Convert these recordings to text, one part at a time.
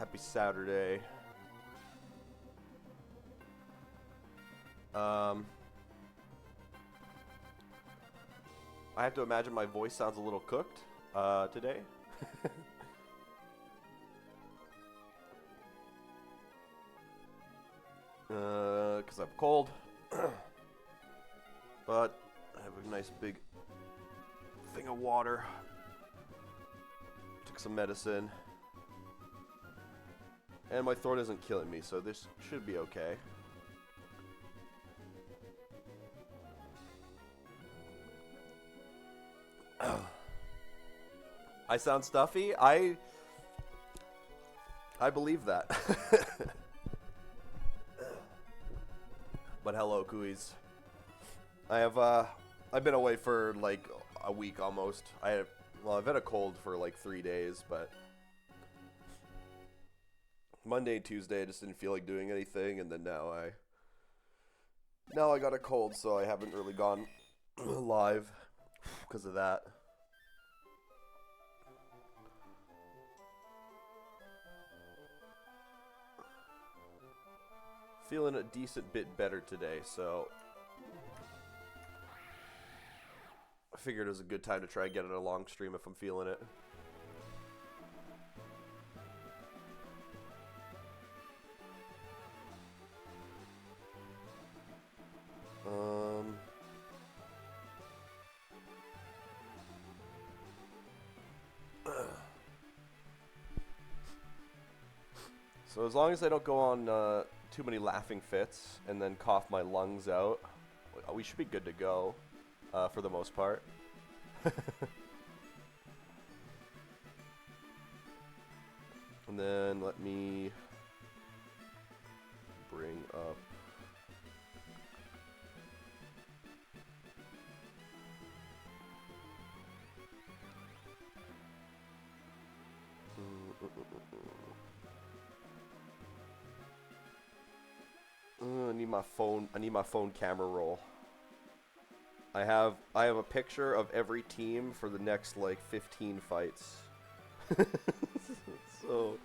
Happy Saturday. I have to imagine my voice sounds a little cooked today. Because I'm cold. But I have a nice big thing of water. Took some medicine. And my throat isn't killing me, so this should be okay. I sound stuffy? I believe that. But hello, Kuis. I've been away for like a week almost. I've had a cold for like 3 days, but Monday and Tuesday I just didn't feel like doing anything, and then now I got a cold, so I haven't really gone live because of that. Feeling a decent bit better today, so I figured it was a good time to try and get in a long stream if I'm feeling it. So as long as I don't go on too many laughing fits and then cough my lungs out, we should be good to go for the most part. And then let me bring up I need my phone camera roll. I have a picture of every team for the next like 15 fights. So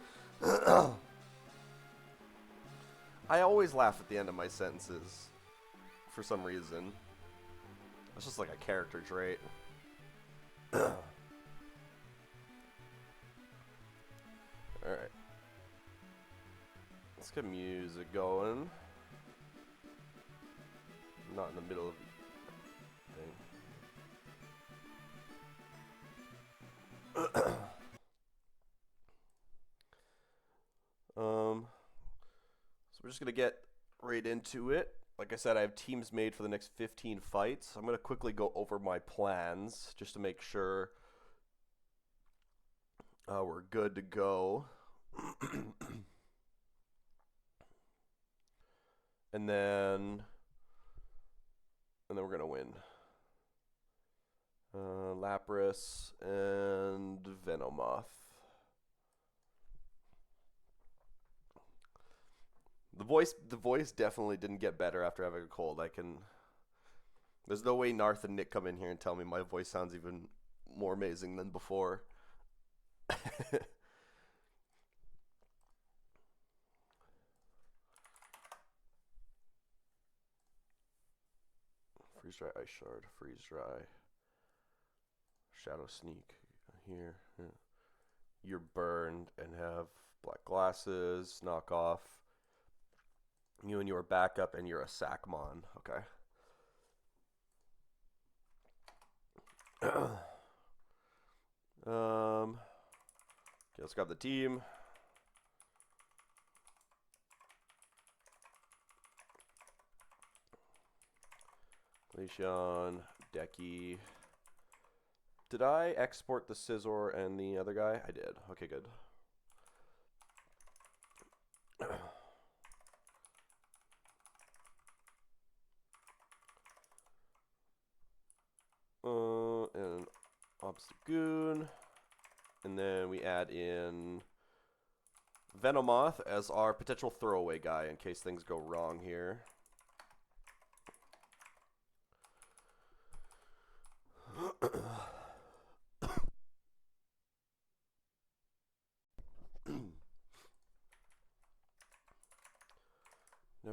I always laugh at the end of my sentences for some reason. It's just like a character trait. Alright. Let's get music going. Not in the middle of the thing. So we're just gonna get right into it. Like I said, I have teams made for the next 15 fights. I'm gonna quickly go over my plans just to make sure we're good to go. And then we're gonna win. Lapras and Venomoth. The voice definitely didn't get better after having a cold. There's no way Narth and Nick come in here and tell me my voice sounds even more amazing than before. Freeze dry, ice shard, freeze dry, shadow sneak here. Yeah. You're burned and have black glasses, knock off. You and your backup, and you're a Sackmon. Okay. Okay, let's grab the team. Leishon, Decky. Did I export the Scizor and the other guy? I did. Okay, good. And Obstagoon. And then we add in Venomoth as our potential throwaway guy in case things go wrong here.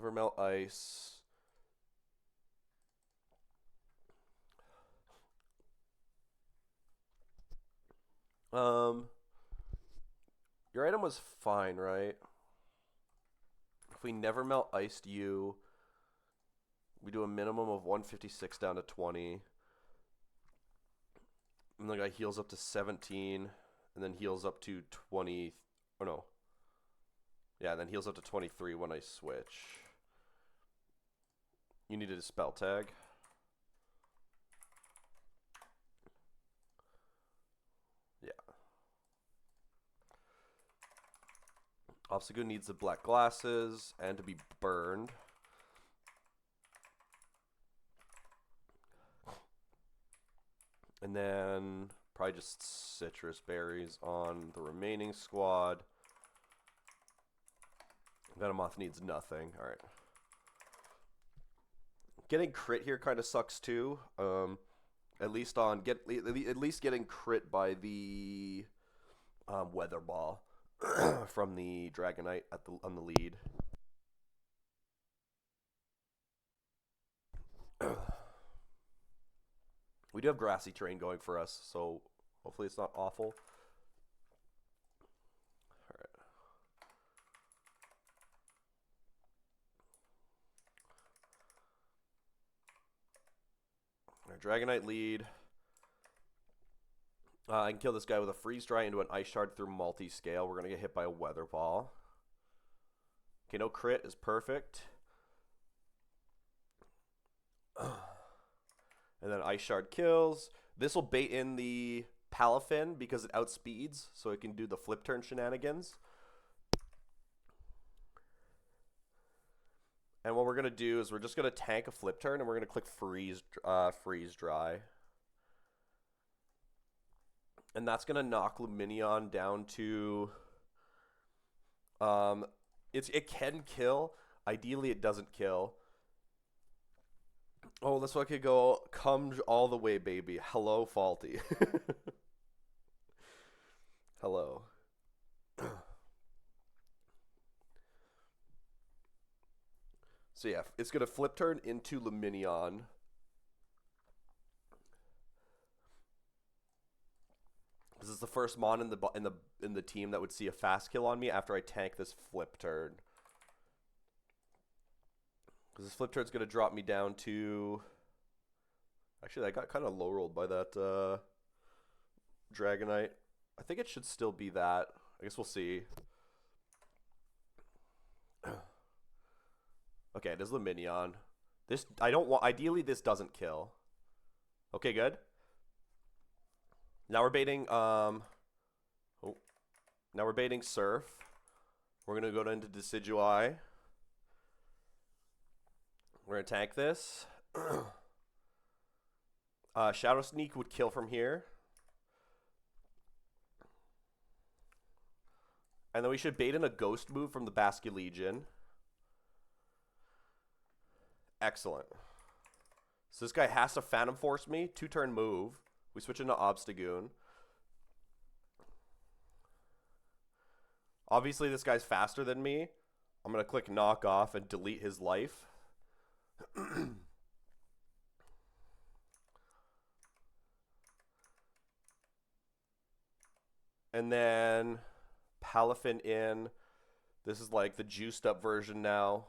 Never melt ice. Your item was fine, right? If we never melt iced you, we do a minimum of 156 down to 20. And the guy heals up to 17, and then heals up to 20. Oh no. Yeah, and then heals up to 23 when I switch. You needed a spell tag. Yeah. Obstagoon needs the black glasses and to be burned. And then probably just citrus berries on the remaining squad. Venomoth needs nothing. All right. Getting crit here kind of sucks too. At least getting crit by the weather ball from the Dragonite on the lead. We do have grassy terrain going for us, so hopefully it's not awful. All right, Dragonite lead. I can kill this guy with a freeze dry into an ice shard through multi-scale. We're gonna get hit by a weather ball. Okay, no crit is perfect. And then ice shard kills. This will bait in the Palafin because it outspeeds, so it can do the flip turn shenanigans. And what we're gonna do is we're just gonna tank a flip turn, and we're gonna click freeze dry. And that's gonna knock Luminion down to. It can kill. Ideally, it doesn't kill. Oh, this one could go come all the way, baby. Hello, Faulty. Hello. So yeah, it's gonna flip turn into Luminion. This is the first mon in the team that would see a fast kill on me after I tank this flip turn. Because this flip turn's gonna drop me down to. Actually, I got kind of low rolled by that Dragonite. I think it should still be that. I guess we'll see. Okay, it is Luminion. This I don't want. Ideally, this doesn't kill. Okay, good. Now we're baiting. Now we're baiting Surf. We're gonna go into Decidueye. We're gonna tank this. Shadow Sneak would kill from here. And then we should bait in a Ghost move from the Basculegion. Excellent. So this guy has to Phantom Force me. 2-turn move. We switch into Obstagoon. Obviously, this guy's faster than me. I'm going to click Knock Off and delete his life. And then Palafin in. This is like the juiced up version now.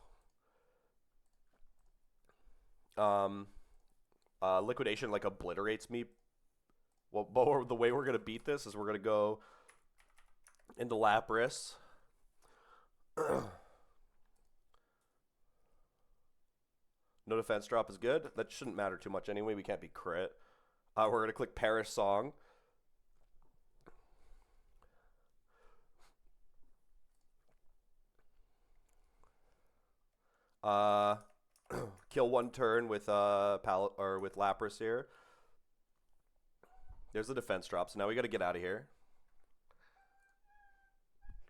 Liquidation like obliterates me. Well, but the way we're going to beat this is we're going to go into Lapras. No defense drop is good. That shouldn't matter too much anyway. We can't be crit. We're going to click Perish Song. Kill one turn with with Lapras here. There's the defense drop. So now we got to get out of here.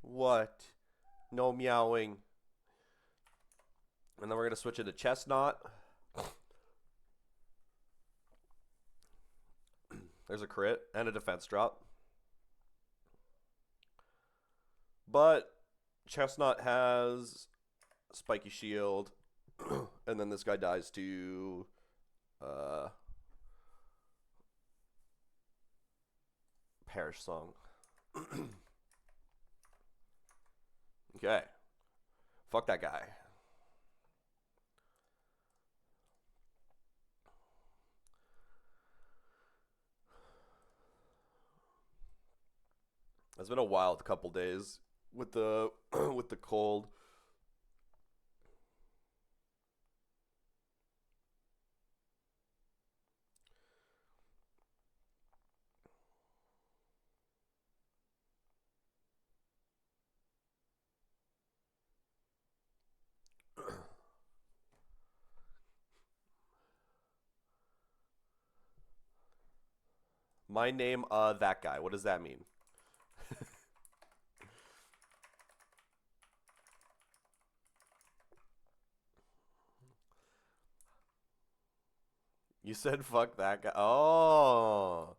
What? No meowing. And then we're going to switch into Chestnut. There's a crit and a defense drop. But Chestnut has spiky shield, and then this guy dies to uh, Perish Song. Okay. Fuck that guy. It's been a wild couple days with the with the cold. My name, that guy. What does that mean? You said fuck that guy. Oh,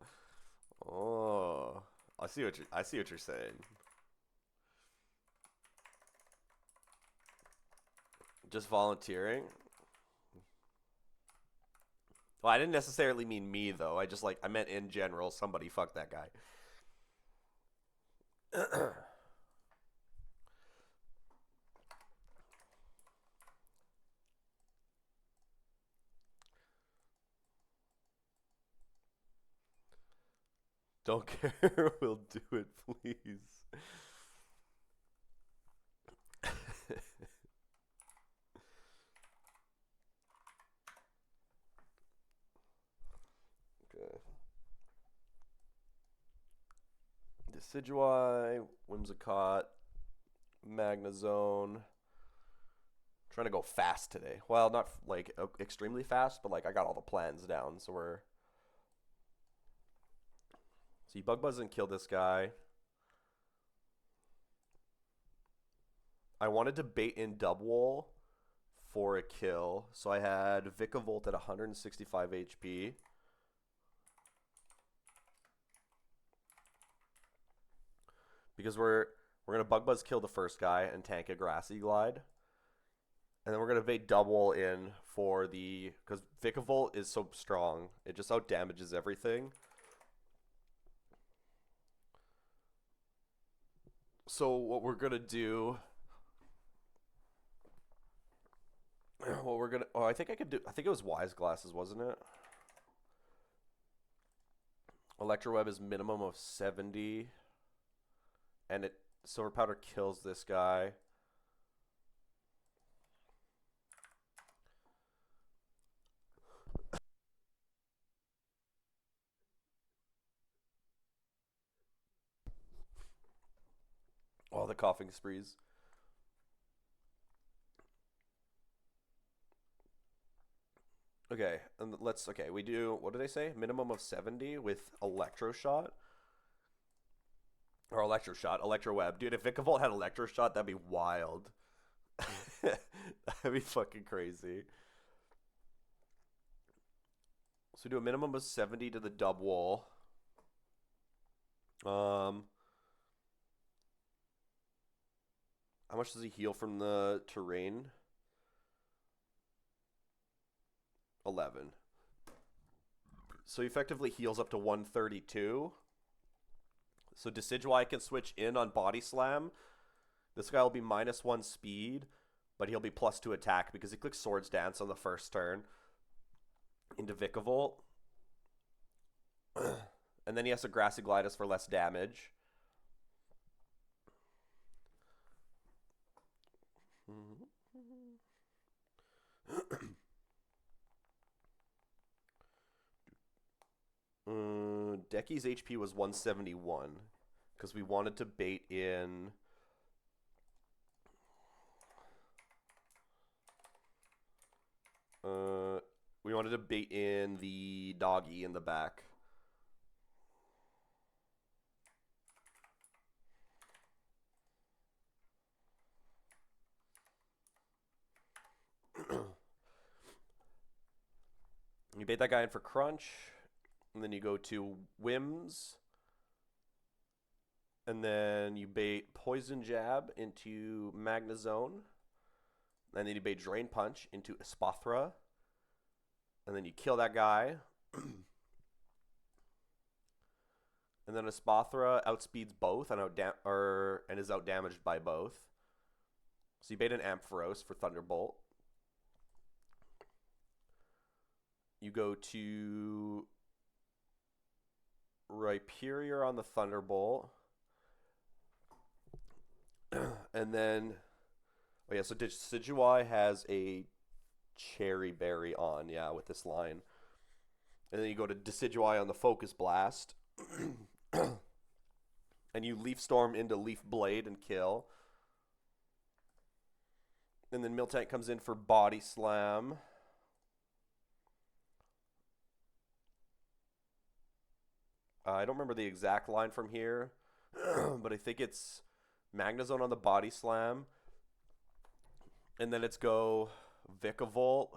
oh. I see what you're saying. Just volunteering. Well, I didn't necessarily mean me though. I meant in general. Somebody fuck that guy. Don't care. We'll do it, please. Okay. Decidueye, Whimsicott, Magnezone. Trying to go fast today. Well, not like extremely fast, but like I got all the plans down, so we're. So you Bug Buzz and kill this guy. I wanted to bait in Dubwool for a kill, so I had Vikavolt at 165 HP. Because we're gonna Bug Buzz kill the first guy and tank a Grassy Glide. And then we're gonna bait Dubwool in for the because Vikavolt is so strong, it just out damages everything. So what we're gonna do? What we're gonna? Oh, I think I could do. I think it was Wise Glasses, wasn't it? Electroweb is minimum of 70, and it Silver Powder kills this guy. Oh, the coughing sprees. Okay, and let's. Okay, we do. What do they say? Minimum of 70 with Electroshot. Or Electroshot, Electroweb. Dude, if Vikavolt had Electroshot, that'd be wild. That'd be fucking crazy. So we do a minimum of 70 to the Dubwool. How much does he heal from the terrain? 11. So he effectively heals up to 132. So Decidueye can switch in on Body Slam. This guy will be -1 speed, but he'll be +2 attack because he clicks Swords Dance on the first turn into Vikavolt. And then he has to Grassy Glide us for less damage. Decky's HP was 171 because we wanted to bait in. We wanted to bait in the doggy in the back. You bait that guy in for crunch, and then you go to Whims, and then you bait Poison Jab into Magnezone. And then you bait Drain Punch into Espathra. And then you kill that guy. And then Espathra outspeeds both and is outdamaged by both. So you bait an Ampharos for Thunderbolt. You go to Rhyperior on the Thunderbolt. And then, oh yeah, so Decidueye has a Cherry Berry on, yeah, with this line. And then you go to Decidueye on the Focus Blast. And you Leaf Storm into Leaf Blade and kill. And then Miltank comes in for Body Slam. I don't remember the exact line from here, but I think it's Magnezone on the Body Slam. And then it's go Vikavolt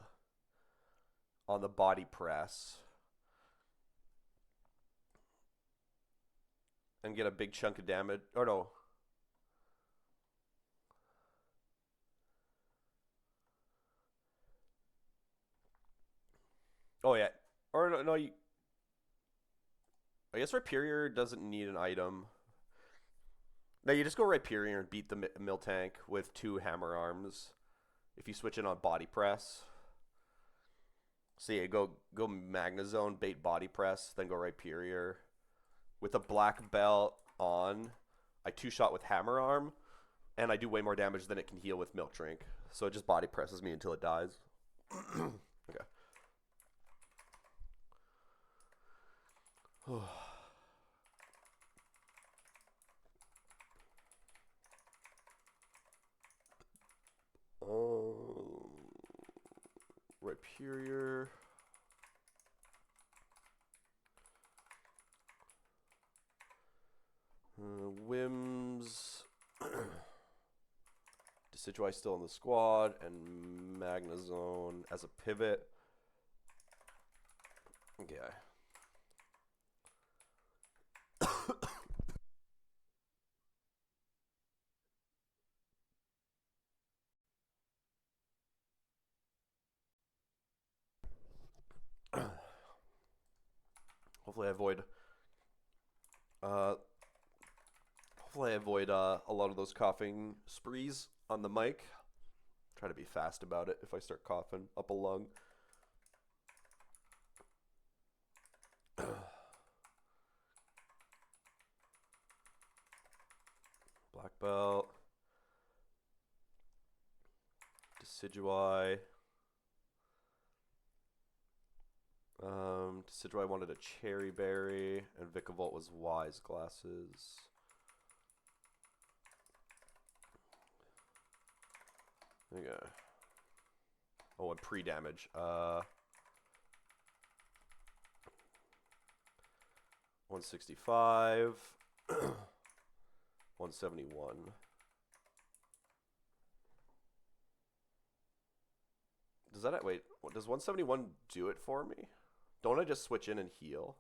on the Body Press. And get a big chunk of damage. Or no. Oh, yeah. Or no, I guess Rhyperior doesn't need an item. No, you just go Rhyperior and beat the Miltank with 2 Hammer Arms. If you switch it on Body Press. So yeah, go Magnezone, bait Body Press, then go Rhyperior. With a black belt on, I 2-shot with Hammer Arm, and I do way more damage than it can heal with Milk Drink. So it just body presses me until it dies. Okay. Rhyperior. Wims. Decidueye still in the squad, and Magnezone as a pivot. Okay. Hopefully I avoid a lot of those coughing sprees on the mic. Try to be fast about it if I start coughing up a lung. Black belt. Decidueye. Decidueye wanted a Cherry Berry, and Vikavolt was Wise Glasses. Okay. Oh, and pre-damage. 165. 171. Does that wait? Does 171 do it for me? Don't I just switch in and heal?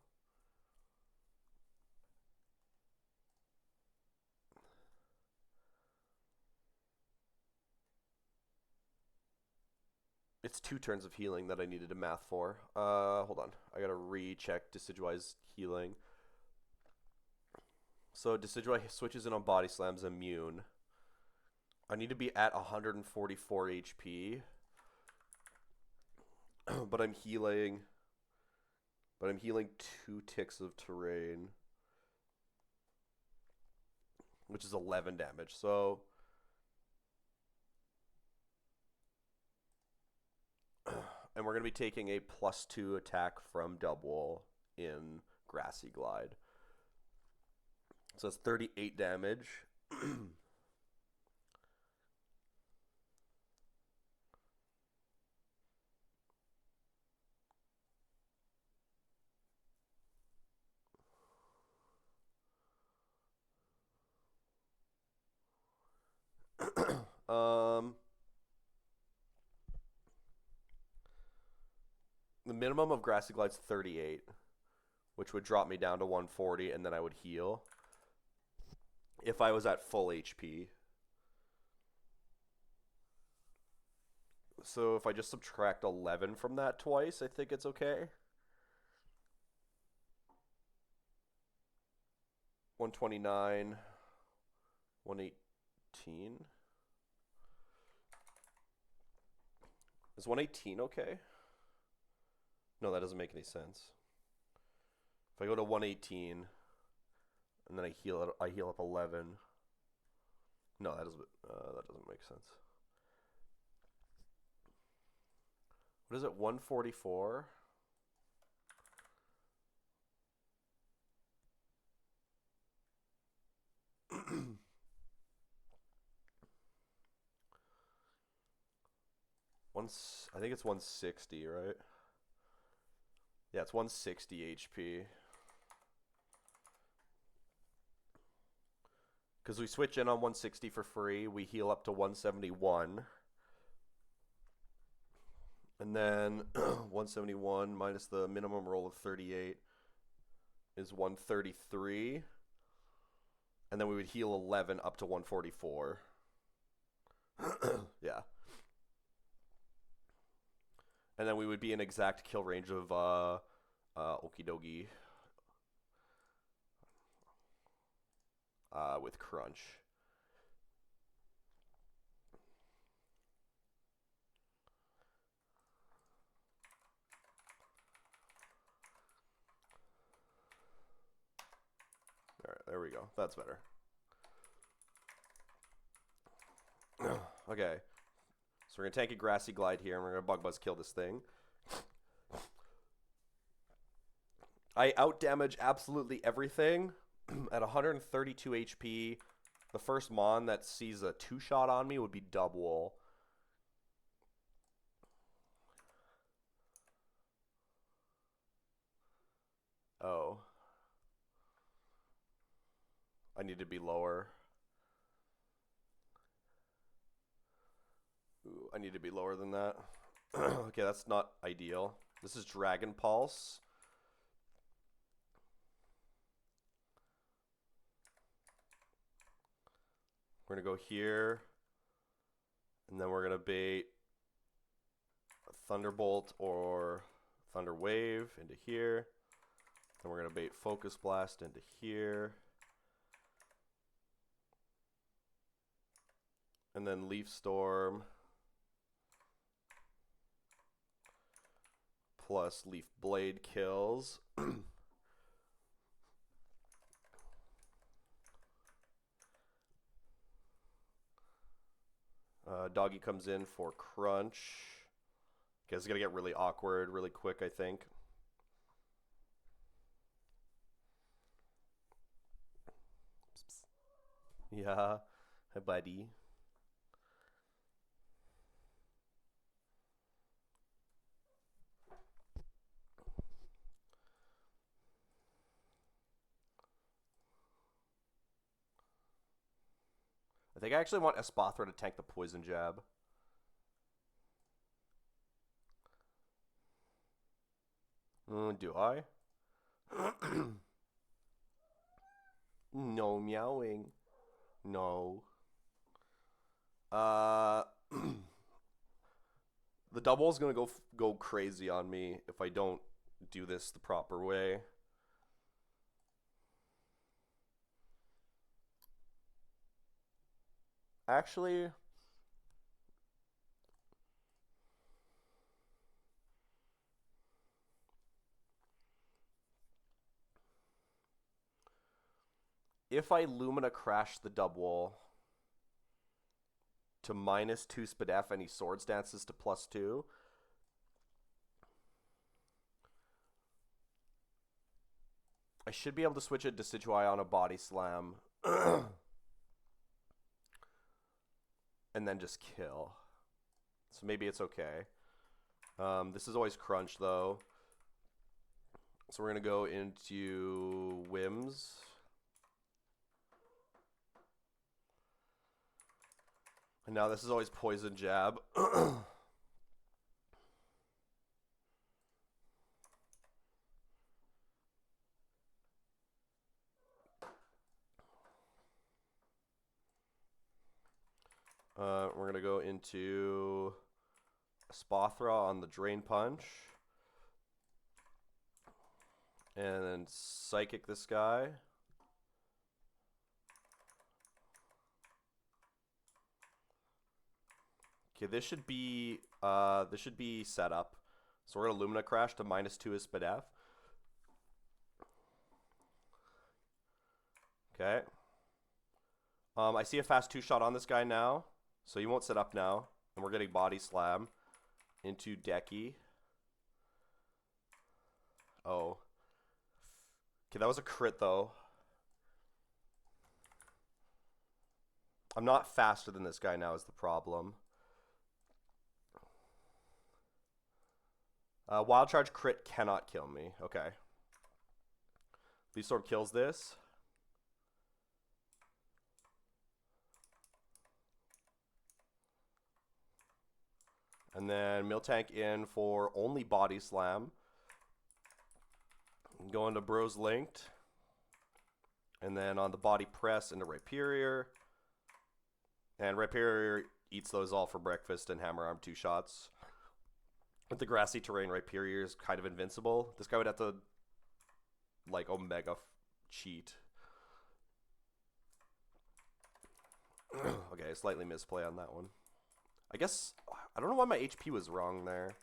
It's 2 turns of healing that I needed to math for. Hold on. I gotta recheck Decidueye's healing. So Decidueye switches in on Body Slam's immune. I need to be at 144 HP. But I'm healing 2 ticks of terrain, which is 11 damage. So and we're going to be taking a +2 attack from Dubwool in Grassy Glide. So that's 38 damage. The minimum of Grassy Glide's 38, which would drop me down to 140, and then I would heal if I was at full HP. So if I just subtract 11 from that twice, I think it's okay. 129, 118. Is 118 okay? No, that doesn't make any sense. If I go to 118 and then I heal up 11. No, that doesn't make sense. What is it? 144. I think it's 160, right? Yeah, it's 160 HP. Because we switch in on 160 for free, we heal up to 171. And then 171 minus the minimum roll of 38 is 133. And then we would heal 11 up to 144. Yeah. And then we would be in exact kill range of Okidogi with Crunch. Alright, there we go. That's better. Okay. So we're going to tank a Grassy Glide here, and we're going to Bug Buzz kill this thing. I outdamage absolutely everything at 132 HP. The first Mon that sees a 2-shot on me would be Dubwool. Oh. I need to be lower. Ooh, I need to be lower than that. Okay, that's not ideal. This is Dragon Pulse. We're going to go here. And then we're going to bait a Thunderbolt or Thunder Wave into here. Then we're going to bait Focus Blast into here. And then Leaf Storm plus Leaf Blade kills. Doggy comes in for Crunch. Okay, it's going to get really awkward really quick, I think. Yeah, hi buddy. I think I actually want Espathra to tank the Poison Jab. Do I? No meowing. No. The double is gonna go crazy on me if I don't do this the proper way. Actually, if I Lumina Crash the double to -2 Spadef any Sword Stances to +2, I should be able to switch it to Decidueye on a Body Slam. And then just kill. So maybe it's okay. This is always Crunch, though. So we're going to go into Whims. And now this is always Poison Jab. We're going to go into Spothra on the Drain Punch. And then Psychic this guy. Okay, this should be set up. So we're gonna Lumina Crash to -2 his SPDF. Okay. I see a fast 2-shot on this guy now, so he won't set up now, and we're getting Body Slam into Decky. Oh. Okay, that was a crit though. I'm not faster than this guy now is the problem. Wild Charge crit cannot kill me. Okay. Leaf Orb kills this. And then Miltank in for only Body Slam. Going to Bros Linked. And then on the Body Press into Rhyperior. And Rhyperior eats those all for breakfast and Hammer Arm 2 shots. With the grassy terrain, Rhyperior is kind of invincible. This guy would have to, like, Omega cheat. Okay, slightly misplay on that one. I guess, I don't know why my HP was wrong there.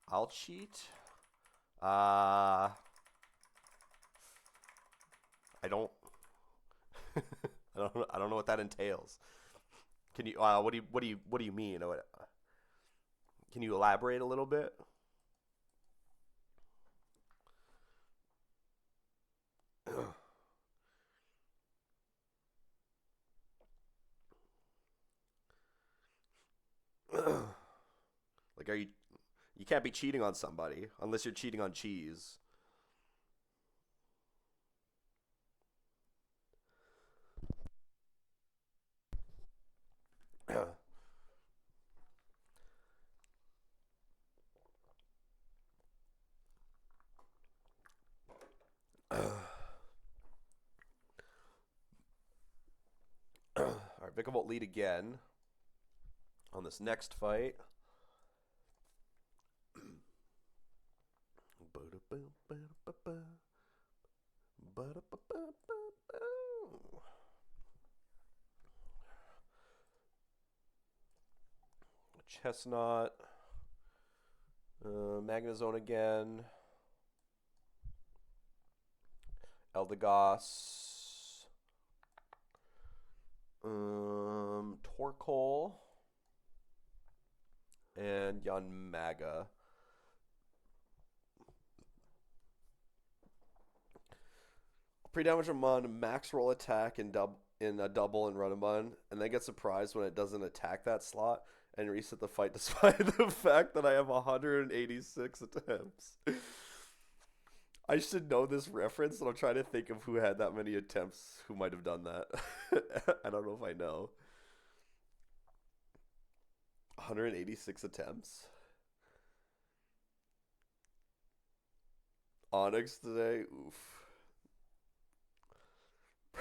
I'll cheat. I don't I don't know what that entails. Can you what do you mean? Can you elaborate a little bit? Like, you can't be cheating on somebody unless you're cheating on cheese. Alright, Vikavolt lead again on this next fight. Chestnut. Magnezone again. Eldegoss. Torkoal. And Yanmaga. Pre-damage Amon, max roll attack in a double and Runamon, and then get surprised when it doesn't attack that slot and reset the fight despite the fact that I have 186 attempts. I should know this reference, and I'm trying to think of who had that many attempts who might have done that. I don't know if I know. 186 attempts. Onyx today? Oof.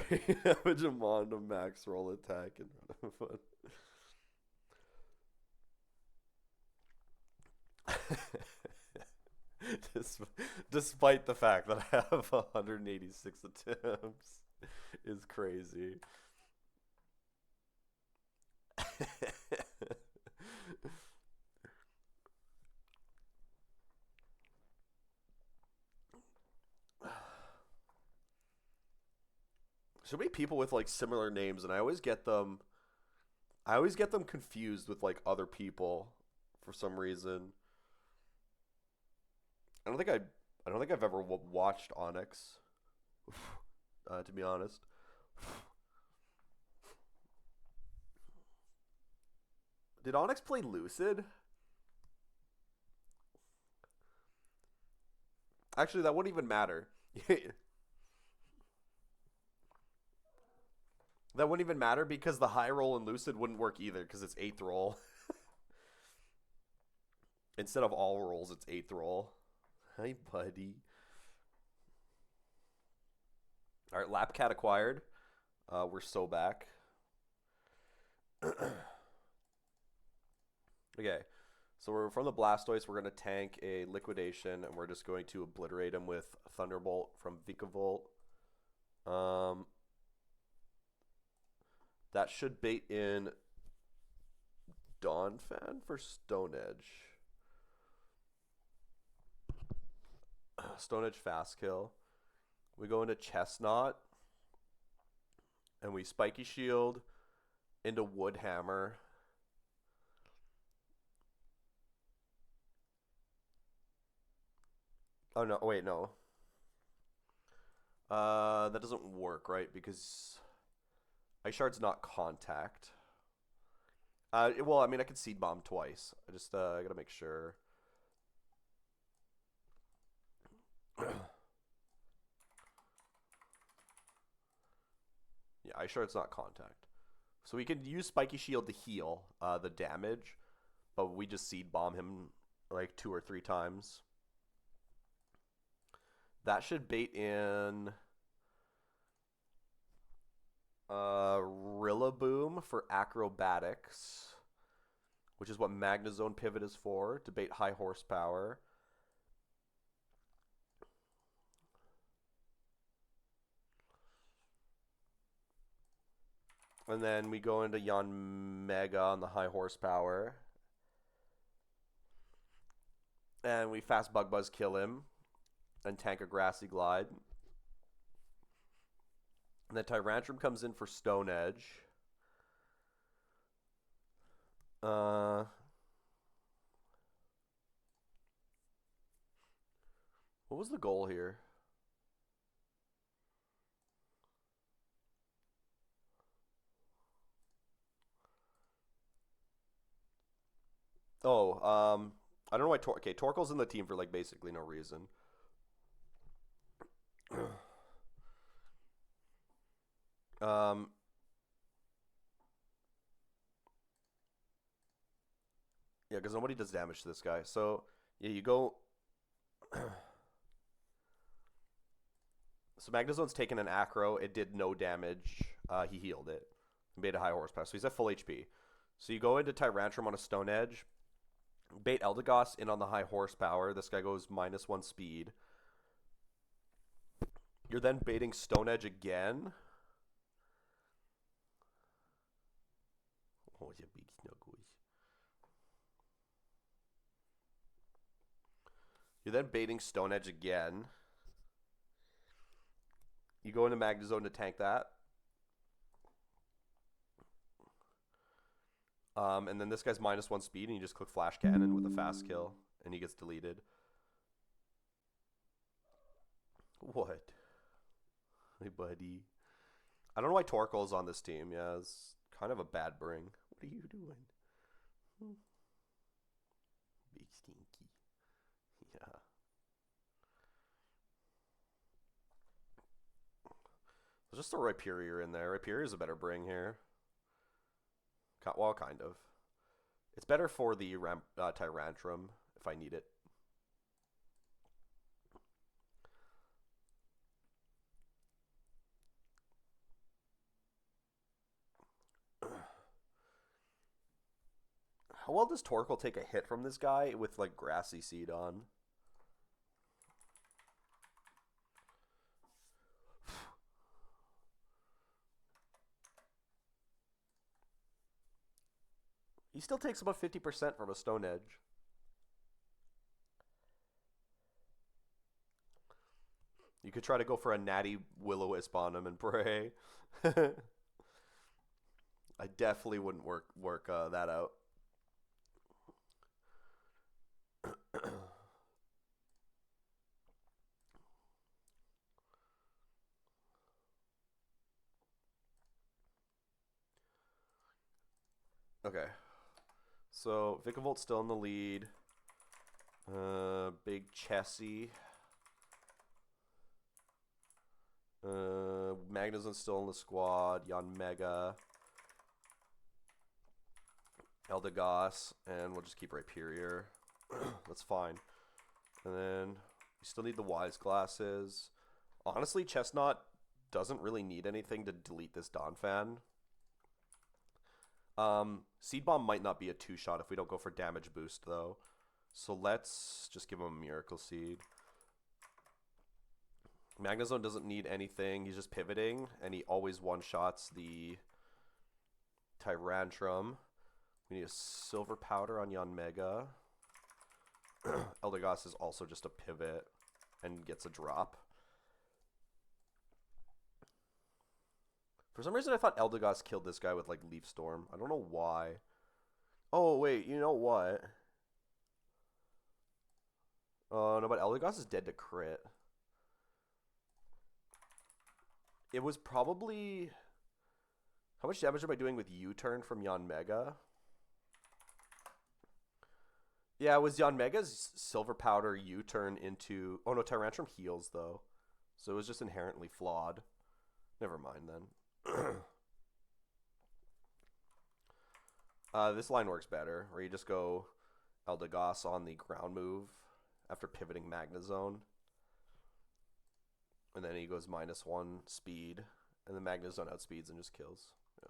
Damage Amon to max roll attack and run fun. Despite the fact that I have 186 attempts is crazy. So many people with like similar names, and I always get them confused with like other people for some reason. I don't think I've ever watched Onyx, to be honest. Did Onyx play Lucid? Actually, that wouldn't even matter. That wouldn't even matter because the high roll in Lucid wouldn't work either because it's 8th roll. Instead of all rolls, it's 8th roll. Hi, buddy. Alright, Lapcat acquired. We're so back. Okay. So we're from the Blastoise. We're going to tank a Liquidation, and we're just going to obliterate him with Thunderbolt from Vikavolt. That should bait in Donphan for Stone Edge. Stone Edge fast kill. We go into Chestnut, and we Spiky Shield into Woodhammer. Oh no! Wait, no. That doesn't work, right? Because Ice Shard's not contact. Well, I mean, I could Seed Bomb twice. I gotta make sure. Yeah, Ice Shard's not contact. So we can use Spiky Shield to heal the damage, but we just Seed Bomb him like 2 or 3 times. That should bait in Rillaboom for Acrobatics, which is what Magnezone Pivot is for, to bait high horsepower. And then we go into Yanmega on the high horsepower. And we fast Bug Buzz kill him and tank a Grassy Glide. And then Tyrantrum comes in for Stone Edge. What was the goal here? Oh, I don't know why. Okay, Torkoal's in the team for like basically no reason. Yeah, because nobody does damage to this guy. So yeah, you go. So Magnezone's taken an Acro. It did no damage. He healed it. Made a high horsepower, so he's at full HP. So you go into Tyrantrum on a Stone Edge. Bait Eldegoss in on the high horsepower. This guy goes -1 speed. You're then baiting Stone Edge again. Oh, you big snuggles. You're then baiting Stone Edge again. You go into Magnezone to tank that. And then this guy's -1 speed, and you just click Flash Cannon with a fast kill, and he gets deleted. What? Hey, buddy. I don't know why Torkoal's on this team. Yeah, it's kind of a bad bring. What are you doing? Big stinky. Yeah. Let's just throw Rhyperior in there. Rhyperior's a better bring here. Well, kind of. It's better for the Tyrantrum if I need it. How well does Torkoal take a hit from this guy with like Grassy Seed on? He still takes about 50% from a Stone Edge. You could try to go for a Natty Will-O-Wisp on him and pray. I definitely wouldn't work that out. Okay. So Vikavolt's still in the lead. Big Chessie. Magnezone's still in the squad. Yanmega. Eldegoss. And we'll just keep Rhyperior. That's fine. And then we still need the Wise Glasses. Honestly, Chestnut doesn't really need anything to delete this Donphan. Seed Bomb might not be a 2-shot if we don't go for damage boost, though. So let's just give him a Miracle Seed. Magnezone doesn't need anything. He's just pivoting, and he always one-shots the Tyrantrum. We need a Silver Powder on Yanmega. Eldegoss is also just a pivot and gets a drop. For some reason, I thought Eldegoss killed this guy with, like, Leaf Storm. I don't know why. Oh, wait, you know what? No, but Eldegoss is dead to crit. It was probably... How much damage am I doing with U-turn from Yanmega? Yeah, it was Yanmega's Silver Powder U-turn into... Oh, no, Tyrantrum heals, though. So it was just inherently flawed. Never mind, then. This line works better, where you just go Eldegoss on the ground move after pivoting Magnezone. And then he goes -1 speed, and the Magnezone outspeeds and just kills. Yeah.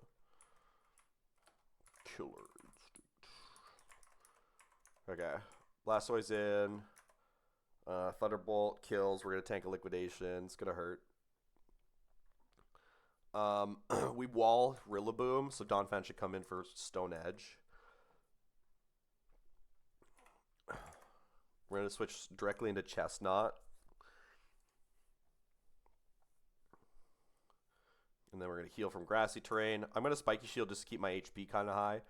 Killer Instinct. Okay. Blastoise in. Thunderbolt kills. We're going to tank a Liquidation. It's going to hurt. We wall Rillaboom, so Donphan should come in for Stone Edge. We're going to switch directly into Chestnut. And then we're going to heal from Grassy Terrain. I'm going to Spiky Shield just to keep my HP kind of high.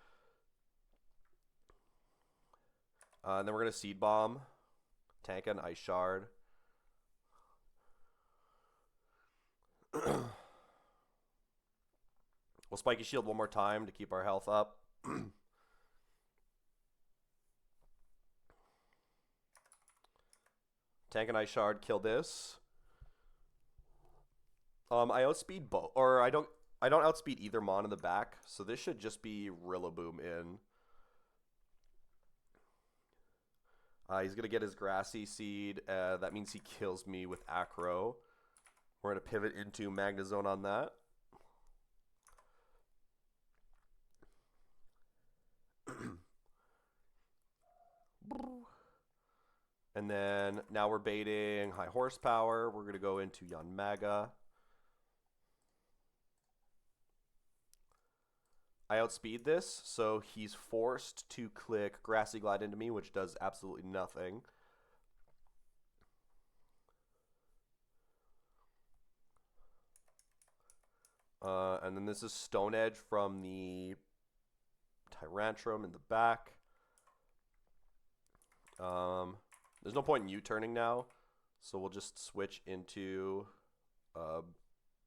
And then we're going to Seed Bomb. Tank an Ice Shard. We'll Spiky Shield one more time to keep our health up. Tank an Ice Shard, kill this. I outspeed both, or I don't outspeed either Mon in the back, so this should just be Rillaboom in. He's gonna get his Grassy Seed. That means he kills me with Acro. We're gonna pivot into Magnezone on that. And then now we're baiting High Horsepower. We're gonna go into Yanmega. I outspeed this, so he's forced to click Grassy Glide into me, which does absolutely nothing. And then this is Stone Edge from the Tyrantrum in the back. There's no point in U-turning now, so we'll just switch into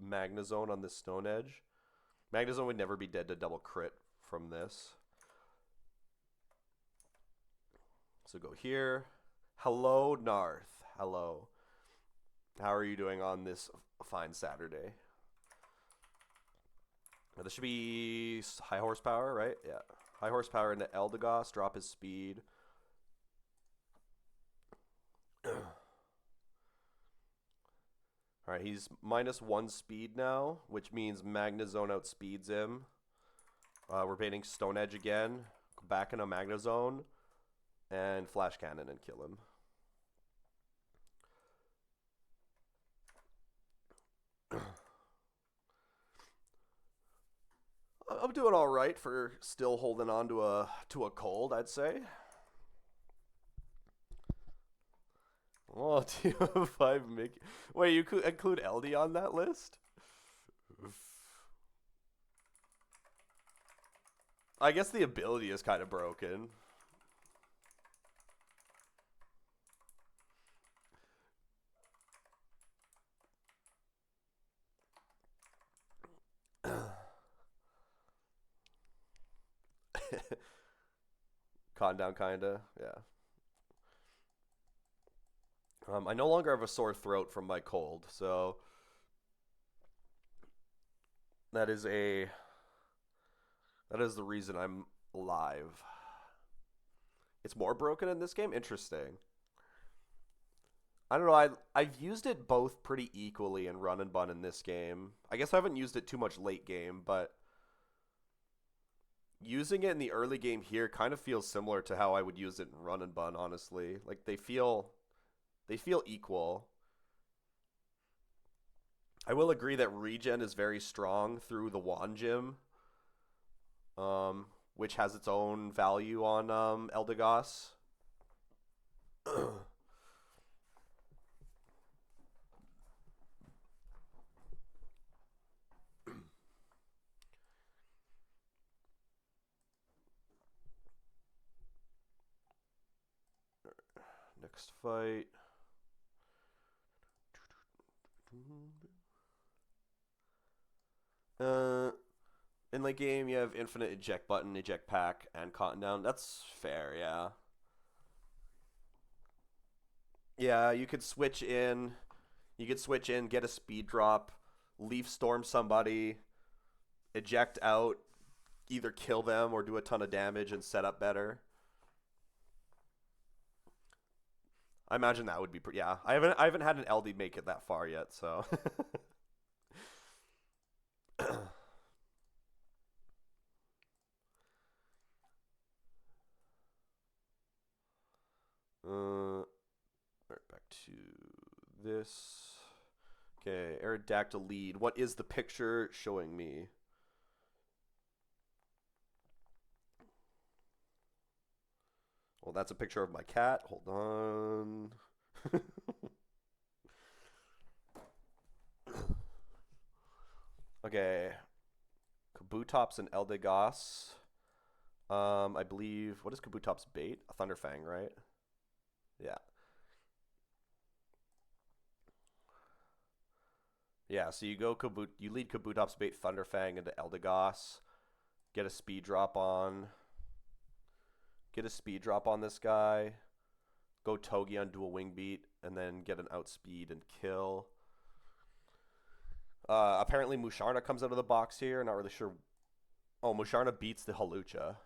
Magnezone on this Stone Edge. Magnezone would never be dead to double crit from this. So go here. Hello, Narth. Hello. How are you doing on this fine Saturday? Now, this should be High Horsepower, right? Yeah. High Horsepower into Eldegoss. Drop his speed. Alright, he's -1 speed now, which means Magnezone outspeeds him. We're baiting Stone Edge again. Go back into Magnezone. And Flash Cannon and kill him. I'm doing alright for still holding on to a cold, I'd say. Oh, 205 Mickey. Wait, you could include LD on that list? I guess the ability is kind of broken. Calm down, kinda. Yeah. I no longer have a sore throat from my cold, so that is the reason I'm alive. It's more broken in this game? Interesting. I don't know, I've used it both pretty equally in Run and Bun in this game. I guess I haven't used it too much late game, but using it in the early game here kind of feels similar to how I would use it in Run and Bun, honestly. Like they feel equal. I will agree that regen is very strong through the Wand Gym, which has its own value on Eldegoss. Next fight. Uh, in late game, you have infinite eject button, eject pack, and cotton down. That's fair, yeah. Yeah, you could switch in. You could switch in, get a speed drop, leaf storm somebody, eject out, either kill them or do a ton of damage and set up better. I imagine that would be pretty. Yeah, I haven't had an LD make it that far yet, so. Right, back to this. Okay, Aerodactyl lead. What is the picture showing me? Well, that's a picture of my cat. Hold on. Okay. Kabutops and Eldegoss. I believe, what is Kabutops bait? A Thunderfang, right? Yeah. Yeah, so you lead Kabutops bait Thunderfang into Eldegoss. Get a speed drop on. Get a speed drop on this guy. Go Togi on dual wing beat, and then get an outspeed and kill. Apparently Musharna comes out of the box here. Not really sure. Oh, Musharna beats the Halucha.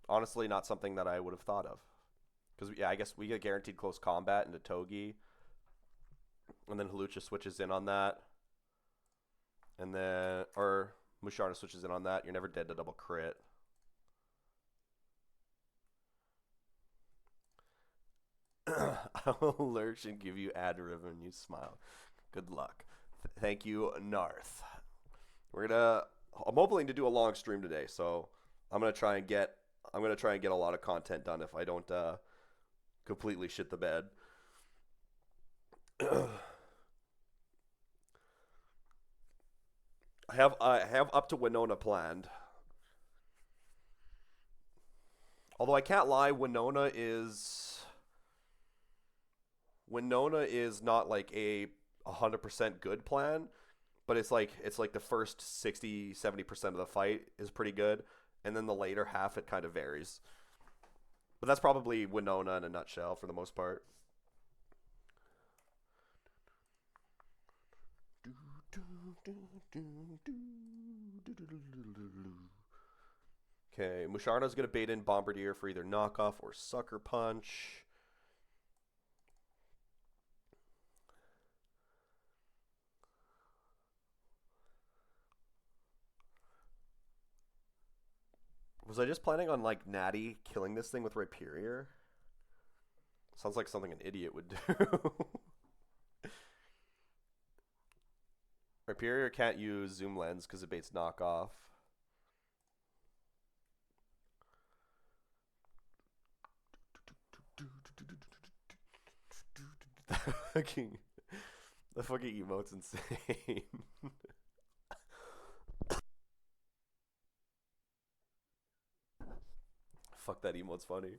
Honestly, not something that I would have thought of. Because, yeah, I guess we get guaranteed close combat into Togi. And then Halucha switches in on that. And then, or Musharna switches in on that. You're never dead to double crit. I will lurch and give you ad revenue. Smile. Good luck. Thank you, Narth. I'm hoping to do a long stream today, so I'm gonna try and get a lot of content done if I don't completely shit the bed. I have up to Winona planned. Although I can't lie, Winona is not like a 100% good plan, but it's like the first 60-70% of the fight is pretty good, and then the later half it kind of varies. But that's probably Winona in a nutshell for the most part. Okay, Musharna's gonna bait in Bombardier for either knockoff or sucker punch. Was I just planning on like Natty killing this thing with Rhyperior? Sounds like something an idiot would do. Rhyperior can't use zoom lens because it baits knockoff. fucking the fucking emote's insane. Fuck, that emote's funny.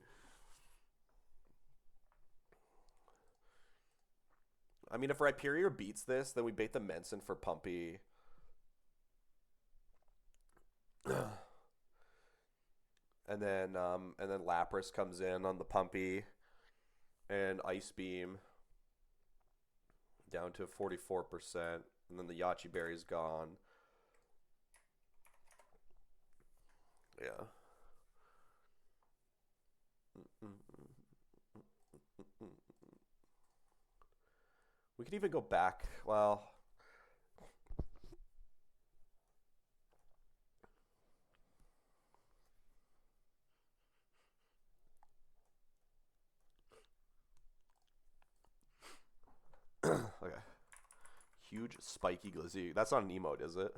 I mean, if Rhyperior beats this, then we bait the Menson for Pumpy. And then Lapras comes in on the Pumpy and Ice Beam down to 44%, and then the Yachi Berry's gone. Yeah. We could even go back. Well, Huge spiky glizzy. That's not an emote, is it?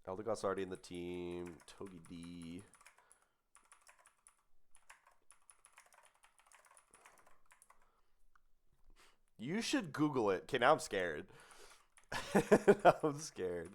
Eldegoss already in the team. Togi D. You should Google it. Okay, now I'm scared. Now I'm scared.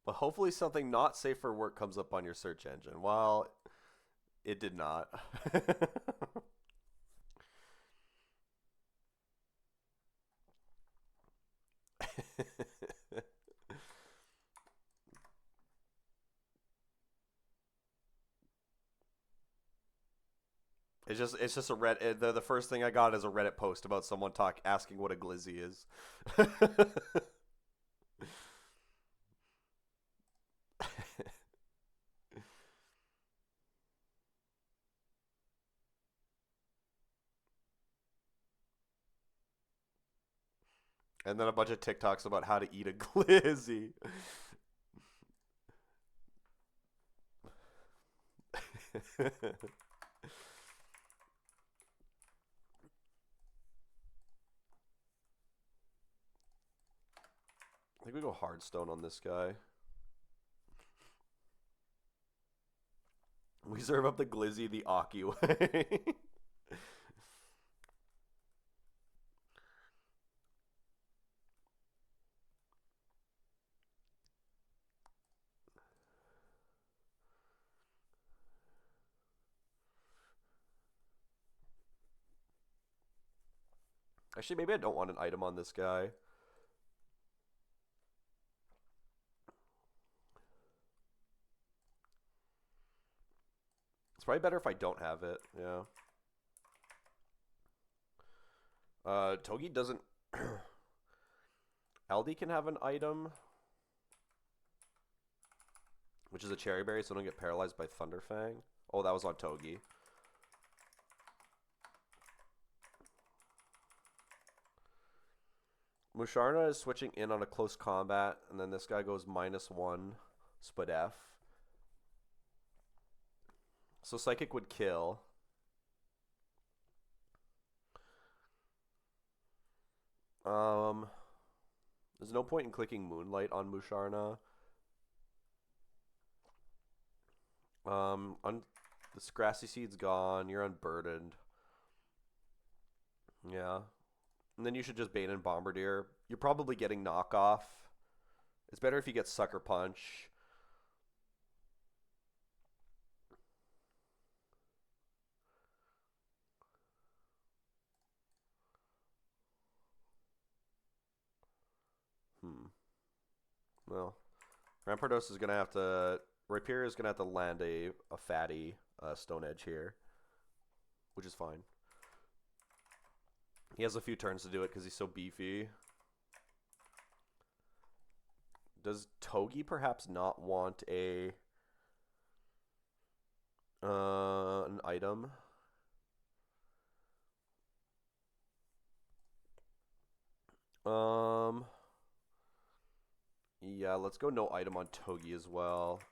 But hopefully something not safe for work comes up on your search engine. Well, it did not. It's just a Reddit. The first thing I got is a Reddit post about someone asking what a glizzy is. And then a bunch of TikToks about how to eat a glizzy. I think we go Hardstone on this guy. We serve up the glizzy the Aki way. Actually, maybe I don't want an item on this guy. It's probably better if I don't have it. Yeah. Togi doesn't... Aldi can have an item, which is a cherry berry, so don't get paralyzed by Thunderfang. Oh, that was on Togi. Musharna is switching in on a close combat, and then this guy goes -1 Spadef. So Psychic would kill. There's no point in clicking Moonlight on Musharna. This Grassy Seed's gone. You're unburdened. Yeah. And then you should just bait in Bombardier. You're probably getting knockoff. It's better if you get Sucker Punch. Well, Rampardos is going to have to... Rapier is going to have to land a fatty Stone Edge here, which is fine. He has a few turns to do it because he's so beefy. Does Togi perhaps not want a an item? Yeah, let's go no item on Togi as well.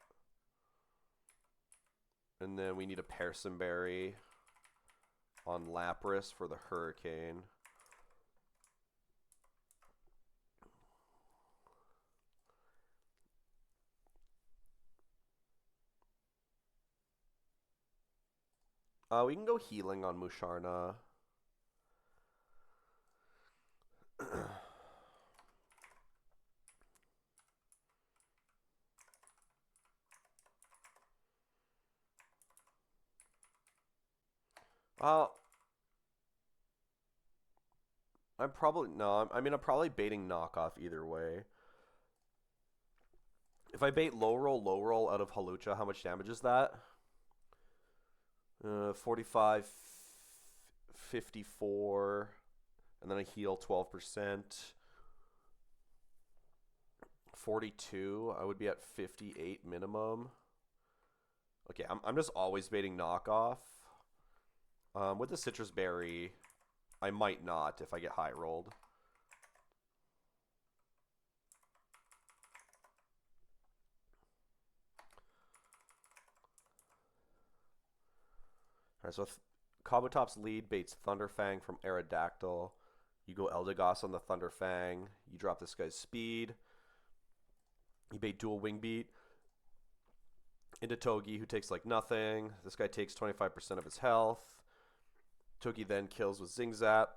And then we need a Personberry on Lapras for the Hurricane. We can go healing on Musharna. Uh, I'm probably no. I mean, I'm probably baiting knockoff either way. If I bait low roll out of Halucha, how much damage is that? 45, 54, and then I heal 12%. 42, I would be at 58 minimum. Okay, I'm just always baiting knockoff. With the citrus berry, I might not if I get high rolled. Alright, so Kabutop's lead baits Thunderfang from Aerodactyl. You go Eldegoss on the Thunderfang. You drop this guy's speed. You bait dual wing beat into Togi, who takes like nothing. This guy takes 25% of his health. Togi then kills with Zing Zap.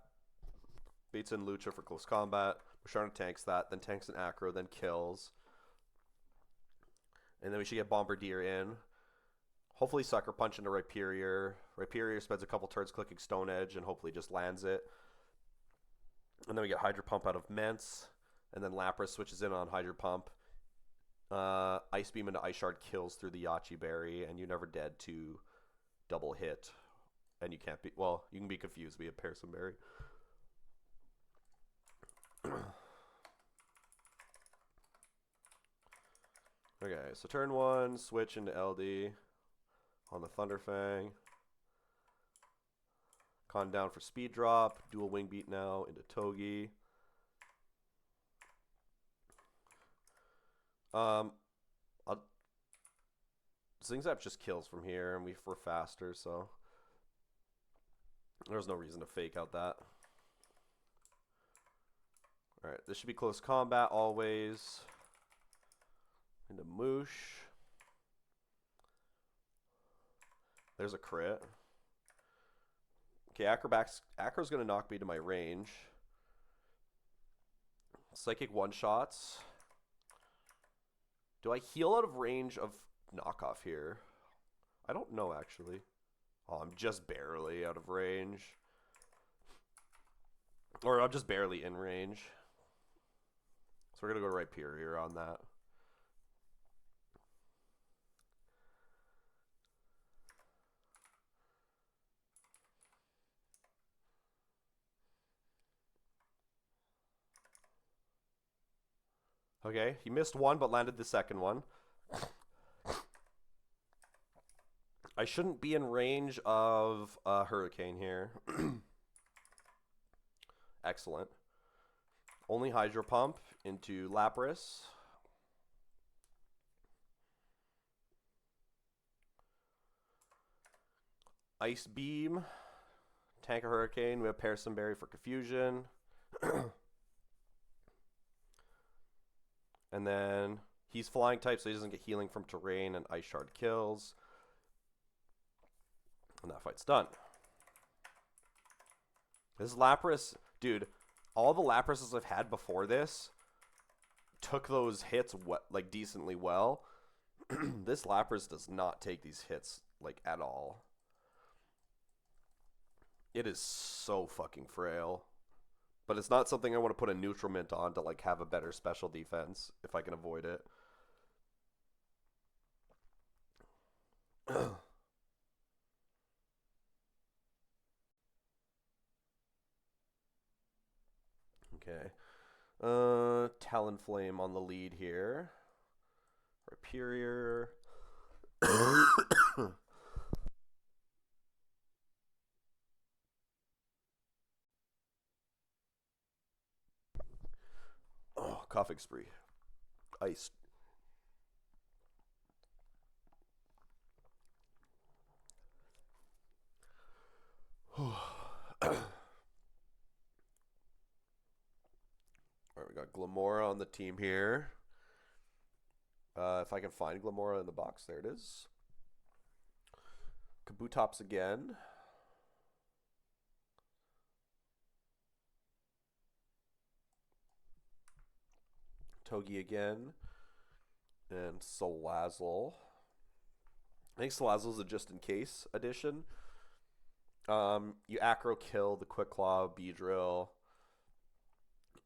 Baits in Lucha for close combat. Musharna tanks that, then tanks an Acro, then kills. And then we should get Bombardier in. Hopefully Sucker Punch into Rhyperior. Rhyperior spends a couple turns clicking Stone Edge and hopefully just lands it. And then we get Hydro Pump out of Mence. And then Lapras switches in on Hydro Pump. Ice Beam into Ice Shard kills through the Yachi Berry, and you're never dead to double hit. And you can't be, well, you can be confused via Pearson Berry. Okay, so turn 1, switch into LD on the Thunderfang. Con down for speed drop, dual wing beat now into Togi. Zing Zap just kills from here, and we're faster, so there's no reason to fake out that. Alright, this should be close combat always. Into Moosh. There's a crit. Okay, Acro's going to knock me to my range. Psychic one-shots. Do I heal out of range of knockoff here? I don't know, actually. Oh, I'm just barely out of range. Or I'm just barely in range. So we're going to go to Rhyperior on that. Okay, he missed one but landed the second one. I shouldn't be in range of a Hurricane here. Excellent. Only Hydro Pump into Lapras. Ice Beam. Tank a Hurricane. We have Pearson Berry for Confusion. And then he's flying type, so he doesn't get healing from terrain, and Ice Shard kills. And that fight's done. This Lapras, dude, all the Laprases I've had before this took those hits like decently well. This Lapras does not take these hits like at all. It is so fucking frail. But it's not something I want to put a Nutriment on to like have a better special defense if I can avoid it. Okay. Talonflame on the lead here. Rhyperior. Oh, coughing spree. Ice. Alright, we got Glamora on the team here. If I can find Glamora in the box, there it is. Kabutops again. Togi again. And Salazzle. I think Salazzle's a just in case edition. You acro kill the Quick Claw, Beedrill.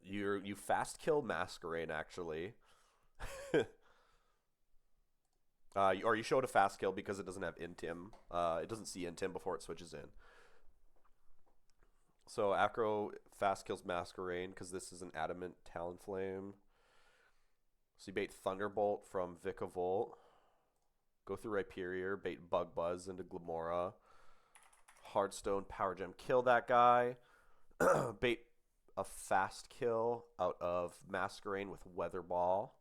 You fast kill Masquerain actually. Or you show it a fast kill because it doesn't have Intim. It doesn't see Intim before it switches in. So Acro fast kills Masquerain because this is an Adamant Talonflame. So you bait Thunderbolt from Vikavolt. Go through Rhyperior, bait Bug Buzz into Glamora. Heartstone, Power Gem, kill that guy. Bait a fast kill out of Masquerain with Weather Ball.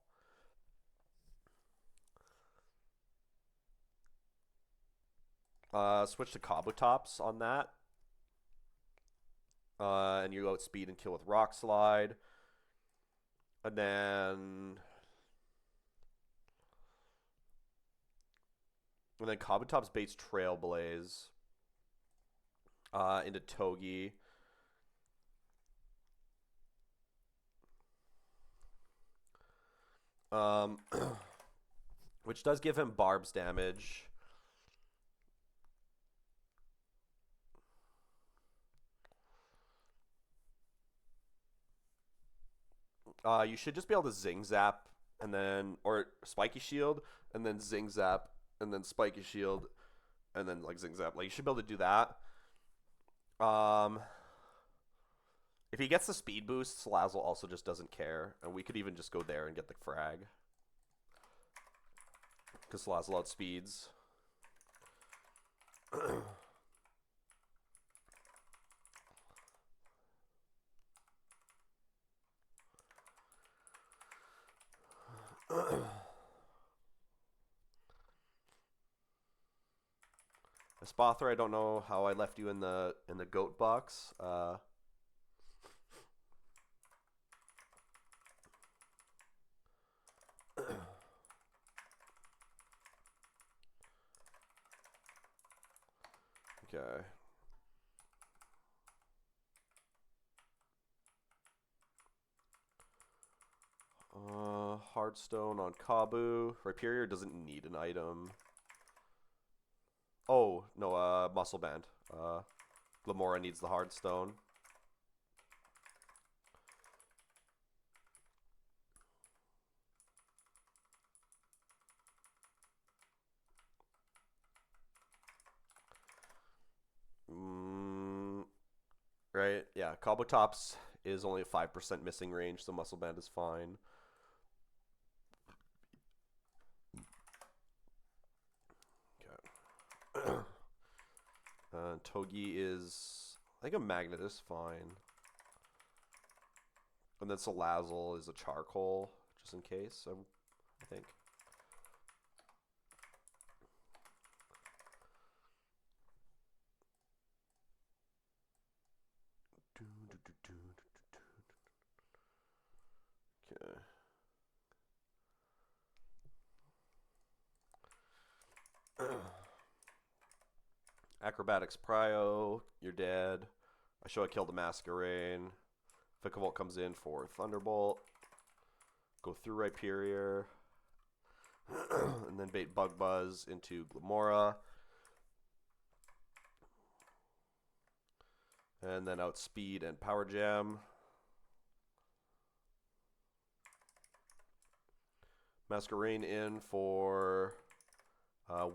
Switch to Kabutops on that. And you outspeed and kill with Rock Slide. And then Kabutops baits Trailblaze into Togi. Which does give him Barb's damage. You should just be able to Zing Zap and then, or Spiky Shield, and then Zing Zap, and then Spiky Shield, and then like Zing Zap. Like you should be able to do that. If he gets the speed boost, Salazzle also just doesn't care, and we could even just go there and get the frag. Because Salazzle outspeeds. Spother, I don't know how I left you in the goat box. Okay. Hardstone on Kabu. Rhyperior doesn't need an item. Oh, no, Muscle Band. Glamora needs the Hardstone. Right, yeah. Kabutops is only a 5% missing range, so Muscle Band is fine. Okay. Togi is, I think a Magnet is fine. And then Salazzle is a Charcoal, just in case, I think. Okay. Acrobatics Prio, you're dead. I show I killed the Masquerain. Vikavolt comes in for Thunderbolt. Go through Rhyperior. And then bait Bug Buzz into Glamora. And then outspeed and Power Jam. Masquerain in for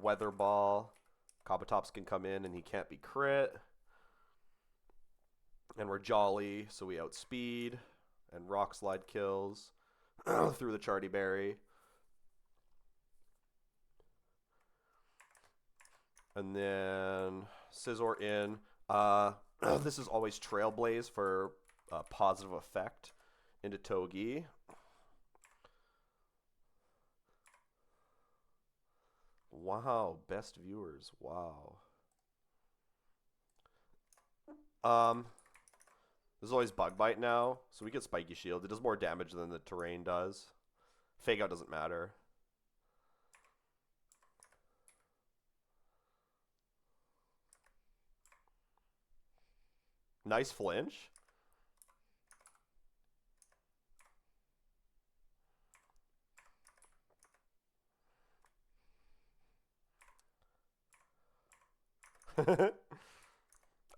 Weather Ball. Kabutops can come in and he can't be crit. And we're jolly, so we outspeed. And Rock Slide kills through the Charty Berry. And then Scizor in. This is always Trailblaze for positive effect into Togi. Wow, best viewers. Wow. There's always Bug Bite now, so we get Spiky Shield. It does more damage than the terrain does. Fake Out doesn't matter. Nice flinch.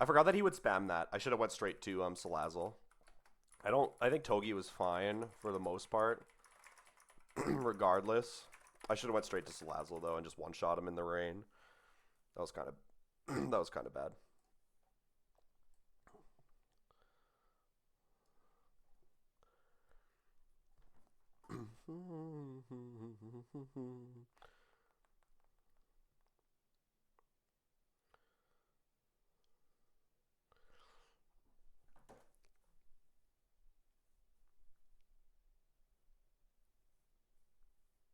I forgot that he would spam that. I should have went straight to Salazzle. I think Togi was fine for the most part. Regardless. I should have went straight to Salazzle though and just one-shot him in the rain. That was kind of that was kind of bad.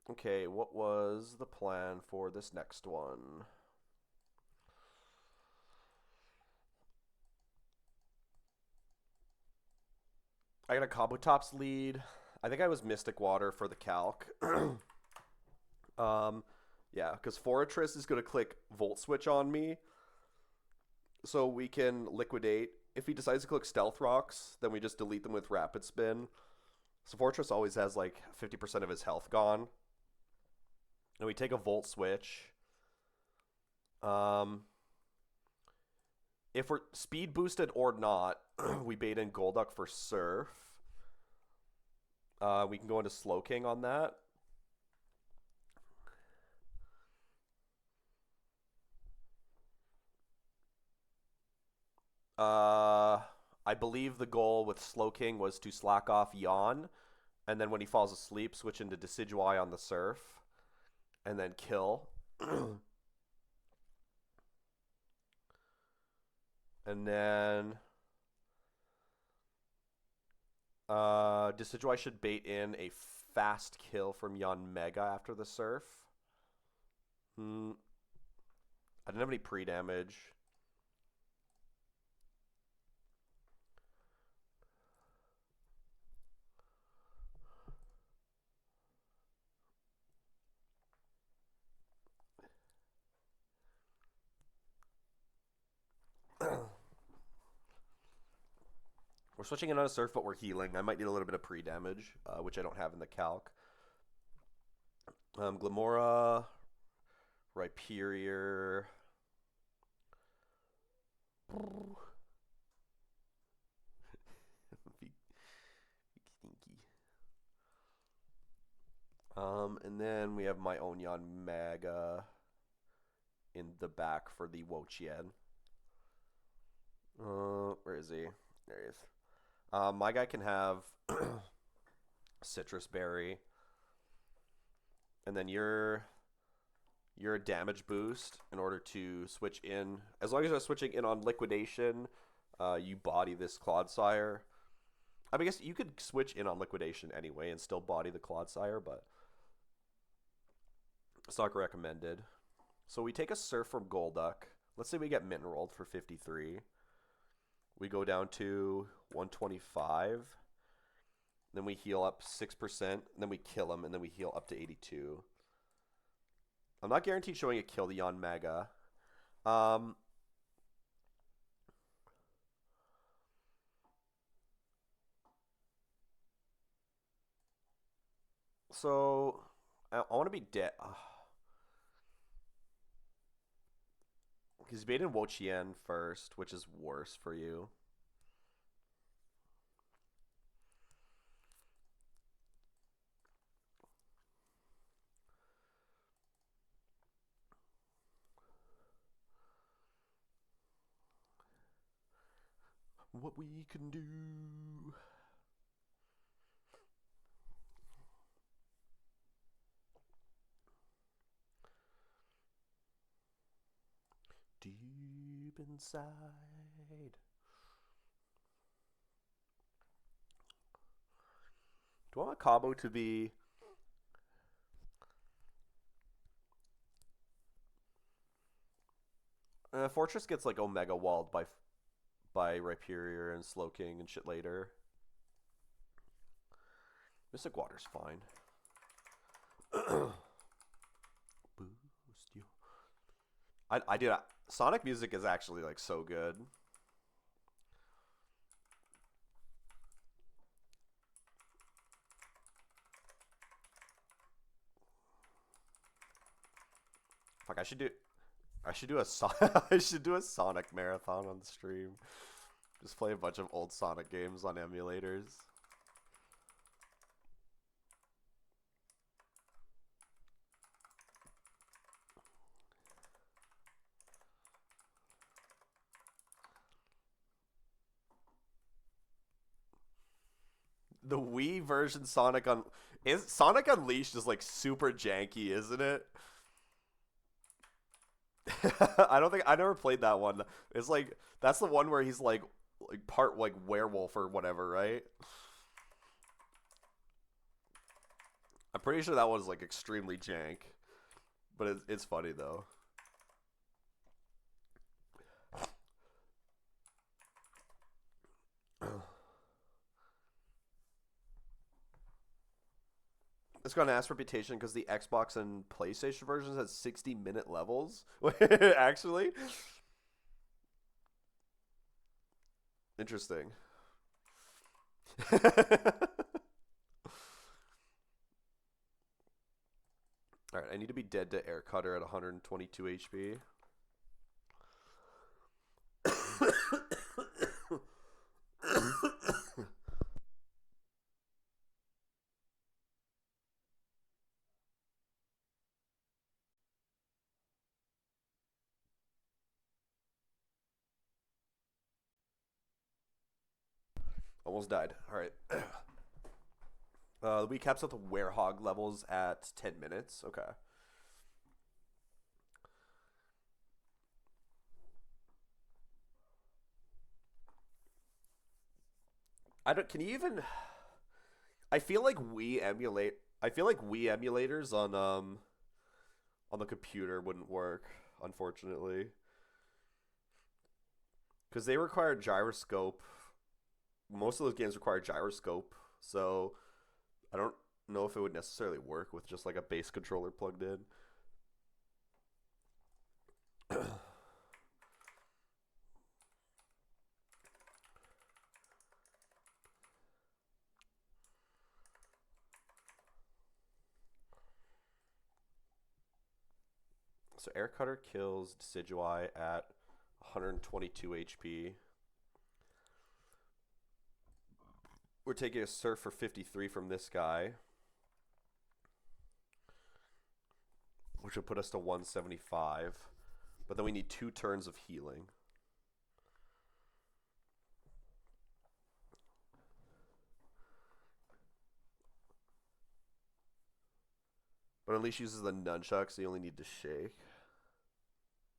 Okay, what was the plan for this next one? I got a Kabutops lead. I think I was Mystic Water for the calc. Yeah, because Fortress is going to click Volt Switch on me. So we can liquidate. If he decides to click Stealth Rocks, then we just delete them with Rapid Spin. So Fortress always has like 50% of his health gone. And we take a Volt Switch. If we're speed boosted or not, we bait in Golduck for Surf. We can go into Slowking on that. I believe the goal with Slowking was to slack off Yawn, and then when he falls asleep, switch into Decidueye on the Surf, and then kill. And then Decidueye should bait in a fast kill from Yawn Mega after the Surf. I didn't have any pre-damage. We're switching in on a Surf, but we're healing. I might need a little bit of pre-damage, which I don't have in the calc. Glamora, Rhyperior. And then we have my own Yawn Mega in the back for the Wo-Chien. Where is he? There he is. My guy can have Citrus Berry. And then you're a damage boost in order to switch in. As long as you're switching in on Liquidation, you body this Clodsire. I guess you could switch in on Liquidation anyway and still body the Clodsire, but it's not recommended. So we take a Surf from Golduck. Let's say we get Mineral for 53. We go down to 125. Then we heal up 6%. And then we kill him. And then we heal up to 82. I'm not guaranteed showing a kill to Yawn Mega. So I want to be dead. He's baited Wo-Chien first, which is worse for you. What we can do. Deep inside. Do I want Cabo to be... Fortress gets like Omega walled by Rhyperior and Slowking and shit later. Mystic Water's fine. Boost you. I do. Sonic music is actually like so good. Fuck, I should do I should do a I should do a Sonic marathon on the stream. Just play a bunch of old Sonic games on emulators. The Wii version Sonic Unleashed is like super janky, isn't it? I don't think I never played that one. It's like that's the one where he's like part like werewolf or whatever, right? I'm pretty sure that one's like extremely jank, but it's funny though. It's got an ass reputation because the Xbox and PlayStation versions has 60-minute levels. Actually, interesting. All right, I need to be dead to Air Cutter at 122 HP. Almost died. All right. We caps out the Werehog levels at 10 minutes. Okay. I don't. Can you even? I feel like we emulate. I feel like Wii emulators on the computer wouldn't work, unfortunately, because they require gyroscope. Most of those games require gyroscope, so I don't know if it would necessarily work with just like a base controller plugged in. So Air Cutter kills Decidueye at 122 HP. We're taking a Surf for 53 from this guy, which would put us to 175. But then we need 2 turns of healing. But Unleash uses the nunchucks, so you only need to shake.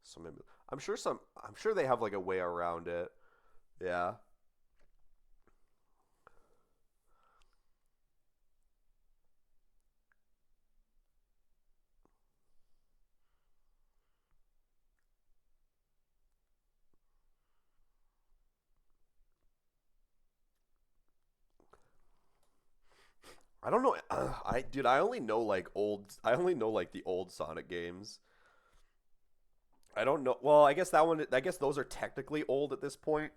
So maybe I'm sure they have like a way around it. Yeah. I don't know. I only know like old. I only know like the old Sonic games. I don't know. Well, I guess that one. I guess those are technically old at this point.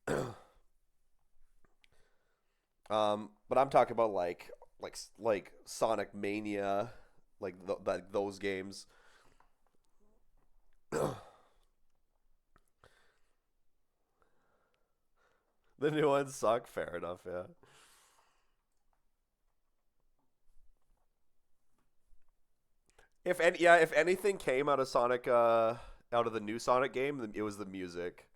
But I'm talking about like Sonic Mania, like those games. The new ones suck. Fair enough. Yeah. If anything came out of Sonic, out of the new Sonic game, then it was the music.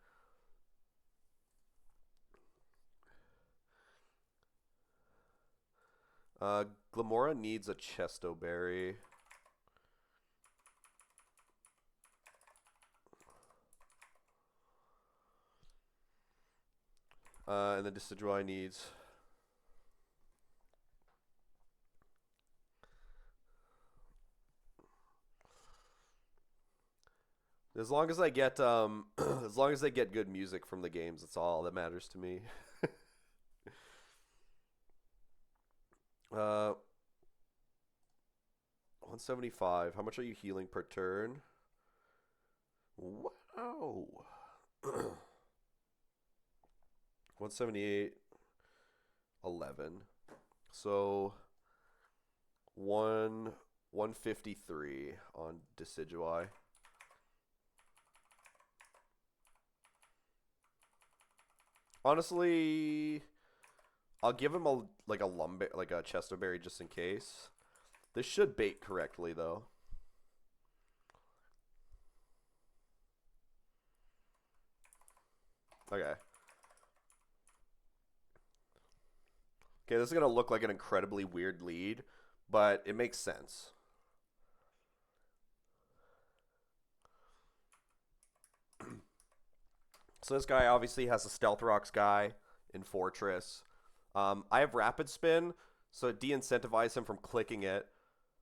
Glamora needs a Chesto Berry. And then Decidueye needs. As long as I get as long as they get good music from the games, that's all that matters to me. uh 175. How much are you healing per turn? Wow. 178 11. So 1 153 on Decidueye. Honestly, I'll give him a Chesterberry just in case. This should bait correctly though. Okay. Okay, this is gonna look like an incredibly weird lead, but it makes sense. So this guy obviously has a Stealth Rocks guy in Fortress. I have Rapid Spin, so it de-incentivizes him from clicking it.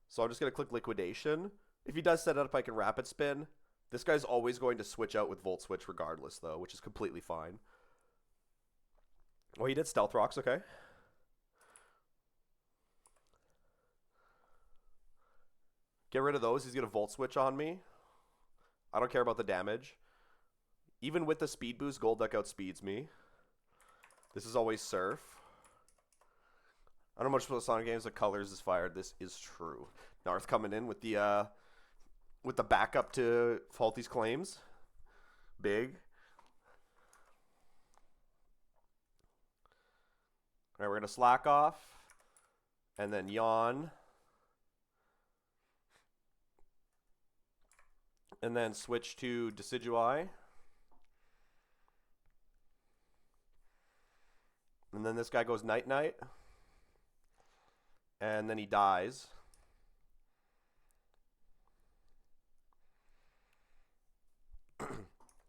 So I'm just going to click Liquidation. If he does set it up, I can Rapid Spin. This guy's always going to switch out with Volt Switch regardless, though, which is completely fine. Oh, he did Stealth Rocks, okay. Get rid of those. He's going to Volt Switch on me. I don't care about the damage. Even with the speed boost, Golduck outspeeds me. This is always Surf. I don't know much about Sonic games. The colors is fired. This is true. Narth coming in with the backup to Faulty's claims. Big. All right, we're gonna slack off, and then yawn, and then switch to Decidueye. And then this guy goes night-night. And then he dies.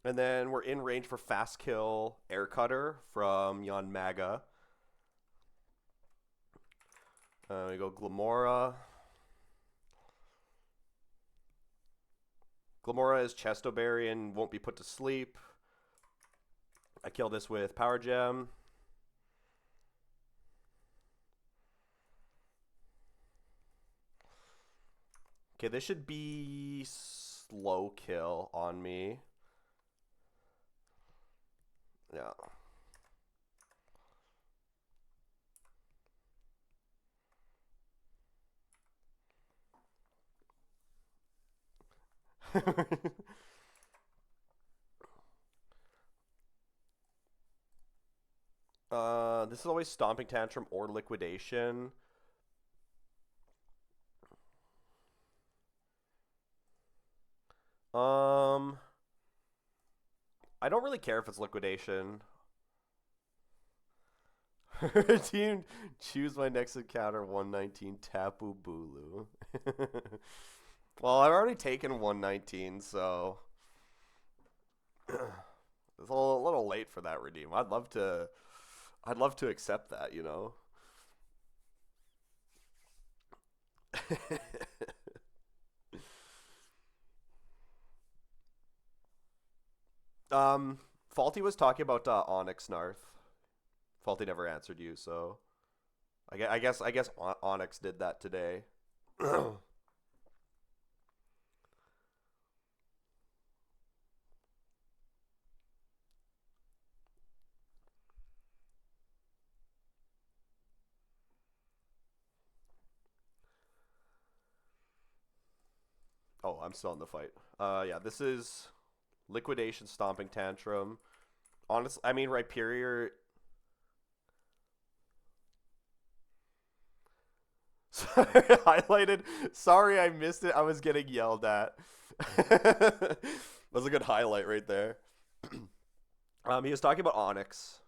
And then we're in range for Fast Kill Air Cutter from Yanmaga. We go Glamora. Glamora is Chestoberry and won't be put to sleep. I kill this with Power Gem. Okay, this should be slow kill on me. Yeah. This is always Stomping Tantrum or Liquidation. I don't really care if it's Liquidation. Team, choose my next encounter, 119, Tapu Bulu. Well, I've already taken 119, so it's a little late for that redeem. I'd love to accept that, you know. Faulty was talking about Onyx Narth. Faulty never answered you, so I guess Onyx did that today. Oh, I'm still in the fight. Yeah, this is Liquidation, Stomping Tantrum. Honestly, I mean, Rhyperior. Sorry, highlighted. Sorry, I missed it. I was getting yelled at. That was a good highlight right there. He was talking about Onyx.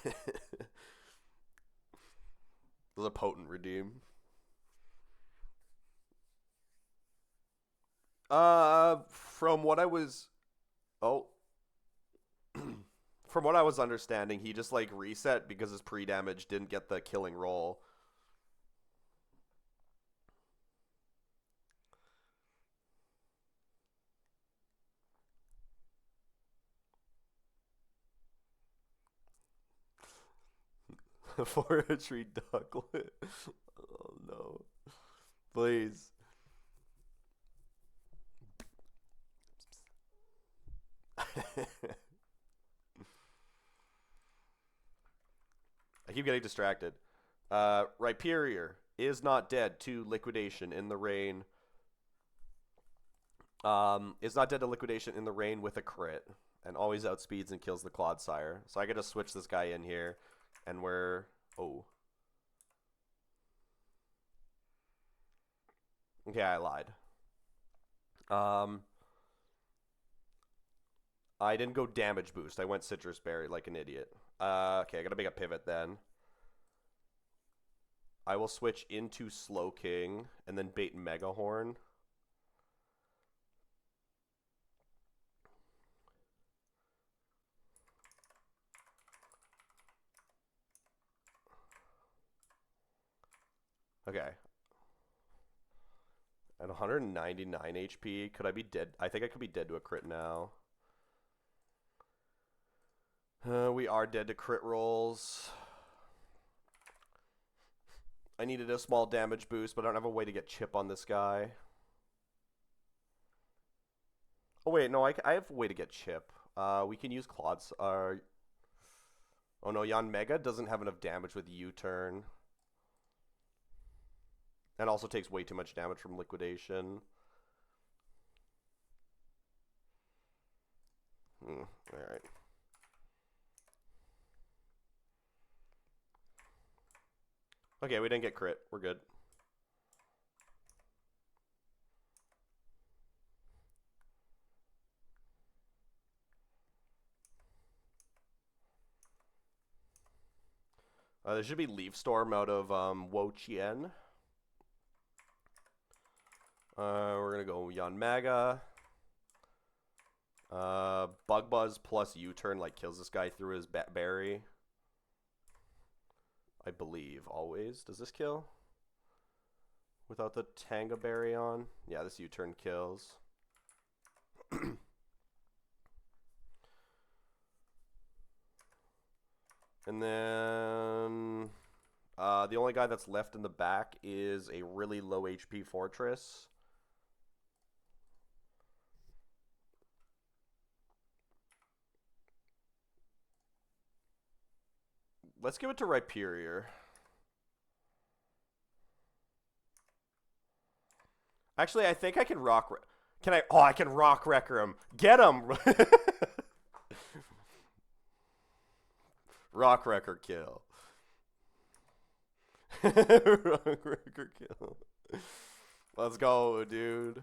It was a potent redeem. From what I was, oh, from what I was understanding, he just like reset because his pre-damage didn't get the killing roll. Forestry Ducklet. Oh no. Please. keep getting distracted. Rhyperior is not dead to liquidation in the rain. Is not dead to liquidation in the rain with a crit. And always outspeeds and kills the Clodsire. So I could just switch this guy in here. And we're... Oh. Okay, I lied. I didn't go damage boost. I went Citrus Berry like an idiot. Okay, I gotta make a pivot then. I will switch into Slow King and then bait Mega Horn. Okay. At 199 HP, could I be dead? I think I could be dead to a crit now. We are dead to crit rolls. I needed a small damage boost, but I don't have a way to get chip on this guy. Oh, wait, no, I have a way to get chip. We can use Claude's... oh, no, Yanmega doesn't have enough damage with U-turn. And also takes way too much damage from liquidation. Alright. Okay, we didn't get crit. We're good. There should be Leaf Storm out of Wo Chien. We're going to go Yanmega. Bug Buzz plus U-turn like kills this guy through his berry. I believe, always. Does this kill? Without the Tanga berry on? Yeah, this U-turn kills. And then the only guy that's left in the back is a really low HP Fortress. Let's give it to Rhyperior. Actually, I think I can rock... Can I... Oh, I can rock wrecker him. Get him! Rock wrecker kill. Rock wrecker kill. Let's go, dude.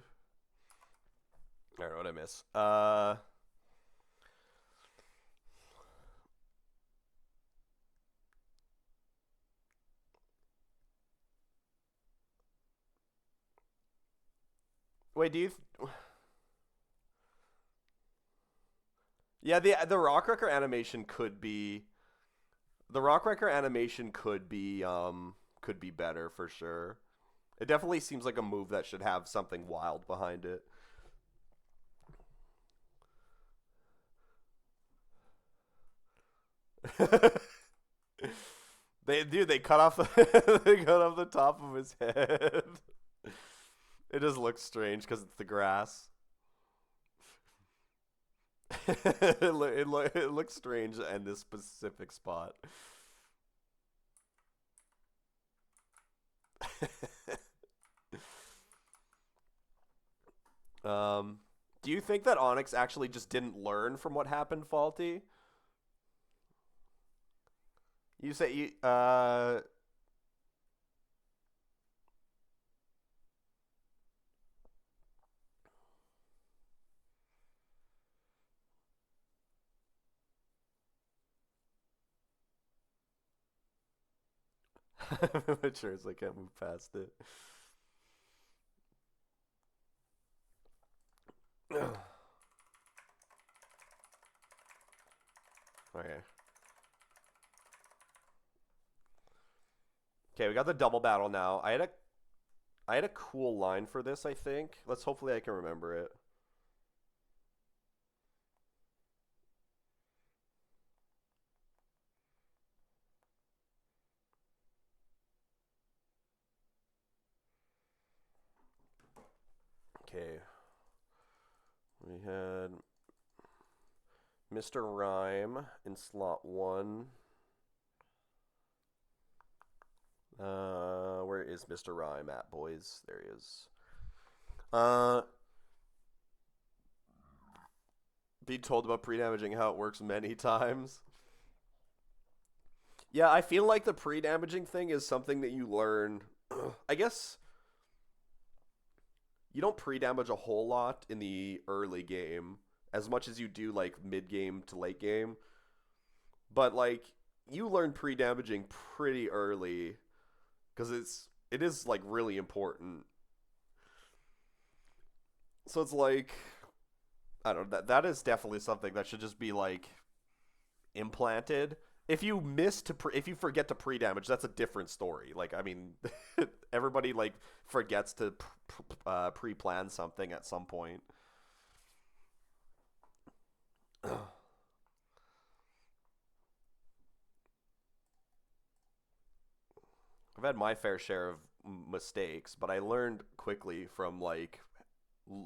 Alright, what'd I miss? Wait, do you... Yeah, the rock wrecker animation could be... The rock wrecker animation could be better for sure. It definitely seems like a move that should have something wild behind it. They cut off they cut off the top of his head. It just looks strange because it's the grass. it looks strange in this specific spot. Do you think that Onyx actually just didn't learn from what happened, Faulty? You say you mature, so I can't move past it. Okay. Okay, we got the double battle now. I had a cool line for this, I think. Hopefully I can remember it. Okay. We had Mr. Rhyme in slot 1. Where is Mr. Rhyme at, boys? There he is. Uh, being told about pre-damaging how it works many times. Yeah, I feel like the pre-damaging thing is something that you learn. I guess you don't pre-damage a whole lot in the early game as much as you do like mid-game to late game. But like you learn pre-damaging pretty early because it is like really important. So it's like I don't know, that is definitely something that should just be like implanted. If you forget to pre-damage, that's a different story. Like I mean, everybody like forgets to pre-plan something at some point. I've had my fair share of mistakes, but I learned quickly from like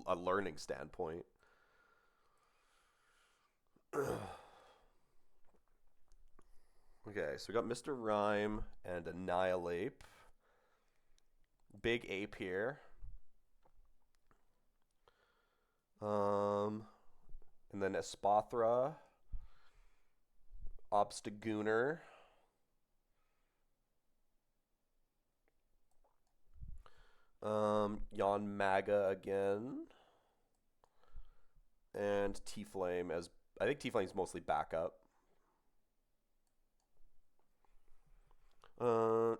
a learning standpoint. Okay, so we got Mr. Rhyme and Annihilate. Big ape here. Um, and then Espathra, Obstagoner, Yon Maga again, and T Flame as I think T Flame's mostly backup. Uh,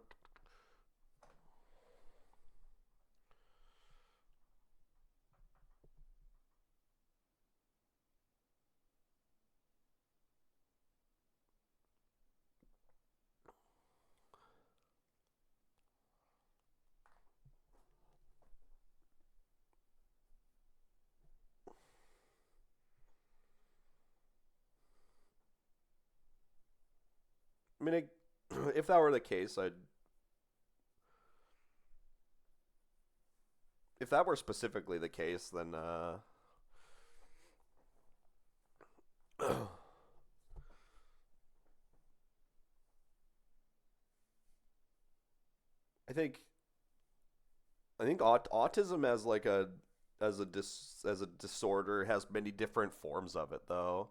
I mean, if that were the case, I'd if that were specifically the case, then I think autism as like a as a disorder has many different forms of it though.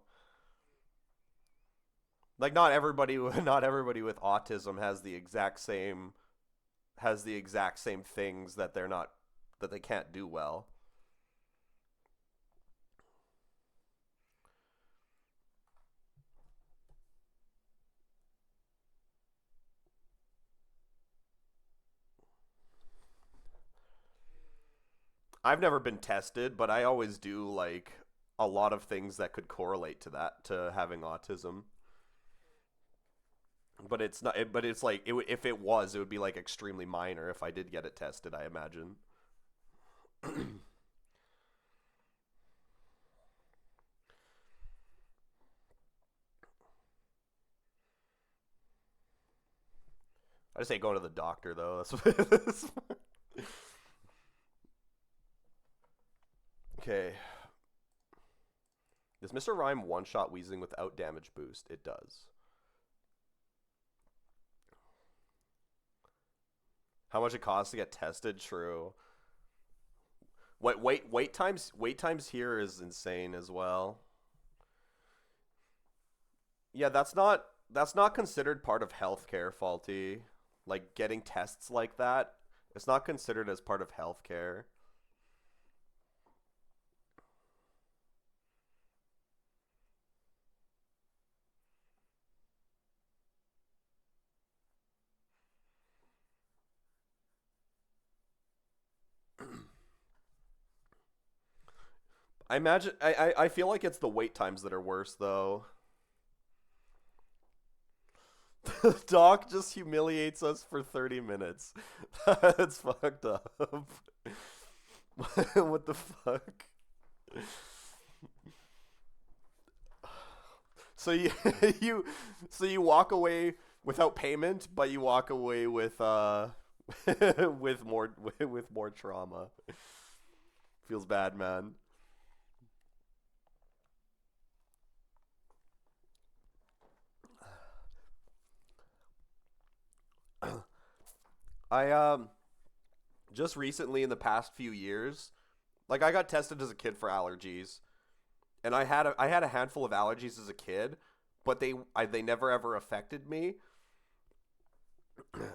Like not everybody not everybody with autism has the exact same things that they can't do well. I've never been tested, but I always do like a lot of things that could correlate to that to having autism. But it's not. But it's like if it was, it would be like extremely minor if I did get it tested. I imagine. I just hate going to the doctor though. That's okay. Does Mr. Rhyme one shot wheezing without damage boost? It does. How much it costs to get tested? True. Wait times here is insane as well. Yeah, that's not considered part of healthcare, faulty. Like getting tests like that, it's not considered as part of healthcare. I feel like it's the wait times that are worse though. The doc just humiliates us for 30 minutes. That's fucked up. What the fuck? So you you so you walk away without payment, but you walk away with with more trauma. Feels bad, man. I just recently in the past few years, like I got tested as a kid for allergies, and I had a handful of allergies as a kid, but they never ever affected me.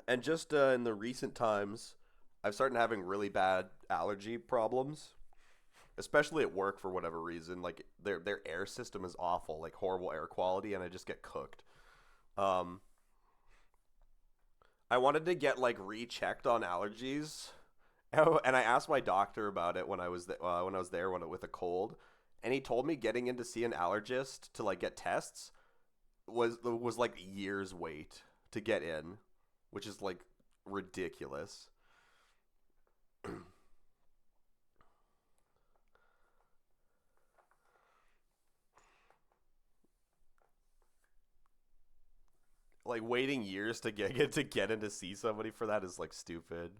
And just in the recent times, I've started having really bad allergy problems, especially at work for whatever reason. Like their air system is awful, like horrible air quality, and I just get cooked. Um, I wanted to get like rechecked on allergies, and I asked my doctor about it when I was there with a cold, and he told me getting in to see an allergist to like get tests was like years wait to get in, which is like ridiculous. Like waiting years to get in to see somebody for that is like stupid.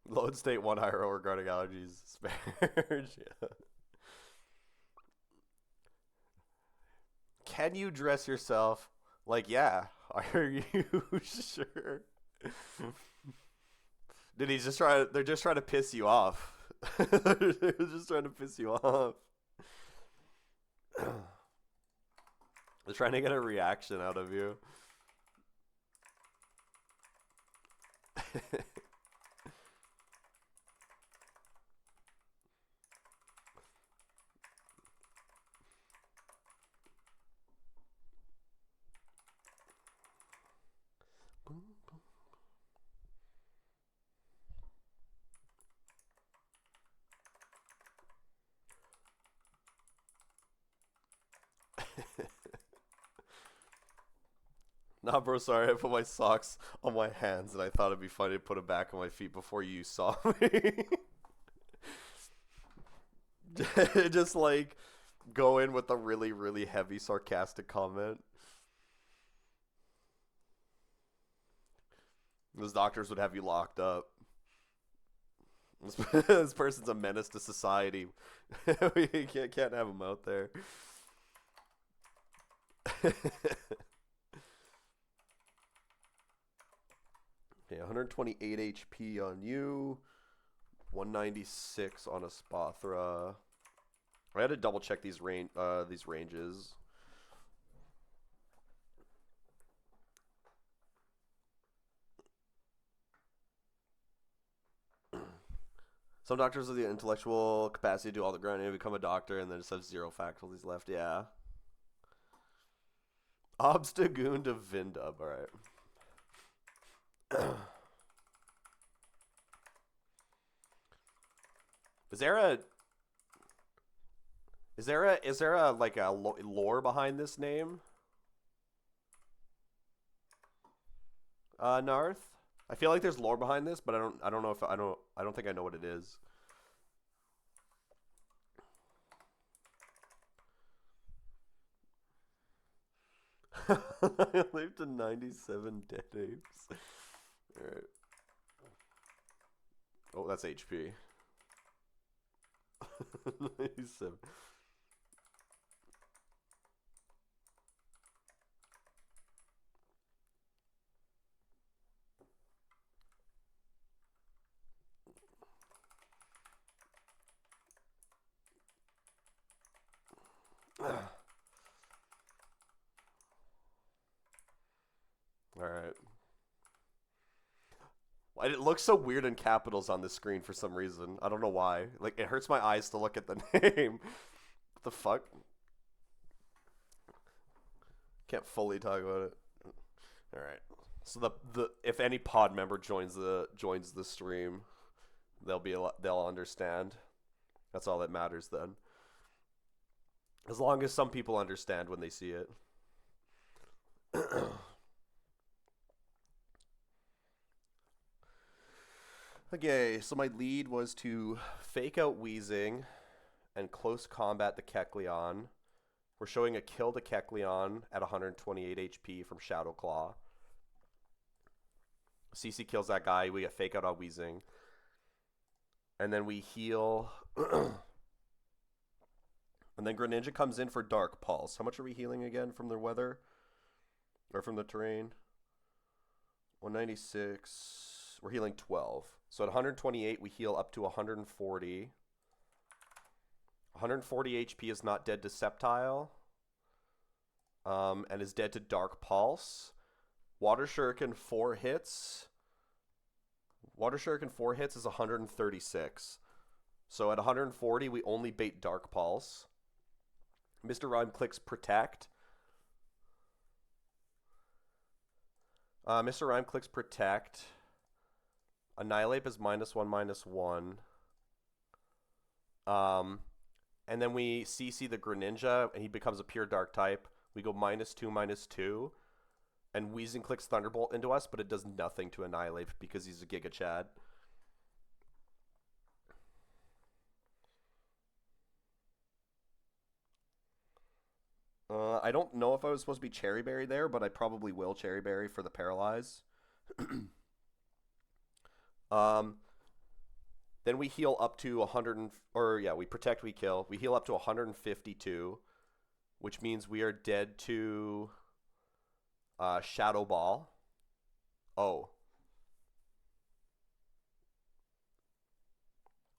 Load state one higher regarding allergies. Spared. Yeah. Can you dress yourself? Like, yeah. Are you sure? Did he just try? They're just trying to piss you off. They're just trying to piss you off. They're trying to get a reaction out of you. Nah, bro, sorry. I put my socks on my hands and I thought it'd be funny to put them back on my feet before you saw me. Just like go in with a really, really heavy sarcastic comment. Those doctors would have you locked up. This person's a menace to society. We can't have him out there. Okay, 128 HP on you. 196 on a Spathra. I had to double check these ranges. Some doctors have the intellectual capacity to do all the grinding and become a doctor, and then just have zero faculties left. Yeah. Obstagoon to Vindub. All right. Is there a is there a like a lore behind this name? Narth. I feel like there's lore behind this, but I don't know if I don't think I know what it is. I lived to 97 dead apes. All right. Oh, that's HP. 97. All right. Why it looks so weird in capitals on the screen for some reason. I don't know why. Like it hurts my eyes to look at the name. What the fuck? Can't fully talk about it. All right. So the if any pod member joins the stream, they'll understand. That's all that matters then. As long as some people understand when they see it. Okay, so my lead was to fake out wheezing and close combat the Kecleon. We're showing a kill to Kecleon at 128 HP from Shadow Claw. CC kills that guy. We get fake out on wheezing. And then we heal. And then Greninja comes in for Dark Pulse. How much are we healing again from the weather? Or from the terrain? 196. We're healing 12. So at 128, we heal up to 140. 140 HP is not dead to Sceptile. And is dead to Dark Pulse. Water Shuriken 4 hits. Water Shuriken 4 hits is 136. So at 140, we only bait Dark Pulse. Mr. Rhyme clicks Protect. Mr. Rhyme clicks Protect. Annihilate is -1/-1. And then we CC the Greninja, and he becomes a pure Dark type. We go -2/-2. And Weezing clicks Thunderbolt into us, but it does nothing to Annihilate because he's a Giga Chad. I don't know if I was supposed to be Cherry Berry there, but I probably will Cherry Berry for the Paralyze. Then we heal up to 100, we protect, we kill. We heal up to 152, which means we are dead to Shadow Ball. Oh.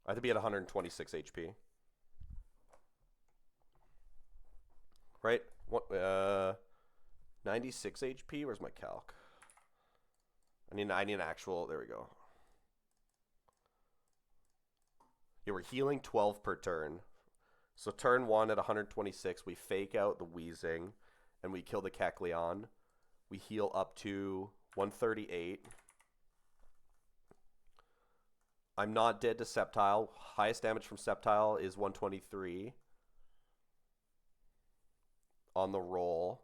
I have to be at 126 HP. Right? What? 96 HP? Where's my calc? I need an actual. There we go. Yeah, we're healing 12 per turn. So turn 1 at 126, we fake out the Weezing, and we kill the Kecleon. We heal up to 138. I'm not dead to Sceptile. Highest damage from Sceptile is 123 on the roll.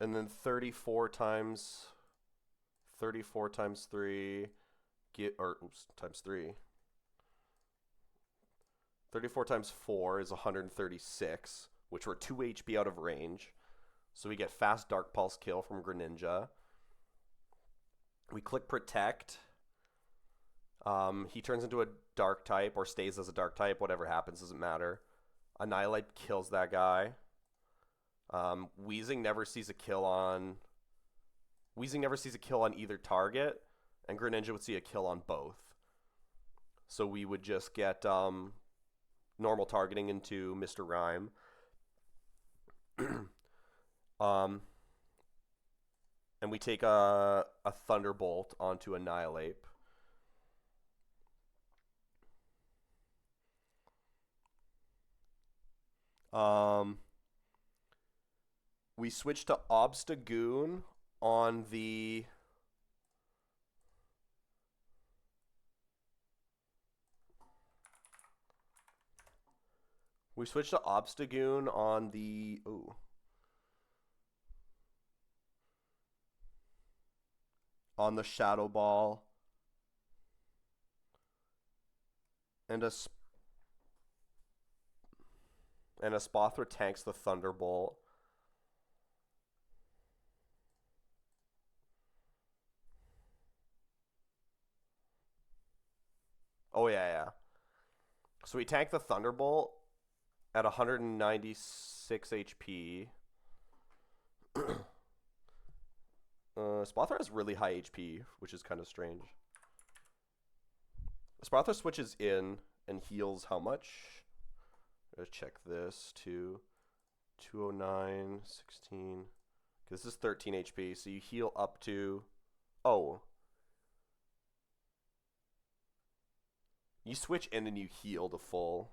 And then 34 times 3 times 3. 34 times 4 is 136, which we're 2 HP out of range. So we get fast Dark Pulse kill from Greninja. We click Protect. He turns into a Dark type or stays as a Dark type. Whatever happens doesn't matter. Annihilate kills that guy. Weezing never sees a kill on either target, and Greninja would see a kill on both. So we would just get normal targeting into Mr. Rhyme. And we take a Thunderbolt onto Annihilate. We switch to Obstagoon on the... We switch to Obstagoon on the... Ooh. On the Shadow Ball. And a Spothra tanks the Thunderbolt. Oh, yeah. So we tank the Thunderbolt at 196 HP. Spothra has really high HP, which is kind of strange. Spothra switches in and heals how much? Let's check this. 209, 16. This is 13 HP, so you heal up to... Oh. You switch in and you heal to full.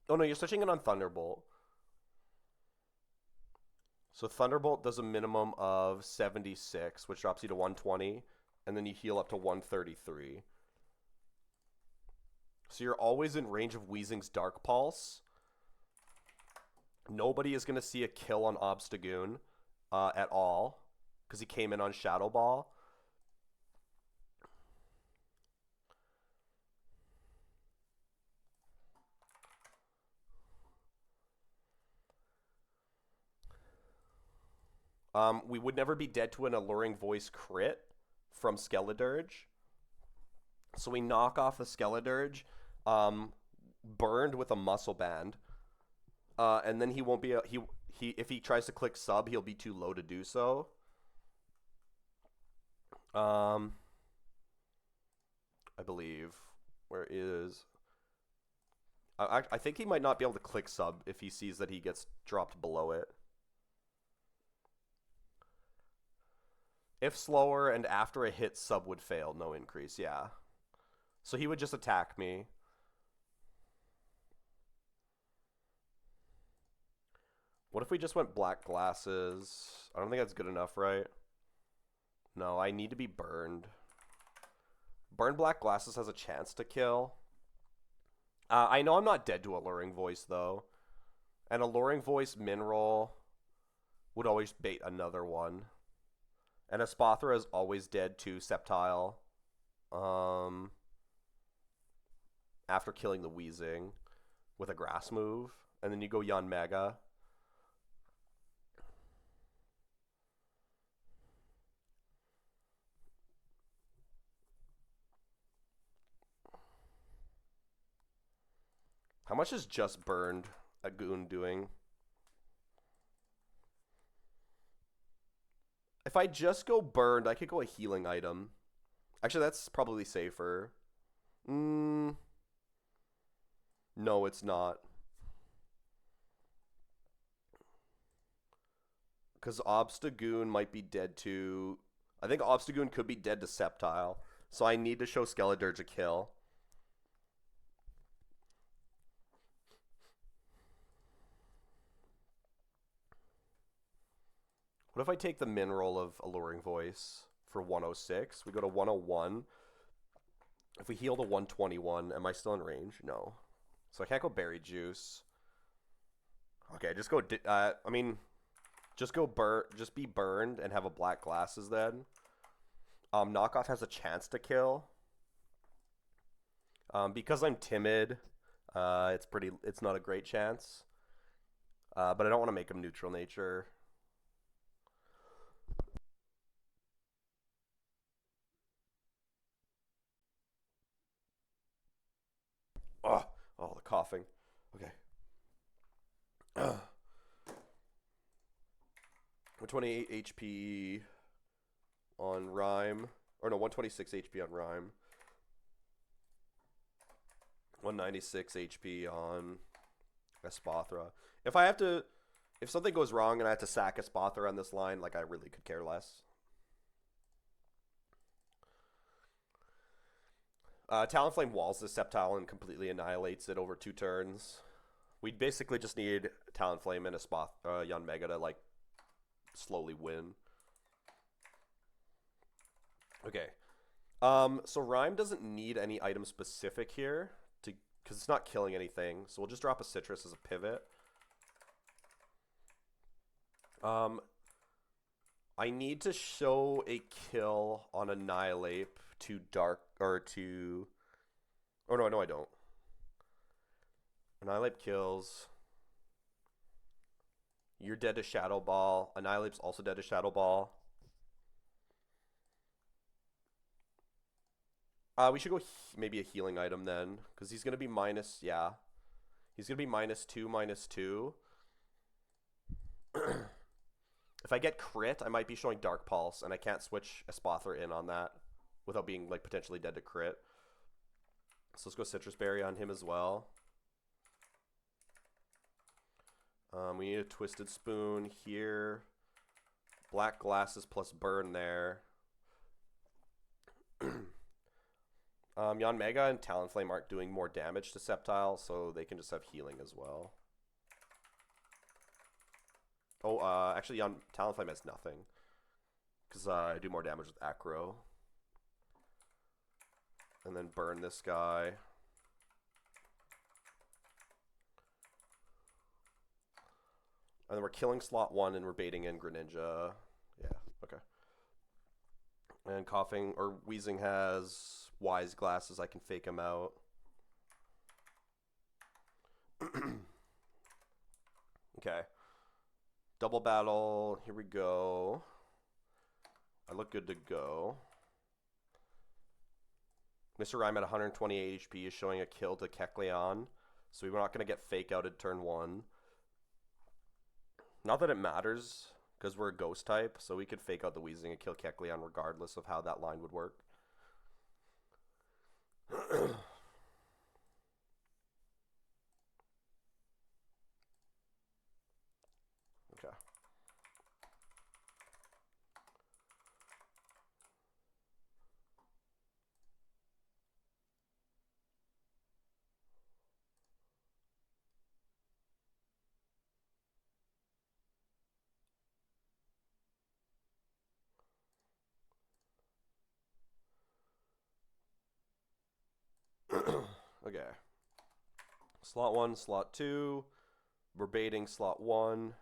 Oh no, you're switching it on Thunderbolt. So Thunderbolt does a minimum of 76, which drops you to 120, and then you heal up to 133. So you're always in range of Weezing's Dark Pulse. Nobody is going to see a kill on Obstagoon at all, because he came in on Shadow Ball. We would never be dead to an Alluring Voice crit from Skeledirge. So we knock off the Skeledirge, burned with a Muscle Band, and then he won't be if he tries to click sub, he'll be too low to do so. I believe. Where is... I think he might not be able to click sub if he sees that he gets dropped below it. If slower and after a hit, sub would fail. No increase, yeah. So he would just attack me. What if we just went black glasses? I don't think that's good enough, right? No, I need to be burned. Burn black glasses has a chance to kill. I know I'm not dead to Alluring Voice, though. And Alluring Voice Mineral would always bait another one. And Espathra is always dead to Sceptile. After killing the Weezing with a grass move. And then you go Yanmega. How much is just burned a Goon doing? If I just go burned, I could go a healing item. Actually, that's probably safer. No, it's not. Because Obstagoon might be dead to... I think Obstagoon could be dead to Sceptile. So I need to show Skeledirge a kill. What if I take the Mineral of Alluring Voice for 106? We go to 101. If we heal to 121, am I still in range? No. So I can't go Berry Juice. Okay, just go... just go just be burned and have a black glasses then. Knockoff has a chance to kill. Because I'm timid, it's not a great chance. But I don't want to make him neutral nature. Oh, the coughing. Okay. 128 HP on Rhyme. Or no, 126 HP on Rhyme. 196 HP on Espathra. If something goes wrong and I have to sack Espathra on this line, like, I really could care less. Talonflame walls the Sceptile and completely annihilates it over 2 turns. We'd basically just need Talonflame and a Yanmega to, like, slowly win. Okay. So Rhyme doesn't need any item specific here, because it's not killing anything. So we'll just drop a Citrus as a pivot. I need to show a kill on Annihilate to Dark, or to... Oh, no, I don't. Annihilate kills. You're dead to Shadow Ball. Annihilate's also dead to Shadow Ball. We should go maybe a healing item then, because he's going to be minus, yeah. He's going to be -2, -2. If I get crit, I might be showing Dark Pulse, and I can't switch Espathra in on that without being, like, potentially dead to crit. So let's go Citrus Berry on him as well. We need a Twisted Spoon here. Black Glasses plus Burn there. Yanmega and Talonflame aren't doing more damage to Sceptile, so they can just have healing as well. Oh, actually, Talonflame has nothing. Because I do more damage with Acro. And then burn this guy. And then we're killing slot 1 and we're baiting in Greninja. Yeah, okay. And Coughing, or Weezing has Wise Glasses. I can fake him out. Okay. Double battle. Here we go. I look good to go. Mr. Rhyme at 128 HP is showing a kill to Kecleon. So we're not going to get fake outed turn 1. Not that it matters, because we're a ghost type, so we could fake out the Weezing and kill Kecleon regardless of how that line would work. Okay. Okay. Slot 1, slot 2. We're baiting slot 1.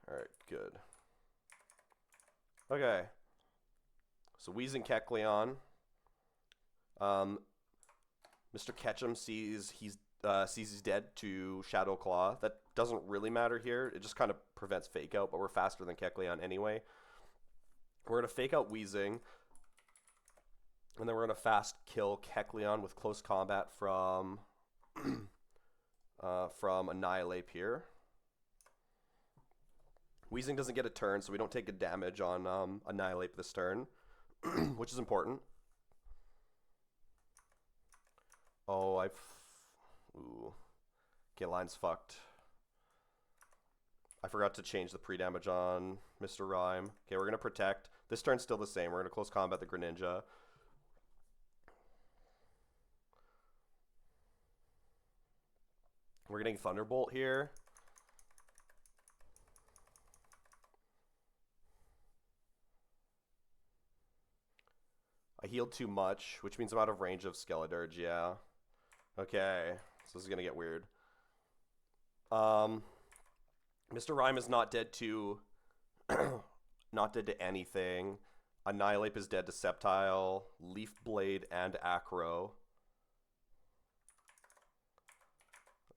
Alright, good. Okay. So Weezing Kecleon. Mr. Ketchum sees he's dead to Shadow Claw. That doesn't really matter here. It just kind of prevents fake out, but we're faster than Kecleon anyway. We're going to fake out Weezing. And then we're going to fast kill Kecleon with close combat from Annihilate here. Weezing doesn't get a turn, so we don't take a damage on Annihilate this turn, which is important. Oh, ooh. Okay, line's fucked. I forgot to change the pre-damage on Mr. Rhyme. Okay, we're going to protect. This turn's still the same. We're going to close combat the Greninja. We're getting Thunderbolt here. I healed too much, which means I'm out of range of Skeledirge, yeah. Okay, so this is going to get weird. Mr. Rhyme is not dead to... not dead to anything. Annihilate is dead to Sceptile, Leaf Blade, and Acro.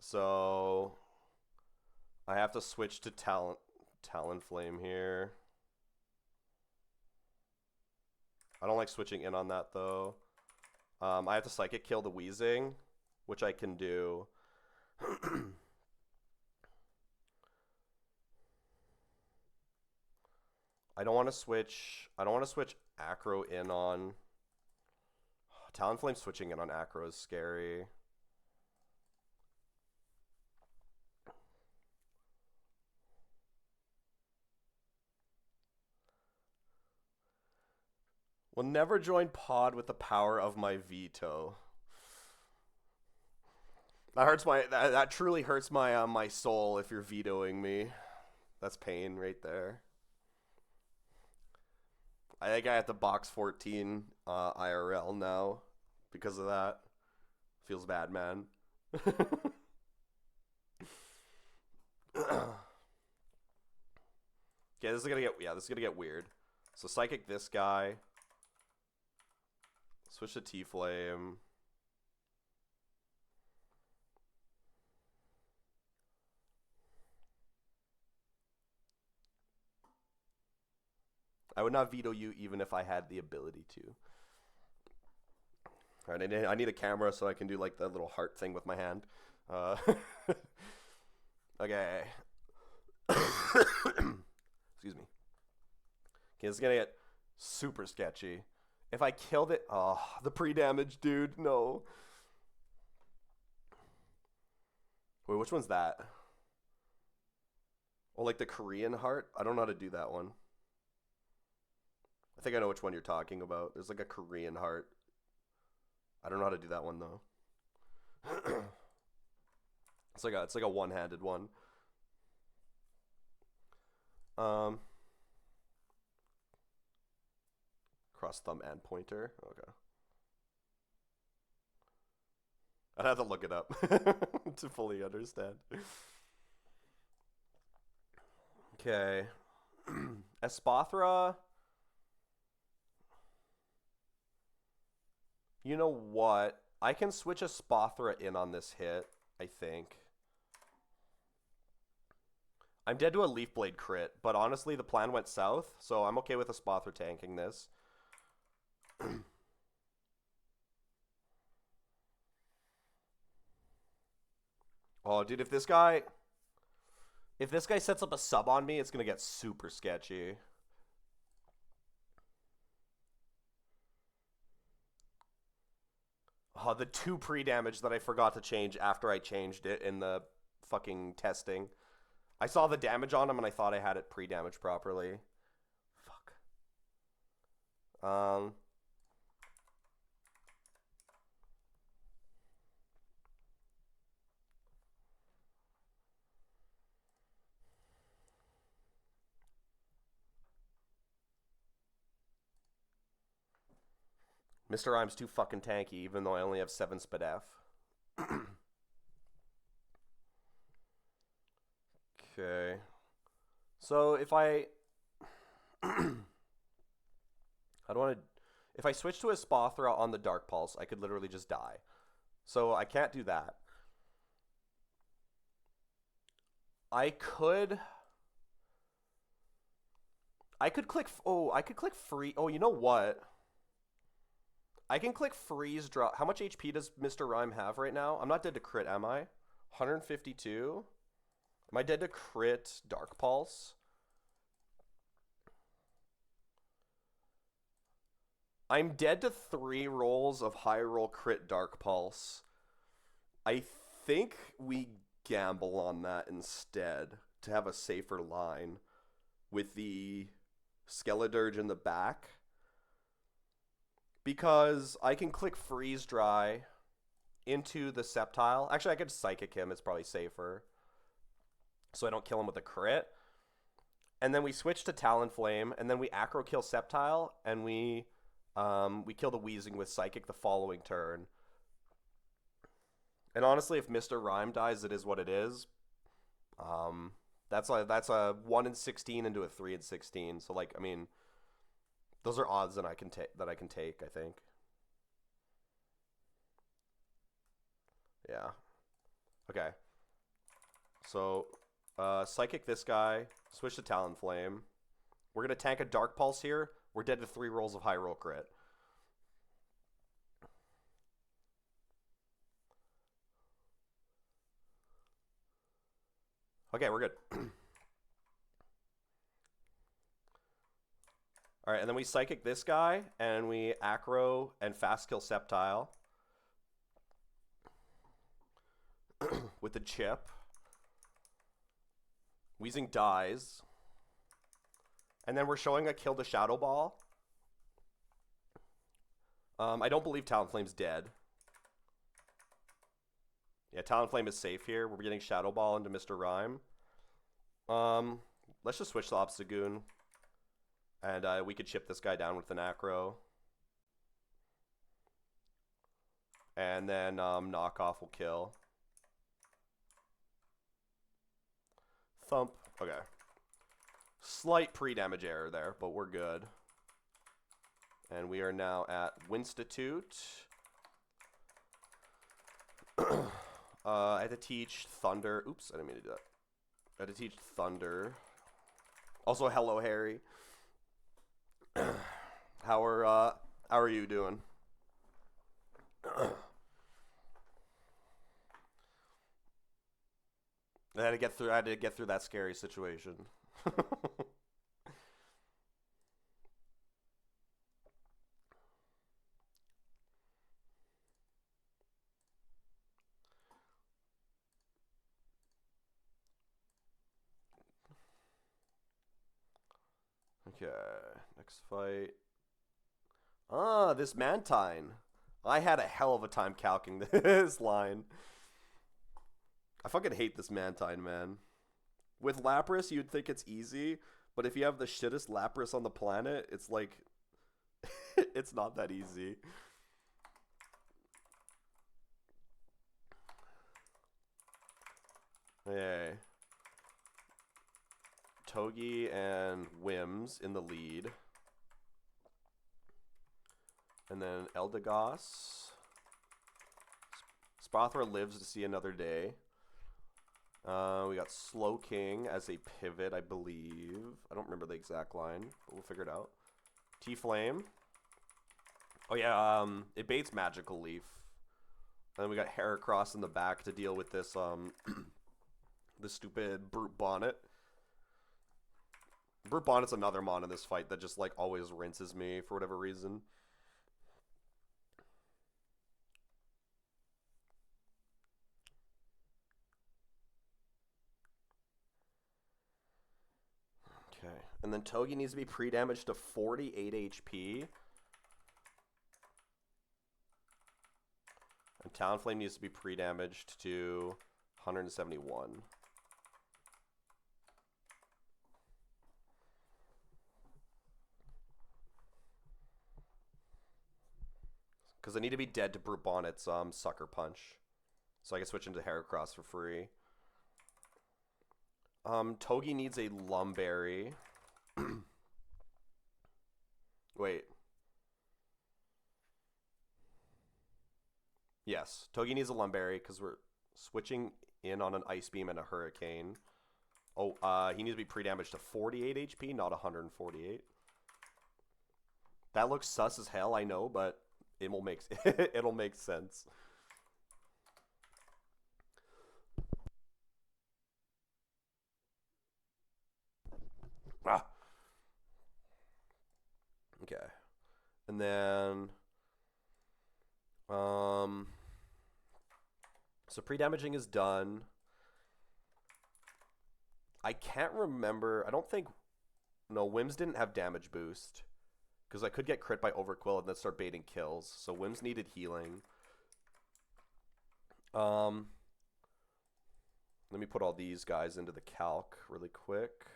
So... I have to switch to Talonflame here. I don't like switching in on that, though. I have to Psychic kill the Weezing, which I can do. I don't want to switch Acro in on... Talonflame switching in on Acro is scary. Will never join pod with the power of my veto. That hurts my... That truly hurts my my soul if you're vetoing me. That's pain right there. I think I have to box 14 IRL now because of that. Feels bad, man. Okay, this is gonna get weird. So Psychic this guy. Switch to T-Flame. I would not veto you even if I had the ability to. Alright, I need a camera so I can do like the little heart thing with my hand. Okay. Excuse me. Okay, this is gonna get super sketchy. If I killed it... Oh, the pre-damage, dude. No. Wait, which one's that? Oh, like the Korean heart? I don't know how to do that one. I think I know which one you're talking about. There's like a Korean heart. I don't know how to do that one, though. It's like a one-handed one. Cross thumb and pointer. Okay. I'd have to look it up to fully understand. Okay. Espathra. You know what? I can switch Espathra in on this hit, I think. I'm dead to a Leaf Blade crit, but honestly, the plan went south, so I'm okay with Espathra tanking this. Oh, dude, if this guy... If this guy sets up a sub on me, it's gonna get super sketchy. Oh, the 2 pre-damage that I forgot to change after I changed it in the fucking testing. I saw the damage on him and I thought I had it pre-damaged properly. Fuck. Mr. Rhyme's too fucking tanky, even though I only have 7 Spadef. Okay. So if I... I don't want to... If I switch to a Spothra on the Dark Pulse, I could literally just die. So I can't do that. I could click... Oh, I could click free... Oh, you know what? I can click freeze drop. How much HP does Mr. Rhyme have right now? I'm not dead to crit, am I? 152? Am I dead to crit Dark Pulse? I'm dead to 3 rolls of high roll crit Dark Pulse. I think we gamble on that instead to have a safer line with the Skeledirge in the back. Because I can click Freeze Dry into the Sceptile. Actually, I could Psychic him. It's probably safer. So I don't kill him with a crit. And then we switch to Talonflame, and then we Acro kill Sceptile, and we kill the Weezing with Psychic the following turn. And honestly, if Mr. Rhyme dies, it is what it is. That's a 1 in 16 into a 3 in 16. So like, I mean, those are odds that I can take, I think. Yeah. Okay. So, Psychic this guy, switch to Talonflame. We're going to tank a Dark Pulse here. We're dead to 3 rolls of high roll crit. Okay, we're good. Alright, and then we Psychic this guy, and we Acro and Fast Kill Sceptile. With the chip. Weezing dies. And then we're showing a kill the Shadow Ball. I don't believe Talonflame's dead. Yeah, Talonflame is safe here. We're getting Shadow Ball into Mr. Rhyme. Let's just switch to Obstagoon. And we could chip this guy down with an Acro. And then Knockoff will kill. Thump. Okay. Slight pre-damage error there, but we're good. And we are now at Winstitute. I had to teach Thunder. Oops, I didn't mean to do that. I had to teach Thunder. Also, hello, Harry. How are you doing? I had to get through that scary situation. Okay, next fight. This Mantine. I had a hell of a time calcing this line. I fucking hate this Mantine, man. With Lapras, you'd think it's easy, but if you have the shittest Lapras on the planet, it's like... it's not that easy. Hey. Togi and Wims in the lead. And then Eldegoss. Spothra lives to see another day. We got Slow King as a pivot, I believe. I don't remember the exact line, but we'll figure it out. T-Flame. Oh yeah, it baits Magical Leaf. And then we got Heracross in the back to deal with this, the stupid Brute Bonnet. Brute Bonnet's another mon in this fight that just like always rinses me for whatever reason. Okay, and then Togi needs to be pre-damaged to 48 HP. And Talonflame needs to be pre-damaged to 171. Because I need to be dead to Brute Bonnet's Sucker Punch. So I can switch into Heracross for free. Togi needs a Lumberry. Wait. Yes, Togi needs a Lumberry because we're switching in on an Ice Beam and a Hurricane. Oh, he needs to be pre-damaged to 48 HP, not 148. That looks sus as hell, I know, but it will make it'll make sense. Ah. Okay. And then so pre-damaging is done. I can't remember. I don't think no, Wims didn't have damage boost. Because I could get crit by Overquill and then start baiting kills. So Wims needed healing. Let me put all these guys into the calc really quick.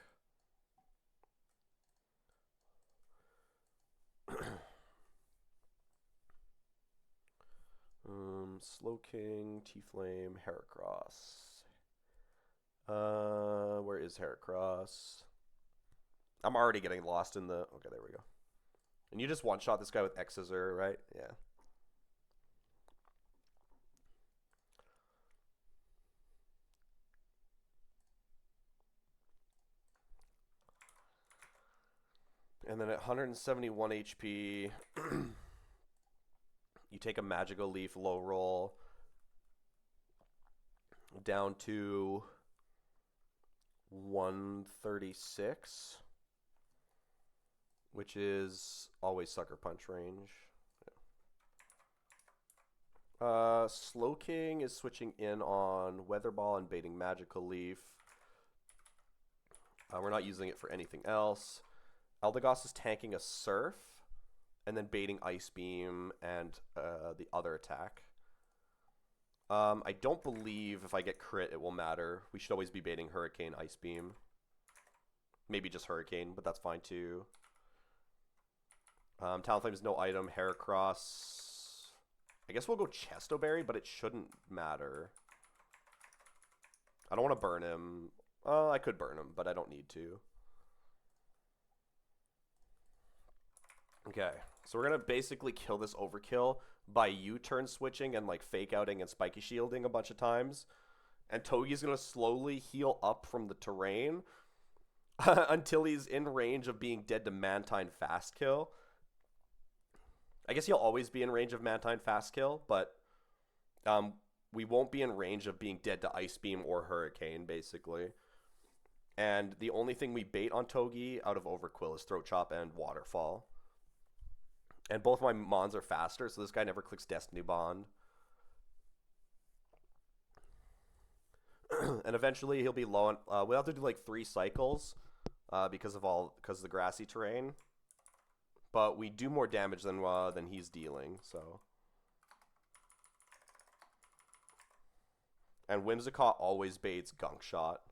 Slowking, T-Flame, Heracross. Where is Heracross? I'm already getting lost in the... Okay, there we go. And you just one-shot this guy with X-Scissor, right? Yeah. And then at 171 HP, you take a Magical Leaf low roll down to 136, which is always Sucker Punch range. Slowking is switching in on Weather Ball and baiting Magical Leaf. We're not using it for anything else. Eldegoss is tanking a Surf and then baiting Ice Beam and the other attack. I don't believe if I get crit it will matter. We should always be baiting Hurricane, Ice Beam. Maybe just Hurricane, but that's fine too. Talonflame is no item. Heracross. I guess we'll go Chestoberry, but it shouldn't matter. I don't want to burn him. I could burn him, but I don't need to. Okay, so we're going to basically kill this Overkill by U-turn switching and like fake outing and spiky shielding a bunch of times. And Togi's going to slowly heal up from the terrain until he's in range of being dead to Mantine Fast Kill. I guess he'll always be in range of Mantine Fast Kill, but we won't be in range of being dead to Ice Beam or Hurricane, basically. And the only thing we bait on Togi out of Overquill is Throat Chop and Waterfall. And both my Mons are faster, so this guy never clicks Destiny Bond. And eventually he'll be low on... we'll have to do like 3 cycles because of the grassy terrain. But we do more damage than he's dealing, so... And Whimsicott always baits Gunk Shot.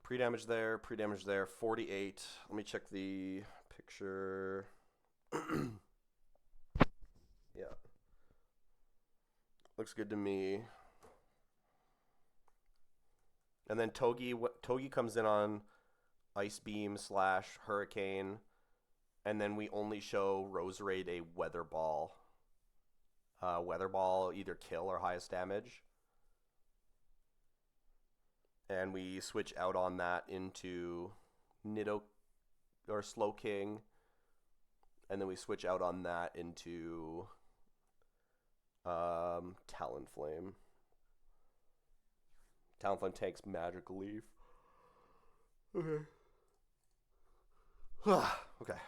Pre-damage there, 48. Let me check the picture. Yeah. Looks good to me. And then Togi comes in on Ice Beam / Hurricane. And then we only show Roserade a Weather Ball. Weather Ball either kill or highest damage. And we switch out on that into or Slow King, and then we switch out on that into Talonflame. Talonflame takes Magic Leaf. Okay. Okay.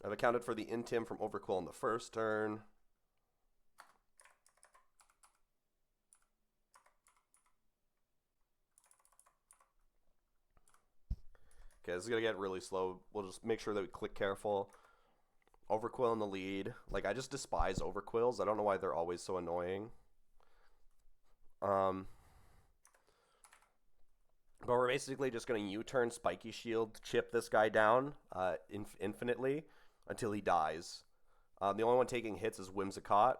I've accounted for the Intim from Overquill on the first turn. Okay, this is going to get really slow. We'll just make sure that we click careful. Overquill in the lead. Like, I just despise Overquills. I don't know why they're always so annoying. But we're basically just going to U-turn Spiky Shield, chip this guy down infinitely until he dies. The only one taking hits is Whimsicott.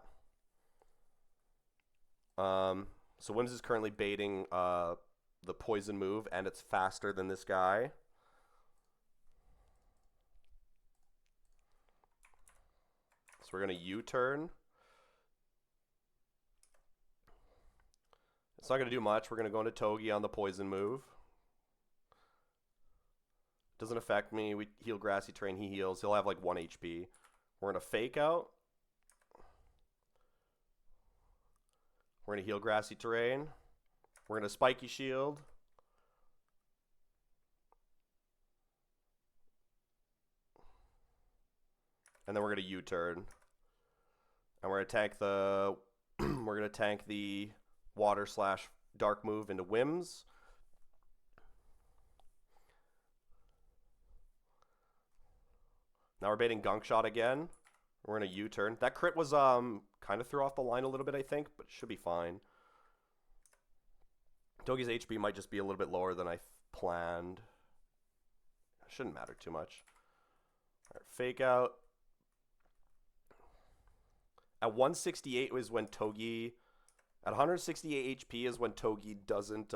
So Whims is currently baiting the poison move, and it's faster than this guy. So we're going to U-turn. It's not going to do much. We're going to go into Togi on the poison move. Doesn't affect me. We heal Grassy Terrain. He heals. He'll have like 1 HP. We're going to Fake Out. We're going to heal Grassy Terrain. We're going to Spiky Shield. And then we're going to U-turn. And we're going to tank the we're going to tank the Water / Dark move into Whims. Now we're baiting Gunk Shot again. We're going to U-turn. That crit was kind of threw off the line a little bit, I think, but it should be fine. Togi's HP might just be a little bit lower than I planned. Shouldn't matter too much. All right, Fake Out. At 168 is when Togi... At 168 HP is when Togi doesn't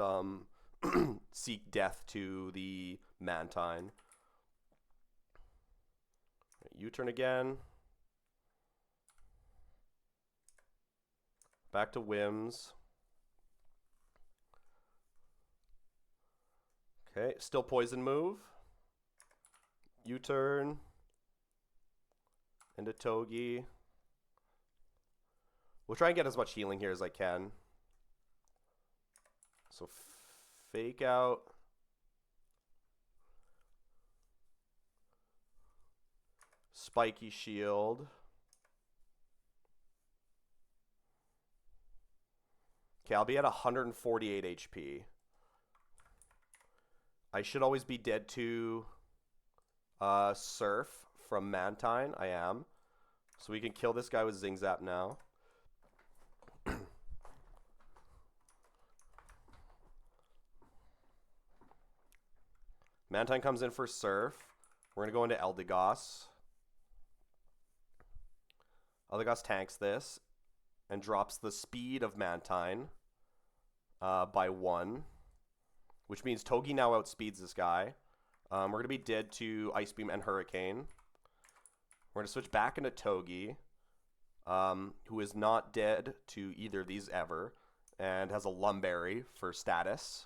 seek death to the Mantine. U-turn again. Back to Whims. Okay, still poison move. U-turn. Into Togi. We'll try and get as much healing here as I can. So Fake Out. Spiky Shield. Okay, I'll be at 148 HP. I should always be dead to Surf from Mantine. I am. So we can kill this guy with Zing Zap now. Mantine comes in for Surf. We're going to go into Eldegoss. Eldegoss tanks this and drops the speed of Mantine by 1, which means Togi now outspeeds this guy. We're going to be dead to Ice Beam and Hurricane. We're going to switch back into Togi, who is not dead to either of these ever, and has a Lumberry for status.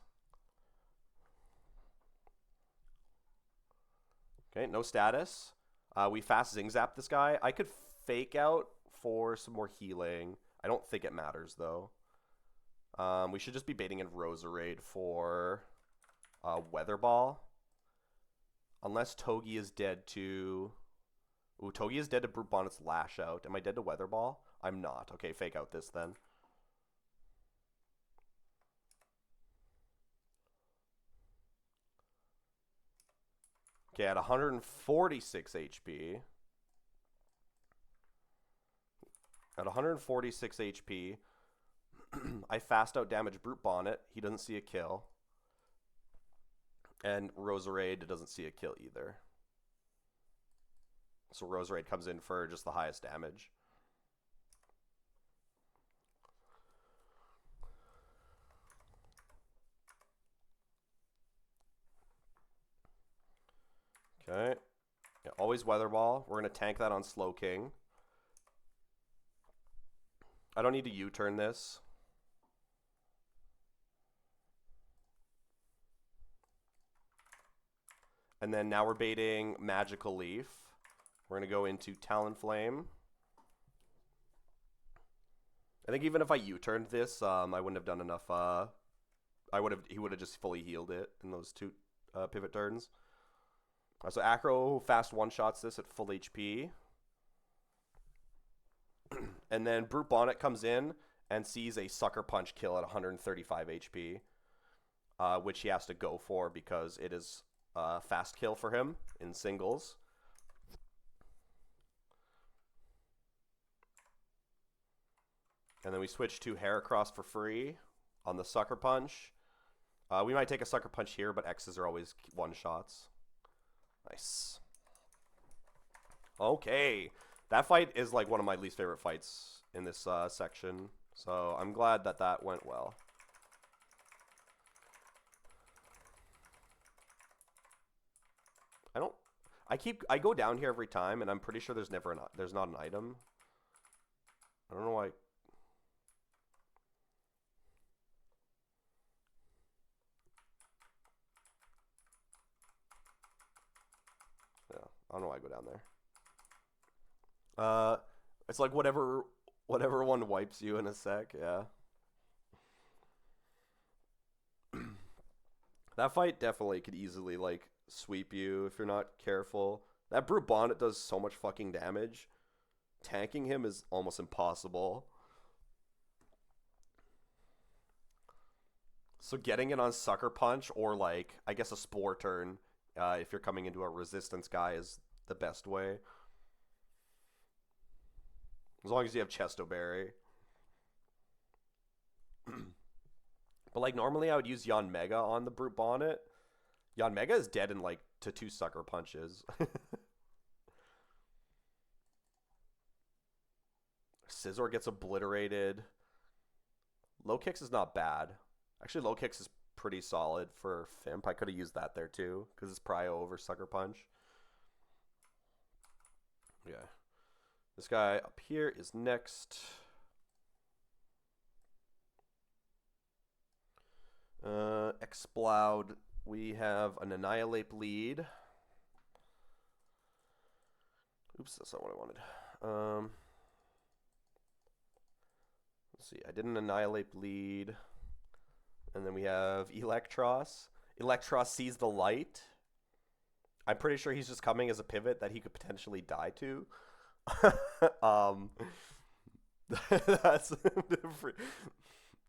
Okay, no status. We fast Zing Zap this guy. I could Fake Out for some more healing. I don't think it matters, though. We should just be baiting in Roserade for Weather Ball. Unless Togi is dead to... Ooh, Togi is dead to Brute Bonnet's Lash Out. Am I dead to Weather Ball? I'm not. Okay, Fake Out this then. Okay, at 146 HP. At 146 HP, I fast out damage Brute Bonnet. He doesn't see a kill. And Roserade doesn't see a kill either. So Roserade comes in for just the highest damage. Okay. Yeah, always Weather Ball. We're going to tank that on Slow King. I don't need to U-turn this. And then now we're baiting Magical Leaf. We're going to go into Talonflame. I think even if I U-turned this, I wouldn't have done enough. He would have just fully healed it in those two pivot turns. So Acro fast one-shots this at full HP. And then Brute Bonnet comes in and sees a Sucker Punch kill at 135 HP, which he has to go for because it is a fast kill for him in singles. And then we switch to Heracross for free on the Sucker Punch. We might take a Sucker Punch here, but X's are always one-shots. Nice. Okay. That fight is like one of my least favorite fights in this section. So I'm glad that that went well. I go down here every time, and I'm pretty sure there's not an item. I don't know why. Yeah, I don't know why I go down there. It's like whatever one wipes you in a sec, yeah. That fight definitely could easily, like, sweep you if you're not careful. That Brute Bonnet does so much fucking damage. Tanking him is almost impossible. So getting it on Sucker Punch or, like, I guess a Spore turn, if you're coming into a resistance guy, is the best way. As long as you have Chesto Berry. But, like, normally I would use Yanmega on the Brute Bonnet. Yanmega is dead in, like, to 2 Sucker Punches. Scizor gets obliterated. Low Kicks is not bad. Actually, Low Kicks is pretty solid for Fimp. I could have used that there, too, because it's Prio over Sucker Punch. Yeah. This guy up here is next. Exploud. We have an Annihilate lead. Oops, that's not what I wanted. Let's see. I did an Annihilate lead. And then we have Electros. Electros sees the light. I'm pretty sure he's just coming as a pivot that he could potentially die to. That's different.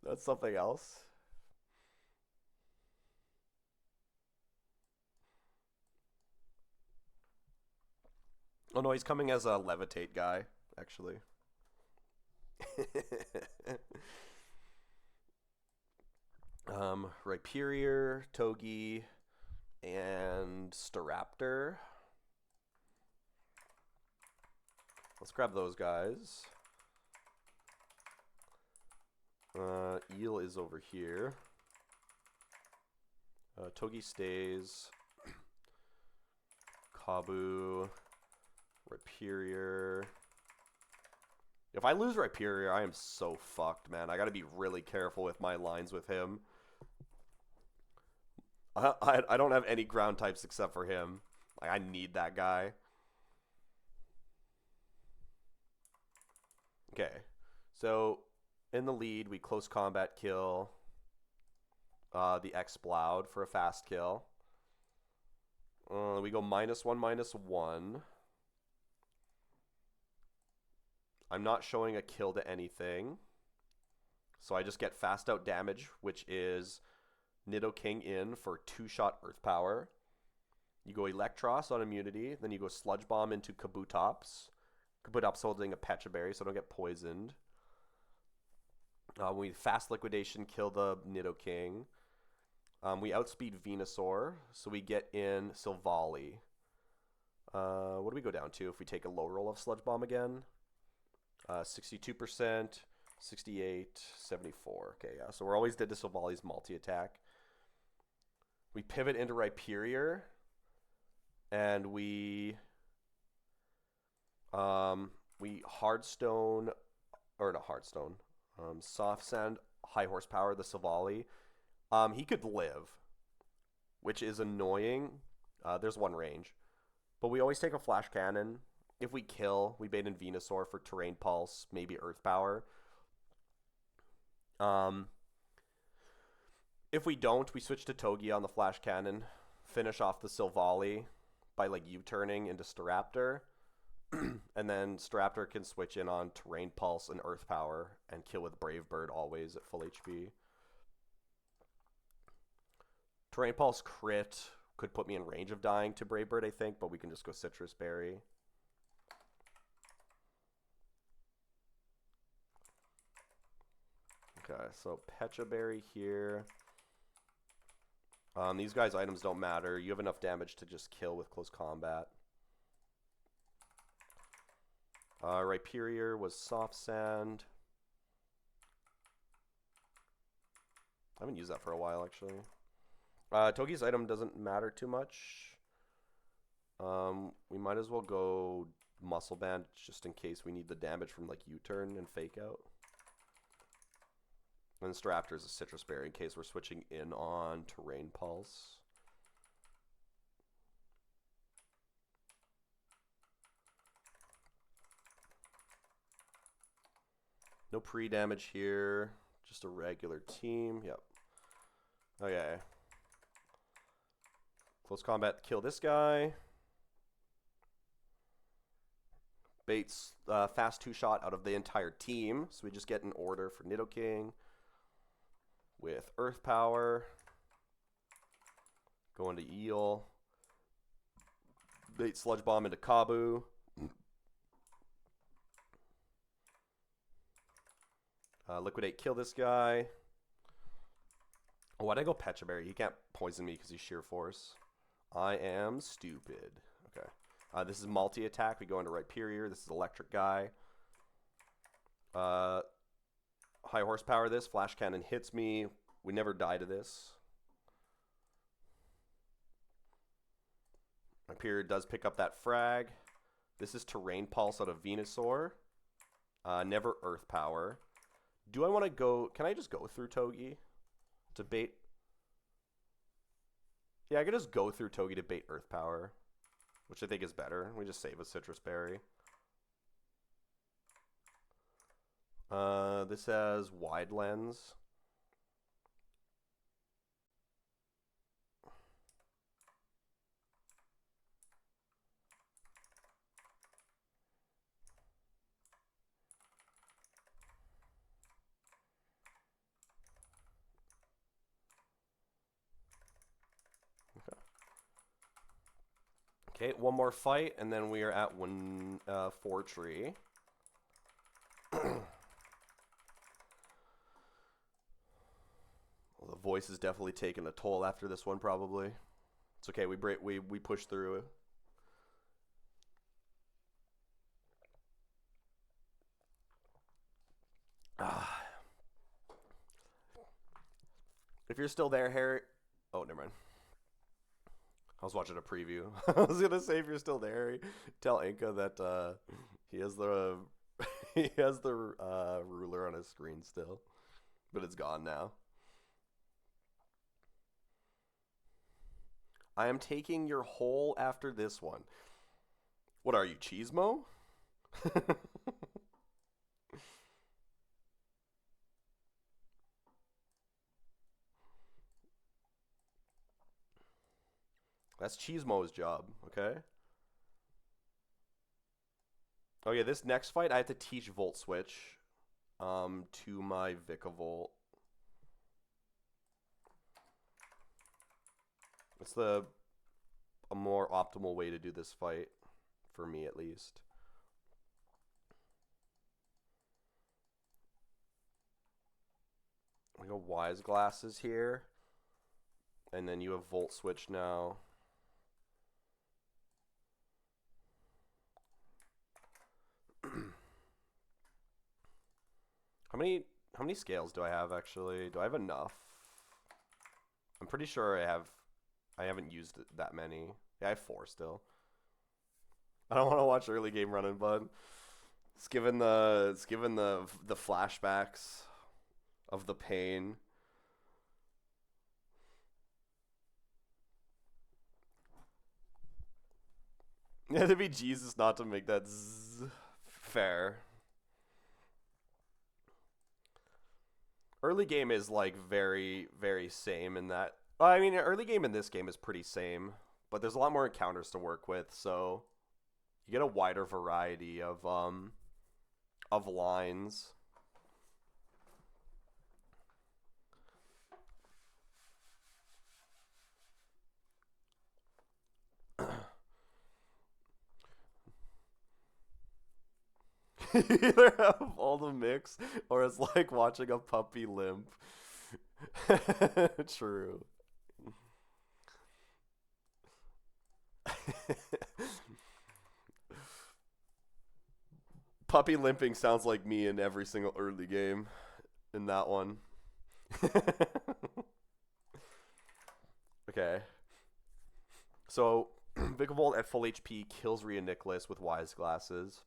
That's something else. Oh no, he's coming as a Levitate guy, actually. Rhyperior, Togi, and Staraptor. Let's grab those guys. Eel is over here. Togi stays. Kabu. Rhyperior. If I lose Rhyperior, I am so fucked, man. I gotta be really careful with my lines with him. I don't have any ground types except for him. Like, I need that guy. Okay. So, in the lead, we close combat kill the Exploud for a fast kill. We go -1/-1. I'm not showing a kill to anything. So I just get fast out damage, which is Nidoking in for 2-shot Earth Power. You go Electros on immunity. Then you go Sludge Bomb into Kabutops. Kabutops holding a Pecha Berry, so I don't get poisoned. We fast Liquidation, kill the Nidoking. We outspeed Venusaur, so we get in Silvally. What do we go down to if we take a low roll of Sludge Bomb again? 62%, 68, 74. Okay, yeah. So we're always dead to Silvally's multi-attack. We pivot into Rhyperior, and we Hardstone, or not Hardstone, Soft Sand, High Horsepower, the Silvally. He could live, which is annoying There's one range. But we always take a flash cannon. If we kill, we bait in Venusaur for terrain pulse, maybe earth power. If we don't, we switch to Togi on the flash cannon, finish off the Silvally by like U-turning into Staraptor, and then Staraptor can switch in on terrain pulse and earth power and kill with Brave Bird always at full HP. Terrain pulse crit could put me in range of dying to Brave Bird, I think, but we can just go Citrus Berry. Okay, so Pecha Berry here. These guys' items don't matter. You have enough damage to just kill with close combat. Rhyperior was Soft Sand. I haven't used that for a while, actually. Togi's item doesn't matter too much. We might as well go Muscle Band just in case we need the damage from like U-turn and Fake Out. And Staraptor is a Citrus Berry in case we're switching in on Terrain Pulse. No pre-damage here. Just a regular team. Yep. Okay. Close combat, kill this guy. Baits fast two-shot out of the entire team. So we just get an order for Nidoking with Earth Power. Go into Eel. Bait Sludge Bomb into Kabu. Liquidate, kill this guy. Oh, why'd I go Pecha Berry? He can't poison me because he's Sheer Force. I am stupid. Okay. This is multi-attack. We go into Rhyperior. This is Electric guy. High horsepower this. Flash Cannon hits me. We never die to this. Rhyperior does pick up that frag. This is Terrain Pulse out of Venusaur. Never Earth Power. Do I want to go... Can I just go through Togi to bait? Yeah, I could just go through Togi to bait Earth Power, which I think is better. We just save a Citrus Berry. This has Wide Lens. Okay, one more fight, and then we are at 4 tree. Well, the voice is definitely taking a toll after this one, probably. It's okay, we push through. If you're still there, Harry... Oh, never mind. I was watching a preview. I was gonna say, if you're still there, Harry, tell Inca that he has the ruler on his screen still, but it's gone now. I am taking your hole after this one. What are you, Cheesemo? That's Cheesemo's job, okay? Oh yeah, this next fight I have to teach Volt Switch to my Vikavolt. It's a more optimal way to do this fight, for me at least. We go Wise Glasses here, and then you have Volt Switch now. How many scales do I have, actually? Do I have enough? I'm pretty sure I haven't used that many. Yeah, I have 4 still. I don't want to watch early game running, bud. It's given the flashbacks of the pain. Yeah, to be Jesus not to make that fair. Early game is like very, very same in that. Well, I mean, early game in this game is pretty same, but there's a lot more encounters to work with, so you get a wider variety of lines. Either have all the mix, or it's like watching a puppy limp. True. Puppy limping sounds like me in every single early game in that one. Okay. So, Vikavolt at full HP kills Rhea Nicholas with Wise Glasses.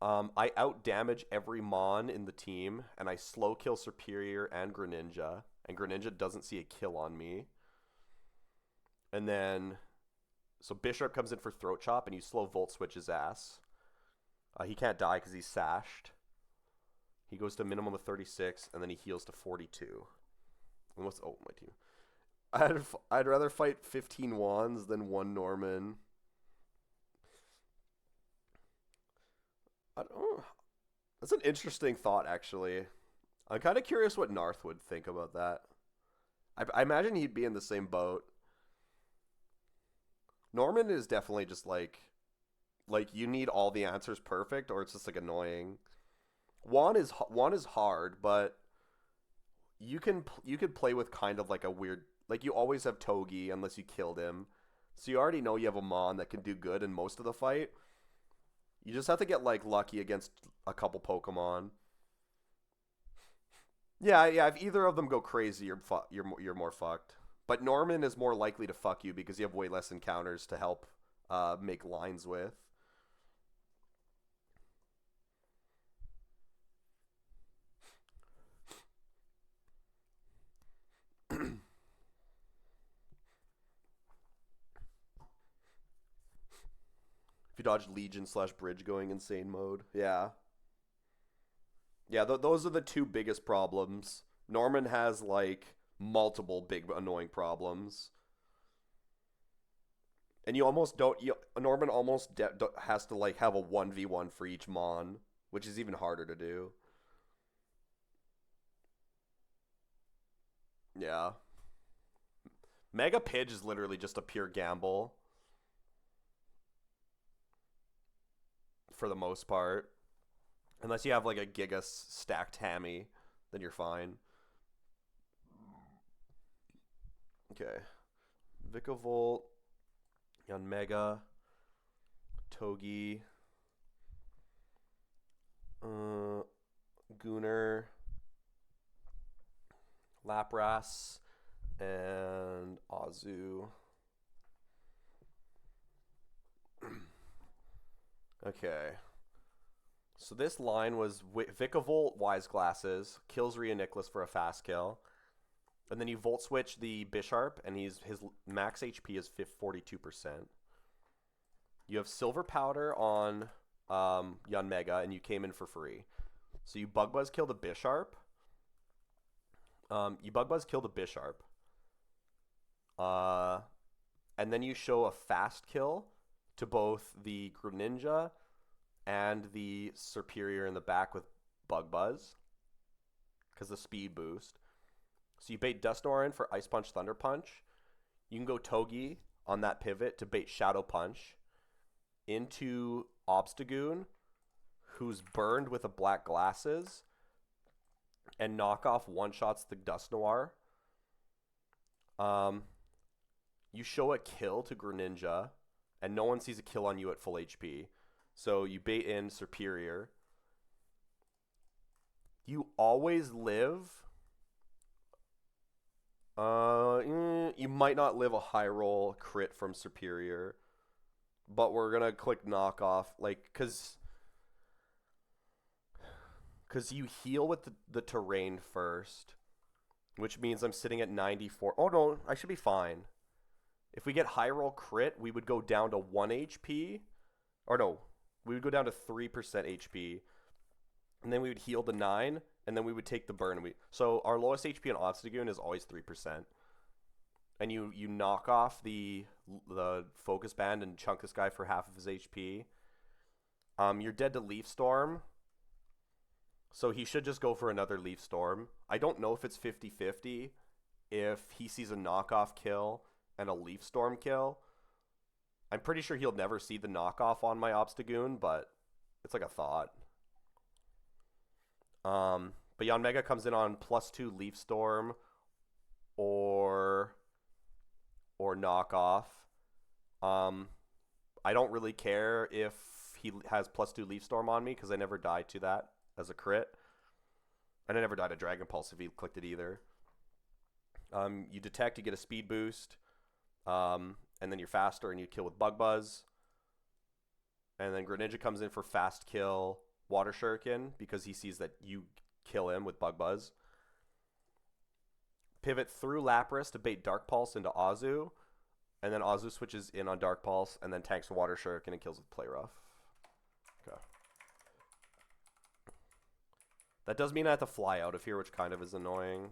I out damage every Mon in the team, and I slow kill Superior and Greninja, and Greninja doesn't see a kill on me. And then, so Bisharp comes in for Throat Chop, and you slow Volt Switch his ass. He can't die because he's sashed. He goes to a minimum of 36, and then he heals to 42. And what's my team? I'd rather fight 15 Wands than one Norman. I don't. That's an interesting thought, actually. I'm kind of curious what Narth would think about that. I imagine he'd be in the same boat. Norman is definitely just like you need all the answers perfect, or it's just like annoying. Juan is hard, but you could play with kind of like a weird, like you always have Togi unless you killed him, so you already know you have a Mon that can do good in most of the fight. You just have to get like lucky against a couple Pokemon. Yeah. If either of them go crazy, you're more fucked. But Norman is more likely to fuck you because you have way less encounters to help make lines with. If you dodge Legion / Bridge going insane mode. Yeah. Yeah, those are the two biggest problems. Norman has like multiple big annoying problems. And you almost don't. Norman almost has to like have a 1v1 for each Mon, which is even harder to do. Yeah. Mega Pidge is literally just a pure gamble for the most part. Unless you have like a Giga stacked Hammy, then you're fine. Okay. Vikavolt, Yanmega, Togi, Gunner, Lapras, and Azu. Okay. So this line was Vikavolt Wise Glasses, kills Rhea Nicholas for a fast kill. And then you Volt Switch the Bisharp, and his max HP is 42%. You have Silver Powder on Yanmega, and you came in for free. So you Bug Buzz kill the Bisharp. And then you show a fast kill to both the Greninja and the Superior in the back with Bug Buzz because the speed boost. So you bait Dusknoir for Ice Punch, Thunder Punch. You can go Togi on that pivot to bait Shadow Punch into Obstagoon, who's burned with a Black Glasses, and knock off one-shots the Dusknoir. You show a kill to Greninja, and no one sees a kill on you at full HP. So you bait in Superior. You always live. You might not live a high roll crit from Superior, but we're gonna click knockoff, like, cause you heal with the terrain first, which means I'm sitting at 94. Oh no, I should be fine. If we get high roll crit, we would go down to 1 HP. Or no, we would go down to 3% HP. And then we would heal the 9, and then we would take the burn. So our lowest HP on Obstagoon is always 3%. And you knock off the focus band and chunk this guy for half of his HP. You're dead to Leaf Storm. So he should just go for another Leaf Storm. I don't know if it's 50-50 if he sees a knockoff kill and a Leaf Storm kill. I'm pretty sure he'll never see the knockoff on my Obstagoon, but it's like a thought. But Yon Mega comes in on +2 Leaf Storm or knockoff. I don't really care if he has +2 Leaf Storm on me because I never died to that as a crit. And I never died to Dragon Pulse if he clicked it either. You detect, you get a speed boost, and then you're faster and you kill with Bug Buzz. And then Greninja comes in for fast kill Water Shuriken because he sees that you kill him with Bug Buzz. Pivot through Lapras to bait Dark Pulse into Azu. And then Azu switches in on Dark Pulse and then tanks Water Shuriken and kills with Play Rough. Okay. That does mean I have to fly out of here, which kind of is annoying.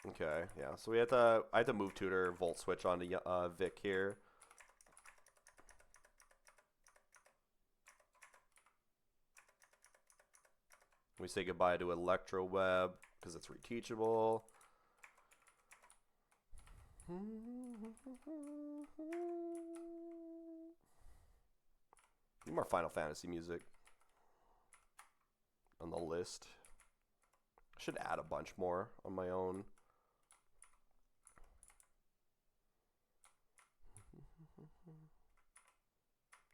Okay, yeah. So I had to move tutor Volt Switch onto Vic here. We say goodbye to Electro Web because it's reteachable. Need more Final Fantasy music on the list. I should add a bunch more on my own.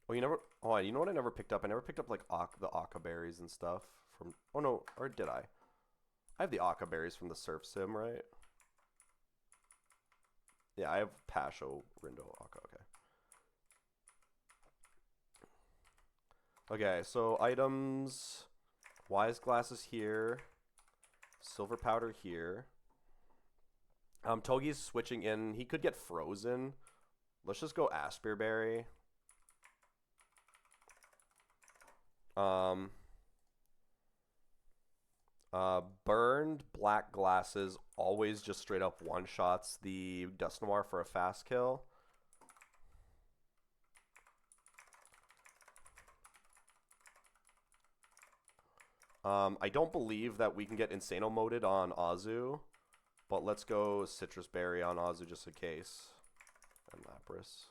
Oh, you know what I never picked up? I never picked up like the Akka berries and stuff from. Oh no, or did I? I have the Akka berries from the Surf Sim, right? Yeah, I have Pasho, Rindo, Akka. Okay. Okay, so items. Wise Glasses here. Silver Powder here. Togi's switching in. He could get frozen. Let's just go Aspear Berry. Burned Black Glasses always just straight up one-shots the Dusknoir for a fast kill. I don't believe that we can get Insano moded on Azu, but let's go Citrus Berry on Azu just in case. And Lapras.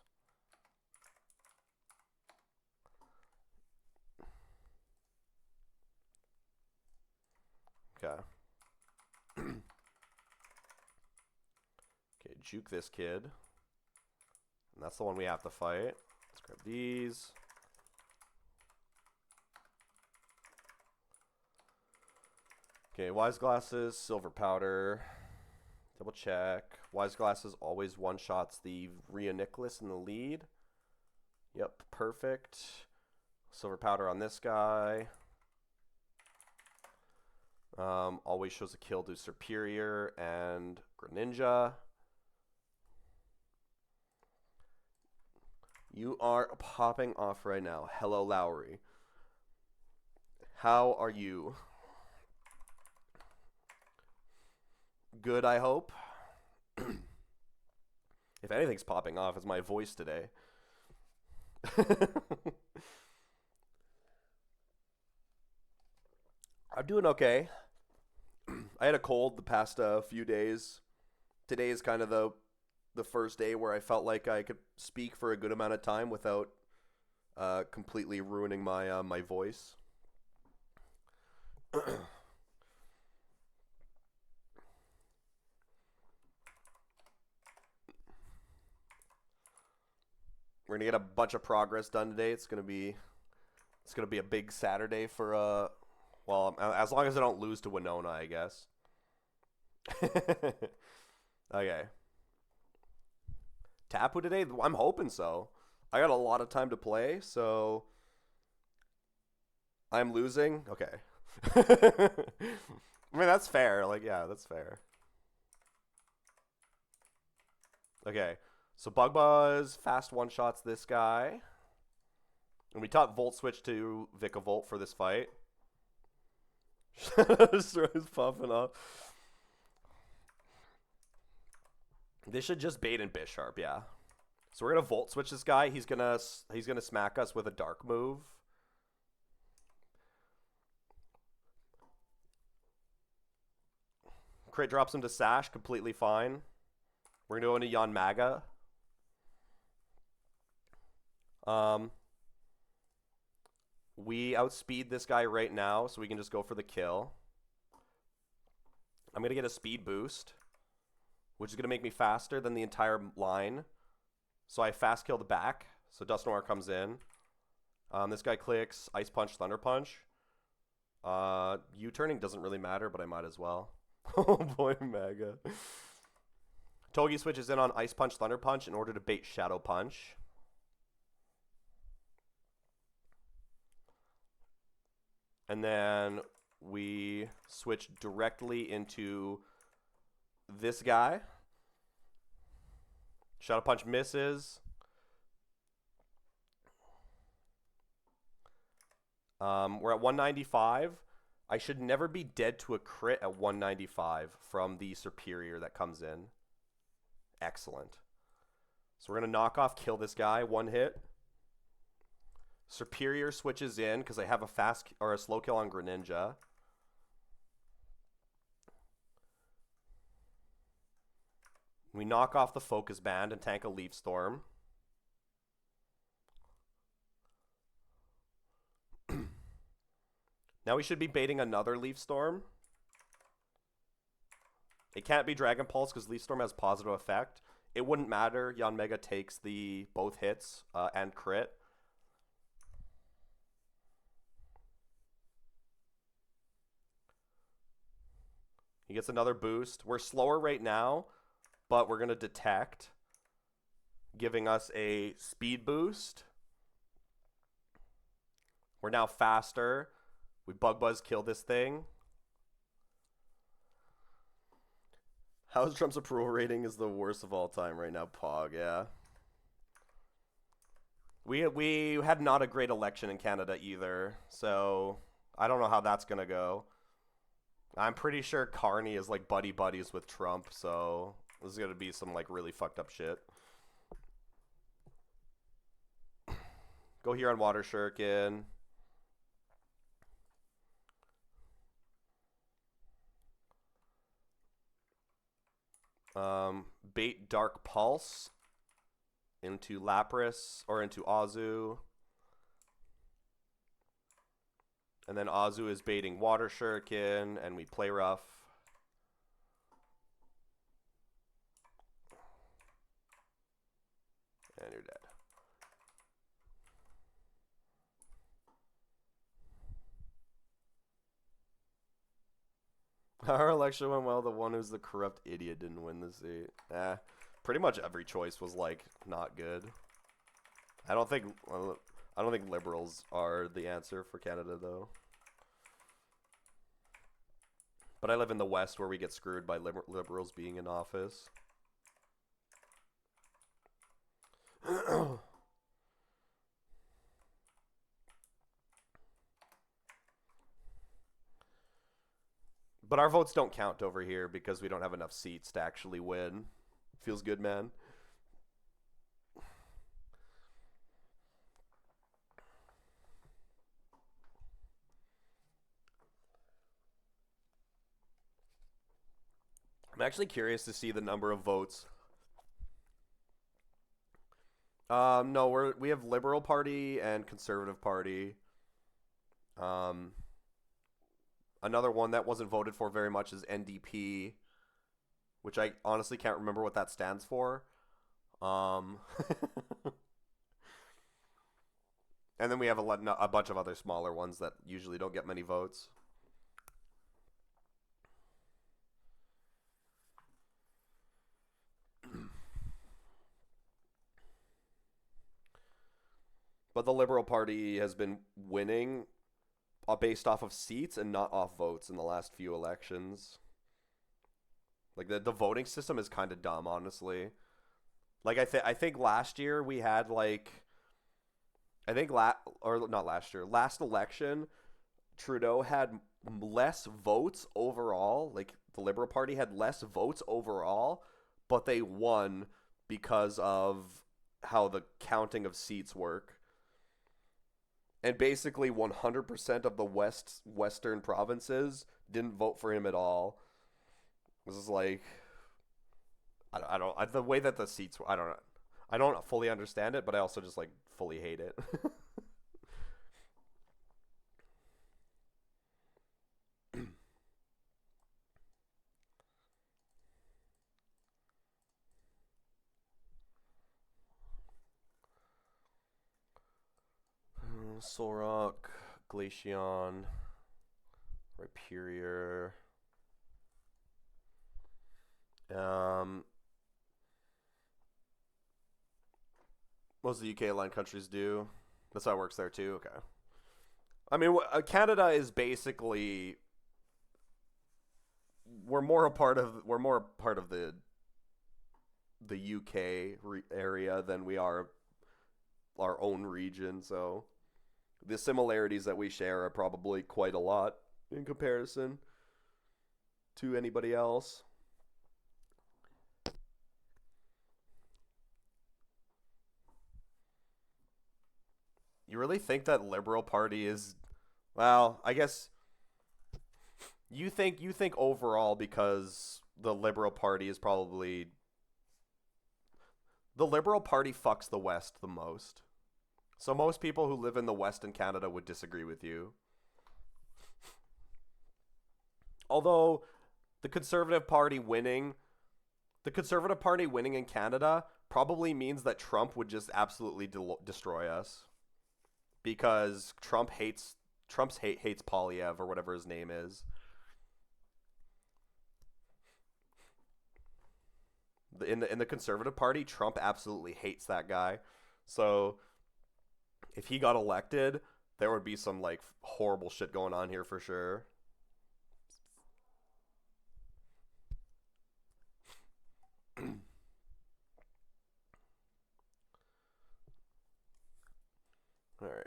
Okay. Okay, juke this kid. And that's the one we have to fight. Let's grab these. Okay, Wise Glasses, Silver Powder. Double check. Wise Glasses always one-shots the Rhea Nicholas in the lead. Yep, perfect. Silver Powder on this guy. Always shows a kill to Superior and Greninja. You are popping off right now. Hello, Lowry. How are you? Good, I hope. If anything's popping off, it's my voice today. I'm doing okay. I had a cold the past few days. Today is kind of the first day where I felt like I could speak for a good amount of time without completely ruining my my voice. We're gonna get a bunch of progress done today. It's gonna be a big Saturday for well, as long as I don't lose to Winona, I guess. Okay. Tapu today? I'm hoping so. I got a lot of time to play, so I'm losing. Okay. I mean, that's fair. Like, yeah, that's fair. Okay. So Bug Buzz fast one shots this guy. And we taught Volt Switch to Vikavolt for this fight. Is popping off. This should just bait and Bisharp, yeah. So we're gonna Volt Switch this guy. He's gonna smack us with a Dark move. Crit drops him to Sash, completely fine. We're gonna go into Yanmaga. We outspeed this guy right now, so we can just go for the kill. I'm gonna get a speed boost, which is gonna make me faster than the entire line. So I fast kill the back. So Dusknoir comes in. This guy clicks Ice Punch, Thunder Punch. U-turning doesn't really matter, but I might as well. Oh boy, Mega. Togi switches in on Ice Punch, Thunder Punch in order to bait Shadow Punch. And then we switch directly into this guy. Shadow Punch misses. We're at 195. I should never be dead to a crit at 195 from the Superior that comes in. Excellent. So we're going to knock off, kill this guy, one hit. Superior switches in because I have a fast or a slow kill on Greninja. We knock off the Focus Band and tank a Leaf Storm. Now we should be baiting another Leaf Storm. It can't be Dragon Pulse because Leaf Storm has positive effect. It wouldn't matter. Yanmega takes the both hits and crit. He gets another boost. We're slower right now, but we're going to detect, giving us a speed boost. We're now faster. We Bug Buzz kill this thing. House Trump's approval rating is the worst of all time right now, Pog, yeah. We had not a great election in Canada either, so I don't know how that's going to go. I'm pretty sure Carney is like buddies with Trump, so this is going to be some like really fucked up shit. Go here on Water Shuriken. Bait Dark Pulse into Lapras or into Azu. And then Azu is baiting Water Shuriken, and we play rough. And you're dead. Our election went well. The one who's the corrupt idiot didn't win the seat. Pretty much every choice was like not good. I don't think liberals are the answer for Canada though. But I live in the West where we get screwed by liberals being in office. But our votes don't count over here because we don't have enough seats to actually win. Feels good, man. I'm actually curious to see the number of votes. No, we have Liberal Party and Conservative Party. Another one that wasn't voted for very much is NDP, which I honestly can't remember what that stands for. And then we have a bunch of other smaller ones that usually don't get many votes. But the Liberal Party has been winning based off of seats and not off votes in the last few elections. Like the voting system is kind of dumb, honestly. Like I think last year we had like I think or not last year, last election Trudeau had less votes overall. Like the Liberal Party had less votes overall, but they won because of how the counting of seats work. And basically 100% of the western provinces didn't vote for him at all. This is like the way that the seats I don't fully understand it, but I also just like fully hate it. Solrock, Glaceon, Rhyperior. Most of the UK aligned countries do. That's how it works there too. Okay. I mean, Canada is basically we're more a part of the UK area than we are our own region. So the similarities that we share are probably quite a lot in comparison to anybody else. You really think that Liberal Party is well, I guess you think overall because the Liberal Party is probably the Liberal Party fucks the West the most. So most people who live in the West in Canada would disagree with you. Although the Conservative Party winning, the Conservative Party winning in Canada probably means that Trump would just absolutely destroy us because hates Polyev or whatever his name is. In the Conservative Party, Trump absolutely hates that guy. So if he got elected, there would be some like horrible shit going on here for sure. All right.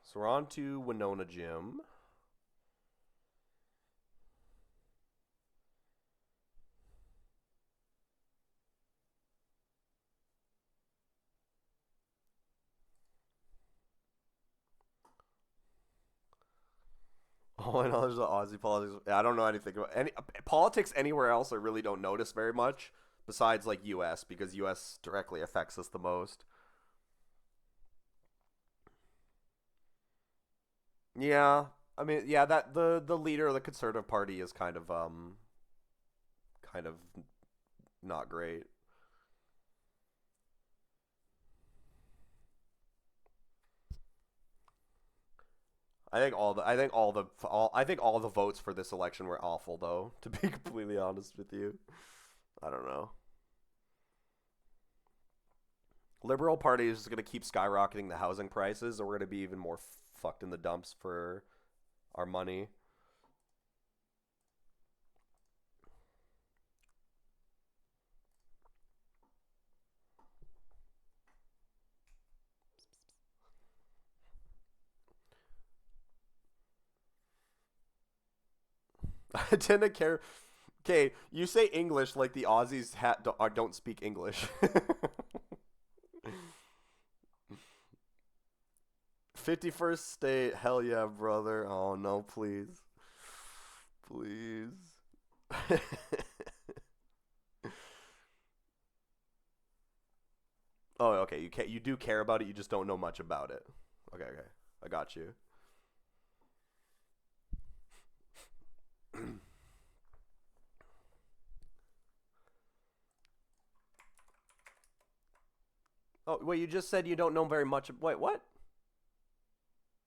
So we're on to Winona Gym. All I know is the Aussie politics. I don't know anything about any politics anywhere else. I really don't notice very much besides like U.S. because U.S. directly affects us the most. Yeah, I mean, yeah, that the leader of the Conservative Party is kind of not great. I think all the votes for this election were awful though, to be completely honest with you. I don't know. Liberal Party is going to keep skyrocketing the housing prices, or we're going to be even more fucked in the dumps for our money. I didn't care. Okay, you say English like the Aussies don't speak English. 51st state, hell yeah, brother. Oh no, please. Please. Oh, okay. You do care about it. You just don't know much about it. Okay, okay. I got you. Oh, wait, you just said you don't know very much. Wait, what?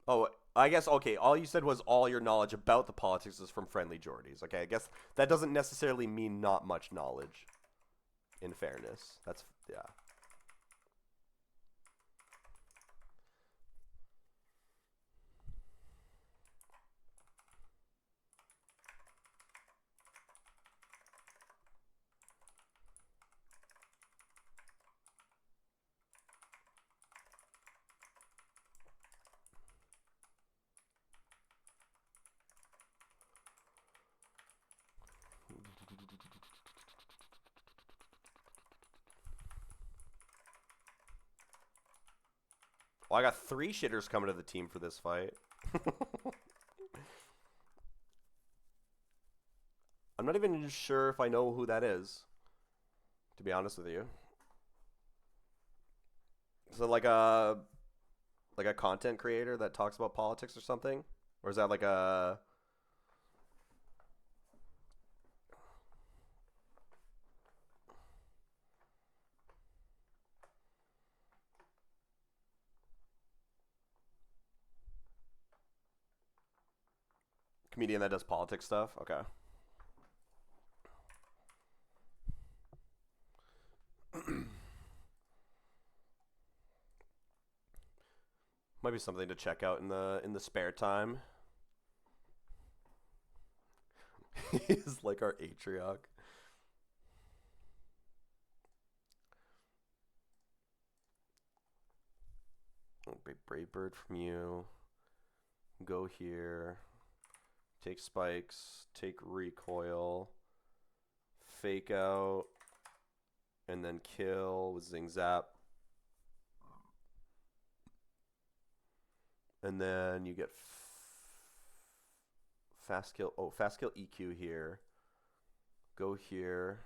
Oh, I guess okay. All you said was all your knowledge about the politics is from friendly Geordies. Okay, I guess that doesn't necessarily mean not much knowledge. In fairness, that's yeah. Well, I got 3 shitters coming to the team for this fight. I'm not even sure if I know who that is, to be honest with you. Is it like a content creator that talks about politics or something, or is that like a comedian that does politics stuff? Okay. Might be something to check out in the spare time. He's like our Atrioc. Brave Bird from you. Go here. Take spikes. Take recoil. Fake out. And then kill with Zing Zap. And then you get fast kill. Oh, fast kill EQ here. Go here.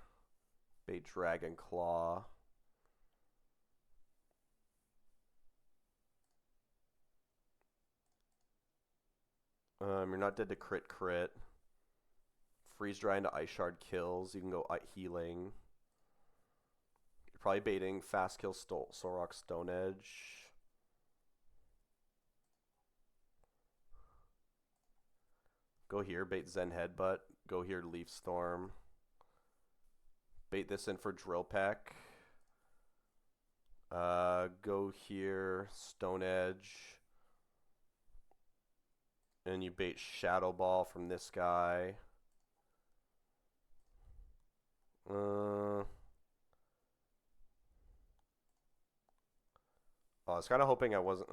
Bait Dragon Claw. You're not dead to crit. Freeze dry into Ice Shard kills. You can go healing. You're probably baiting fast kill Sorok Stone Edge. Go here, bait Zen Headbutt. Go here, Leaf Storm. Bait this in for Drill Peck. Go here, Stone Edge. And you bait Shadow Ball from this guy. I was kind of hoping I wasn't...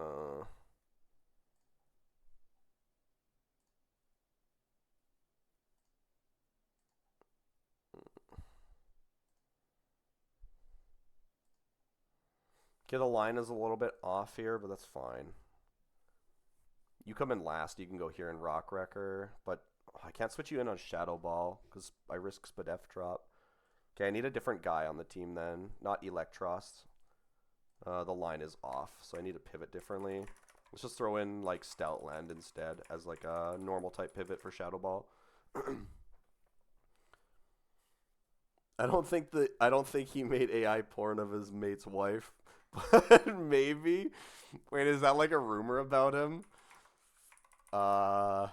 Okay, the line is a little bit off here, but that's fine. You come in last, you can go here in Rock Wrecker, but I can't switch you in on Shadow Ball because I risk Spadef drop. Okay, I need a different guy on the team then, not Electros. The line is off, so I need to pivot differently. Let's just throw in like Stoutland instead as like a normal type pivot for Shadow Ball. I don't think he made AI porn of his mate's wife, but maybe. Wait, is that like a rumor about him? Uh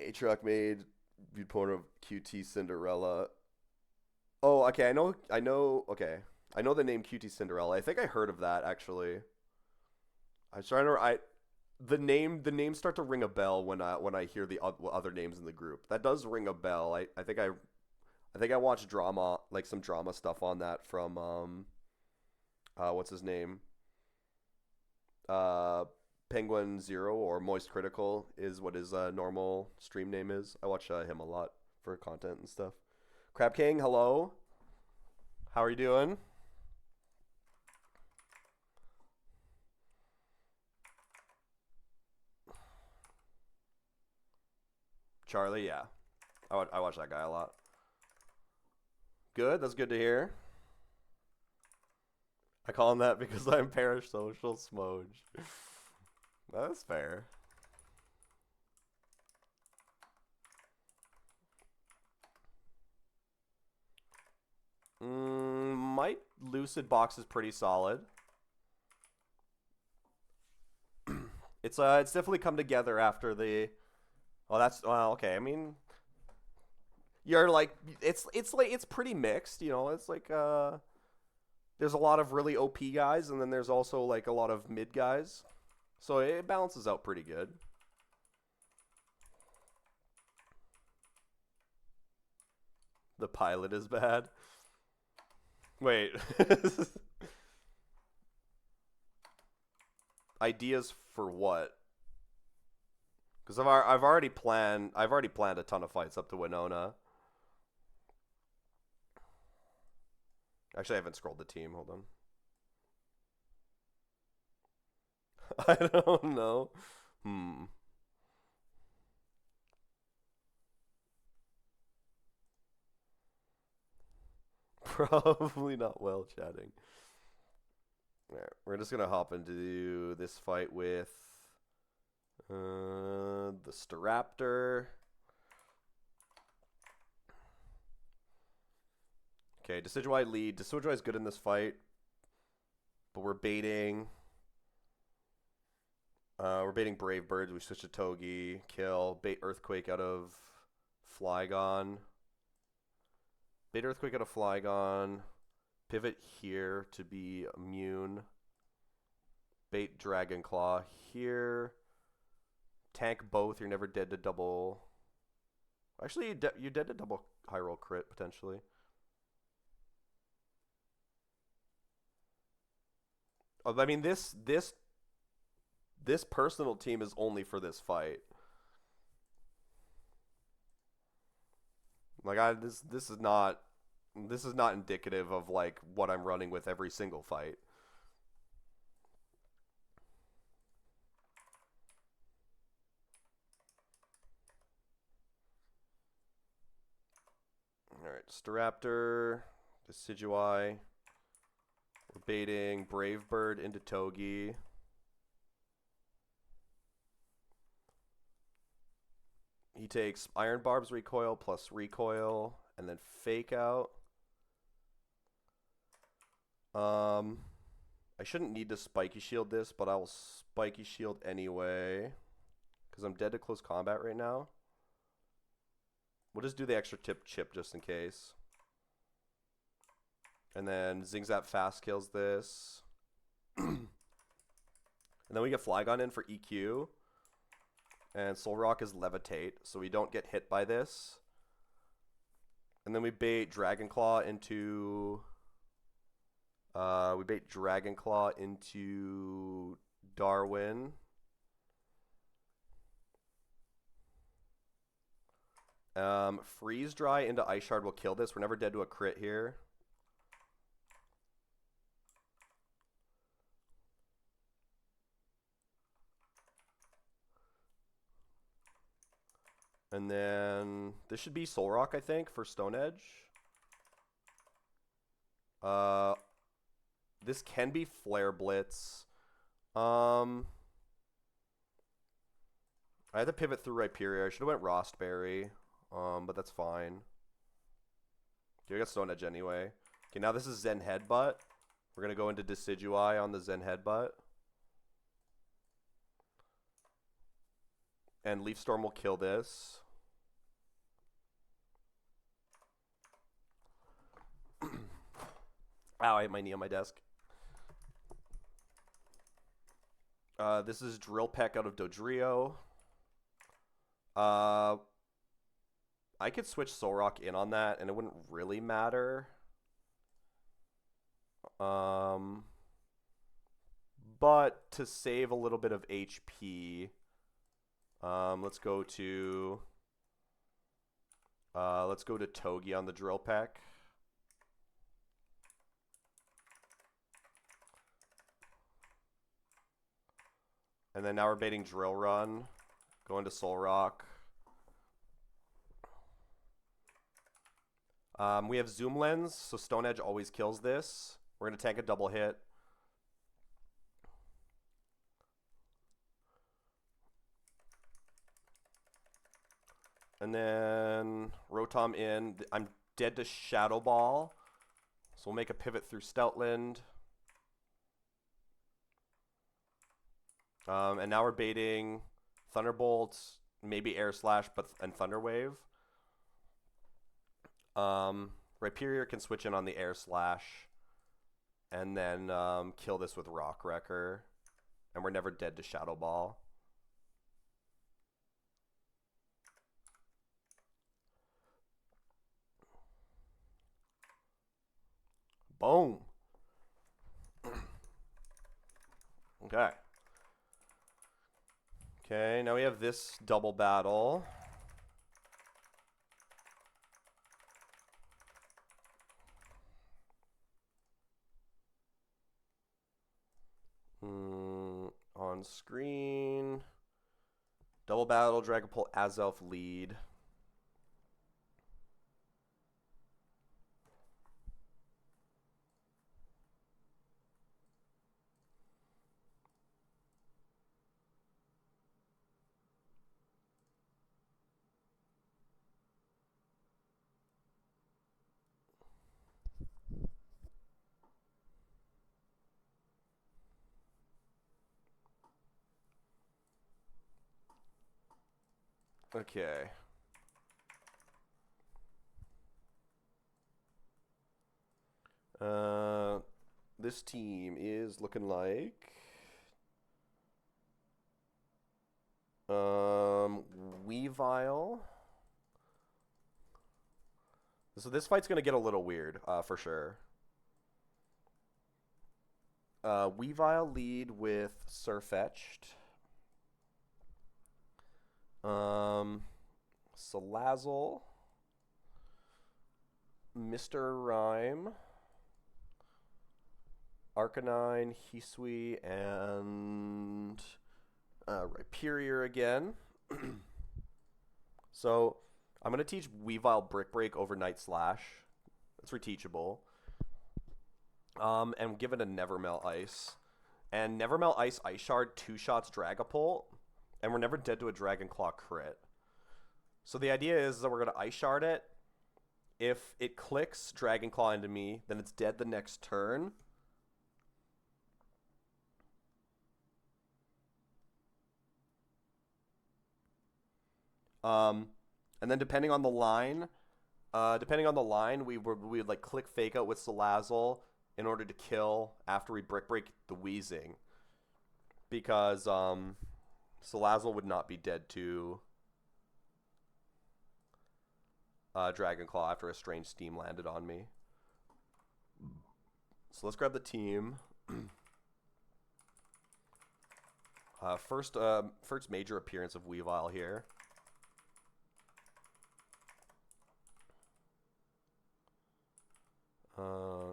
A-Truck made viewpoint of QT Cinderella. Oh, okay, okay. I know the name QT Cinderella. I think I heard of that actually. I was trying to the names start to ring a bell when I hear the other names in the group. That does ring a bell. I think I watched drama, like some drama stuff on that from what's his name? Uh Penguin Zero or Moist Critical is what his normal stream name is. I watch him a lot for content and stuff. Crab King, hello. How are you doing? Charlie, yeah. I watch that guy a lot. Good. That's good to hear. I call him that because I'm parasocial Smoge. That's fair. My Lucid box is pretty solid. It's definitely come together after the. Well, that's well okay. I mean, you're like it's pretty mixed. You know, it's like there's a lot of really OP guys, and then there's also like a lot of mid guys, so it balances out pretty good. The pilot is bad. Wait. Ideas for what? Because I've already planned a ton of fights up to Winona. Actually, I haven't scrolled the team. Hold on. I don't know. Probably not well chatting. Alright, we're just gonna hop into this fight with the Staraptor. Okay, Decidueye lead. Decidueye is good in this fight, but we're baiting. We're baiting Brave Birds. We switch to Togi. Kill. Bait Earthquake out of Flygon. Bait Earthquake out of Flygon. Pivot here to be immune. Bait Dragon Claw here. Tank both. You're never dead to double. Actually, you're dead to double high roll crit potentially. I mean, this personal team is only for this fight. Like this is not indicative of like what I'm running with every single fight. All right, Staraptor, Decidueye. We're baiting Brave Bird into Togi. He takes Iron Barb's recoil plus recoil, and then Fake Out. I shouldn't need to Spiky Shield this, but I will Spiky Shield anyway, because I'm dead to close combat right now. We'll just do the extra chip just in case. And then Zingzap fast kills this. And then we get Flygon in for EQ. And Solrock is Levitate, so we don't get hit by this. And then we bait Dragon Claw into... Darwin. Freeze Dry into Ice Shard will kill this. We're never dead to a crit here. And then this should be Solrock, I think, for Stone Edge. This can be Flare Blitz. I had to pivot through Rhyperior. I should have went Rostberry, but that's fine. Okay, I got Stone Edge anyway. Okay, now this is Zen Headbutt. We're going to go into Decidueye on the Zen Headbutt. And Leaf Storm will kill this. Ow, I hit my knee on my desk. This is Drill Peck out of Dodrio. I could switch Solrock in on that, and it wouldn't really matter. But to save a little bit of HP, let's go to Togi on the Drill Peck. And then now we're baiting Drill Run. Going to Solrock. We have Zoom Lens, so Stone Edge always kills this. We're going to tank a double hit. And then Rotom in. I'm dead to Shadow Ball. So we'll make a pivot through Stoutland. And now we're baiting Thunderbolt, maybe Air Slash, and Thunder Wave. Rhyperior can switch in on the Air Slash. And then kill this with Rock Wrecker. And we're never dead to Shadow Ball. Boom. Okay. Okay, now we have this double battle. On screen. Double battle, Dragapult, Azelf lead. Okay. This team is looking like Weavile. So this fight's gonna get a little weird, for sure. Weavile lead with Sirfetch'd. Salazzle, Mr. Rhyme, Arcanine, Hisui, and Rhyperior again. So I'm going to teach Weavile Brick Break over Night Slash. It's reteachable. And give it a Never Melt Ice. And Never Melt Ice Shard 2 shots Dragapult. And we're never dead to a Dragon Claw crit. So the idea is that we're going to Ice Shard it. If it clicks Dragon Claw into me, then it's dead the next turn. And then depending on the line, we would like click Fake Out with Salazzle in order to kill after we Brick Break the Weezing. Because Salazzle would not be dead to Dragon Claw after a Strange Steam landed on me. So let's grab the team. First major appearance of Weavile here.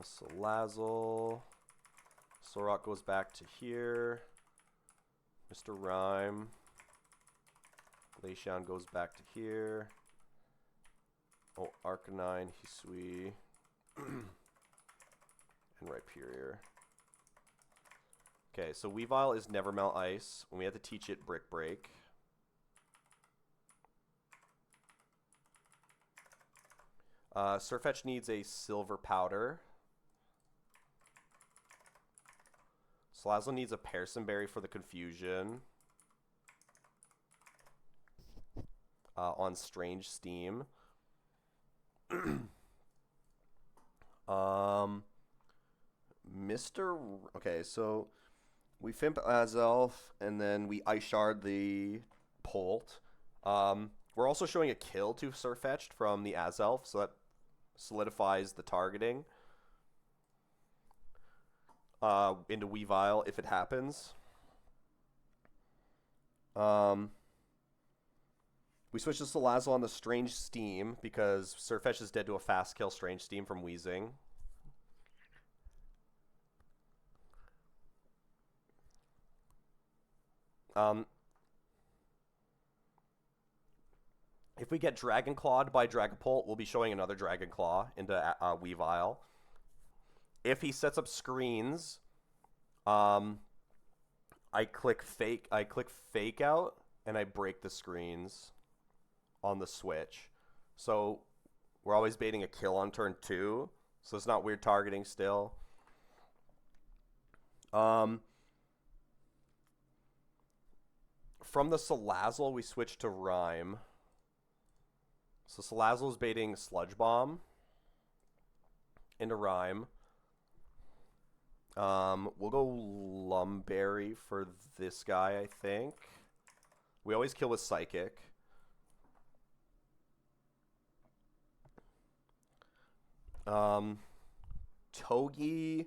Salazzle. Sorok goes back to here. Mr. Rhyme. Leishan goes back to here. Oh, Arcanine, Hisui, and Rhyperior. Okay, so Weavile is Never Melt Ice, and we have to teach it Brick Break. Sirfetch'd needs a Silver Powder. Salazzle needs a Pearson Berry for the confusion. On Strange Steam. Okay, so we Fimp Azelf, and then we Ice Shard the Polt. We're also showing a kill to Sirfetch'd from the Azelf, so that solidifies the targeting into Weavile if it happens. We switch to Salazzle on the Strange Steam because Sirfetch'd is dead to a fast kill Strange Steam from Weezing. If we get Dragon Clawed by Dragapult, we'll be showing another Dragon Claw into Weavile. If he sets up screens, I click fake out, and I break the screens on the switch. So we're always baiting a kill on turn 2, so it's not weird targeting still. From the Salazzle, we switch to Rhyme. So Salazzle's baiting Sludge Bomb into Rhyme. We'll go Lumberry for this guy, I think. We always kill with Psychic. Togi.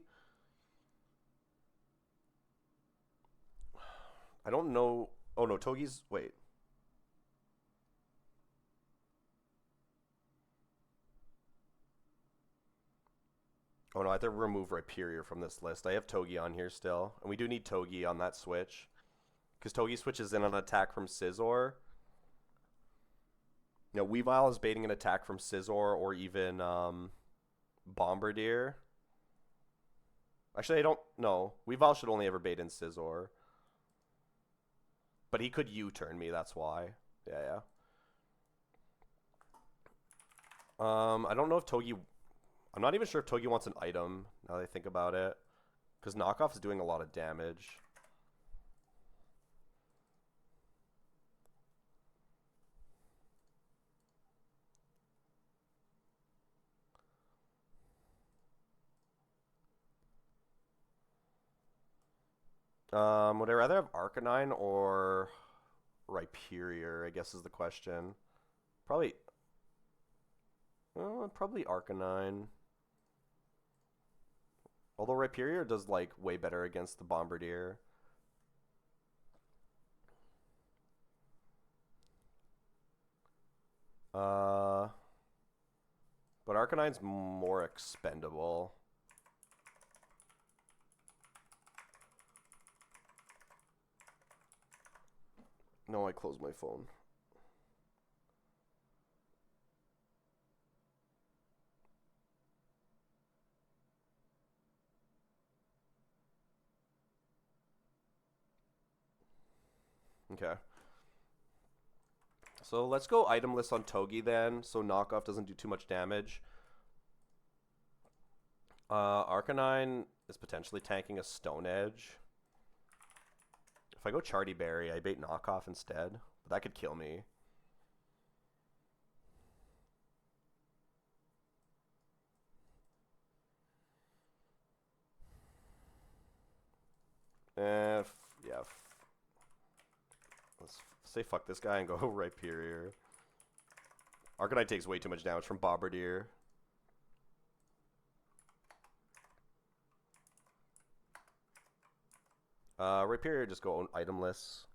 I don't know. Oh no, Togi's. Wait. Oh no, I have to remove Rhyperior from this list. I have Togi on here still. And we do need Togi on that switch. Because Togi switches in an attack from Scizor. You know, Weavile is baiting an attack from Scizor or even Bombardier. Actually, I don't know. Weavile should only ever bait in Scizor. But he could U-turn me, that's why. Yeah. I don't know if Togi... I'm not even sure if Togi wants an item, now that I think about it. Because Knockoff is doing a lot of damage. Would I rather have Arcanine or Rhyperior, I guess is the question. Probably Arcanine. Although Rhyperior does, like, way better against the Bombardier. But Arcanine's more expendable. No, I closed my phone. Okay. So let's go itemless on Togi then, so Knockoff doesn't do too much damage. Arcanine is potentially tanking a Stone Edge. If I go Charty Berry, I bait Knockoff instead. But that could kill me. Yeah. Let's say fuck this guy and go Rhyperior. Arcanine takes way too much damage from Bombardier. Rhyperior, just go itemless.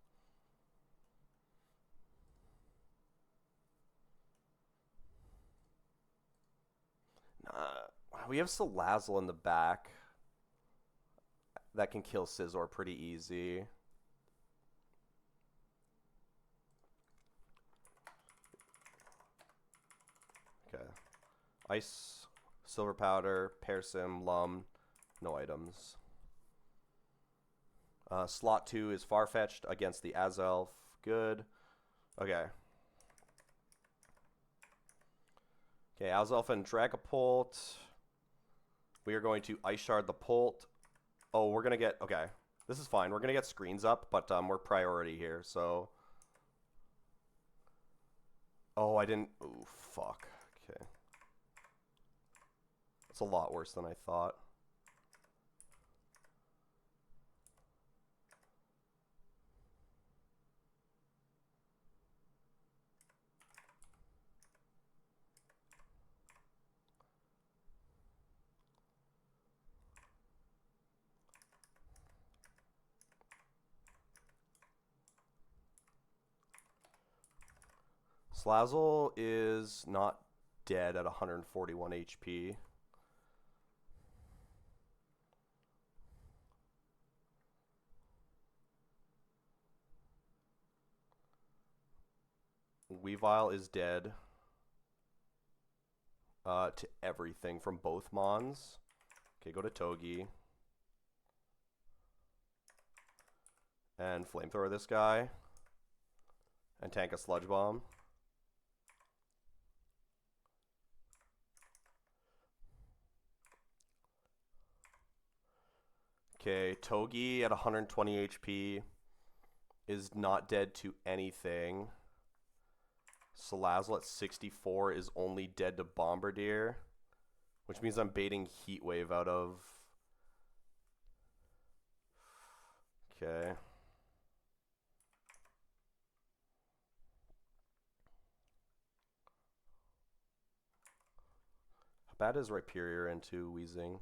We have Salazzle in the back. That can kill Scizor pretty easy. Okay. Ice, Silver Powder, Persim, Lum, no items. Slot 2 is Farfetch'd against the Azelf. Good. Okay. Okay, Azelf and Dragapult. We are going to Ice Shard the Pult. Oh, we're going to get... Okay. This is fine. We're going to get screens up, but we're priority here, so... Oh, I didn't... Oh, fuck. Okay. It's a lot worse than I thought. Salazzle is not dead at 141 HP. Weavile is dead. To everything from both Mons. Okay, go to Togi. And Flamethrower this guy. And tank a Sludge Bomb. Okay, Togi at 120 HP is not dead to anything. Salazzle at 64 is only dead to Bombardier, which means I'm baiting Heat Wave out of... Okay. How bad is Rhyperior into Weezing?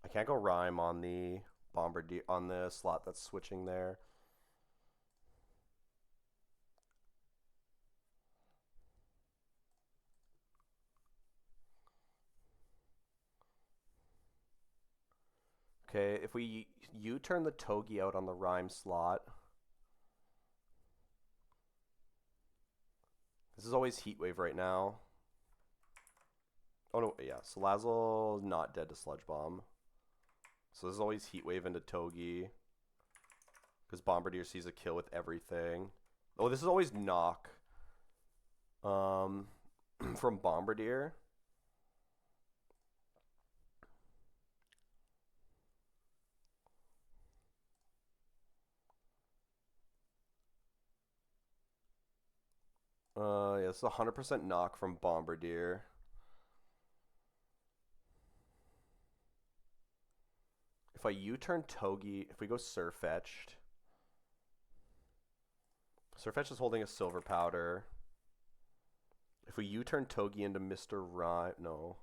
I can't go Rhyme on the Bombardier on the slot that's switching there. Okay, if we U-turn the Togi out on the Rhyme slot. This is always Heat Wave right now. Oh no, yeah, Salazzle not dead to Sludge Bomb. So this is always Heat Wave into Togi. Because Bombardier sees a kill with everything. Oh, this is always Knock. From Bombardier. Yeah, this is 100% Knock from Bombardier. If I U-turn Togi, if we go Surfetched. Surfetched is holding a Silver Powder. If we U-turn Togi into Mr. Rhyme, no.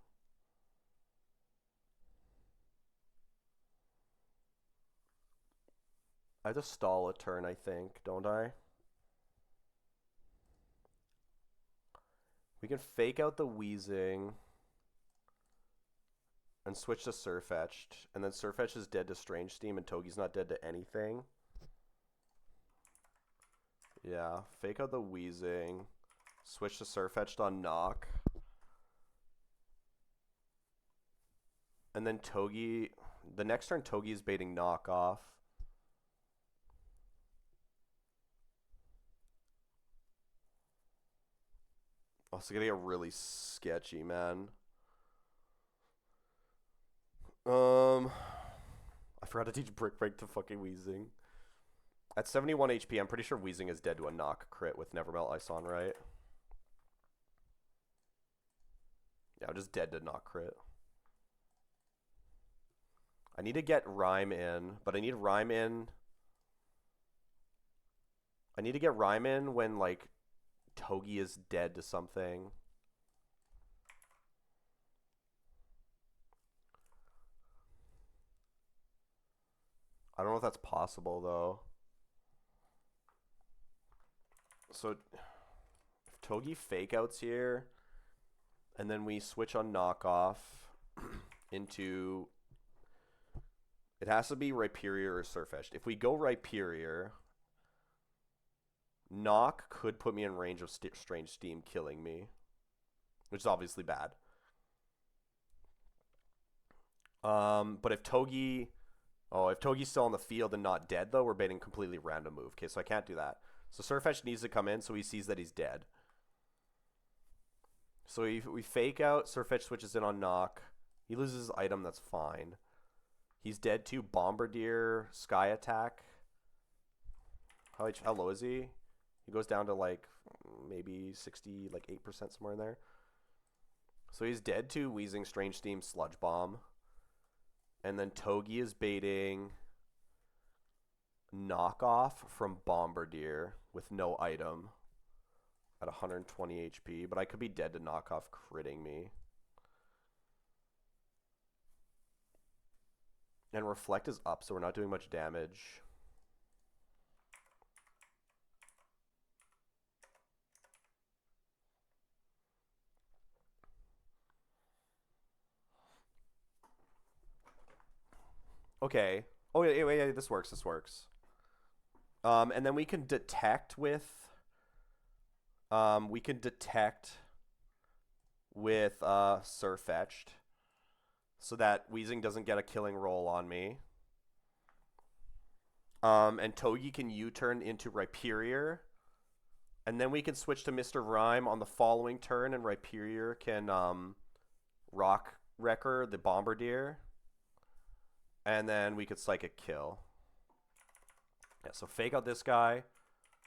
I just stall a turn, I think, don't I? We can fake out the Weezing and switch to Surfetched, and then Surfetched is dead to Strange Steam, and Togi's not dead to anything. Yeah, fake out the Weezing, switch to Surfetched on Knock, and then Togi. The next turn, Togi is baiting Knock off. Oh, it's gonna get really sketchy, man. I forgot to teach Brick Break to fucking Weezing. At 71 HP, I'm pretty sure Weezing is dead to a Knock crit with Nevermelt Ice on, right? Yeah, I'm just dead to Knock crit. I need to get Rhyme in, but I need Rhyme in. I need to get Rhyme in when, like, Togi is dead to something. I don't know if that's possible, though. So, if Togi fake outs here, and then we switch on Knockoff into... It has to be Rhyperior or Surfetched. If we go Rhyperior, Knock could put me in range of Strange Steam killing me, which is obviously bad. But if Togi... Oh, if Togi's still on the field and not dead, though, we're baiting completely random move. Okay, so I can't do that. So Surfetched needs to come in so he sees that he's dead. So we fake out, Surfetched switches in on Knock. He loses his item, that's fine. He's dead to Bombardier, Sky Attack. How low is he? He goes down to like maybe 60, like 8% somewhere in there. So he's dead to Wheezing Strange Steam Sludge Bomb. And then Togi is baiting Knockoff from Bombardier with no item at 120 HP. But I could be dead to Knockoff critting me. And Reflect is up, so we're not doing much damage. Okay. Oh, wait, this works, and then we can detect with... we can detect with Surfetched so that Wheezing doesn't get a killing roll on me. And Togi can U-turn into Rhyperior. And then we can switch to Mr. Rhyme on the following turn, and Rhyperior can Rock Wrecker the Bombardier. And then we could Psychic Kill. Yeah, so fake out this guy.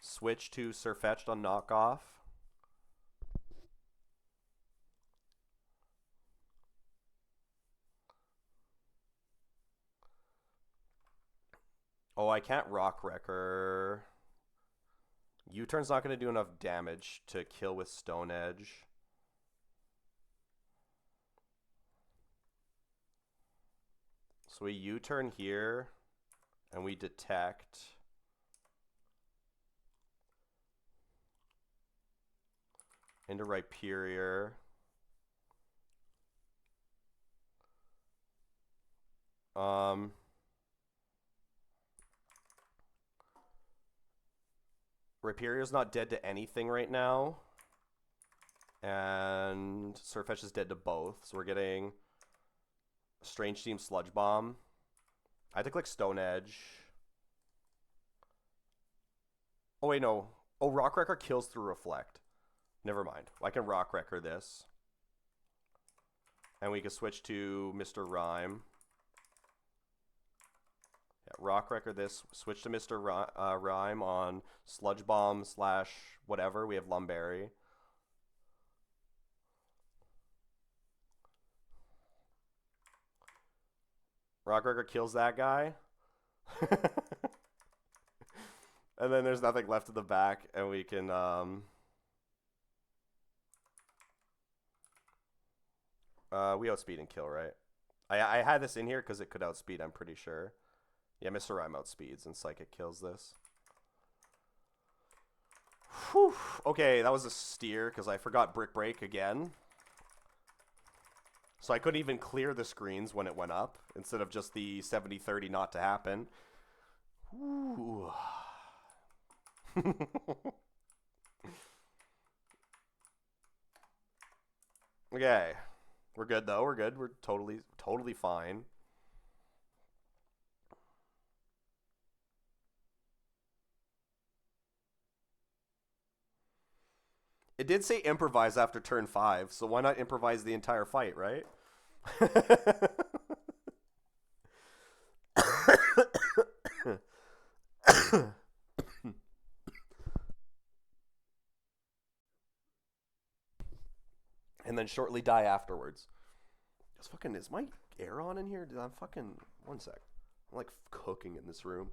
Switch to Surfetched on Knockoff. Oh, I can't Rock Wrecker. U-turn's not going to do enough damage to kill with Stone Edge. So we U-turn here, and we detect. Into Rhyperior. Rhyperior's not dead to anything right now. And Surfetch is dead to both. So we're getting Strange Steam Sludge Bomb. I had to click Stone Edge. Oh, wait, no. Oh, Rock Wrecker kills through Reflect. Never mind. I can Rock Wrecker this. And we can switch to Mr. Rhyme. Yeah, Rock Wrecker this. Switch to Mr. Rhyme on Sludge Bomb / whatever. We have Lumberry. Rock Wrecker kills that guy. And then there's nothing left at the back, and we can we outspeed and kill, right? I had this in here because it could outspeed, I'm pretty sure. Yeah, Mr. Rhyme outspeeds and Psychic kills this. Whew. Okay, that was a steer because I forgot Brick Break again. So I couldn't even clear the screens when it went up instead of just the 70-30 not to happen. Ooh. Okay. We're good though. We're good. We're totally fine. It did say improvise after turn 5, so why not improvise the entire fight, right? And then shortly die afterwards. Is my air on in here? I'm fucking, one sec. I'm like cooking in this room.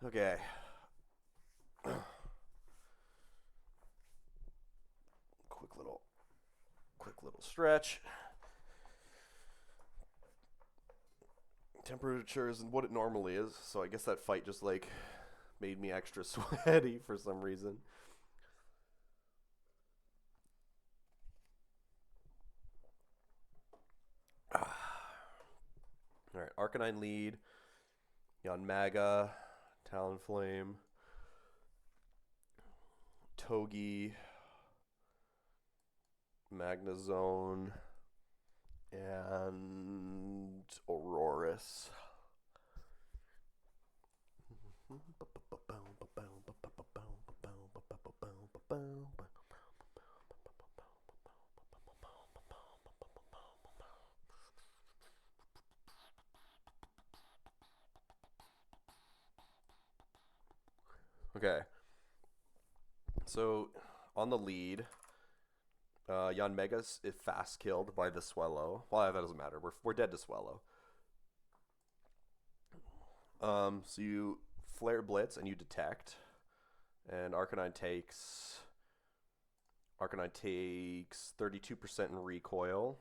Okay. Quick little stretch. Temperature isn't what it normally is, so I guess that fight just like made me extra sweaty for some reason. Alright, Arcanine lead, Yanmaga, Talonflame, Togi, Magnezone, and Aurorus. Okay. So, on the lead, Yanmega's is fast killed by the Swellow. Well, that doesn't matter. We're dead to Swellow. So you Flare Blitz and you detect, and Arcanine takes 32% in recoil.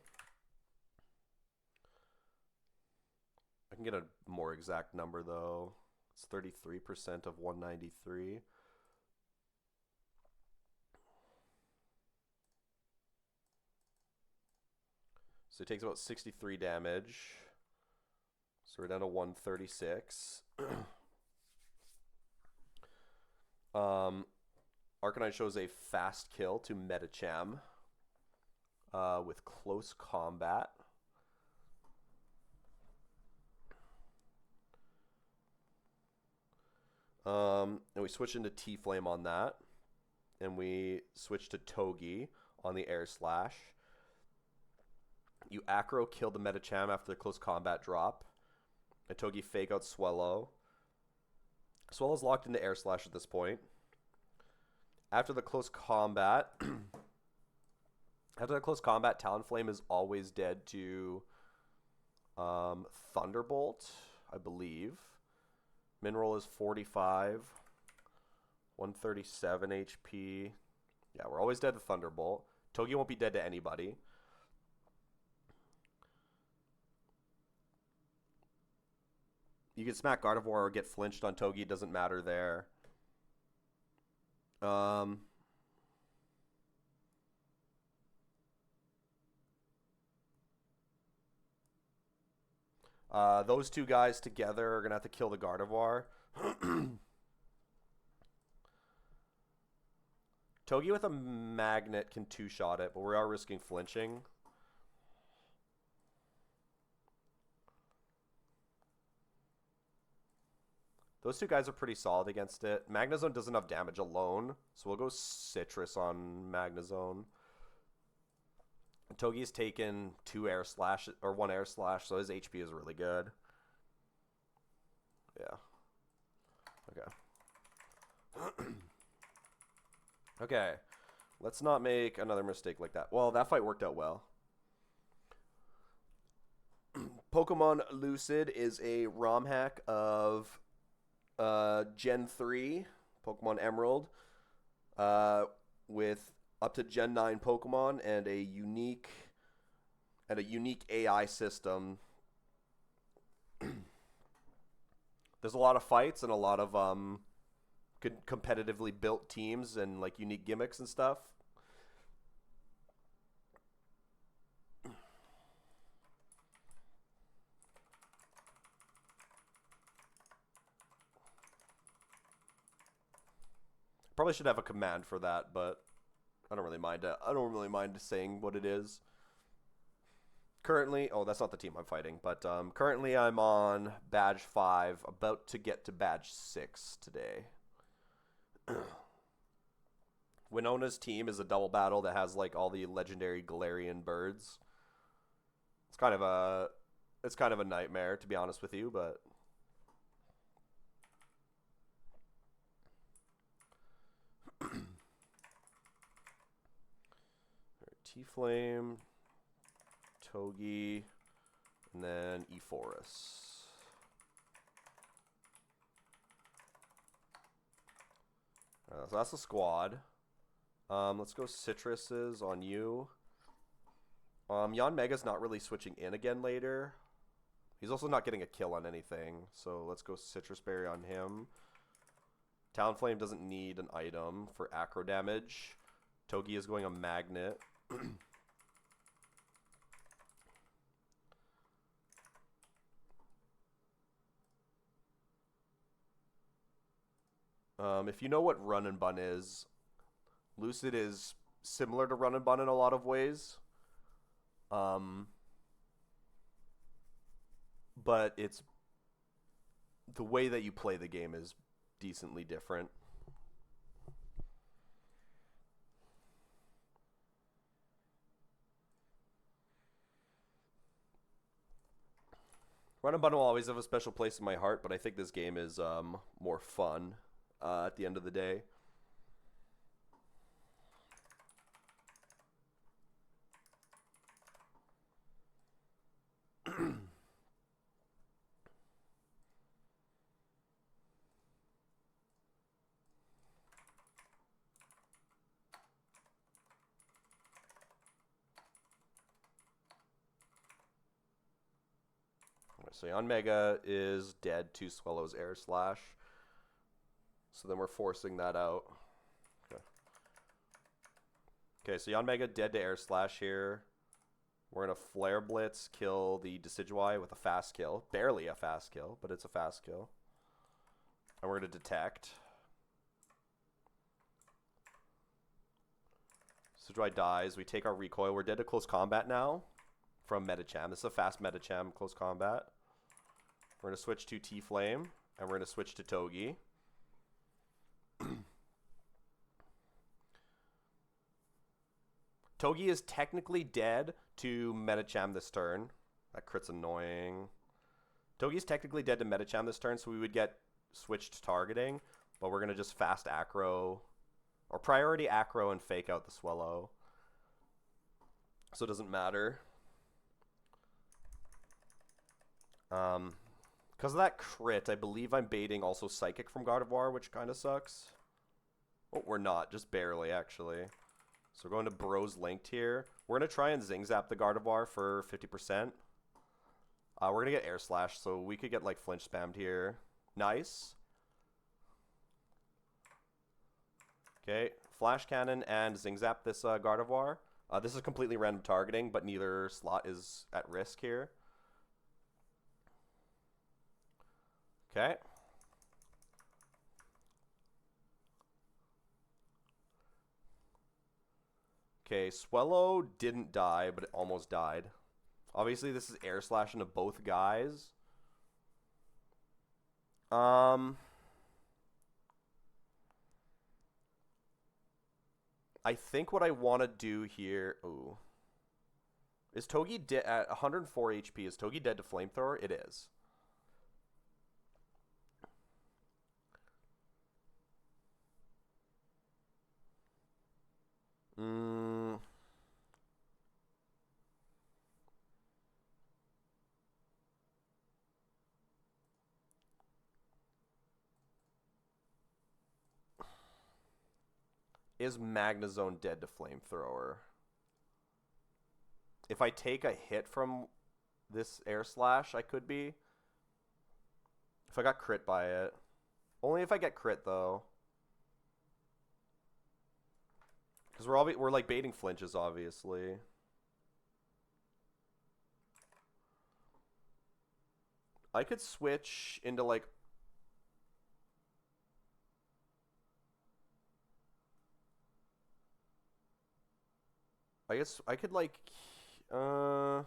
I can get a more exact number though. It's 33% of 193. So it takes about 63 damage. So we're down to 136. Arcanine shows a fast kill to Medicham with close combat. And we switch into T-Flame on that. And we switch to Togi on the Air Slash. You Acro kill the Medicham after the close combat drop. And Togi fake out Swellow. Swellow's locked into Air Slash at this point. After the close combat, Talonflame is always dead to Thunderbolt, I believe. Mineral is 45, 137 HP. Yeah, we're always dead to Thunderbolt. Togi won't be dead to anybody. You can smack Gardevoir or get flinched on Togi. Doesn't matter there. Those two guys together are going to have to kill the Gardevoir. Togi with a magnet can two-shot it, but we are risking flinching. Those two guys are pretty solid against it. Magnezone doesn't have damage alone, so we'll go Citrus on Magnezone. Togi's taken 2 Air Slash, or 1 Air Slash, so his HP is really good. Yeah. Okay. Okay. Let's not make another mistake like that. Well, that fight worked out well. Pokemon Lucid is a ROM hack of Gen 3 Pokemon Emerald with up to Gen 9 Pokemon and a unique AI system. There's a lot of fights and a lot of good competitively built teams and like unique gimmicks and stuff. Probably should have a command for that, but I don't really mind. I don't really mind saying what it is. Currently, oh, that's not the team I'm fighting, but currently I'm on badge 5, about to get to badge 6 today. Winona's team is a double battle that has like all the legendary Galarian birds. It's kind of a nightmare, to be honest with you, but T-Flame, Togi, and then Eforus. So that's the squad. Let's go Citruses on you. Yanmega's not really switching in again later. He's also not getting a kill on anything, so let's go Citrus Berry on him. Talonflame doesn't need an item for acro damage. Togi is going a Magnet. If you know what Run and Bun is, Lucid is similar to Run and Bun in a lot of ways. But it's the way that you play the game is decently different. Run and Bun will always have a special place in my heart, but I think this game is more fun at the end of the day. So Yanmega is dead to Swellow's Air Slash. So then we're forcing that out. Okay, so Yanmega dead to Air Slash here. We're going to Flare Blitz, kill the Decidueye with a fast kill. Barely a fast kill, but it's a fast kill. And we're going to Detect. Decidueye dies. We take our recoil. We're dead to close combat now from Medicham. This is a fast Medicham close combat. We're going to switch to T-Flame, and we're going to switch to Togi. Togi is technically dead to Medicham this turn. That crit's annoying. Togi's technically dead to Medicham this turn, so we would get switched targeting, but we're going to just fast acro, or priority acro and fake out the Swellow. So it doesn't matter. Because of that crit, I believe I'm baiting also Psychic from Gardevoir, which kind of sucks. Oh, we're not. Just barely, actually. So we're going to Bros Linked here. We're going to try and Zing Zap the Gardevoir for 50%. We're going to get Air Slash, so we could get, like, Flinch spammed here. Nice. Okay, Flash Cannon and Zing Zap this Gardevoir. This is completely random targeting, but neither slot is at risk here. Okay. Okay, Swellow didn't die, but it almost died. Obviously, this is Air Slash into both guys. I think what I want to do here... Ooh. Is Togi dead at 104 HP? Is Togi dead to Flamethrower? It is. Is Magnezone dead to Flamethrower? If I take a hit from this Air Slash, I could be. If I got crit by it. Only if I get crit, though. Because we're like baiting flinches, obviously. I could switch into like... I guess I could like... I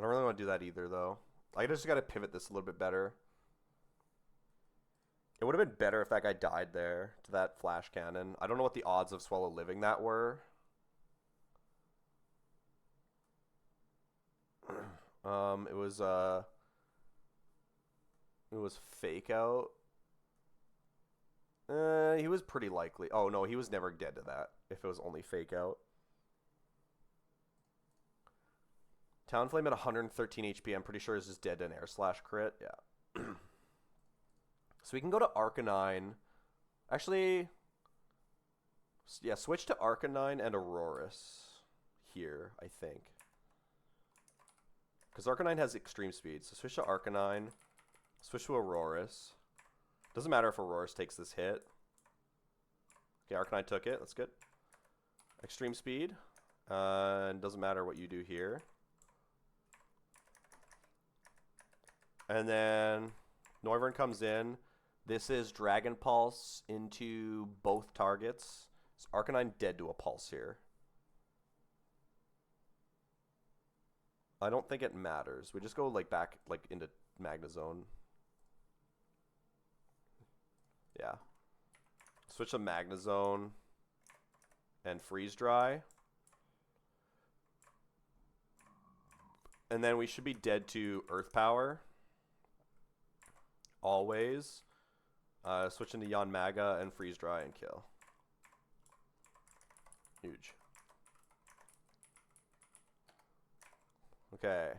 don't really want to do that either, though. I just got to pivot this a little bit better. It would have been better if that guy died there to that Flash Cannon. I don't know what the odds of Swellow living that were. It was Fake Out. He was pretty likely. Oh, no, he was never dead to that if it was only Fake Out. Talonflame at 113 HP, I'm pretty sure is just dead to an Air Slash crit. Yeah. So we can go to Arcanine. Actually, yeah, switch to Arcanine and Aurorus here, I think. Because Arcanine has extreme speed. So switch to Arcanine. Switch to Aurorus. Doesn't matter if Aurorus takes this hit. Okay, Arcanine took it. That's good. Extreme speed. And doesn't matter what you do here. And then Noivern comes in. This is Dragon Pulse into both targets. So Arcanine dead to a Pulse here. I don't think it matters. We just go like back like into Magnezone. Yeah. Switch to Magnezone and Freeze Dry. And then we should be dead to Earth Power. Always. Switch into Yanmaga and Freeze Dry and kill. Huge. Okay.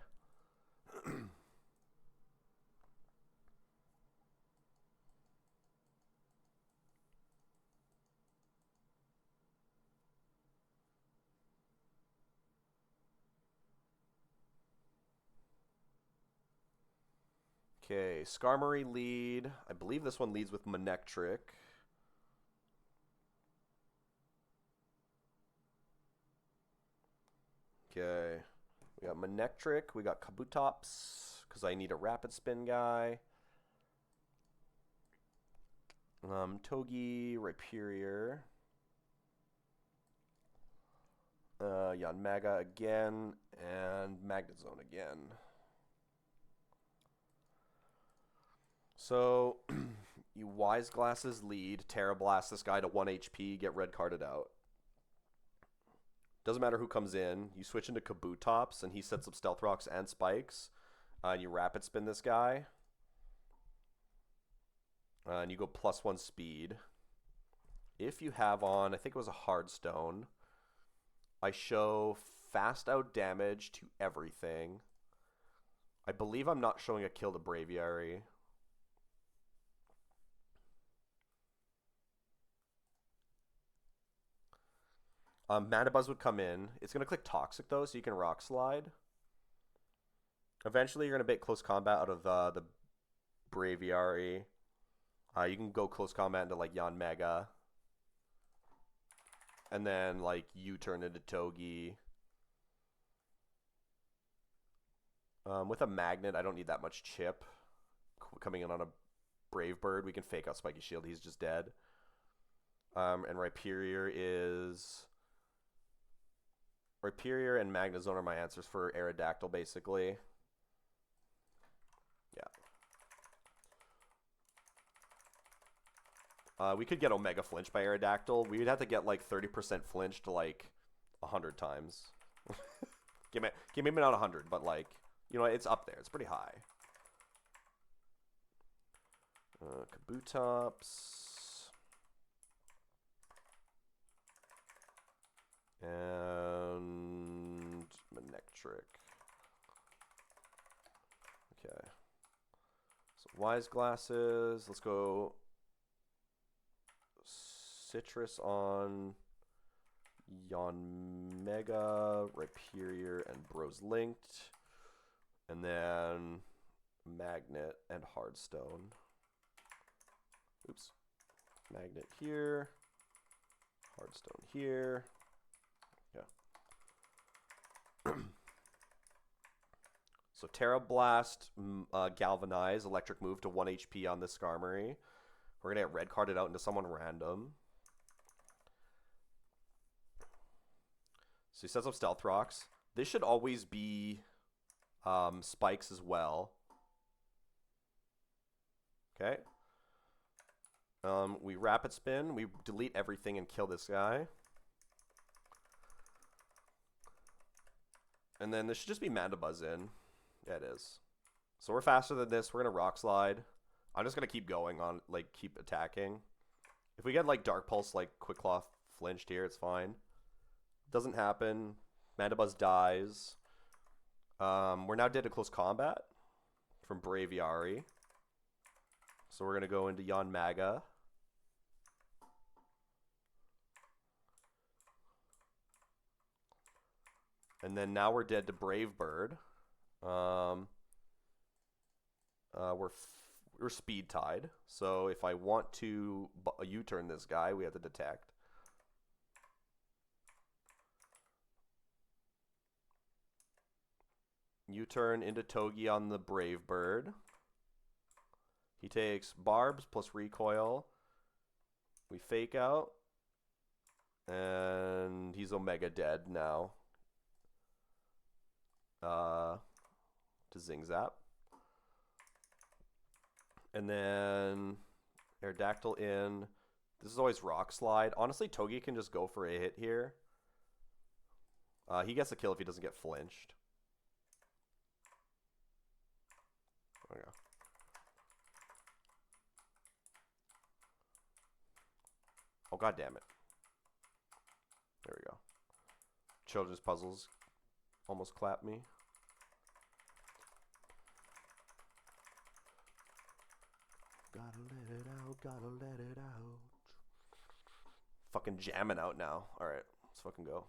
Okay, Skarmory lead. I believe this one leads with Manectric. Okay. We got Manectric. We got Kabutops. Because I need a Rapid Spin guy. Togi, Rhyperior. Yanmaga again. And Magnezone again. So, you Wise Glasses lead, Terra Blast this guy to 1 HP, get red carded out. Doesn't matter who comes in. You switch into Kabutops, and he sets up Stealth Rocks and Spikes. And you Rapid Spin this guy. And you go +1 speed. If you have on, I think it was a Hard Stone, I show Fast Out damage to everything. I believe I'm not showing a kill to Braviary. Mandibuzz would come in. It's going to click Toxic, though, so you can Rock Slide. Eventually, you're going to bait Close Combat out of the Braviary. You can go Close Combat into, like, Yanmega. And then, like, U-turn into Togi. With a Magnet, I don't need that much chip. Coming in on a Brave Bird, we can fake out Spiky Shield. He's just dead. And Rhyperior is... Rhyperior and Magnezone are my answers for Aerodactyl, basically. Yeah. We could get Omega Flinch by Aerodactyl. We would have to get like 30% flinch to like 100 times. Maybe not 100, but like, you know, it's up there. It's pretty high. Kabutops. And Manectric. Okay. So Wise Glasses. Let's go Citrus on Yanmega, Rhyperior, and Bros Linked. And then Magnet and Hardstone. Oops. Magnet here. Hardstone here. Yeah. So Terra Blast, Galvanize, Electric Move to 1 HP on this Skarmory. We're going to get red carded out into someone random. So he sets up Stealth Rocks. This should always be Spikes as well. Okay. We Rapid Spin. We delete everything and kill this guy. And then this should just be Mandibuzz in. Yeah, it is. So we're faster than this. We're going to Rock Slide. I'm just going to keep going on, like, keep attacking. If we get, like, Dark Pulse, like, Quick Claw flinched here, it's fine. Doesn't happen. Mandibuzz dies. We're now dead to Close Combat from Braviary. So we're going to go into Yanmaga. And then now we're dead to Brave Bird. We're speed tied. So if I want to U-turn this guy, we have to detect. U-turn into Togi on the Brave Bird. He takes barbs plus recoil. We fake out. And he's Omega dead now. To Zing Zap. And then Aerodactyl in. This is always Rock Slide. Honestly, Togi can just go for a hit here. He gets a kill if he doesn't get flinched. There we go. Oh, god damn it. There we go. Children's puzzles almost clapped me. Gotta let it out, gotta let it out. Fucking jamming out now. Alright, let's fucking go.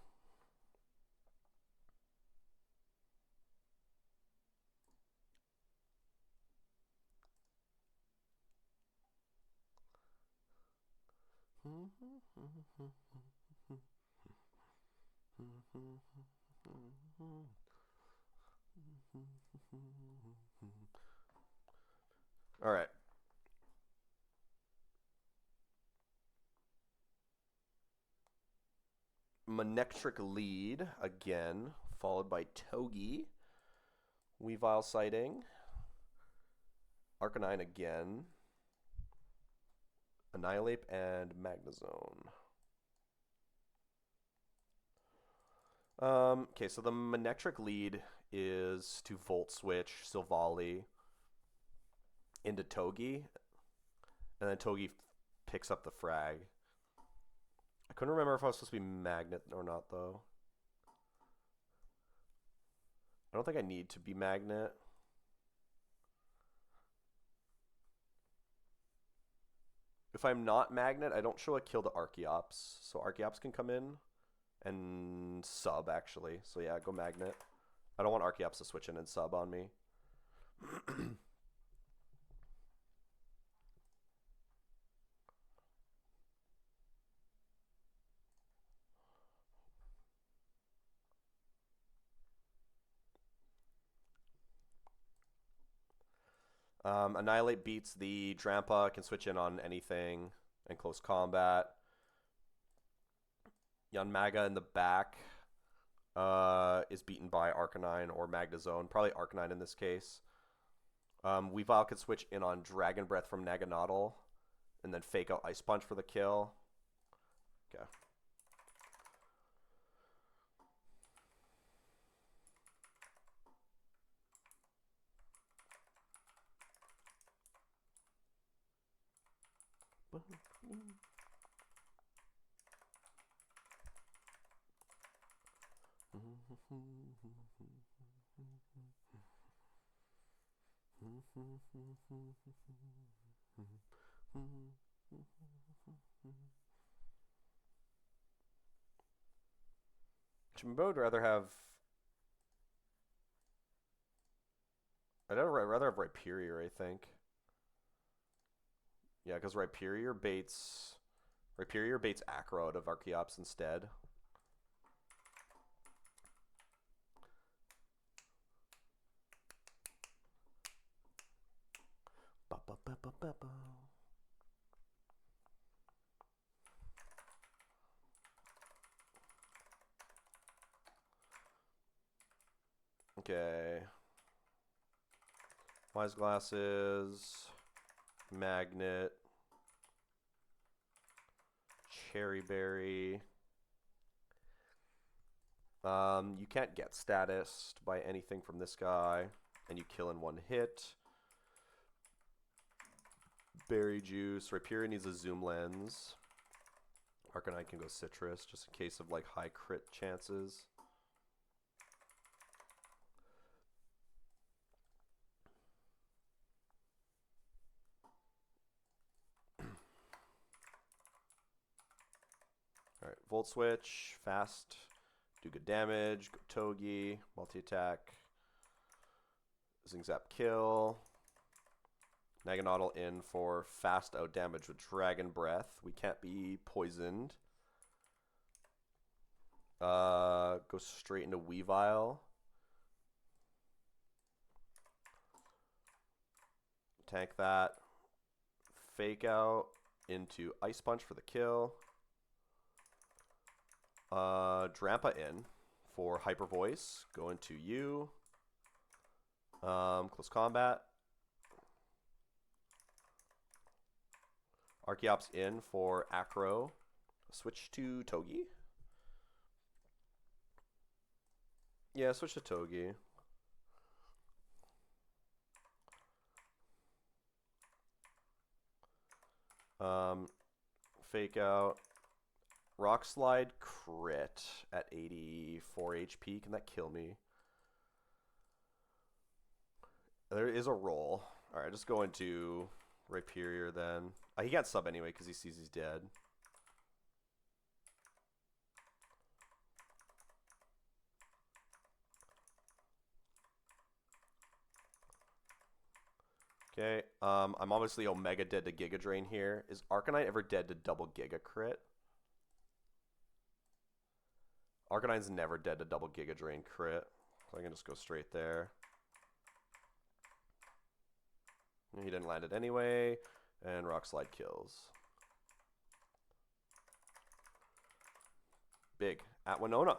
All right. Manectric lead again, followed by Togi. Weavile sighting. Arcanine again. Annihilate and Magnezone. Okay, so the Manectric lead is to Volt Switch Silvally into Togi, and then Togi picks up the frag. I couldn't remember if I was supposed to be Magnet or not, though. I don't think I need to be Magnet. If I'm not Magnet, I don't show a kill to Archeops, so Archeops can come in and sub, actually. So yeah, go Magnet. I don't want Archeops to switch in and sub on me. Annihilate beats the Drampa, can switch in on anything in close combat. Yanmaga in the back is beaten by Arcanine or Magnezone. Probably Arcanine in this case. Weavile could switch in on Dragon Breath from Naganadel and then fake out Ice Punch for the kill. Okay. Jimbo would rather have. I'd rather have Rhyperior, I think. Yeah, because Rhyperior baits Acro out of Archeops instead. Okay. Wise Glasses, Magnet, Cherry Berry. You can't get statused by anything from this guy, and you kill in one hit. Berry Juice. Rhyperior needs a zoom lens. Arcanine can go Citrus, just in case of like high crit chances. Alright, Volt Switch, fast Do good damage. Go Togi. Multi-attack. Zingzap kill. Naganadel in for fast out damage with Dragon Breath. We can't be poisoned. Go straight into Weavile. Tank that. Fake out into Ice Punch for the kill. Drampa in for Hyper Voice. Go into you. Close combat. Archeops in for Acro. Switch to Togi. Yeah, switch to Togi. Fake out. Rock Slide crit at 84 HP. Can that kill me? There is a roll. Alright, just go into Rhyperior then. He can't sub anyway because he sees he's dead. Okay, I'm obviously Omega dead to Giga Drain here. Is Arcanine ever dead to double Giga crit? Arcanine's never dead to double Giga Drain crit. So I can just go straight there. He didn't land it anyway. And Rock Slide kills. Big. At Winona.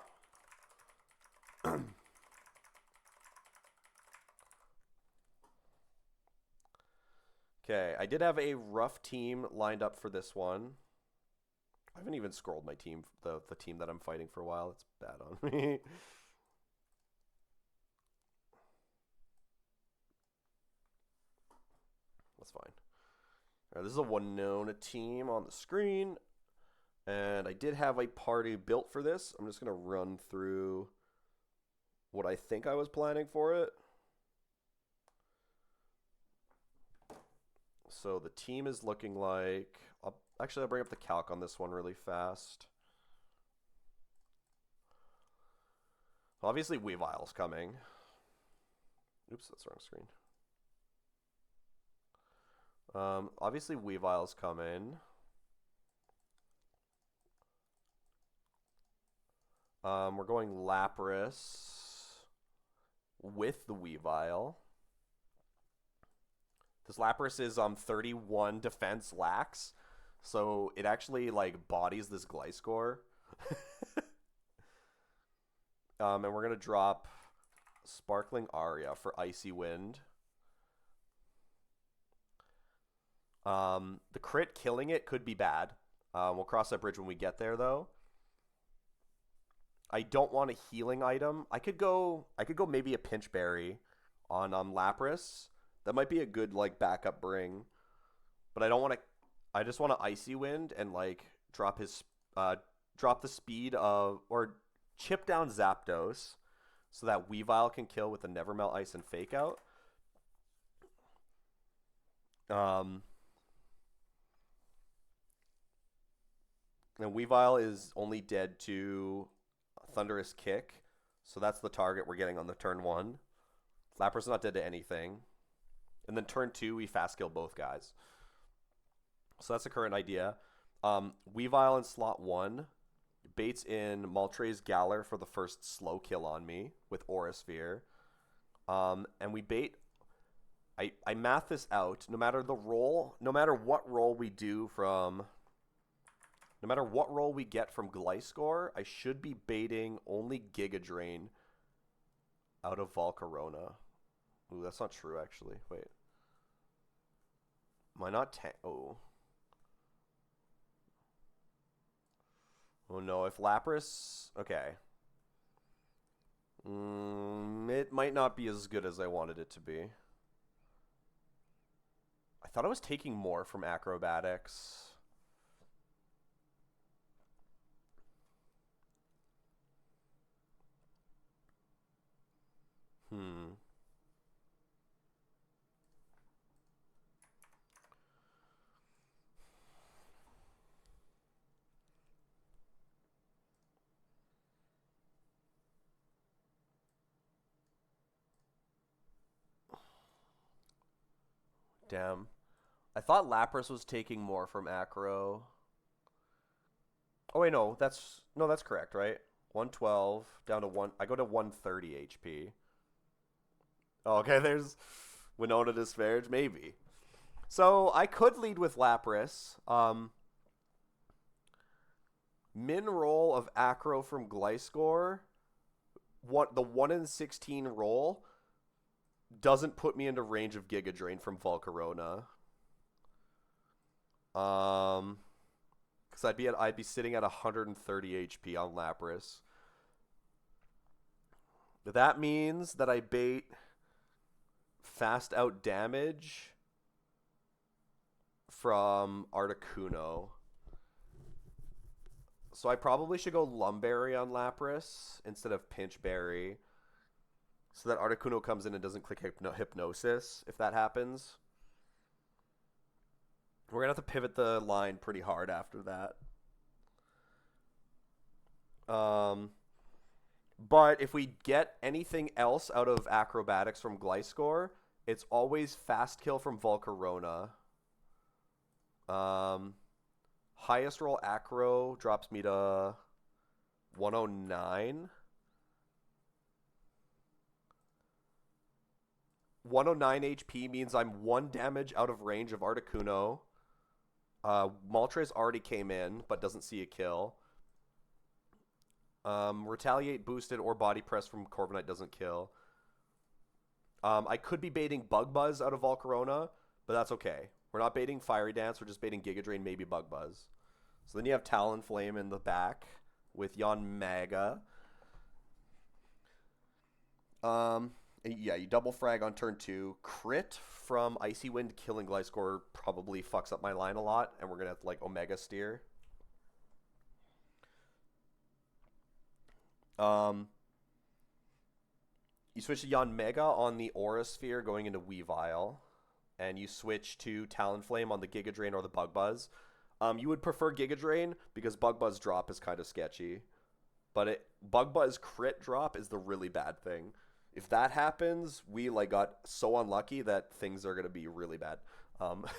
Okay, I did have a rough team lined up for this one. I haven't even scrolled my team, the team that I'm fighting for a while. It's bad on me. That's fine. All right, this is a Winona team on the screen. And I did have a party built for this. I'm just going to run through what I think I was planning for it. So the team is looking like... I'll bring up the calc on this one really fast. Obviously, Weavile's coming. Oops, that's the wrong screen. Obviously, Weavile's coming. We're going Lapras with the Weavile. This Lapras is 31 defense lax, so it actually like bodies this Gliscor. And we're gonna drop Sparkling Aria for Icy Wind. The crit killing it could be bad. We'll cross that bridge when we get there, though. I don't want a healing item. I could go maybe a Pinch Berry on Lapras. That might be a good like backup bring, but I don't want to. I just want to Icy Wind and like drop the speed of or chip down Zapdos, so that Weavile can kill with the Nevermelt Ice and Fake Out. And Weavile is only dead to Thunderous Kick, so that's the target we're getting on the turn 1. Lapras is not dead to anything. And then turn 2, we fast kill both guys. So that's the current idea. Weavile in slot 1 baits in Moltres Galar for the first slow kill on me with Aura Sphere. And we bait... I math this out. No matter what roll we do from... No matter what roll we get from Gliscor, I should be baiting only Giga Drain out of Volcarona. Ooh, that's not true, actually. Wait. Am I not Oh. Oh, no. If Lapras... Okay. It might not be as good as I wanted it to be. I thought I was taking more from Acrobatics. Damn. I thought Lapras was taking more from Acro. Oh wait, no, that's correct, right? 112 down to 1. I go to 130 HP. Oh, okay, there's Winona Disparage, maybe. So I could lead with Lapras. Min roll of Acro from Gliscor. What the 1 in 16 roll doesn't put me into range of Giga Drain from Volcarona. Because I'd be sitting at 130 HP on Lapras. That means that I bait fast out damage from Articuno. So I probably should go Lumberry on Lapras instead of Pinchberry, so that Articuno comes in and doesn't click Hypnosis if that happens. We're going to have to pivot the line pretty hard after that. But if we get anything else out of Acrobatics from Gliscor, it's always Fast Kill from Volcarona. Highest roll Acro drops me to 109. 109 HP means I'm 1 damage out of range of Articuno. Moltres already came in, but doesn't see a kill. Retaliate boosted or Body Press from Corviknight doesn't kill. I could be baiting Bug Buzz out of Volcarona, but that's okay. We're not baiting Fiery Dance, we're just baiting Giga Drain, maybe Bug Buzz. So then you have Talonflame in the back with Yanmega. Yeah, you double frag on turn 2. Crit from Icy Wind killing Gliscor probably fucks up my line a lot, and we're going to have to, like, Omega Steer. You switch to Yanmega on the Aura Sphere going into Weavile, and you switch to Talonflame on the Giga Drain or the Bug Buzz. You would prefer Giga Drain because Bug Buzz drop is kind of sketchy, but Bug Buzz crit drop is the really bad thing. If that happens, we like got so unlucky that things are gonna be really bad. But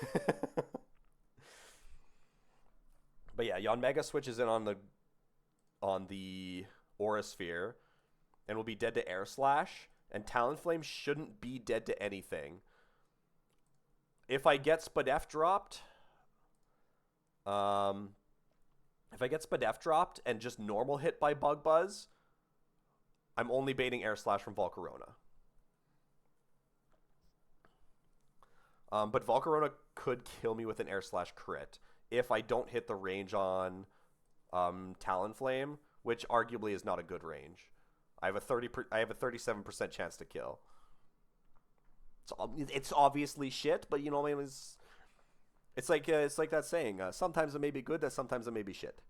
yeah, Yanmega switches in on the Aura Sphere, and will be dead to Air Slash. And Talonflame shouldn't be dead to anything. If I get Spadef dropped, and just normal hit by Bug Buzz, I'm only baiting Air Slash from Volcarona. But Volcarona could kill me with an Air Slash crit if I don't hit the range on Talonflame, which arguably is not a good range. I have a 37% chance to kill. It's obviously shit, but you know, it's like that saying. Sometimes it may be good, sometimes it may be shit.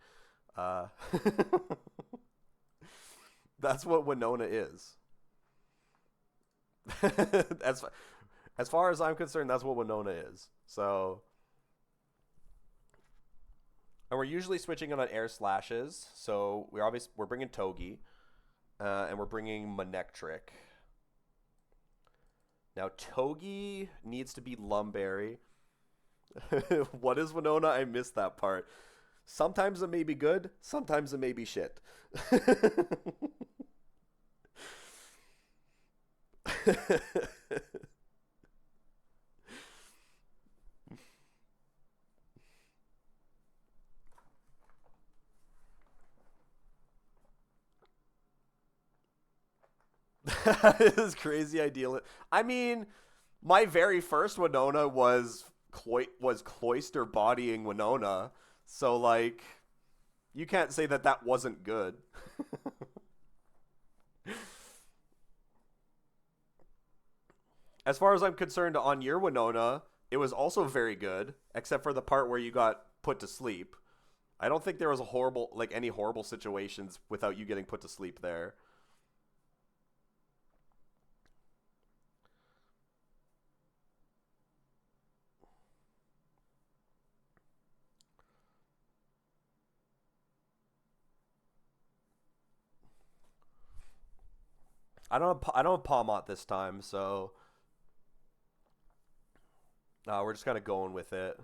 That's what Winona is. As far as I'm concerned, that's what Winona is. So, and we're usually switching it on Air Slashes. So we're bringing Togi, and we're bringing Manectric. Now Togi needs to be Lumberry. What is Winona? I missed that part. Sometimes it may be good, sometimes it may be shit. It is crazy ideal. I mean, my very first Winona was Cloyster bodying Winona, so like, you can't say that wasn't good. As far as I'm concerned, on your Winona, it was also very good, except for the part where you got put to sleep. I don't think there was any horrible situations without you getting put to sleep there. I don't have Palmont this time, so We're just kind of going with it.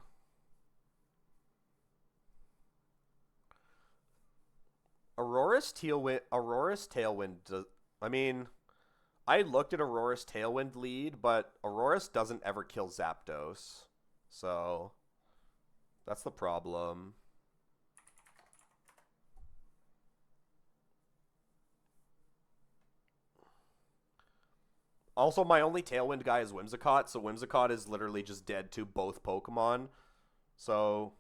Aurora's Tailwind does, I mean, I looked at Aurora's Tailwind lead, but Aurora's doesn't ever kill Zapdos. So, that's the problem. Also, my only Tailwind guy is Whimsicott, so Whimsicott is literally just dead to both Pokemon. So,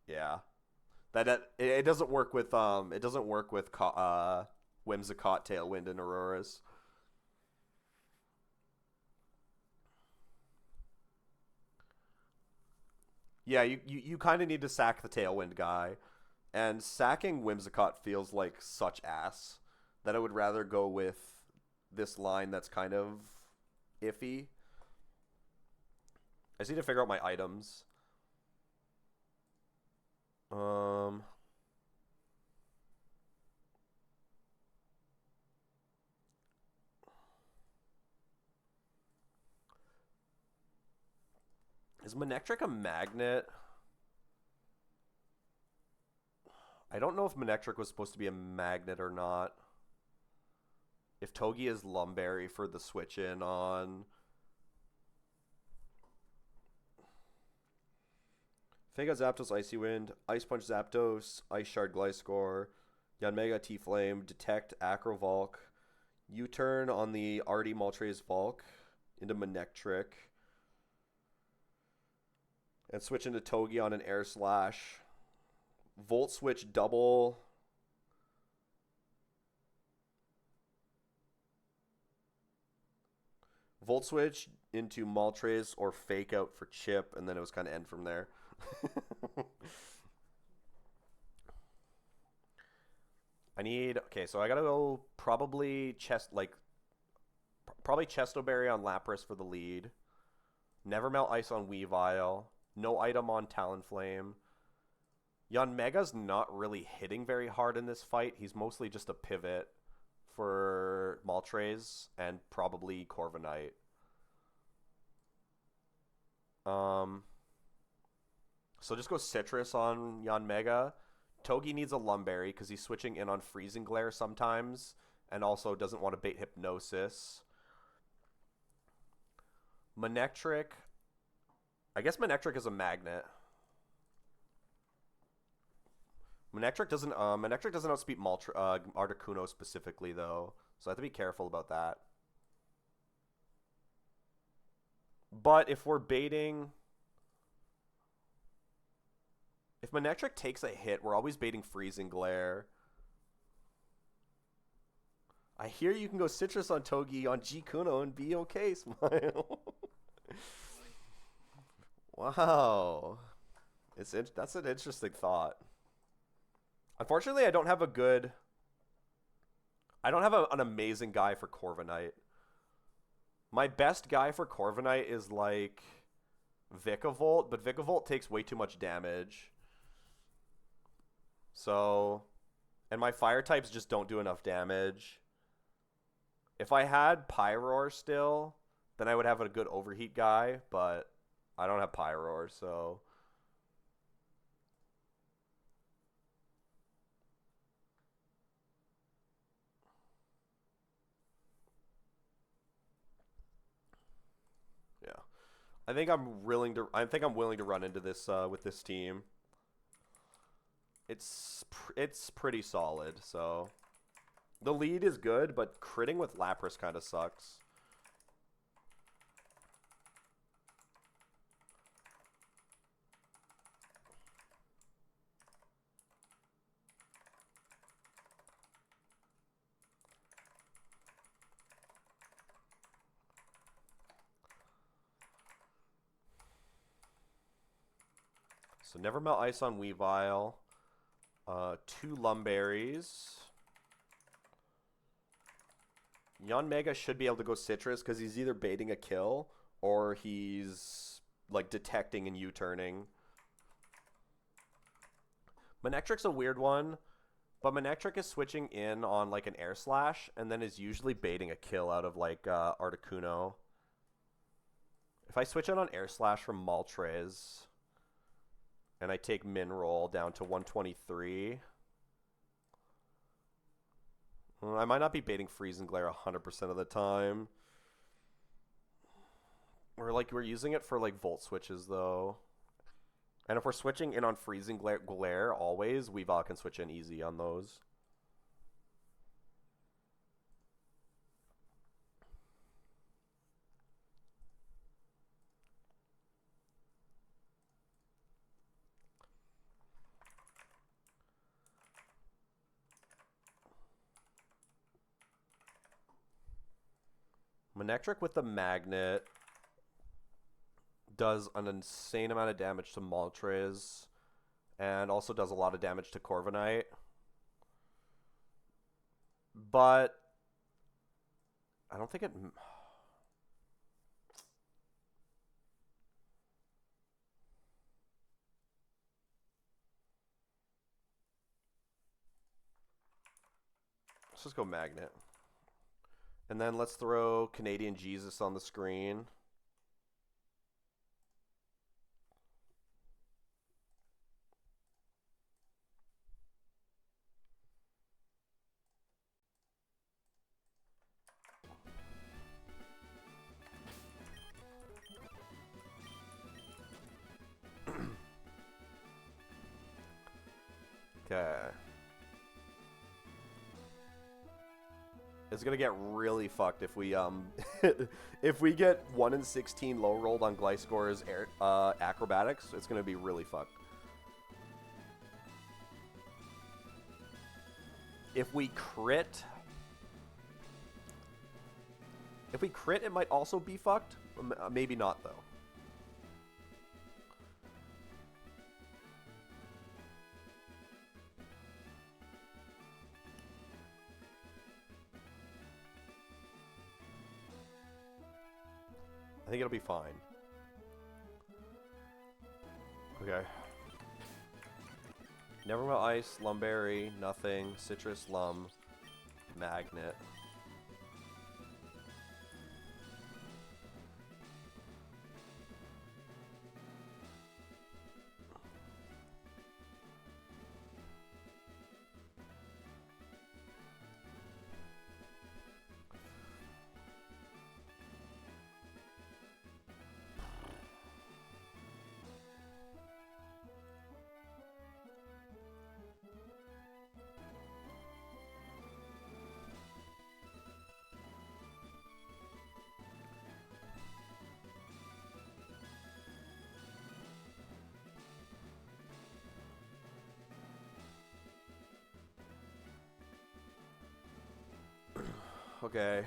yeah. It doesn't work with Whimsicott, Tailwind, and Auroras. Yeah, you kind of need to sack the Tailwind guy, and sacking Whimsicott feels like such ass that I would rather go with this line that's kind of iffy. I just need to figure out my items. Um, is Manectric a magnet? I don't know if Manectric was supposed to be a magnet or not. If Togi is Lumberry for the switch in on Fega Zapdos Icy Wind, Ice Punch Zapdos, Ice Shard Gliscor, Yanmega T-Flame, Detect Acrovolk, U-turn on the Artie Moltres Volk into Manectric, and switch into Togi on an Air Slash. Volt Switch double. Volt Switch into Moltres or Fake Out for Chip, and then it was kind of end from there. Okay, so I gotta go probably probably Chesto on Lapras for the lead. Never Melt Ice on Weavile. No item on Talonflame. Yanmega's not really hitting very hard in this fight. He's mostly just a pivot for Moltres and probably Corviknight. So just go Citrus on Yanmega. Togi needs a Lumberry because he's switching in on Freezing Glare sometimes and also doesn't want to bait Hypnosis. Manectric. I guess Manectric is a magnet. Manectric doesn't outspeed Articuno specifically though, so I have to be careful about that. But if we're baiting, if Manectric takes a hit, we're always baiting Freezing Glare. I hear you can go Citrus on Togi on G-Kuno and be okay, Smile. Wow. That's an interesting thought. Unfortunately, I don't have an amazing guy for Corviknight. My best guy for Corviknight is like Vikavolt, but Vikavolt takes way too much damage. So, and my fire types just don't do enough damage. If I had Pyroar still, then I would have a good overheat guy, but I don't have Pyroar, so yeah. I think I'm willing to run into this with this team. It's pretty solid, so the lead is good, but critting with Lapras kind of sucks. So never melt ice on Weavile. 2 Lumberries. Yanmega should be able to go Citrus because he's either baiting a kill or he's like detecting and U-turning. Manectric's a weird one, but Manectric is switching in on like an Air Slash and then is usually baiting a kill out of like Articuno. If I switch out on Air Slash from Moltres, and I take Min Roll down to 123, I might not be baiting Freeze and Glare 100% of the time. We're using it for like Volt switches though. And if we're switching in on Freezing Glare always, we can switch in easy on those. Manectric with the Magnet does an insane amount of damage to Moltres, and also does a lot of damage to Corviknight. But I don't think it... Let's just go Magnet. And then let's throw Canadian Jesus on the screen. Okay. It's gonna get really fucked if we if we get 1 in 16 low rolled on Gliscor's acrobatics. It's gonna be really fucked. If we crit, it might also be fucked. Maybe not though. I think it'll be fine. Okay. Nevermill Ice, Lumberry, nothing. Citrus, Lum, Magnet. Okay.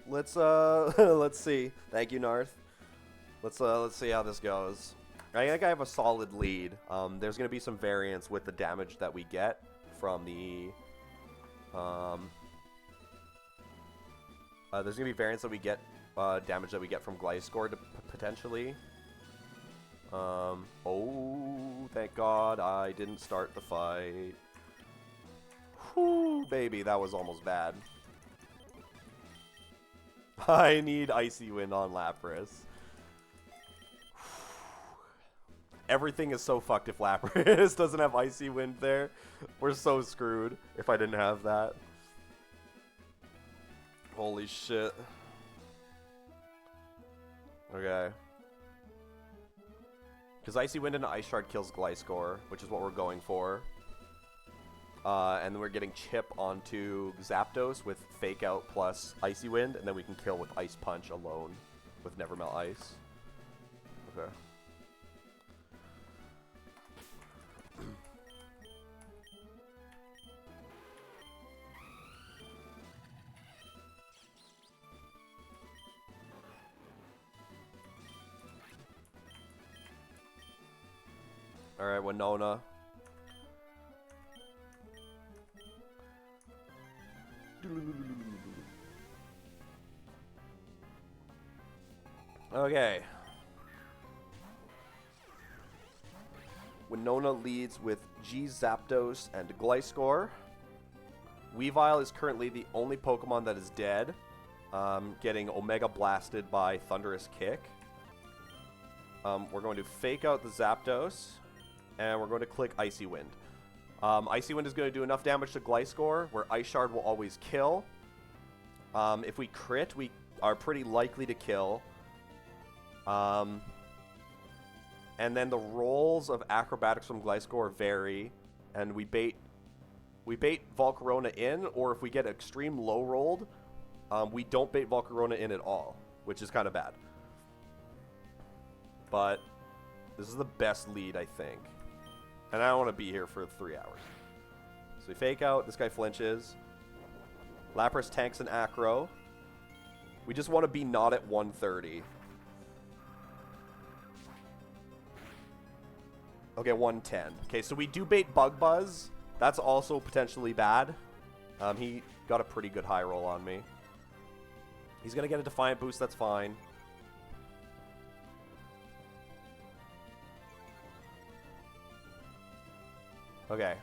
Let's let's see. Thank you, Narth. Let's see how this goes. I think I have a solid lead. There's gonna be some variance with the damage that we get from the there's gonna be variance that we get damage that we get from Gliscor potentially. Oh, thank God I didn't start the fight. Whew, baby, that was almost bad. I need Icy Wind on Lapras. Everything is so fucked if Lapras doesn't have Icy Wind there. We're so screwed if I didn't have that. Holy shit. Okay. Because Icy Wind and Ice Shard kills Gliscor, which is what we're going for. And then we're getting Chip onto Zapdos with Fake Out plus Icy Wind, and then we can kill with Ice Punch alone with Nevermelt Ice. Okay. Alright, Winona. Okay. Winona leads with G Zapdos and Gliscor. Weavile is currently the only Pokemon that is dead, getting Omega Blasted by Thunderous Kick. we're going to fake out the Zapdos, and we're going to click Icy Wind. Icy Wind is going to do enough damage to Gliscor, where Ice Shard will always kill. If we crit, we are pretty likely to kill. And then the rolls of Acrobatics from Gliscor vary, and we bait Volcarona in, or if we get extreme low rolled, we don't bait Volcarona in at all, which is kind of bad. But this is the best lead, I think. And I don't want to be here for 3 hours. So we fake out. This guy flinches. Lapras tanks an Acro. We just want to be not at 130. Okay, 110. Okay, so we do bait Bug Buzz. That's also potentially bad. He got a pretty good high roll on me. He's going to get a Defiant Boost. That's fine. Okay,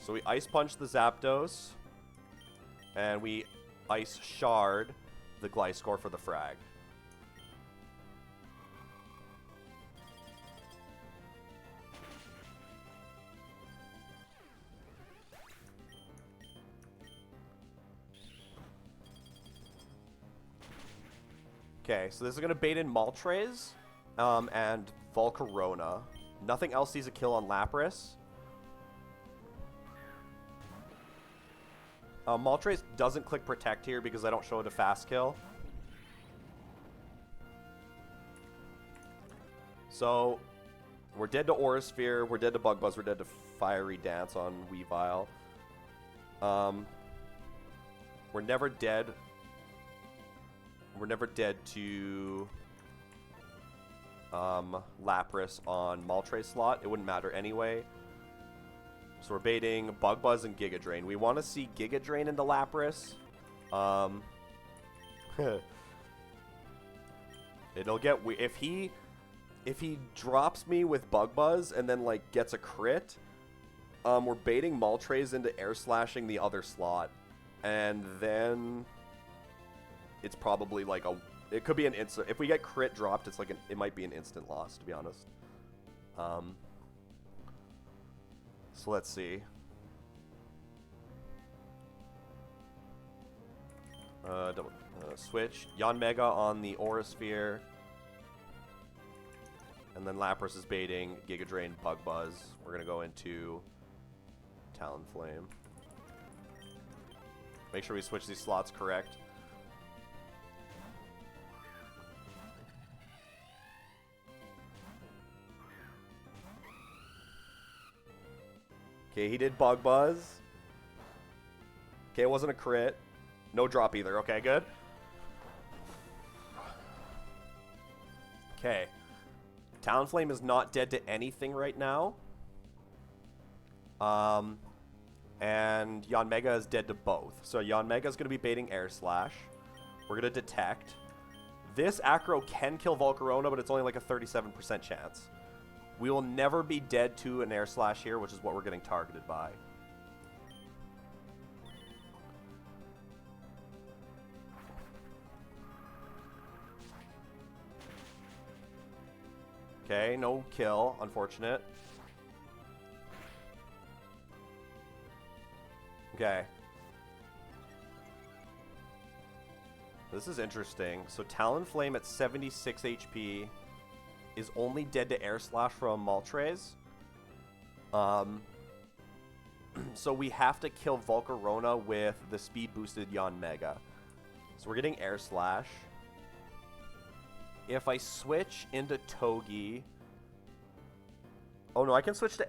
so we Ice Punch the Zapdos, and we Ice Shard the Gliscor for the frag. Okay, so this is going to bait in Moltres and Volcarona. Nothing else sees a kill on Lapras. Moltres doesn't click Protect here because I don't show it a fast kill. So, we're dead to Aura Sphere, we're dead to Bug Buzz, we're dead to Fiery Dance on Weavile. We're never dead. We're never dead to Lapras on Moltres slot. It wouldn't matter anyway. So we're baiting Bug Buzz and Giga Drain. We want to see Giga Drain into Lapras. It'll get if he drops me with Bug Buzz and then like gets a crit. We're baiting Moltres into Air Slashing the other slot, and then it's probably like it could be an instant. If we get crit dropped, it's like it might be an instant loss, to be honest. So let's see. Switch. Yanmega on the Aura Sphere. And then Lapras is baiting Giga Drain, Bug Buzz. We're going to go into Talonflame. Make sure we switch these slots correct. Okay, he did Bug Buzz. Okay, it wasn't a crit. No drop either. Okay, good. Okay. Talonflame is not dead to anything right now. And Yanmega is dead to both. So Yanmega is going to be baiting Air Slash. We're going to Detect. This Acro can kill Volcarona, but it's only like a 37% chance. We will never be dead to an Air Slash here, which is what we're getting targeted by. Okay, no kill, unfortunate. Okay. This is interesting. So Talonflame at 76 HP is only dead to Air Slash from Moltres. So we have to kill Volcarona with the speed boosted Yanmega. So we're getting Air Slash. If I switch into Togi... Oh no, I can switch to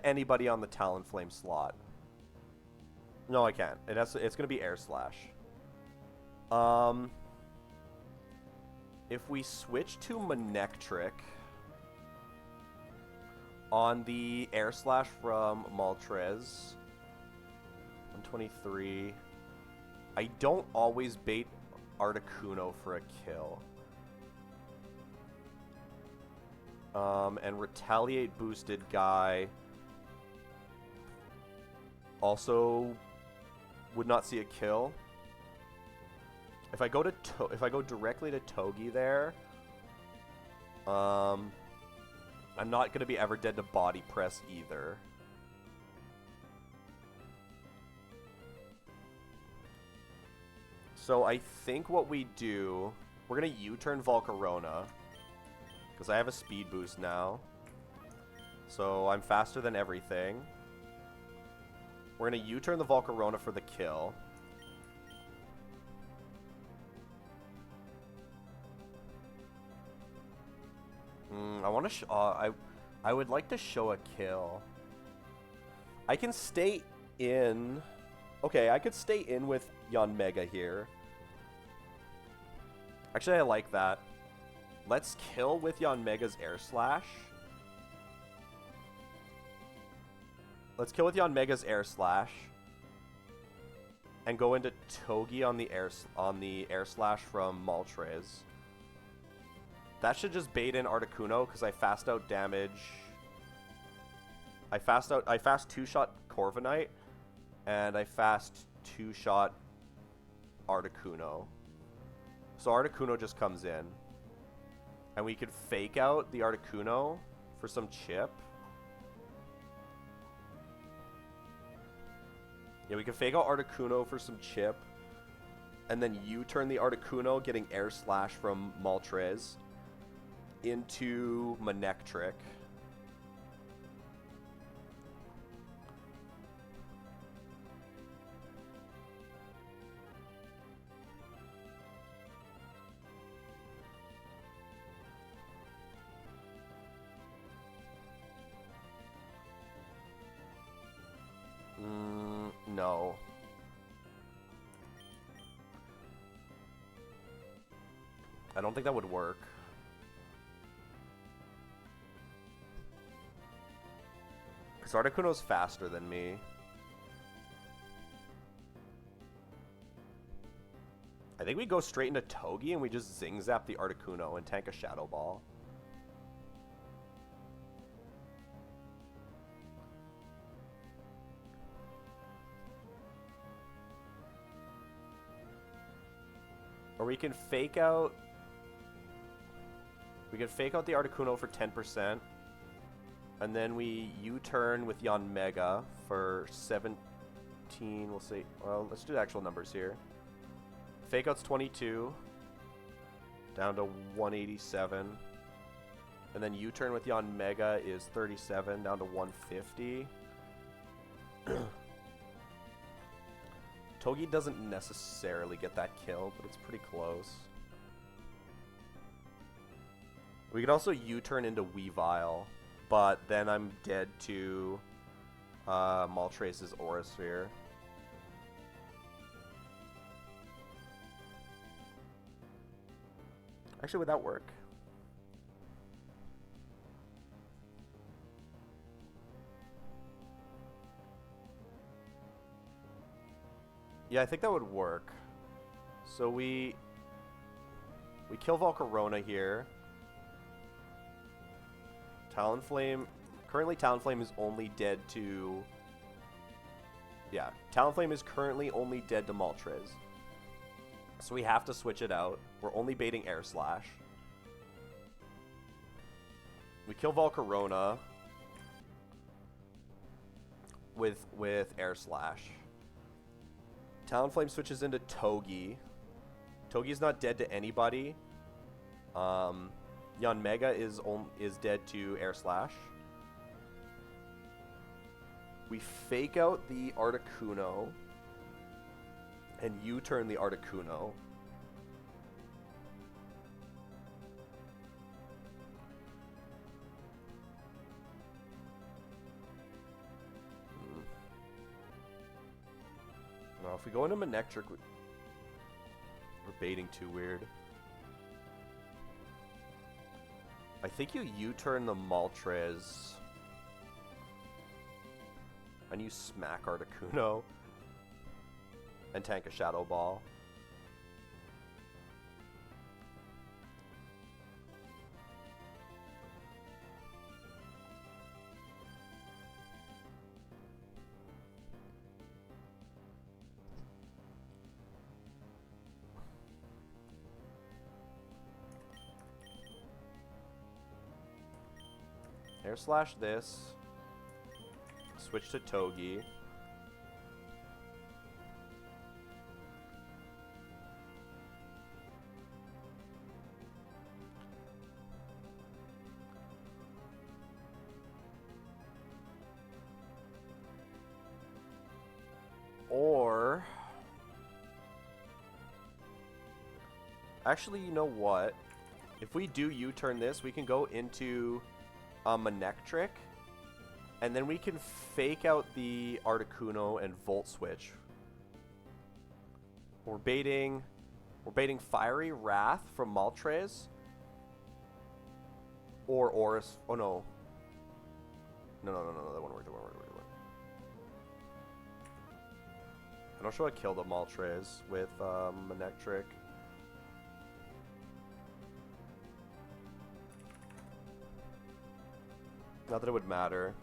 anybody on the Talonflame slot. No, I can't. It's going to be Air Slash. If we switch to Manectric on the Air Slash from Moltres, 123, I don't always bait Articuno for a kill. And Retaliate boosted guy also would not see a kill. If I go directly to Togi there, I'm not going to be ever dead to body press either. So I think what we do, we're going to U-turn Volcarona, because I have a speed boost now. So I'm faster than everything. We're going to U-turn the Volcarona for the kill. I want to. I would like to show a kill. I can stay in. Okay, I could stay in with Yanmega here. Actually, I like that. Let's kill with Yanmega's Air Slash. Let's kill with Yanmega's Air Slash. And go into Togi on the Air Slash from Moltres. That should just bait in Articuno, because I fast out damage. I fast two-shot Corviknight, and I fast two-shot Articuno. So Articuno just comes in. And we could fake out the Articuno for some chip. Yeah, we can fake out Articuno for some chip. And then U-turn the Articuno, getting Air Slash from Moltres into Manectric. No. I don't think that would work. Because Articuno's faster than me. I think we go straight into Togi and we just Zing Zap the Articuno and tank a Shadow Ball. Or we can fake out... We can fake out the Articuno for 10%. And then we U-turn with Yanmega for 17... We'll see. Well, let's do the actual numbers here. Fake out's 22. Down to 187. And then U-turn with Yanmega is 37. Down to 150. Togi doesn't necessarily get that kill, but it's pretty close. We could also U-turn into Weavile, but then I'm dead to Moltres' Aura Sphere. Actually, would that work? Yeah, I think that would work. So we kill Volcarona here. Talonflame. Currently, Talonflame is only dead to... Yeah, Talonflame is currently only dead to Moltres. So we have to switch it out. We're only baiting Air Slash. We kill Volcarona with Air Slash. Talonflame switches into Togi. Togi's not dead to anybody. Yanmega is dead to Air Slash. We fake out the Articuno and U-turn the Articuno. Now, if we go into Manectric, we're baiting too weird. I think you U-turn the Moltres. And you smack Articuno. And tank a Shadow Ball. Air Slash this. Switch to Togi. Or... Actually, you know what? If we do U-turn this, we can go into Manectric, and then we can fake out the Articuno and Volt Switch. We're baiting Fiery Wrath from Moltres. Or Oris. Oh no. No, that won't work. I'm not sure I killed a Moltres with Manectric. Not that it would matter.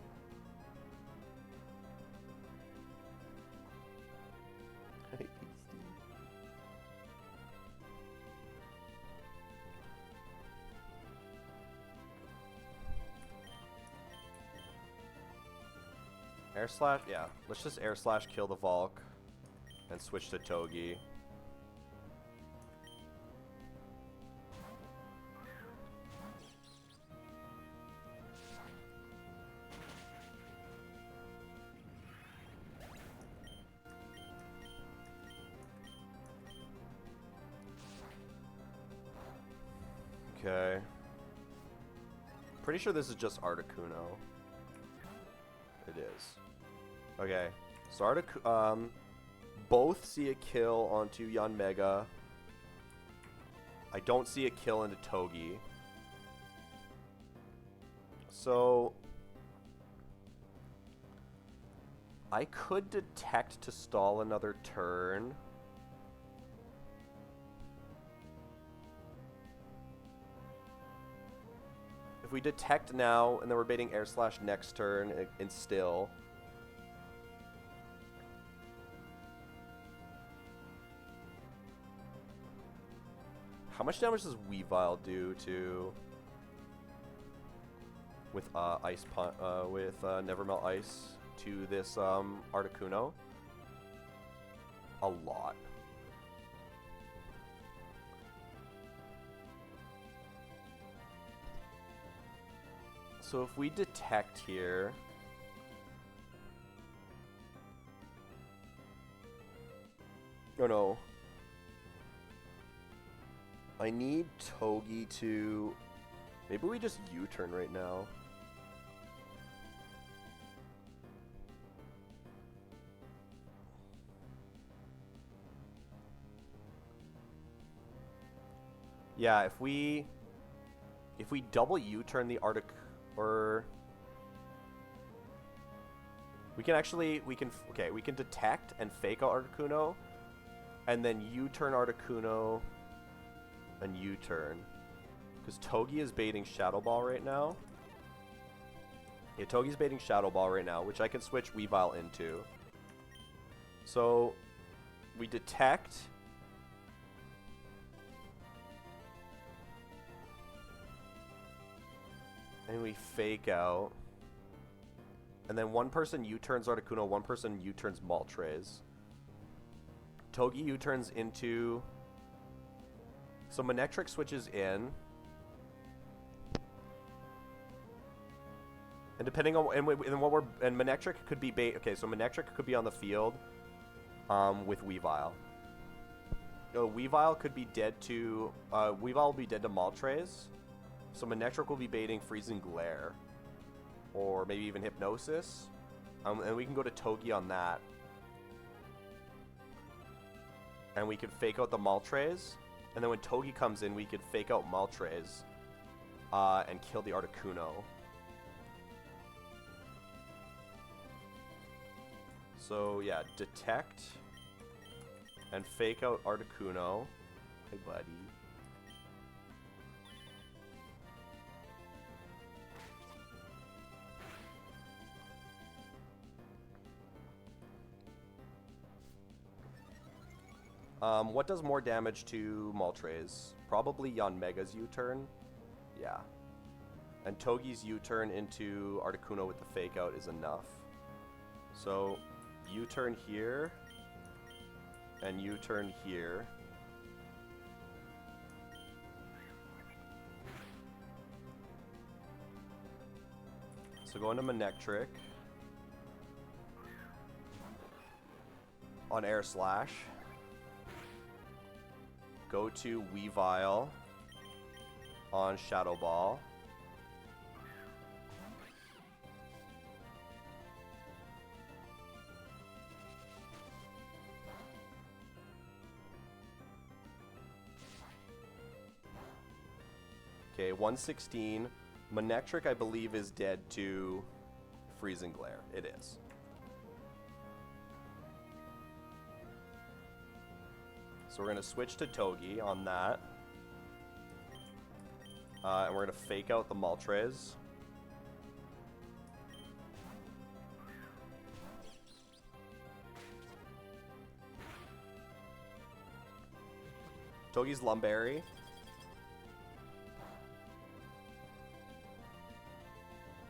Air Slash, yeah. Let's just Air Slash kill the Valk and switch to Togi. Okay. Pretty sure this is just Articuno. It is. Okay. So both see a kill onto Yanmega. I don't see a kill into Togi. So I could detect to stall another turn. If we detect now, and then we're baiting Air Slash next turn and still. How much damage does Weavile do to with Nevermelt Ice to this Articuno? A lot. So if we detect here, oh no, I need Togi to, maybe we just U-turn right now. Yeah, if we double U-turn the or we can detect and fake out Articuno, and then U-turn Articuno and U-turn, because Togi is baiting Shadow Ball right now. Yeah, Togi's baiting Shadow Ball right now, which I can switch Weavile into. So we detect. And we fake out. And then one person U-turns Articuno, one person U-turns Moltres. Togi U-turns into... So Manectric switches in. And depending on... And Manectric could be bait... Okay, so Manectric could be on the field with Weavile. Weavile could be dead to... Weavile will be dead to Moltres. So Manectric will be baiting Freezing Glare. Or maybe even Hypnosis. And we can go to Togi on that. And we could fake out the Moltres. And then when Togi comes in, we could fake out Moltres. And kill the Articuno. So yeah, detect. And fake out Articuno. Hey buddy. What does more damage to Moltres? Probably Yanmega's U-turn. Yeah. And Togi's U-turn into Articuno with the fake out is enough. So, U-turn here, and U-turn here. So go into Manectric. On Air Slash. Go to Weavile on Shadow Ball. Okay, 116. Manectric, I believe, is dead to Freezing Glare. It is. So we're going to switch to Togi on that. And we're going to fake out the Moltres. Togi's Lumberry.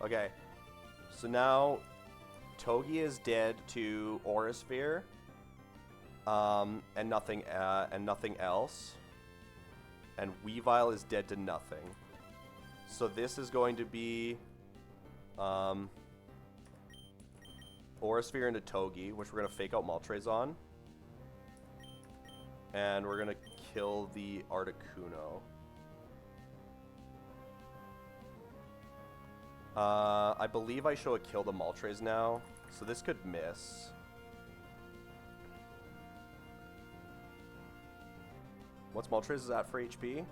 Okay. So now Togi is dead to Aura Sphere. And nothing else. And Weavile is dead to nothing. So this is going to be Aura Sphere into Togi, which we're going to fake out Moltres on. And we're going to kill the Articuno. I believe I show a kill the Moltres now, so this could miss. What's Moltres at for HP?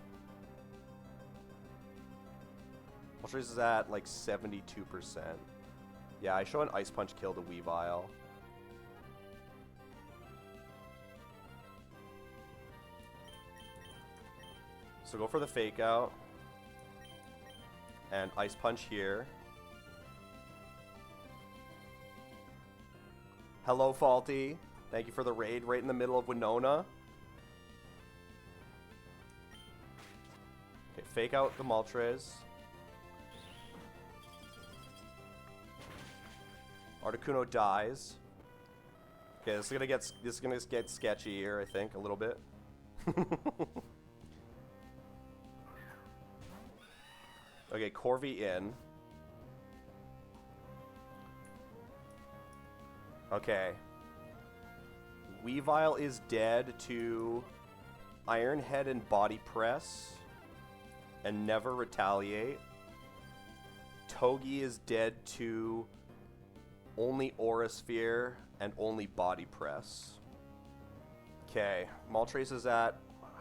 Moltres is at like 72%. Yeah, I show an Ice Punch kill to Weavile. So go for the fake out. And Ice Punch here. Hello, Faulty. Thank you for the raid right in the middle of Winona. Okay, fake out the Moltres. Articuno dies. Okay, this is gonna get sketchy here, I think, a little bit. Okay, Corvi in. Okay. Weavile is dead to Iron Head and Body Press and never retaliate. Togi is dead to only Aura Sphere and only Body Press. Okay, Moltres is at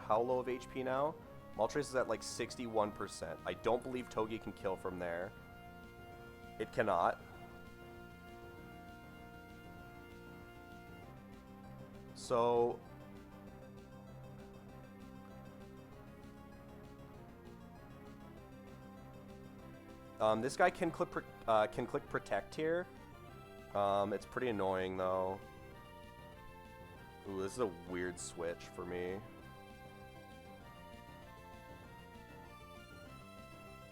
how low of HP now? Moltres is at like 61%. I don't believe Togi can kill from there. It cannot. So this guy can click Protect here. It's pretty annoying though. Ooh, this is a weird switch for me.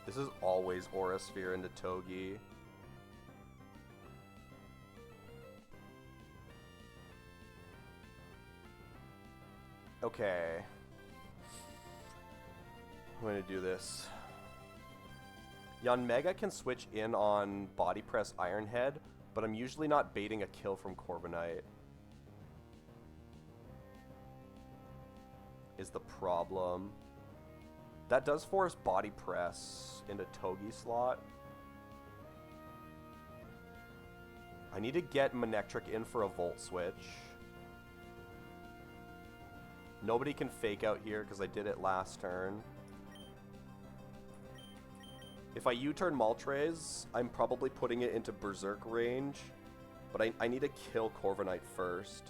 This is always Aura Sphere into Togi. Okay. I'm going to do this. Yanmega can switch in on Body Press Iron Head, but I'm usually not baiting a kill from Corviknight. Is the problem. That does force Body Press into Togi slot. I need to get Manectric in for a Volt Switch. Nobody can fake out here because I did it last turn. If I U-turn Moltres, I'm probably putting it into Berserk range. But I need to kill Corviknight first.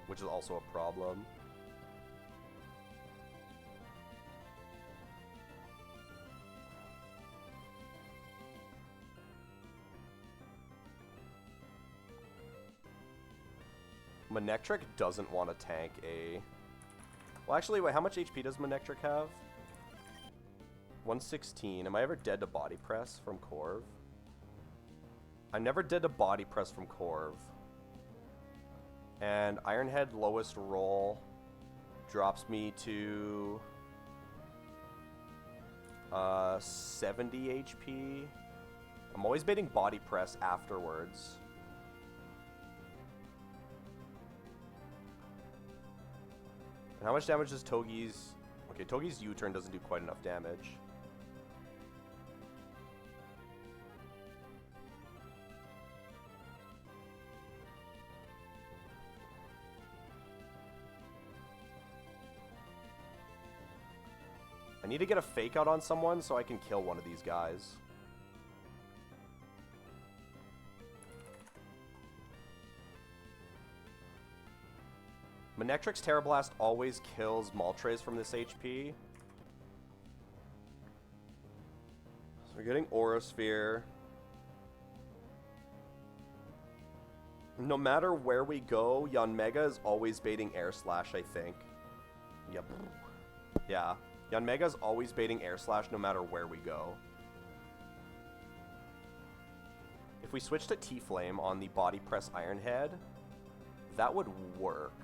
Which is also a problem. Manectric doesn't want to tank a... Well, actually, wait, how much HP does Manectric have? 116. Am I ever dead to Body Press from Corv? I'm never dead to Body Press from Corv. And Ironhead lowest roll drops me to 70 HP. I'm always baiting Body Press afterwards. And how much damage does Togi's... Okay, Togi's U-turn doesn't do quite enough damage. I need to get a fake out on someone so I can kill one of these guys. Manectric's Terra Blast always kills Moltres from this HP. So we're getting Aura Sphere. No matter where we go, Yanmega is always baiting Air Slash, I think. Yep. Yeah. Yanmega is always baiting Air Slash no matter where we go. If we switch to T-Flame on the Body Press Ironhead, that would work.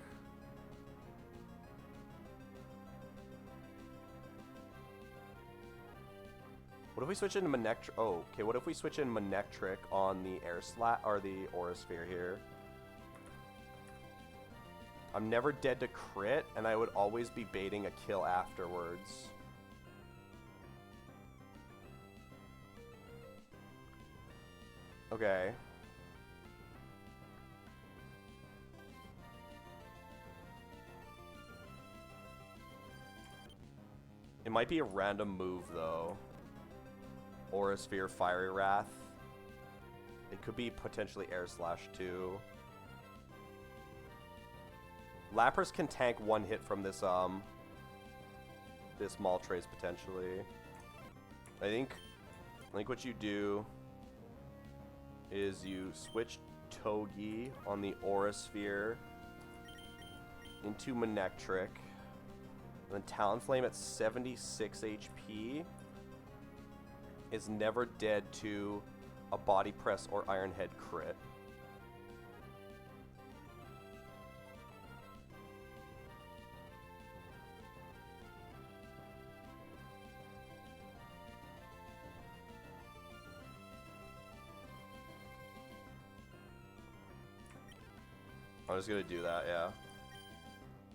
What if we switch into Manectric? Oh, okay. What if we switch in Manectric on the Air Slash or the Aura Sphere here? I'm never dead to crit, and I would always be baiting a kill afterwards. Okay. It might be a random move, though. Aura Sphere, Fiery Wrath. It could be potentially Air Slash, too. Lapras can tank one hit from this this Moltres potentially. I think what you do is you switch Togi on the Aura Sphere into Manectric, and then Talonflame at 76 HP is never dead to a Body Press or Ironhead crit. I'm just gonna do that, yeah.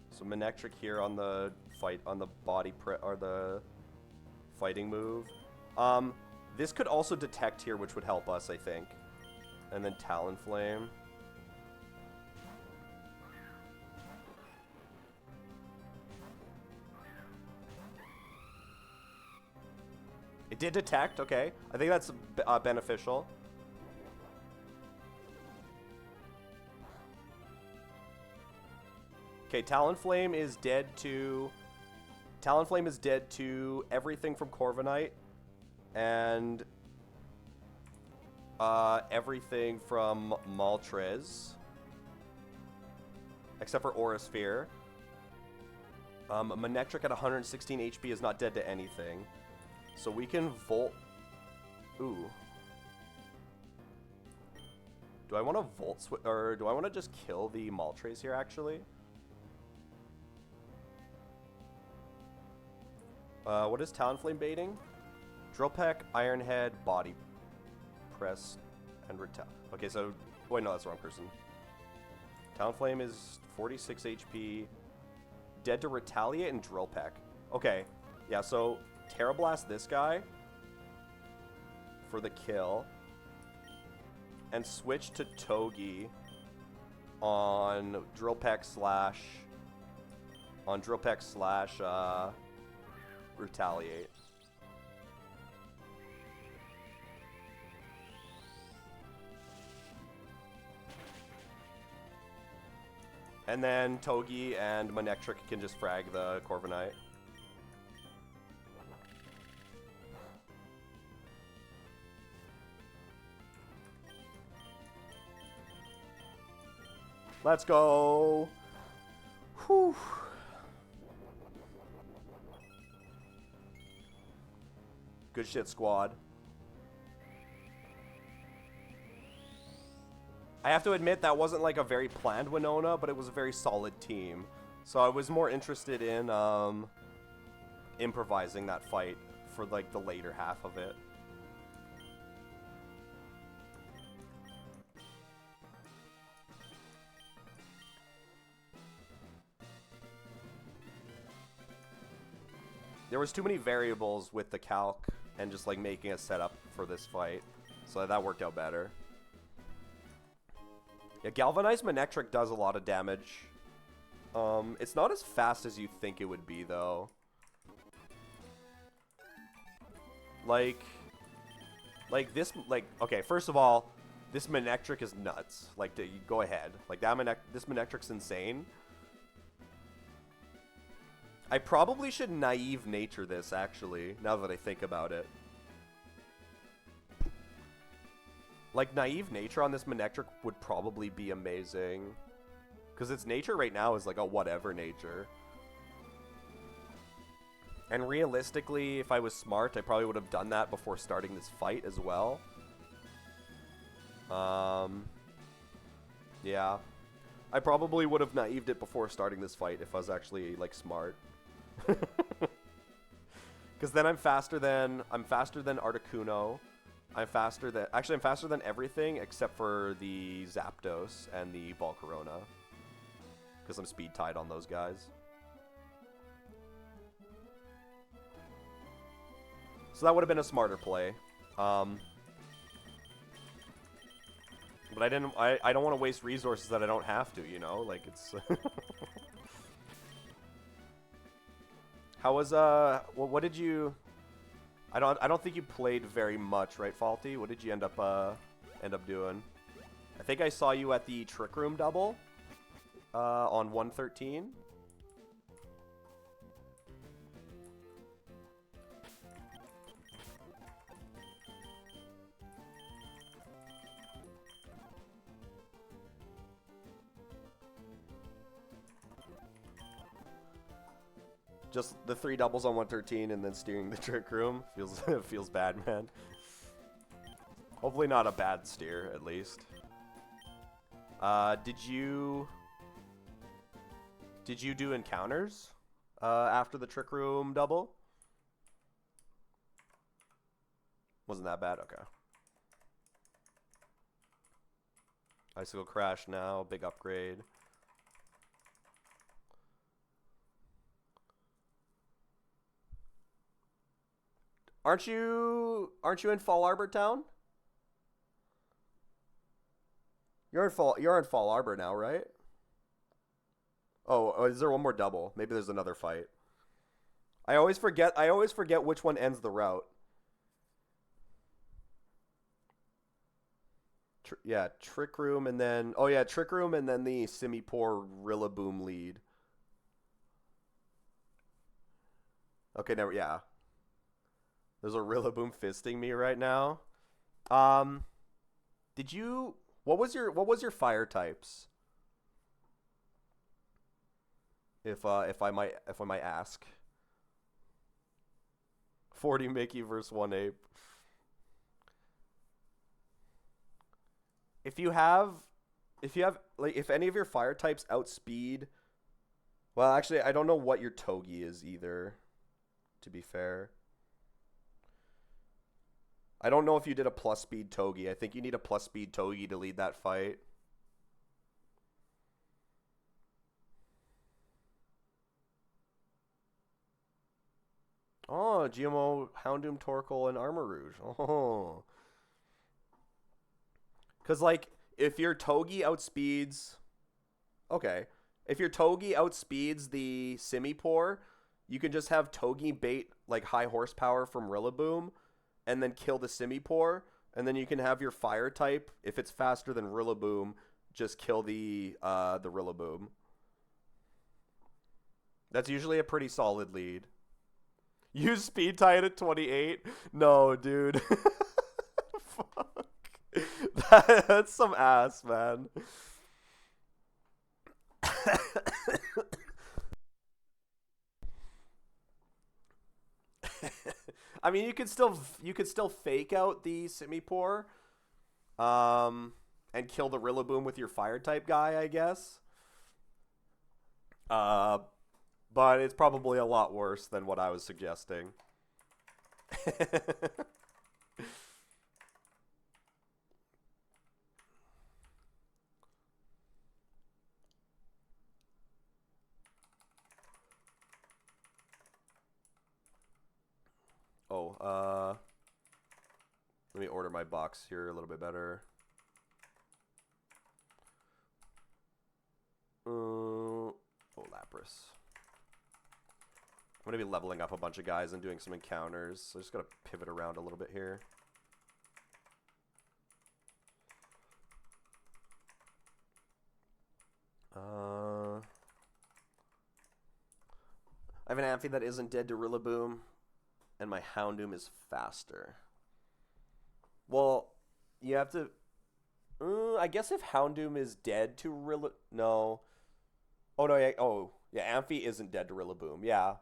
So Manectric here on the fighting move. This could also detect here, which would help us, I think. And then Talonflame. It did detect, okay. I think that's beneficial. Okay, Talonflame is dead to everything from Corviknight and everything from Moltres, except for Aura Sphere. Manectric at 116 HP is not dead to anything, so we can Volt. Ooh. Do I want to Volt Switch, or do I want to just kill the Moltres here, actually? What is Talonflame baiting? Drill Peck, Ironhead, Body Press, and Okay, so... Wait, no, that's the wrong person. Talonflame is 46 HP. Dead to Retaliate and Drill Peck. Okay, yeah, so Terra Blast this guy for the kill. And switch to Togi on Drill Peck slash... Retaliate. And then Togi and Manectric can just frag the Corviknight. Let's go. Whew. Good shit, squad. I have to admit that wasn't like a very planned Winona, but it was a very solid team. So I was more interested in improvising that fight for like the later half of it. There was too many variables with the calc and just like making a setup for this fight, so that worked out better. Yeah, Galvanized Manectric does a lot of damage. It's not as fast as you think it would be, though. Like this, okay, first of all, this Manectric is nuts. Like, go ahead. Like, this Manectric's insane. I probably should Naive Nature this, actually, now that I think about it. Like, Naive Nature on this Manectric would probably be amazing. Because its nature right now is like a whatever nature. And realistically, if I was smart, I probably would have done that before starting this fight as well. Yeah. I probably would have naived it before starting this fight if I was actually, like, smart. Because then I'm faster than Articuno. I'm faster than everything except for the Zapdos and the Volcarona. Because I'm speed tied on those guys. So that would have been a smarter play. But I don't want to waste resources that I don't have to, you know? Like, it's... How was, what did you... I don't think you played very much, right, Faulty? What did you end up doing? I think I saw you at the Trick Room double, on 113. Just the 3 doubles on 113 and then steering the Trick Room feels bad, man. Hopefully not a bad steer, at least. Did you do encounters after the Trick Room double? Wasn't that bad? Okay. Icicle Crash now, big upgrade. Aren't you in Fall Arbor Town? You're in Fall Arbor now, right? Oh, is there one more double? Maybe there's another fight. I always forget which one ends the route. Yeah, Trick Room and then Trick Room and then the Simipour Rillaboom lead. Okay, yeah. There's a Rillaboom fisting me right now. What was your fire types? If I might ask. 40 Mickey versus 1 Ape. If any of your fire types outspeed, well, actually I don't know what your Togi is either, to be fair. I don't know if you did a plus speed Togi. I think you need a plus speed Togi to lead that fight. Oh, GMO, Houndoom, Torkoal, and Armor Rouge. Oh. Because, like, if your Togi outspeeds... Okay. If your Togi outspeeds the Simipour, you can just have Togi bait, like, high horsepower from Rillaboom, and then kill the Simipour, and then you can have your fire type, if it's faster than Rillaboom, just kill the Rillaboom. That's usually a pretty solid lead. Use speed tie at 28? No, dude. Fuck. That's some ass, man. I mean, you could still fake out the Simipour, and kill the Rillaboom with your fire type guy, I guess. Uh, but it's probably a lot worse than what I was suggesting. Oh, let me order my box here a little bit better. Oh, Lapras. I'm going to be leveling up a bunch of guys and doing some encounters. So I just got to pivot around a little bit here. I have an Amphi that isn't dead to Rillaboom, and my Houndoom is faster. Well, you have to... I guess if Houndoom is dead to Rillaboom... No. Oh, no, yeah. Oh, yeah, Amphi isn't dead to Rillaboom. Yeah,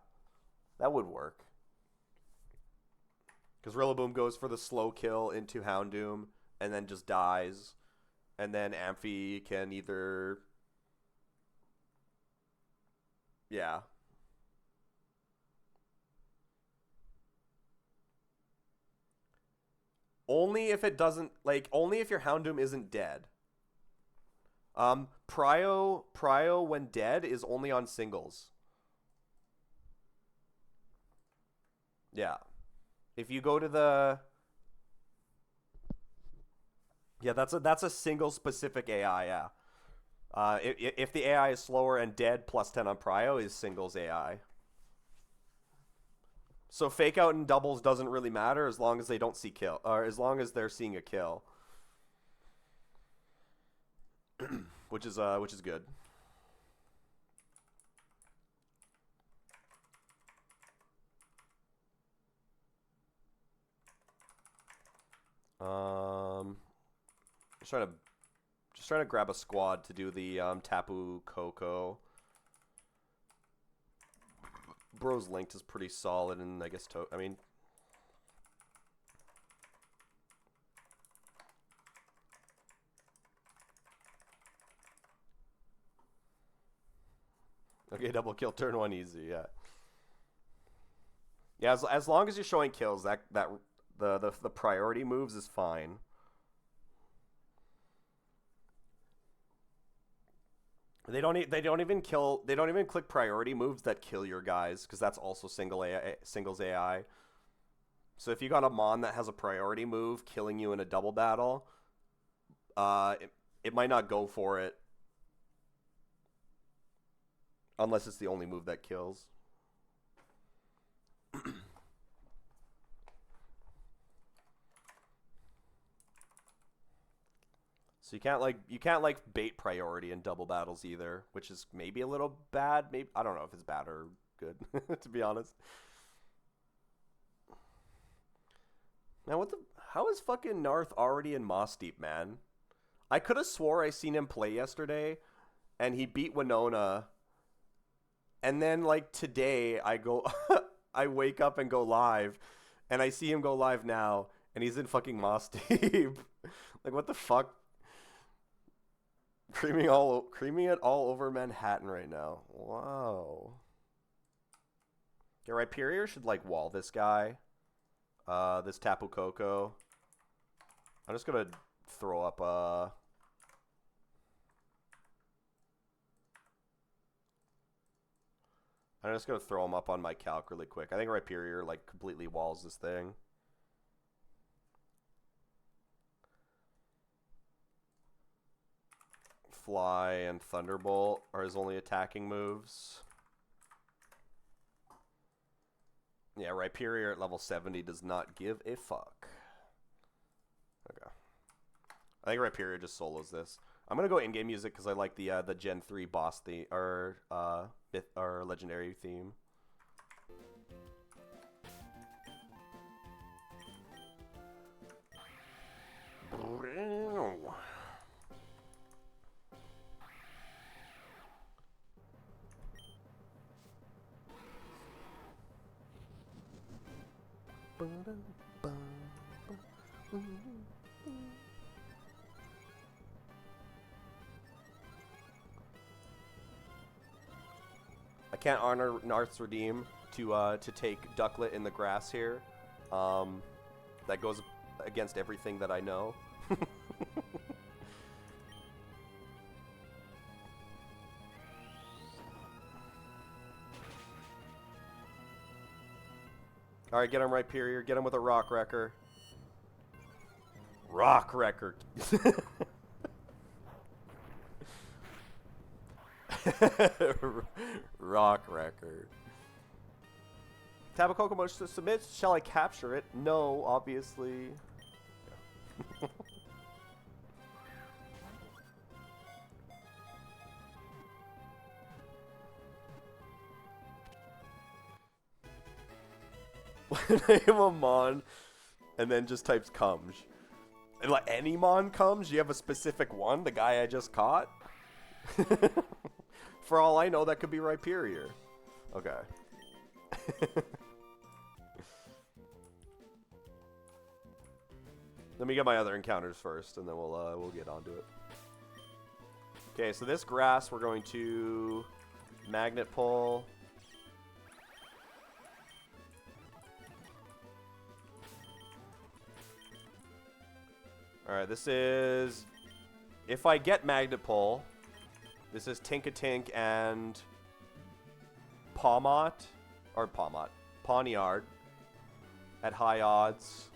that would work. Because Rillaboom goes for the slow kill into Houndoom, and then just dies. And then Amphi can either... Yeah. Only if it doesn't... Like, only if your Houndoom isn't dead. Prio when dead is only on singles. Yeah. If you go to the... Yeah, that's a single specific AI, yeah. If the AI is slower and dead, plus 10 on Prio is singles AI. So fake out and doubles doesn't really matter as long as they don't see kill, or as long as they're seeing a kill. which is good. Just trying to grab a squad to do the Tapu Koko. Bro's Linked is pretty solid, and I guess I mean. Okay, double kill, turn one easy, yeah. Yeah, as long as you're showing kills, the priority moves is fine. They don't even click priority moves that kill your guys, because that's also singles AI. So if you got a Mon that has a priority move killing you in a double battle, it might not go for it unless it's the only move that kills. So you can't bait priority in double battles either, which is maybe a little bad. Maybe I don't know if it's bad or good, to be honest. Man, how is fucking Narth already in Moss Deep, man? I could have swore I seen him play yesterday, and he beat Winona. And then like today, I wake up and go live, and I see him go live now, and he's in fucking Moss Deep. Like what the fuck? Creaming it all over Manhattan right now. Wow. Yeah, Rhyperior should like wall this guy. This Tapu Koko. I'm just gonna throw up I'm just gonna throw him up on my calc really quick. I think Rhyperior like completely walls this thing. Fly and Thunderbolt are his only attacking moves. Yeah, Rhyperior at level 70 does not give a fuck. Okay. I think Rhyperior just solos this. I'm gonna go in-game music because I like the Gen 3 boss theme or legendary theme. I can't honor Narth's Redeem to take Ducklet in the grass here. That goes against everything that I know. Alright, get him right, Period. Get him with a Rock Wrecker. Rock Wrecker. Rock Wrecker. Tap a Kokomo to submit. Shall I capture it? No, obviously. Name a Mon, and then just types comes. And like any Mon comes, you have a specific one, the guy I just caught? For all I know, that could be Rhyperior. Okay. Let me get my other encounters first, and then we'll get onto it. Okay, so this grass we're going to Magnet Pull. Alright, this is... If I get Magnet Pull, this is Tinkatink and Pawmot, or Pawniard at high odds.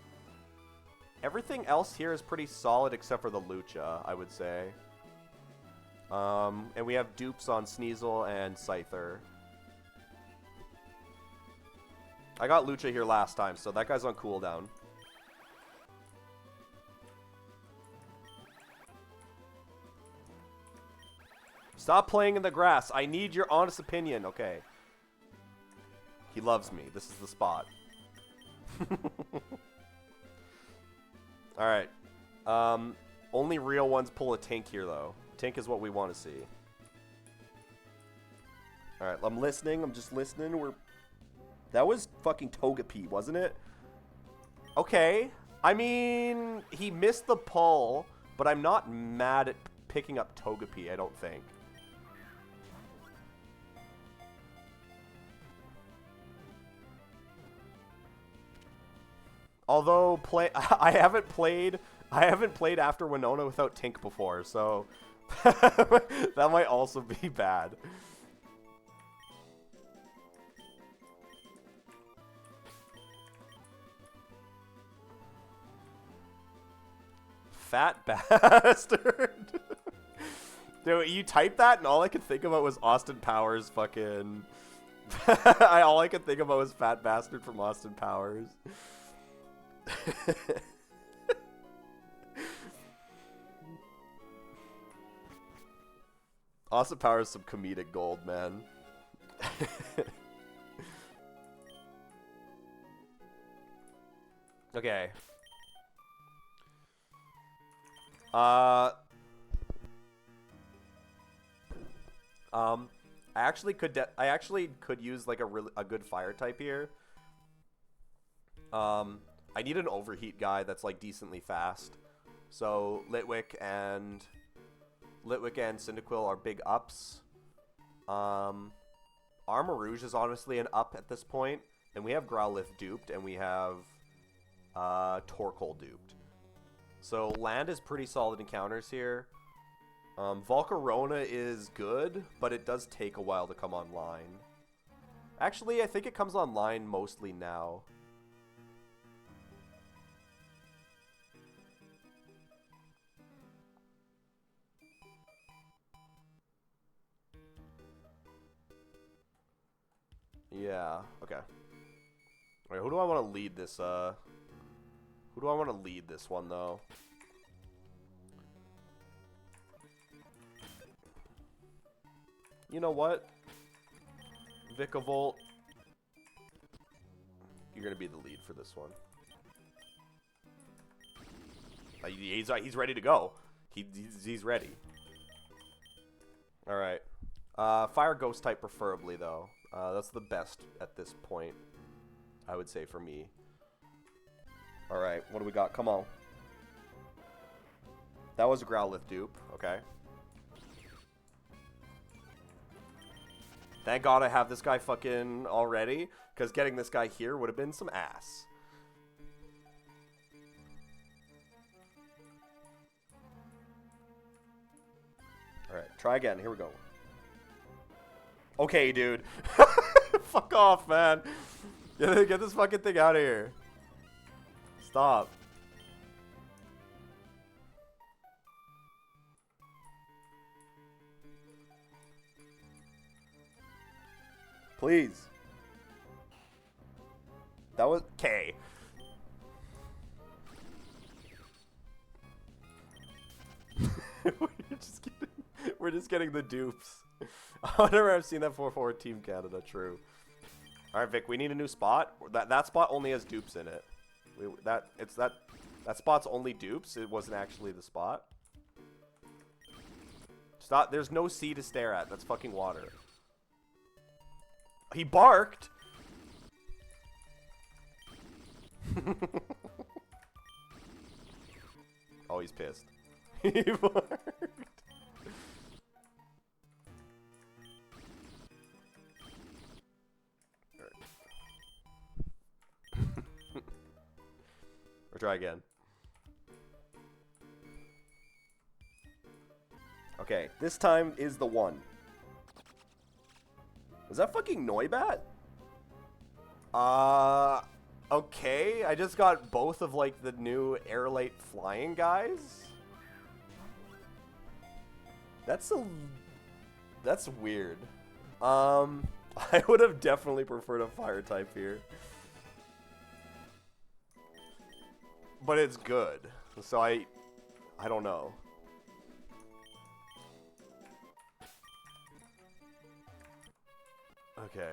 Everything else here is pretty solid except for the Lucha, I would say. And we have dupes on Sneasel and Scyther. I got Lucha here last time, so that guy's on cooldown. Stop playing in the grass. I need your honest opinion. Okay. He loves me. This is the spot. Alright. Only real ones pull a Tink here, though. Tink is what we want to see. Alright, I'm listening. I'm just listening. That was fucking Togepi, wasn't it? Okay. I mean, he missed the pull, but I'm not mad at picking up Togepi, I don't think. Although I haven't played after Winona without Tink before, so that might also be bad. Fat bastard. Dude, you typed that and all I could think about was Austin Powers fucking all I could think about was fat bastard from Austin Powers. Austin Powers is some comedic gold, man. Okay. I actually could use like a good fire type here. I need an overheat guy that's like decently fast. So Litwick and Cyndaquil are big ups. Armarouge is honestly an up at this point, and we have Growlithe duped, and we have Torkoal duped. So land is pretty solid encounters here. Volcarona is good, but it does take a while to come online. Actually, I think it comes online mostly now. Yeah, okay. Alright, who do I want to lead this, who do I want to lead this one, though? You know what? Vikavolt. You're gonna be the lead for this one. He's ready to go. He's ready. Alright. Fire Ghost type preferably, though. That's the best at this point, I would say, for me. Alright, what do we got? Come on. That was a Growlithe dupe. Okay. Thank God I have this guy fucking already, because getting this guy here would have been some ass. Alright, try again. Here we go. Okay, dude. Fuck off, man. Get this fucking thing out of here. Stop. Please. That was K. We're just getting the dupes. I've never seen that for Team Canada. True. All right, Vic. We need a new spot. That spot only has dupes in it. That spot's only dupes. It wasn't actually the spot. Stop. There's no sea to stare at. That's fucking water. He barked. Oh, he's pissed. He barked. Or try again. Okay, this time is the one. Was that fucking Noibat? Okay. I just got both of, like, the new Airlight flying guys. That's weird. I would have definitely preferred a fire type here. But it's good. So I don't know. Okay.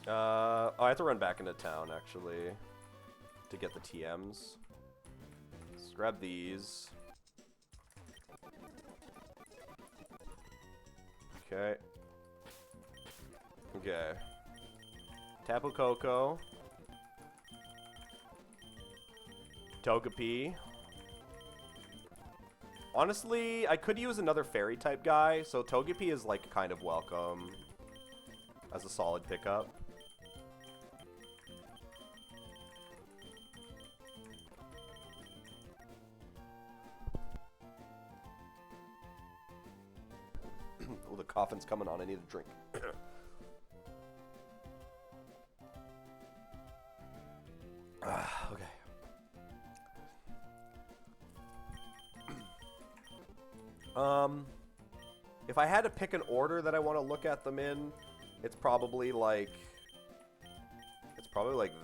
Oh, I have to run back into town, actually, to get the TMs. Let's grab these. Okay. Okay. Tapu Koko. Togepi. Honestly, I could use another fairy type guy, so Togepi is like kind of welcome as a solid pickup. Oh, the coffin's coming on. I need a drink. Okay. If I had to pick an order that I want to look at them in, it's probably like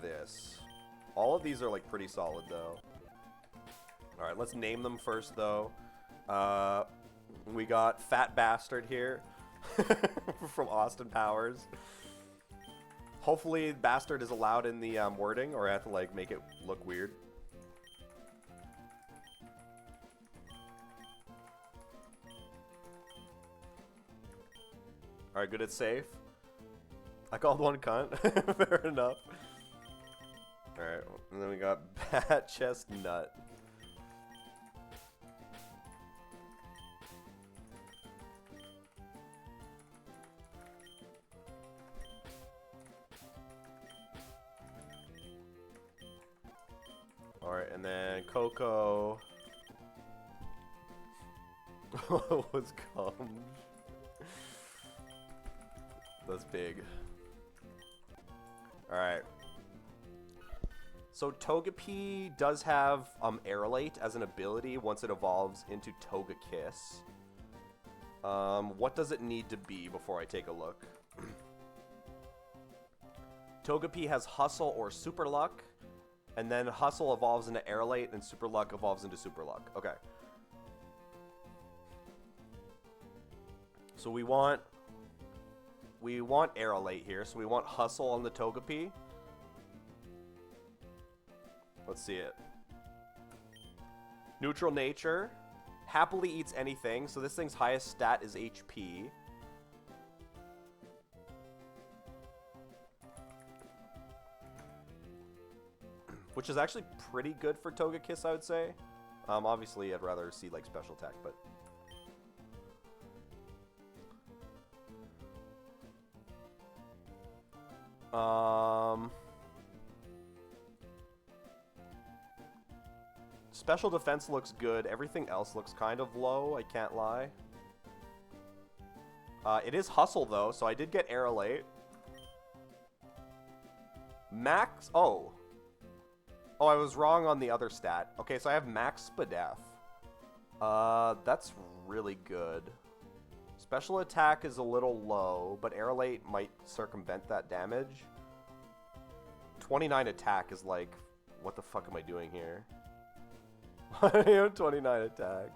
this. All of these are like pretty solid though. All right, let's name them first though. We got Fat Bastard here from Austin Powers. Hopefully Bastard is allowed in the wording, or I have to like make it look weird. Alright, good, it's safe. I called one cunt. Fair enough. Alright, and then we got Bat Chestnut. Alright, and then Coco. What's called? That's big. Alright. So Togepi does have Airlight as an ability once it evolves into Togekiss. What does it need to be before I take a look? Togepi has Hustle or Super Luck, and then Hustle evolves into Airlight, and Super Luck evolves into Super Luck. Okay. So we want Airlight here, so we want Hustle on the Togepi. Let's see it. Neutral nature. Happily eats anything, so this thing's highest stat is HP. which is actually pretty good for Togekiss, I would say. Obviously, I'd rather see like special attack, but special defense looks good. Everything else looks kind of low. I can't lie. It is Hustle though, so I did get Aerolate. Max. Oh, I was wrong on the other stat. Okay, so I have Max Spadef. That's really good. Special attack is a little low, but Aerolate might circumvent that damage. 29 attack is like, what the fuck am I doing here? I have 29 attack.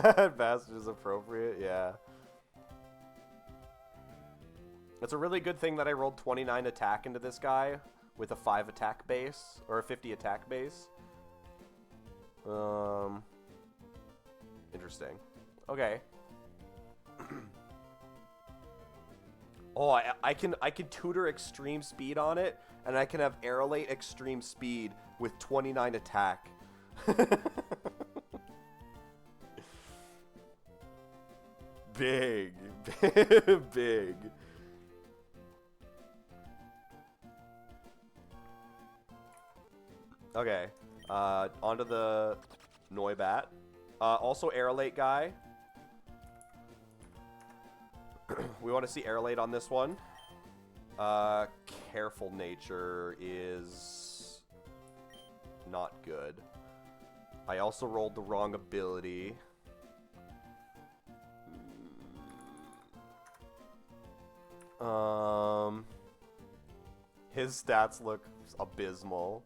That bastard is appropriate, yeah. It's a really good thing that I rolled 29 attack into this guy with a 5 attack base, or a 50 attack base. Interesting. Okay. Oh, I can tutor extreme speed on it, and I can have Aerolate extreme speed with 29 attack. Big. Big. Okay. Onto the Noibat. Also Aerolate guy. We want to see Aerolate on this one. Careful nature is not good. I also rolled the wrong ability. His stats look abysmal.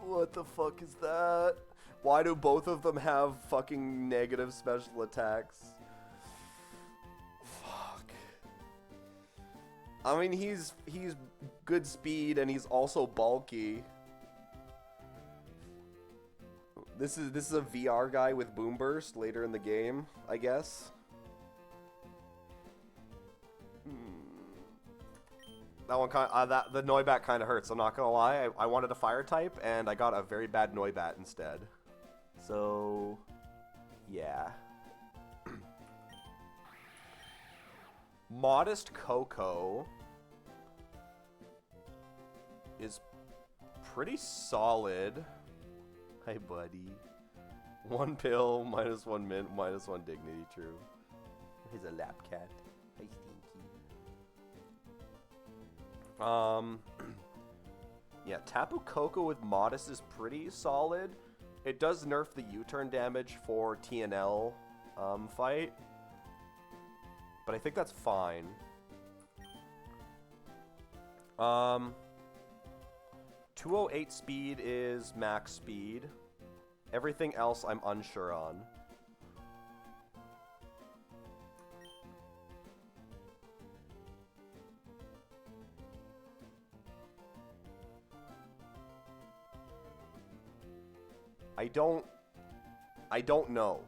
What the fuck is that? Why do both of them have fucking negative special attacks? Fuck. I mean, he's good speed and he's also bulky. This is a VR guy with Boom Burst later in the game, I guess. That one the Noibat kind of hurts. I'm not gonna lie. I wanted a fire type and I got a very bad Noibat instead. So, yeah. Modest Coco is pretty solid. Hi, buddy. 1 pill, -1 mint, -1 dignity. True. He's a lap cat. Hi, Stinky. Yeah, Tapu Koko with Modest is pretty solid. It does nerf the U-turn damage for TNL fight, but I think that's fine. 208 speed is max speed. Everything else I'm unsure on. I don't know.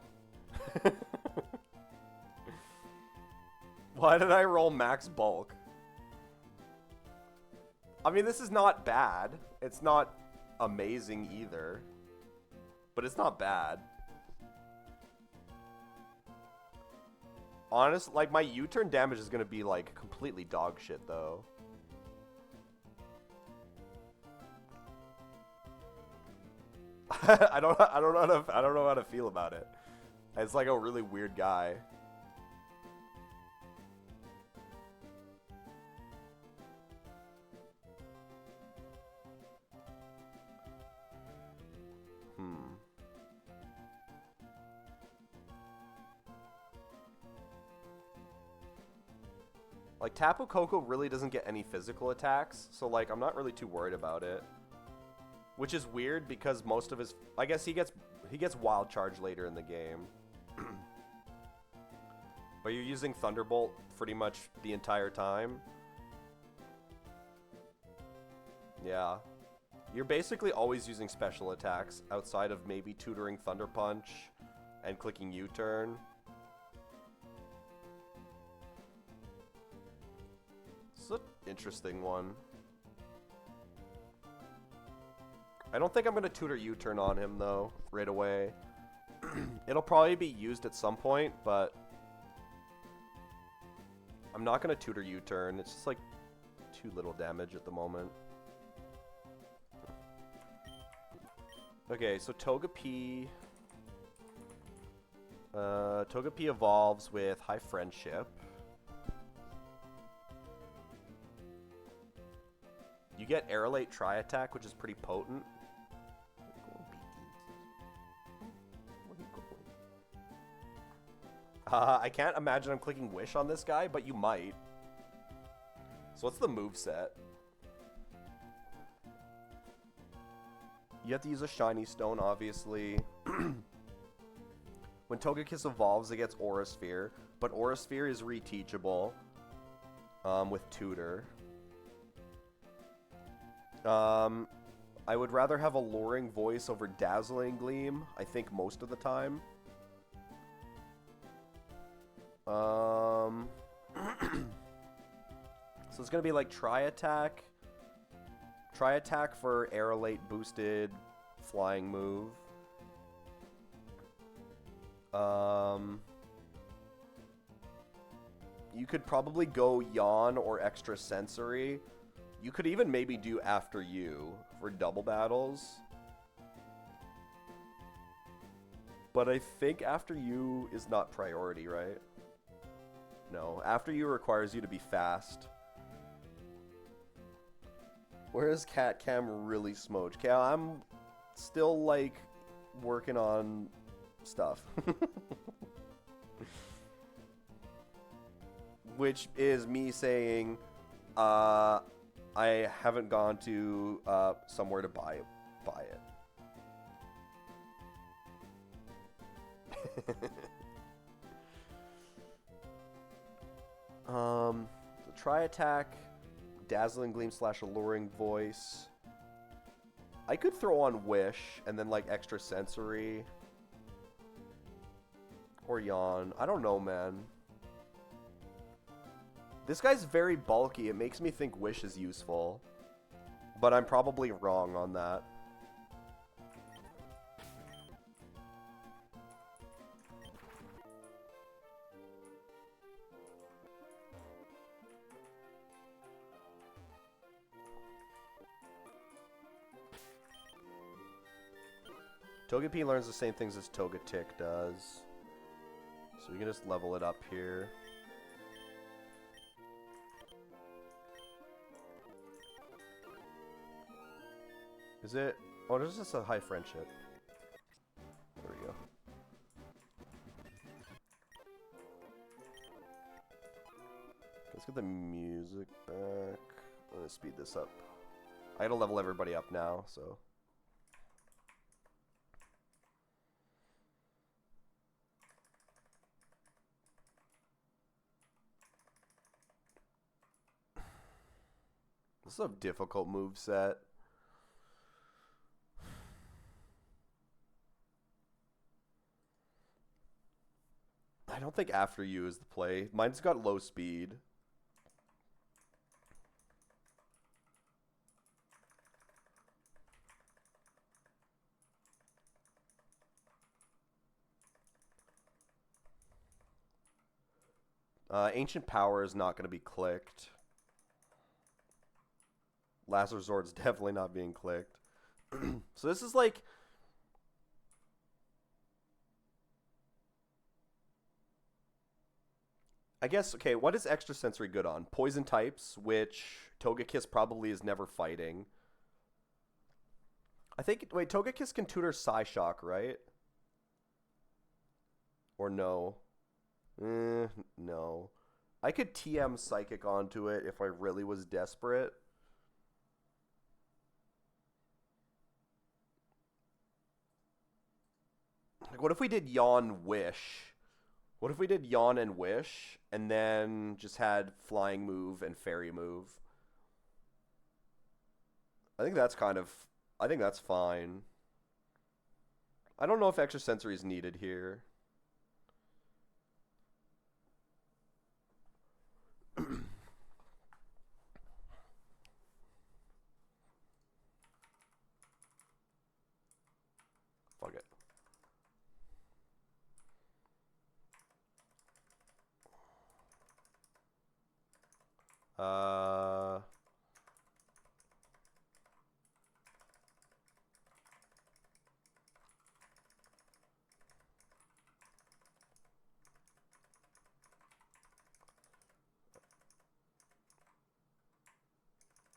Why did I roll max bulk? I mean, this is not bad. It's not amazing either. But it's not bad. Honest, like, my U-turn damage is gonna be, like, completely dog shit, though. I don't know how to feel about it. It's like a really weird guy. Like, Tapu Koko really doesn't get any physical attacks, so, like, I'm not really too worried about it. Which is weird because most of his... I guess he gets Wild Charge later in the game. But you're using Thunderbolt pretty much the entire time. Yeah. You're basically always using special attacks outside of maybe tutoring Thunder Punch and clicking U-turn. interesting one. I don't think I'm going to tutor U-turn on him, though, right away. It'll probably be used at some point, but I'm not going to tutor U-turn. It's just, like, too little damage at the moment. Okay, so Togepi... Togepi evolves with High Friendship. You get Aerolate Tri-Attack, which is pretty potent. I can't imagine I'm clicking Wish on this guy, but you might. So what's the moveset? You have to use a Shiny Stone, obviously. When Togekiss evolves, it gets Aura Sphere, but Aura Sphere is reteachable with Tutor. I would rather have Alluring Voice over Dazzling Gleam, I think most of the time. So it's going to be like Tri-Attack. Tri-Attack for Aerolate boosted flying move. You could probably go Yawn or Extra Sensory. You could even maybe do After You for double battles. But I think After You is not priority, right? No, After You requires you to be fast. Whereas Cat Cam really smoked. Okay, I'm still, like, working on stuff. Which is me saying, I haven't gone to somewhere to buy it. So Tri-Attack, Dazzling Gleam / Alluring Voice. I could throw on Wish and then like Extra Sensory. Or Yawn. I don't know, man. This guy's very bulky. It makes me think Wish is useful. But I'm probably wrong on that. Togepi learns the same things as Togetic does. So we can just level it up here. Is it? Oh, there's just a High Friendship. There we go. Let's get the music back. I'm gonna speed this up. I gotta level everybody up now, so. This is a difficult moveset. I don't think After You is the play. Mine's got low speed. Ancient Power is not going to be clicked. Last Resort's definitely not being clicked. So this is like... I guess, okay, what is Extra Sensory good on? Poison types, which Togekiss probably is never fighting. I think, wait, Togekiss can tutor Psyshock, right? Or no? No. I could TM Psychic onto it if I really was desperate. Like, what if we did Yawn Wish? What if we did Yawn and Wish, and then just had Flying Move and Fairy Move? I think that's kind of... I think that's fine. I don't know if Extra Sensory is needed here.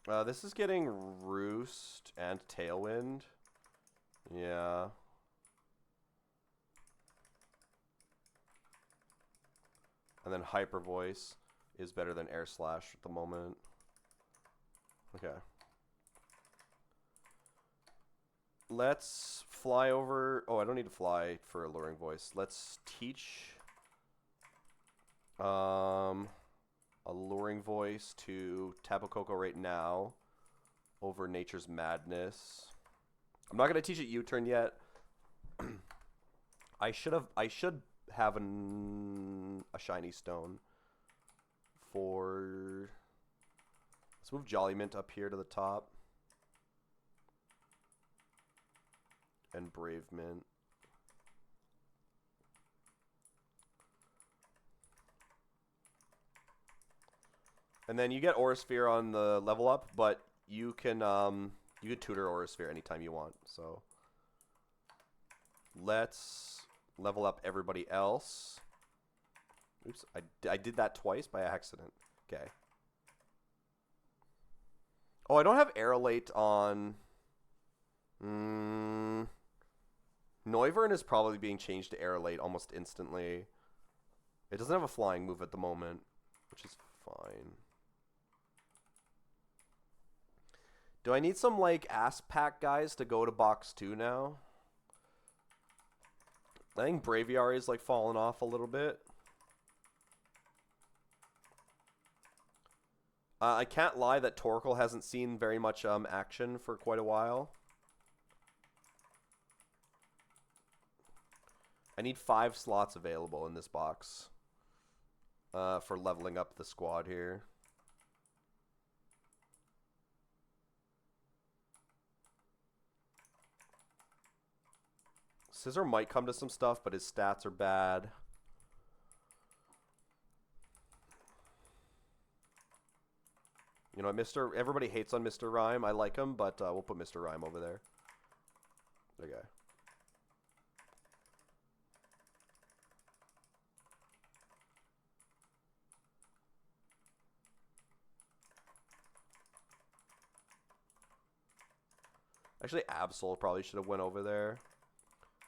Uh, this is getting Roost and Tailwind. Yeah. And then Hyper Voice is better than Air Slash at the moment. Okay. Let's fly over. Oh, I don't need to fly for Alluring Voice. Let's teach Alluring Voice to Tapu Koko right now over Nature's Madness. I'm not gonna teach it U-turn yet. I should have a shiny stone for. Let's move Jolly Mint up here to the top. And Brave Mint. And then you get Aura Sphere on the level up, but you can tutor Aura Sphere anytime you want. So let's level up everybody else. Oops, I did that twice by accident. Okay. Oh, I don't have Aerolate on. Noivern is probably being changed to Aerolate almost instantly. It doesn't have a flying move at the moment, which is fine. Do I need some, like, ass pack guys to go to box 2 now? I think Braviary is, like, falling off a little bit. I can't lie that Torkoal hasn't seen very much action for quite a while. I need 5 slots available in this box for leveling up the squad here. Scizor might come to some stuff, but his stats are bad. You know, everybody hates on Mr. Rhyme. I like him, but we'll put Mr. Rhyme over there. Okay. Actually, Absol probably should have went over there.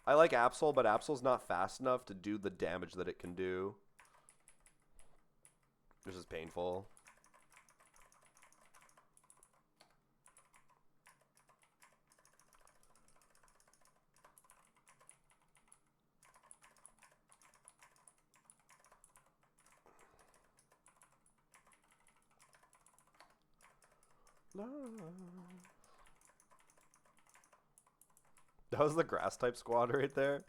I like Absol, but Absol's not fast enough to do the damage that it can do. This is painful. That was the grass type squad right there.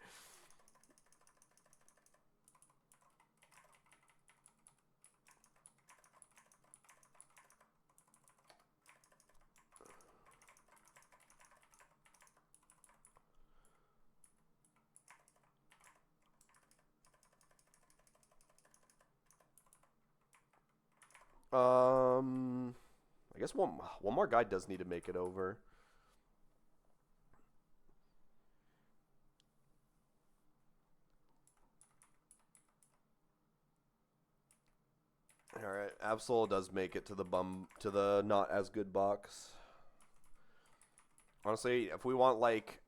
I guess one more guy does need to make it over. All right, Absol does make it to the not as good box. Honestly, if we want like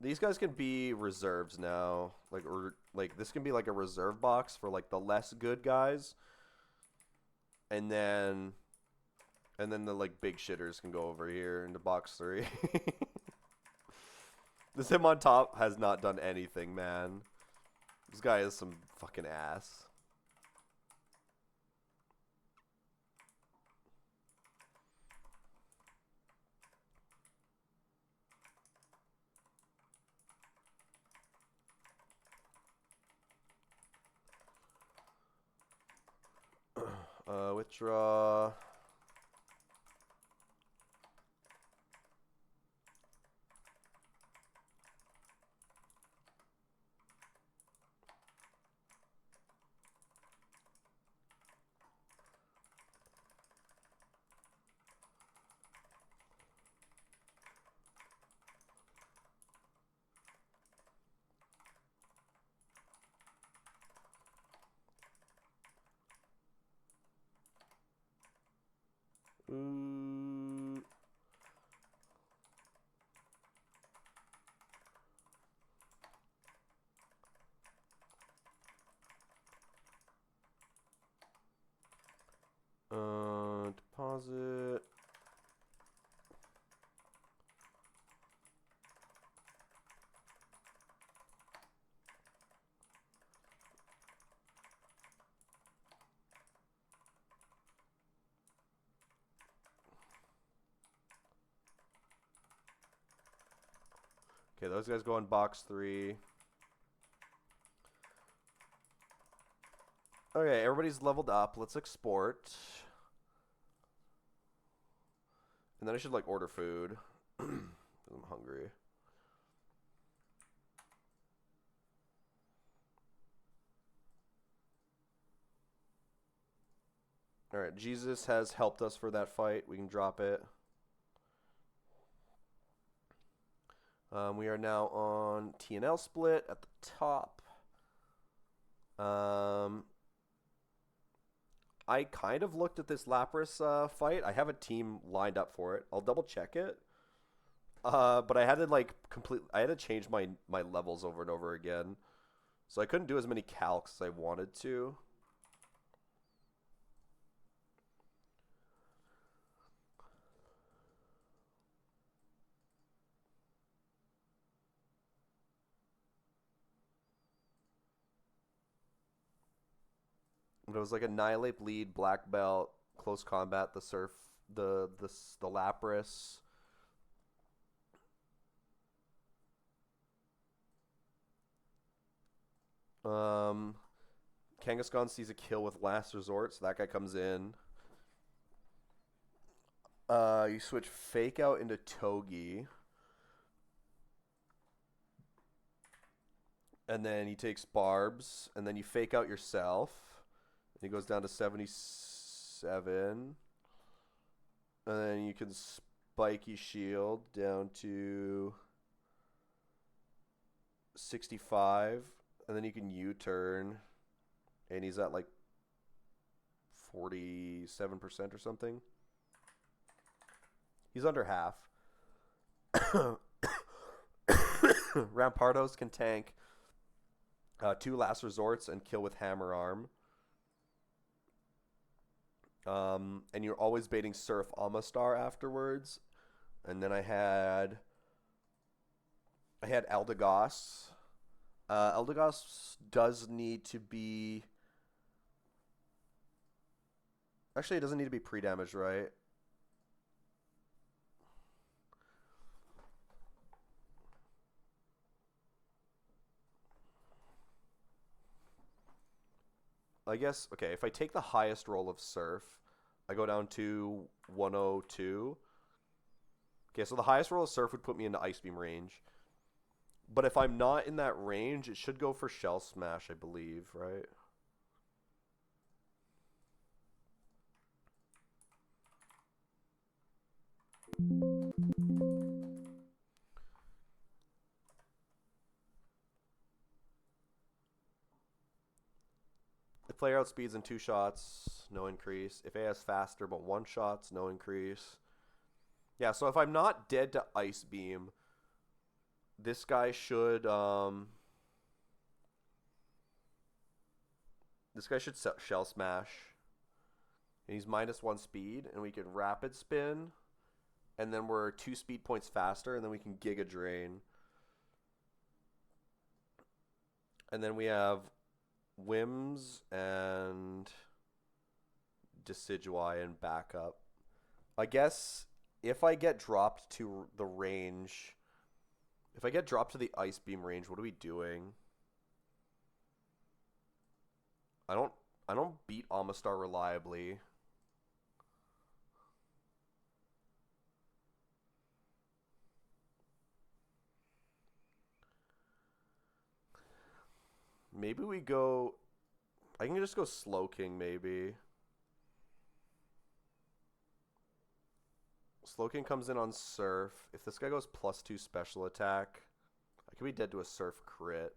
these guys can be reserves now, like this can be like a reserve box for like the less good guys, and then the like big shitters can go over here into box 3. This him on top has not done anything, man. This guy is some fucking ass. Withdraw. Ooh. Deposit. Okay, those guys go in box 3. Okay, everybody's leveled up. Let's export. And then I should like order food. I'm hungry. Alright, Jesus has helped us for that fight. We can drop it. We are now on TNL split at the top. I kind of looked at this Lapras fight. I have a team lined up for it. I'll double check it. But I had to like I had to change my levels over and over again. So I couldn't do as many calcs as I wanted to. But it was like Annihilate, Bleed, Black Belt, Close Combat, the Surf, the Lapras. Kangaskhan sees a kill with Last Resort, so that guy comes in. You switch Fake Out into Togi. And then he takes Barbs, and then you Fake Out yourself. And he goes down to 77. And then you can Spiky Shield down to 65. And then you can U-turn. And he's at like 47% or something. He's under half. Rampardos can tank 2 Last Resorts and kill with Hammer Arm. And you're always baiting Surf Amistar afterwards. And then I had Eldegoss. Eldegoss does need to be... Actually, it doesn't need to be pre-damaged, right? I guess, okay, if I take the highest roll of Surf, I go down to 102. Okay, so the highest roll of Surf would put me into Ice Beam range. But if I'm not in that range, it should go for Shell Smash, I believe, right? If player outspeeds in 2 shots, no increase. If A has faster but 1 shots, no increase. Yeah, so if I'm not dead to Ice Beam, this guy should Shell Smash. And he's -1 speed, and we can Rapid Spin, and then we're 2 speed points faster, and then we can Giga Drain. And then we have Whims and Decidueye and backup. I guess if I get dropped to the range, if I get dropped to the Ice Beam range, what are we doing? I don't beat Amistar reliably. Maybe we go... I can just go Slowking, maybe. Slowking comes in on Surf. If this guy goes +2 special attack, I could be dead to a Surf crit.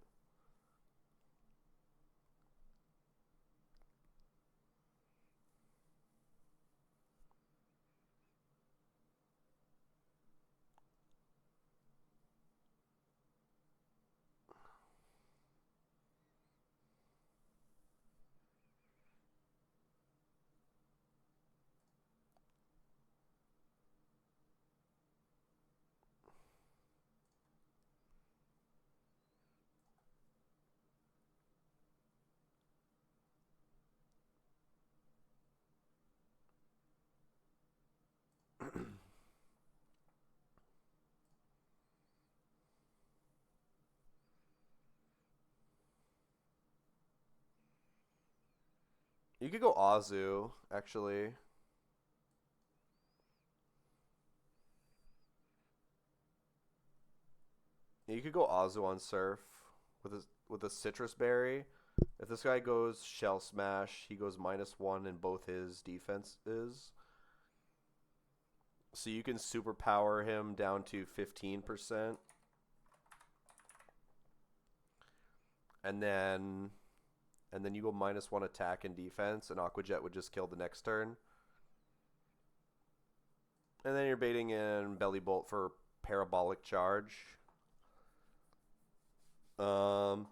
You could go Azu, actually. You could go Azu on Surf with a citrus berry. If this guy goes Shell Smash, he goes -1 in both his defenses. So you can superpower him down to 15%. And then you go -1 attack and defense, and Aqua Jet would just kill the next turn. And then you're baiting in Belly Bolt for Parabolic Charge. Um,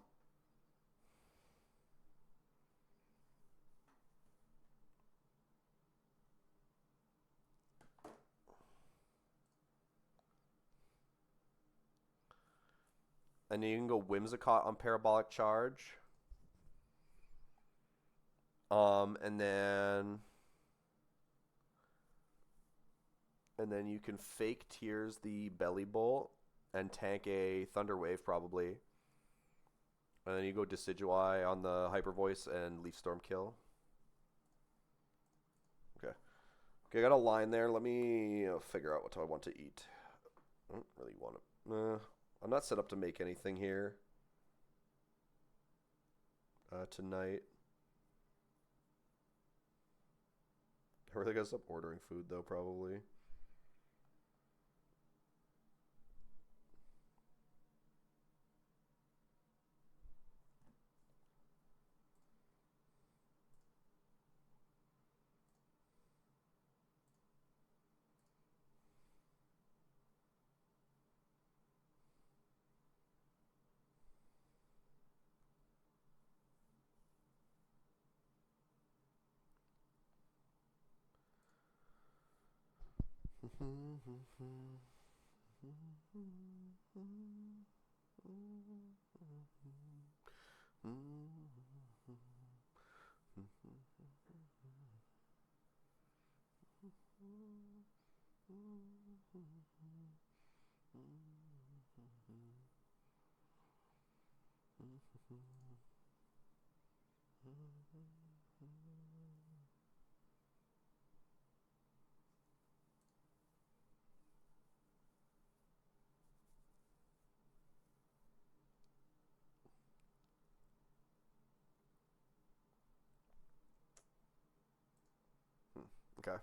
and then you can go Whimsicott on Parabolic Charge. And then you can fake Tears the Belly Bolt and tank a Thunder Wave probably. And then you go Decidueye on the Hyper Voice and Leaf Storm kill. Okay. Okay, I got a line there. Let me figure out what I want to eat. I don't really want to. I'm not set up to make anything here tonight. I really gotta stop ordering food though, probably. Okay.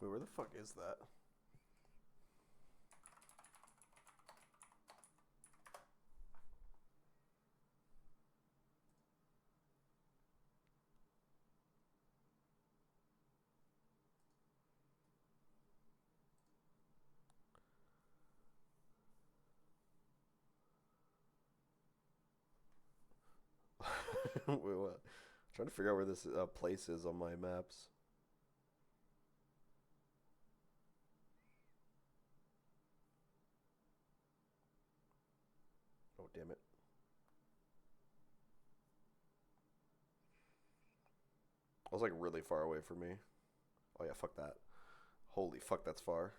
Wait, where the fuck is that? Wait, what? I'm trying to figure out where this place is on my maps. Oh, damn it. I was like really far away from me. Oh, yeah, fuck that. Holy fuck, that's far.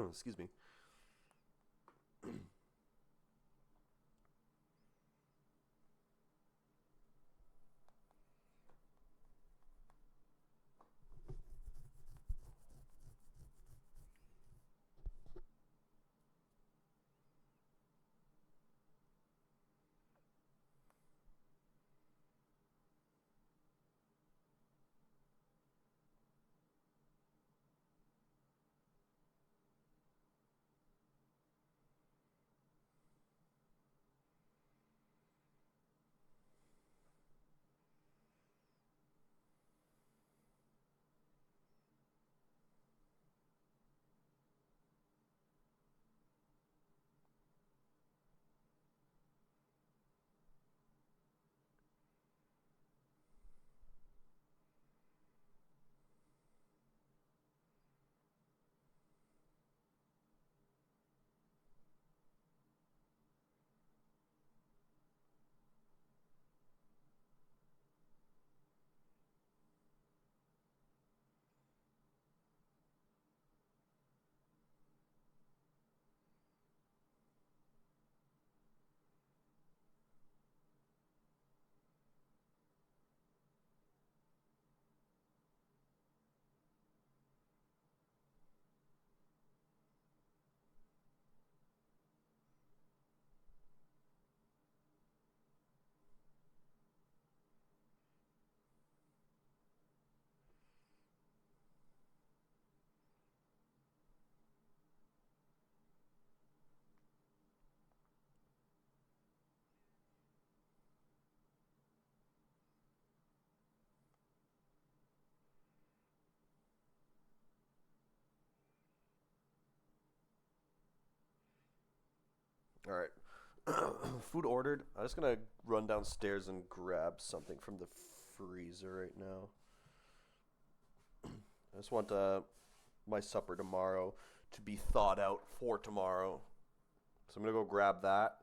Excuse me. All right. Food ordered. I'm just gonna run downstairs and grab something from the freezer right now. I just want my supper tomorrow to be thawed out for tomorrow. So I'm gonna go grab that,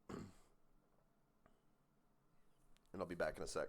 and I'll be back in a sec.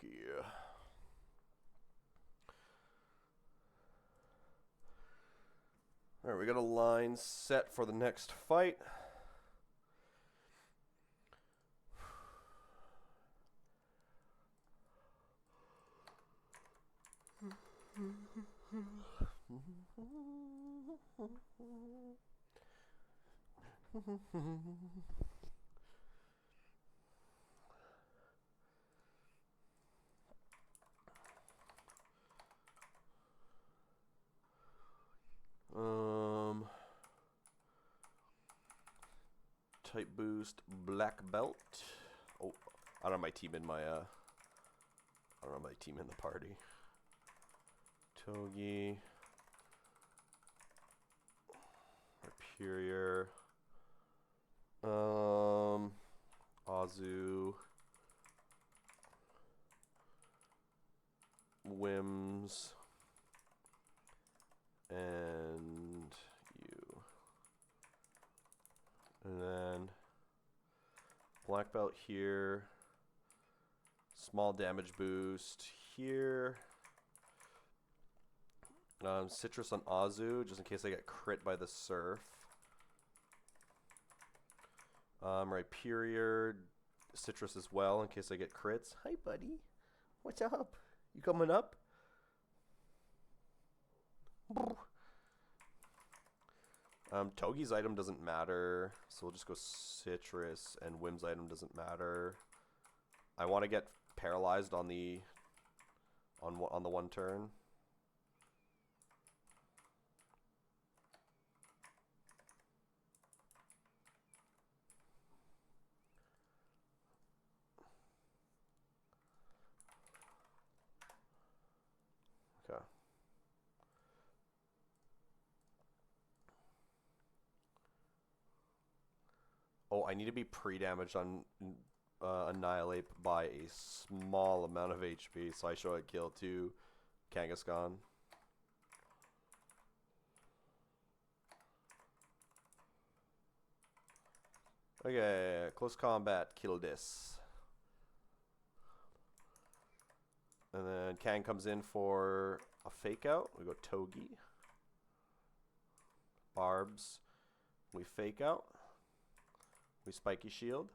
dokie. Alright, we got a line set for the next fight. Type boost, black belt. Oh, I don't have my team in my I don't have my team in the party. Togi. Superior. Azu. Wims. And you. And then black belt here. Small damage boost here. Citrus on Azu, just in case I get crit by the surf. Rhyperior, Citrus as well, in case I get crits. Hi, buddy. What's up? You coming up? Togi's item doesn't matter, so we'll just go Citrus, and Wim's item doesn't matter. I want to get paralyzed on the one turn. Okay. Oh, I need to be pre-damaged on Annihilate by a small amount of HP, so I show a kill to Kangaskhan. Okay, close combat, kill this. And then Kang comes in for a fake out. We go Togi. Barbs. We fake out. We spiky shield.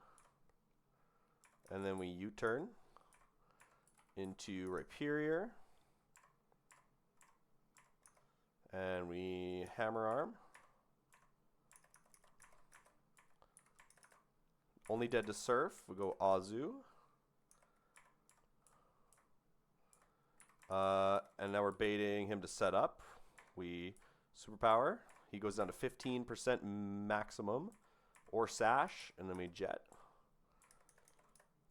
And then we U-turn into Rhyperior. And we hammer arm. Only dead to surf. We go Azu. And now we're baiting him to set up. We superpower. He goes down to 15% maximum. Or sash. And then we jet.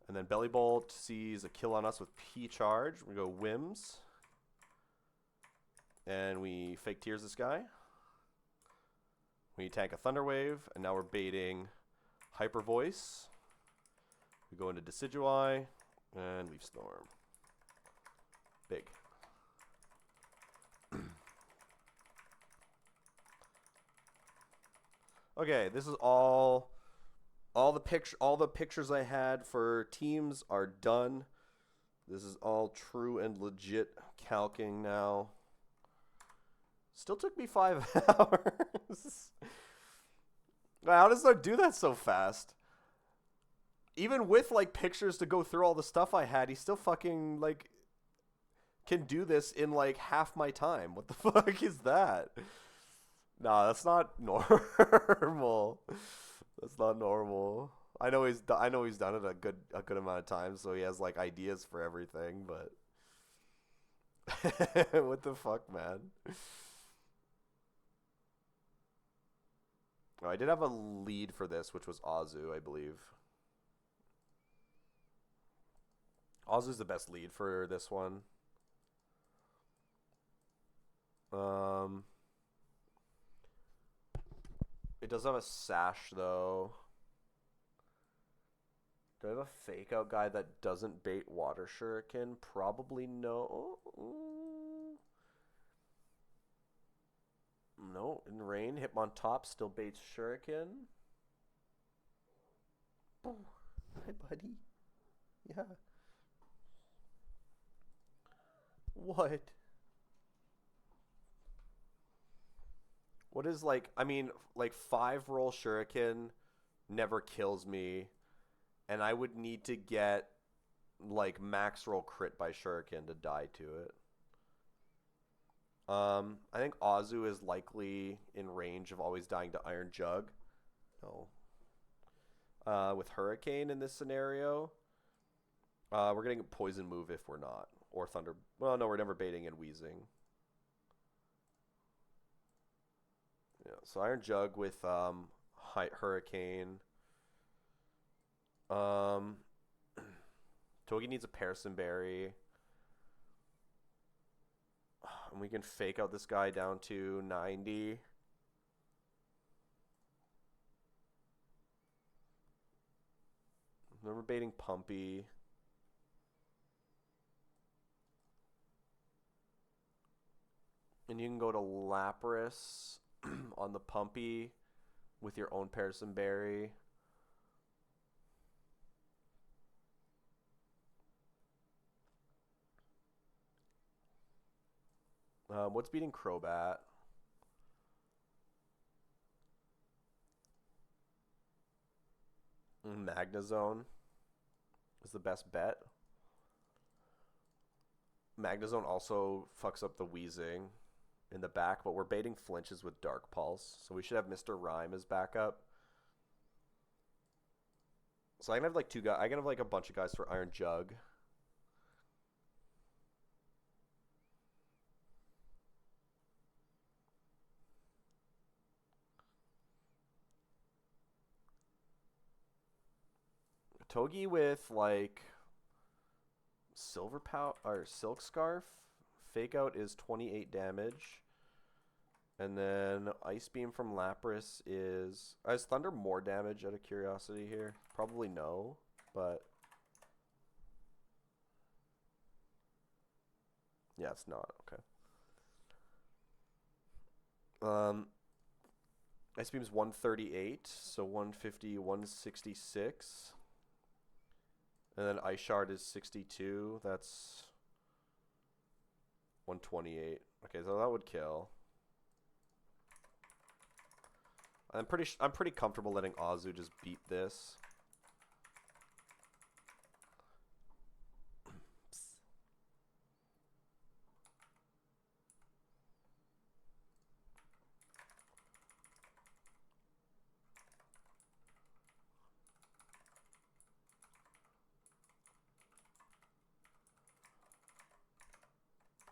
And then Belly Bolt sees a kill on us with P charge. We go Wims. And we fake tears this guy. We tank a Thunder Wave. And now we're baiting Hyper Voice. We go into Decidueye. And Leaf Storm. Big. Okay, this is all the pictures I had for teams are done. This is all true and legit calcing now. Still took me 5 hours. How does that do that so fast? Even with like pictures to go through all the stuff I had, he still fucking like can do this in like half my time. What the fuck is that? Nah, that's not normal. That's not normal. I know he's done it a good amount of times, so he has like ideas for everything, but what the fuck, man? Oh, I did have a lead for this, which was Azu, I believe. Azu's the best lead for this one. It does have a sash, though. Do I have a fake out guy that doesn't bait Water Shuriken? Probably no. No, in rain, Hitmontop still baits Shuriken. Oh, hi, buddy. Yeah. What? What is like? I mean, like 5 roll shuriken never kills me, and I would need to get like max roll crit by shuriken to die to it. I think Azu is likely in range of always dying to Iron Jug. No. With Hurricane in this scenario, we're getting a poison move if we're not, or Thunder. Well, no, we're never baiting and wheezing. Yeah, so Iron Jug with Hurricane. Um, Togi needs a Parison Berry. And we can fake out this guy down to 90. Remember baiting Pumpy. And you can go to Lapras on the Pumpy with your own Parison Berry. What's beating Crobat? Magnezone is the best bet. Magnezone also fucks up the wheezing in the back, but we're baiting flinches with Dark Pulse, so we should have Mr. Rhyme as backup. So I can have like 2 guys. I can have like a bunch of guys for Iron Jug. Togi with like Silver Pow or Silk Scarf. Fake out is 28 damage. And then Ice Beam from Lapras is... Is Thunder more damage out of curiosity here? Probably no, but... Yeah, it's not. Okay. Ice Beam's 138, so 150, 166. And then Ice Shard is 62. That's 128. Okay, so that would kill. I'm pretty comfortable letting Azu just beat this.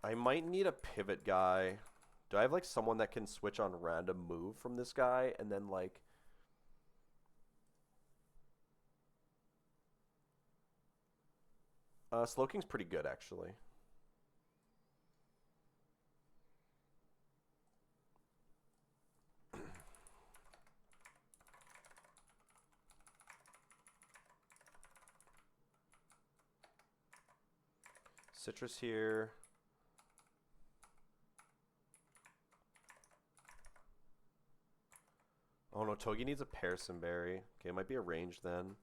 I might need a pivot guy. Do I have like someone that can switch on random move from this guy and then like... Slowking's pretty good actually. Citrus here. Oh no, Togi needs a Parison Berry. Okay, it might be a range then.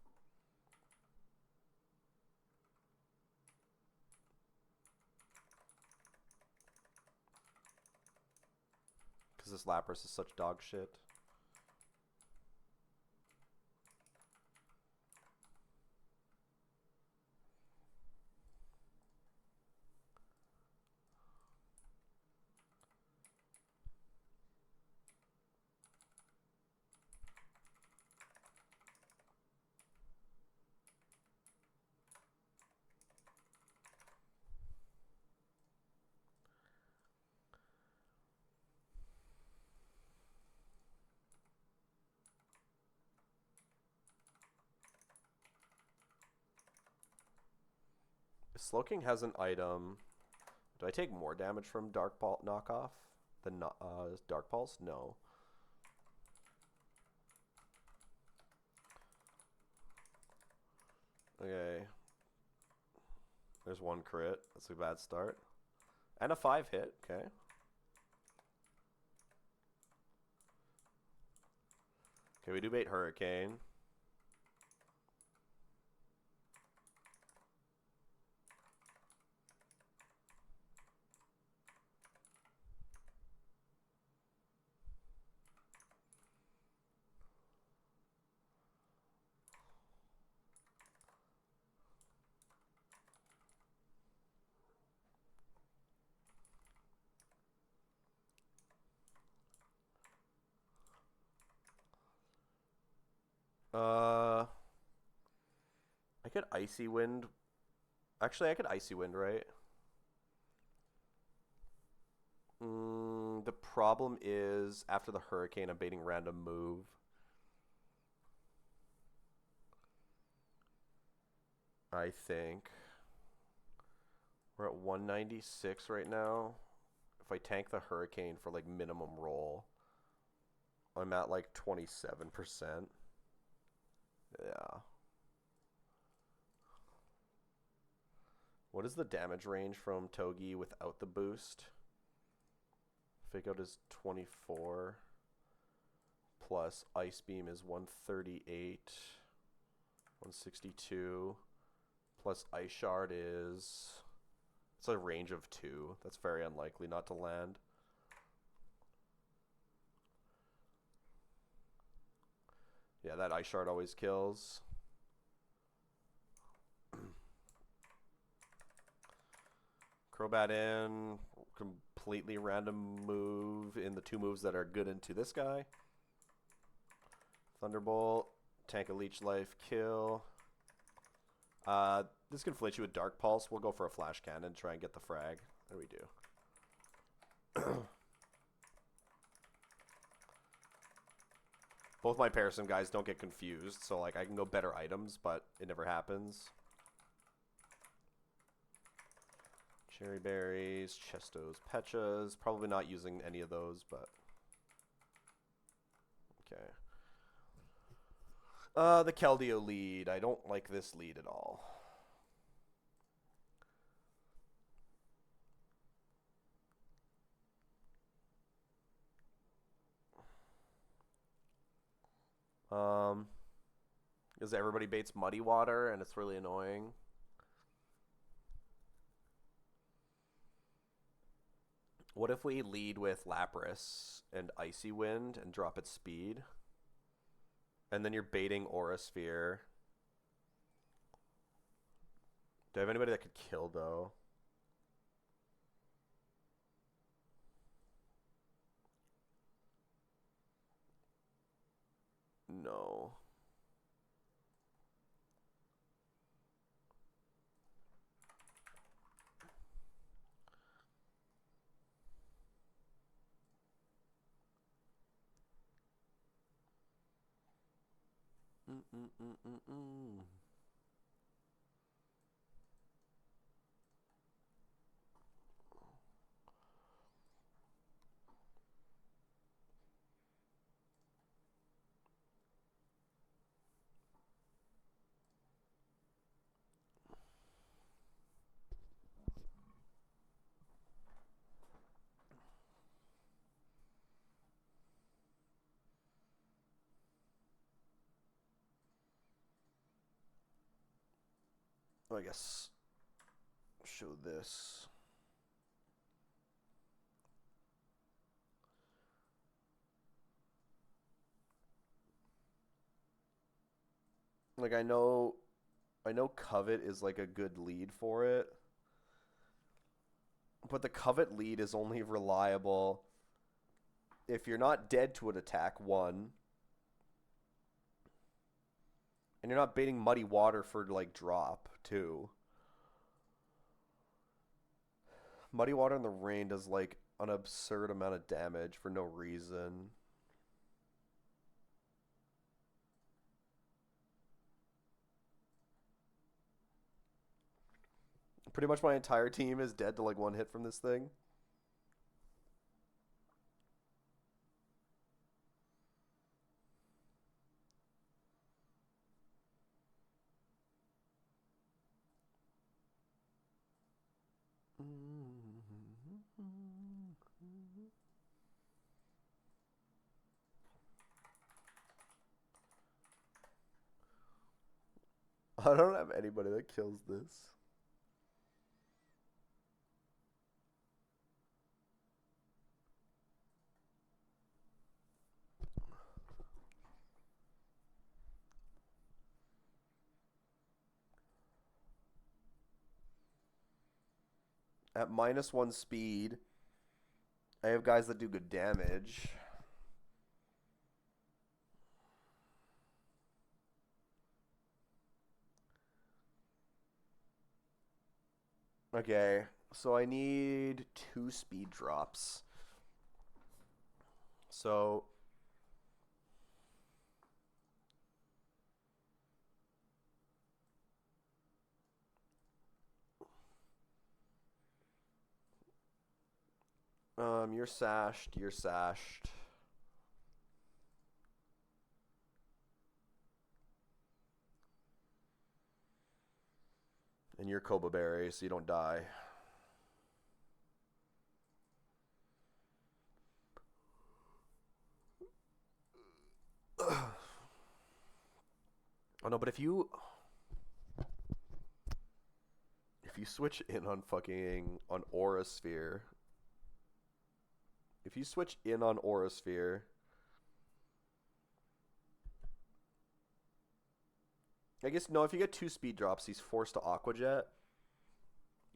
Because this Lapras is such dog shit. Slowking has an item. Do I take more damage from Dark Pulse knockoff than Dark Pulse? No. Okay. There's 1 crit. That's a bad start. And a 5 hit. Okay. Okay, we do bait Hurricane. Uh, I could Icy Wind. Actually, I could Icy Wind, right? The problem is after the Hurricane, I'm baiting random move. I think we're at 196 right now. If I tank the Hurricane for like minimum roll, I'm at like 27%. Yeah. What is the damage range from Togi without the boost? Fake Out is 24. Plus Ice Beam is 138. 162. Plus Ice Shard is... It's a range of 2. That's very unlikely not to land. Yeah, that Ice Shard always kills. Crobat in. Completely random move in the 2 moves that are good into this guy. Thunderbolt. Tank a Leech Life. Kill. This can flinch you with Dark Pulse. We'll go for a Flash Cannon. Try and get the frag. There we do. Both my Parasim guys don't get confused, so like I can go better items, but it never happens. Cherry Berries, Chestos, Petchas. Probably not using any of those, but... Okay. The Keldeo lead. I don't like this lead at all. Because everybody baits Muddy Water, and it's really annoying. What if we lead with Lapras and Icy Wind and drop its speed? And then you're baiting Aura Sphere. Do I have anybody that could kill, though? No. I guess show this. Like I know Covet is like a good lead for it. But the Covet lead is only reliable if you're not dead to an attack, 1. And you're not baiting Muddy Water for like drop, 2. Muddy Water in the rain does like an absurd amount of damage for no reason. Pretty much my entire team is dead to like 1 hit from this thing. I don't have anybody that kills this. At -1 speed, I have guys that do good damage. Okay, so I need two speed drops. So, you're sashed, you're sashed. And you're Koba Berry, so you don't die. Oh no, but if you switch in on fucking on Aura Sphere, if you switch in on Aura Sphere, I guess no. If you get two speed drops, he's forced to Aqua Jet.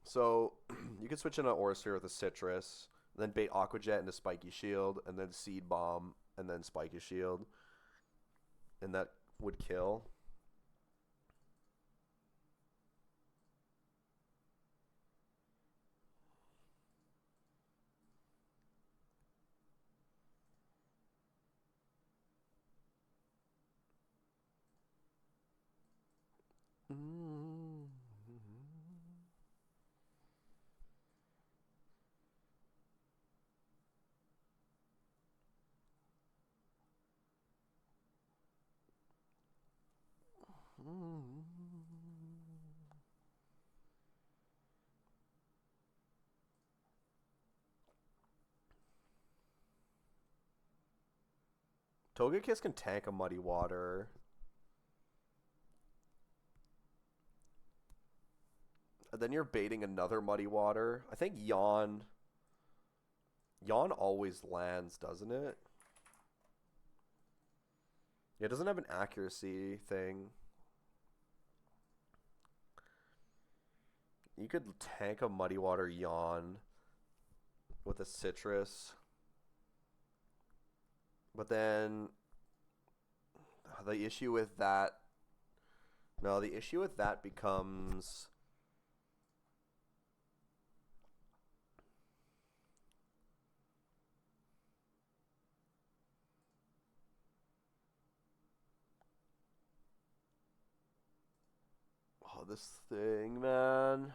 So you can switch in on Aura Sphere with a Citrus, then bait Aqua Jet into Spiky Shield, and then Seed Bomb, and then Spiky Shield, and that would kill. Mm-hmm. Togekiss can tank a Muddy Water. And then you're baiting another Muddy Water. I think Yawn always lands, doesn't it? Yeah, it doesn't have an accuracy thing. You could tank a Muddy Water Yawn with a Citrus. But then the issue with that no, the issue with that becomes oh, this thing, man.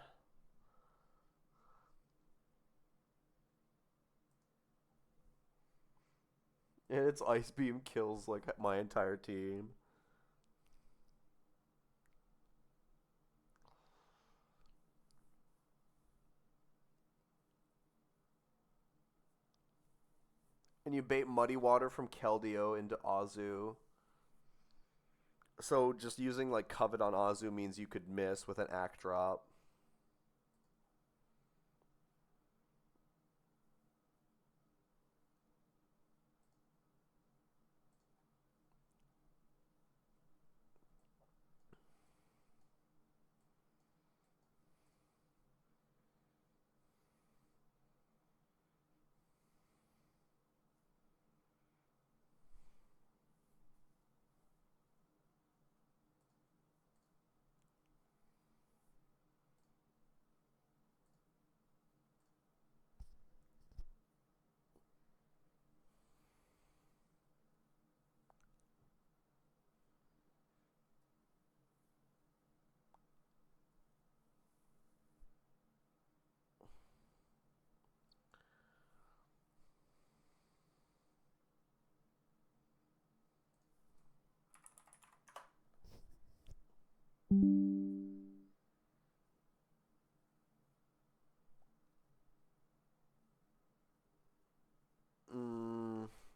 And its Ice Beam kills like my entire team. And you bait Muddy Water from Keldeo into Azu. So just using like Covet on Azu means you could miss with an Act Drop.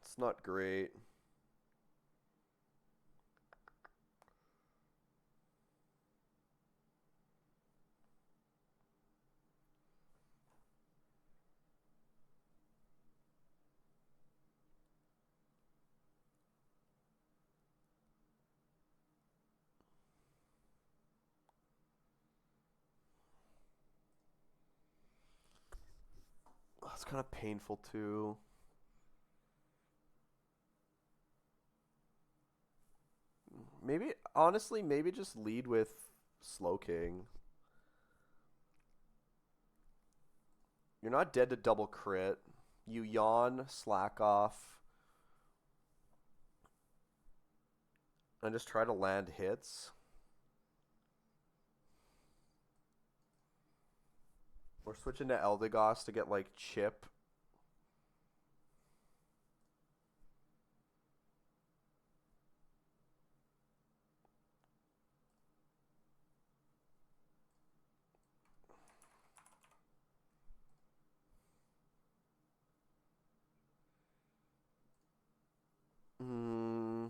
It's not great. It's kind of painful too. Maybe honestly, maybe just lead with Slow King. You're not dead to double crit. You yawn, slack off, and just try to land hits. We're switching to Eldegoss to get like chip. Hmm.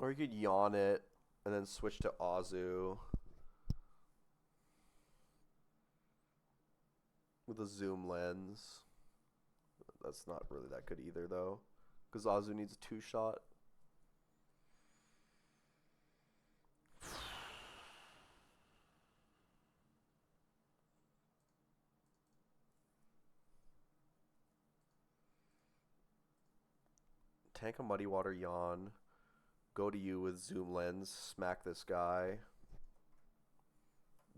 Or you could yawn it and then switch to Azu with a zoom lens. That's not really that good either, though, because Azu needs a two-shot. Tank a Muddy Water yawn. Go to you with zoom lens. Smack this guy.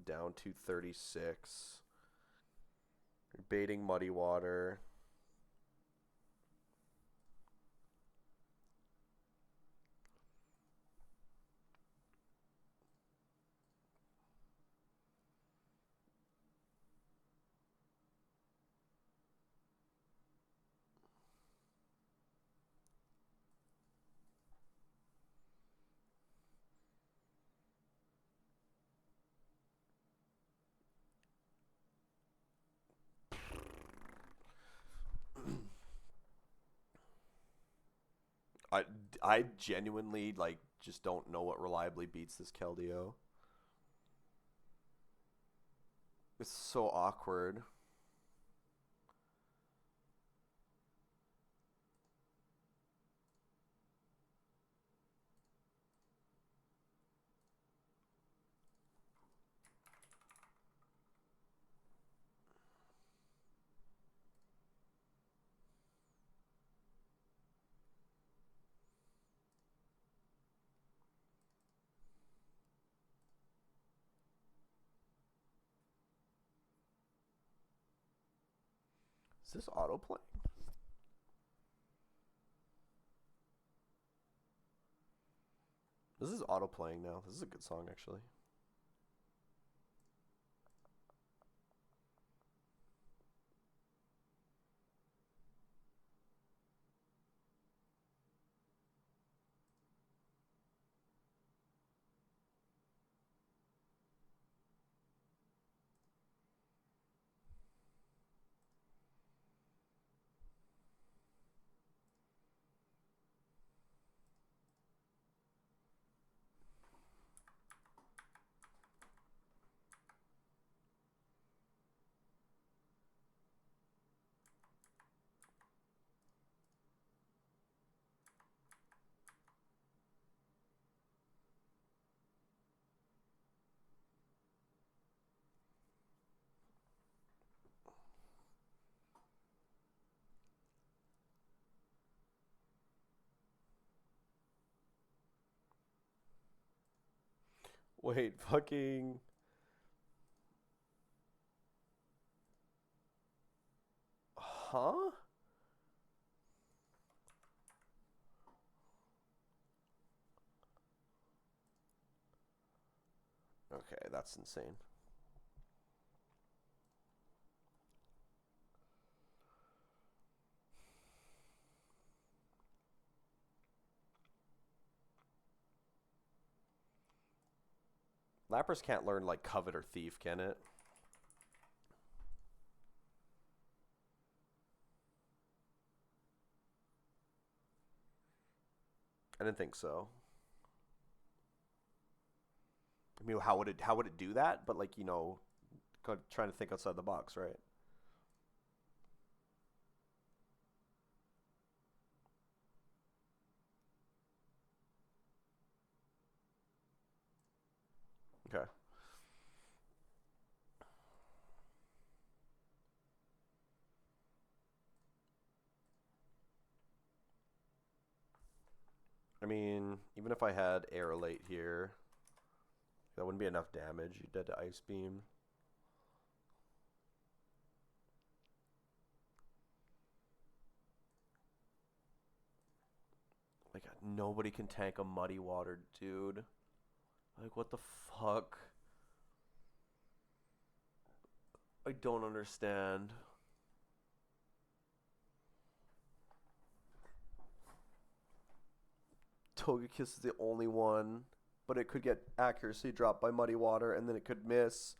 Down to 36. You're baiting Muddy Water. I, I genuinely like just don't know what reliably beats this Keldeo. It's so awkward. Is this autoplay? This is autoplaying now. This is a good song, actually. Wait, fucking. Huh? Okay, that's insane. Lapras can't learn like Covet or Thief, can it? I didn't think so. I mean, how would it do that? But like, trying to think outside the box, right? Okay. I mean, even if I had Aerolate here, that wouldn't be enough damage. You dead to Ice Beam. Like, nobody can tank a Muddy Water, dude. Like, what the fuck? I don't understand. Togekiss is the only one, but it could get accuracy dropped by Muddy Water, and then it could miss.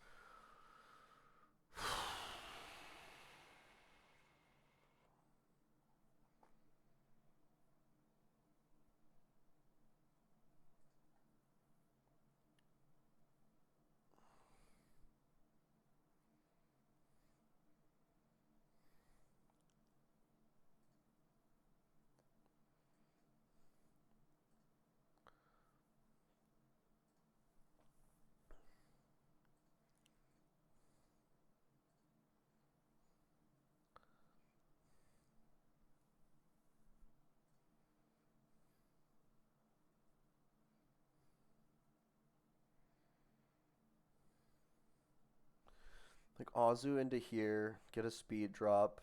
Like, Azu into here, get a speed drop.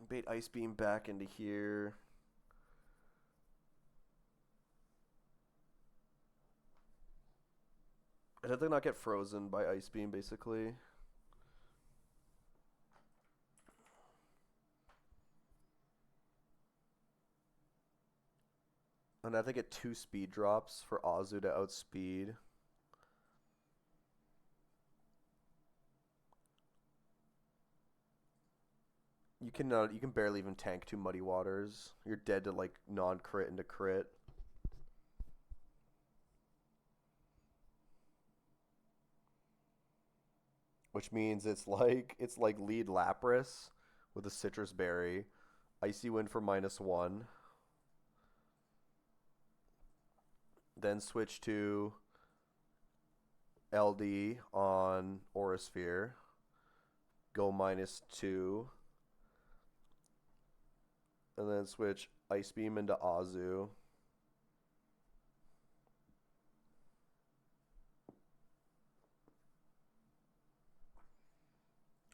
Bait Ice Beam back into here. And did they not get frozen by Ice Beam, basically? And I think get 2 speed drops for Azu to outspeed. You can barely even tank 2 Muddy Waters. You're dead to like non-crit into crit. Which means it's like lead Lapras with a Citrus Berry, Icy Wind for -1, then switch to LD on Aura Sphere, go -2, and then switch Ice Beam into Azu.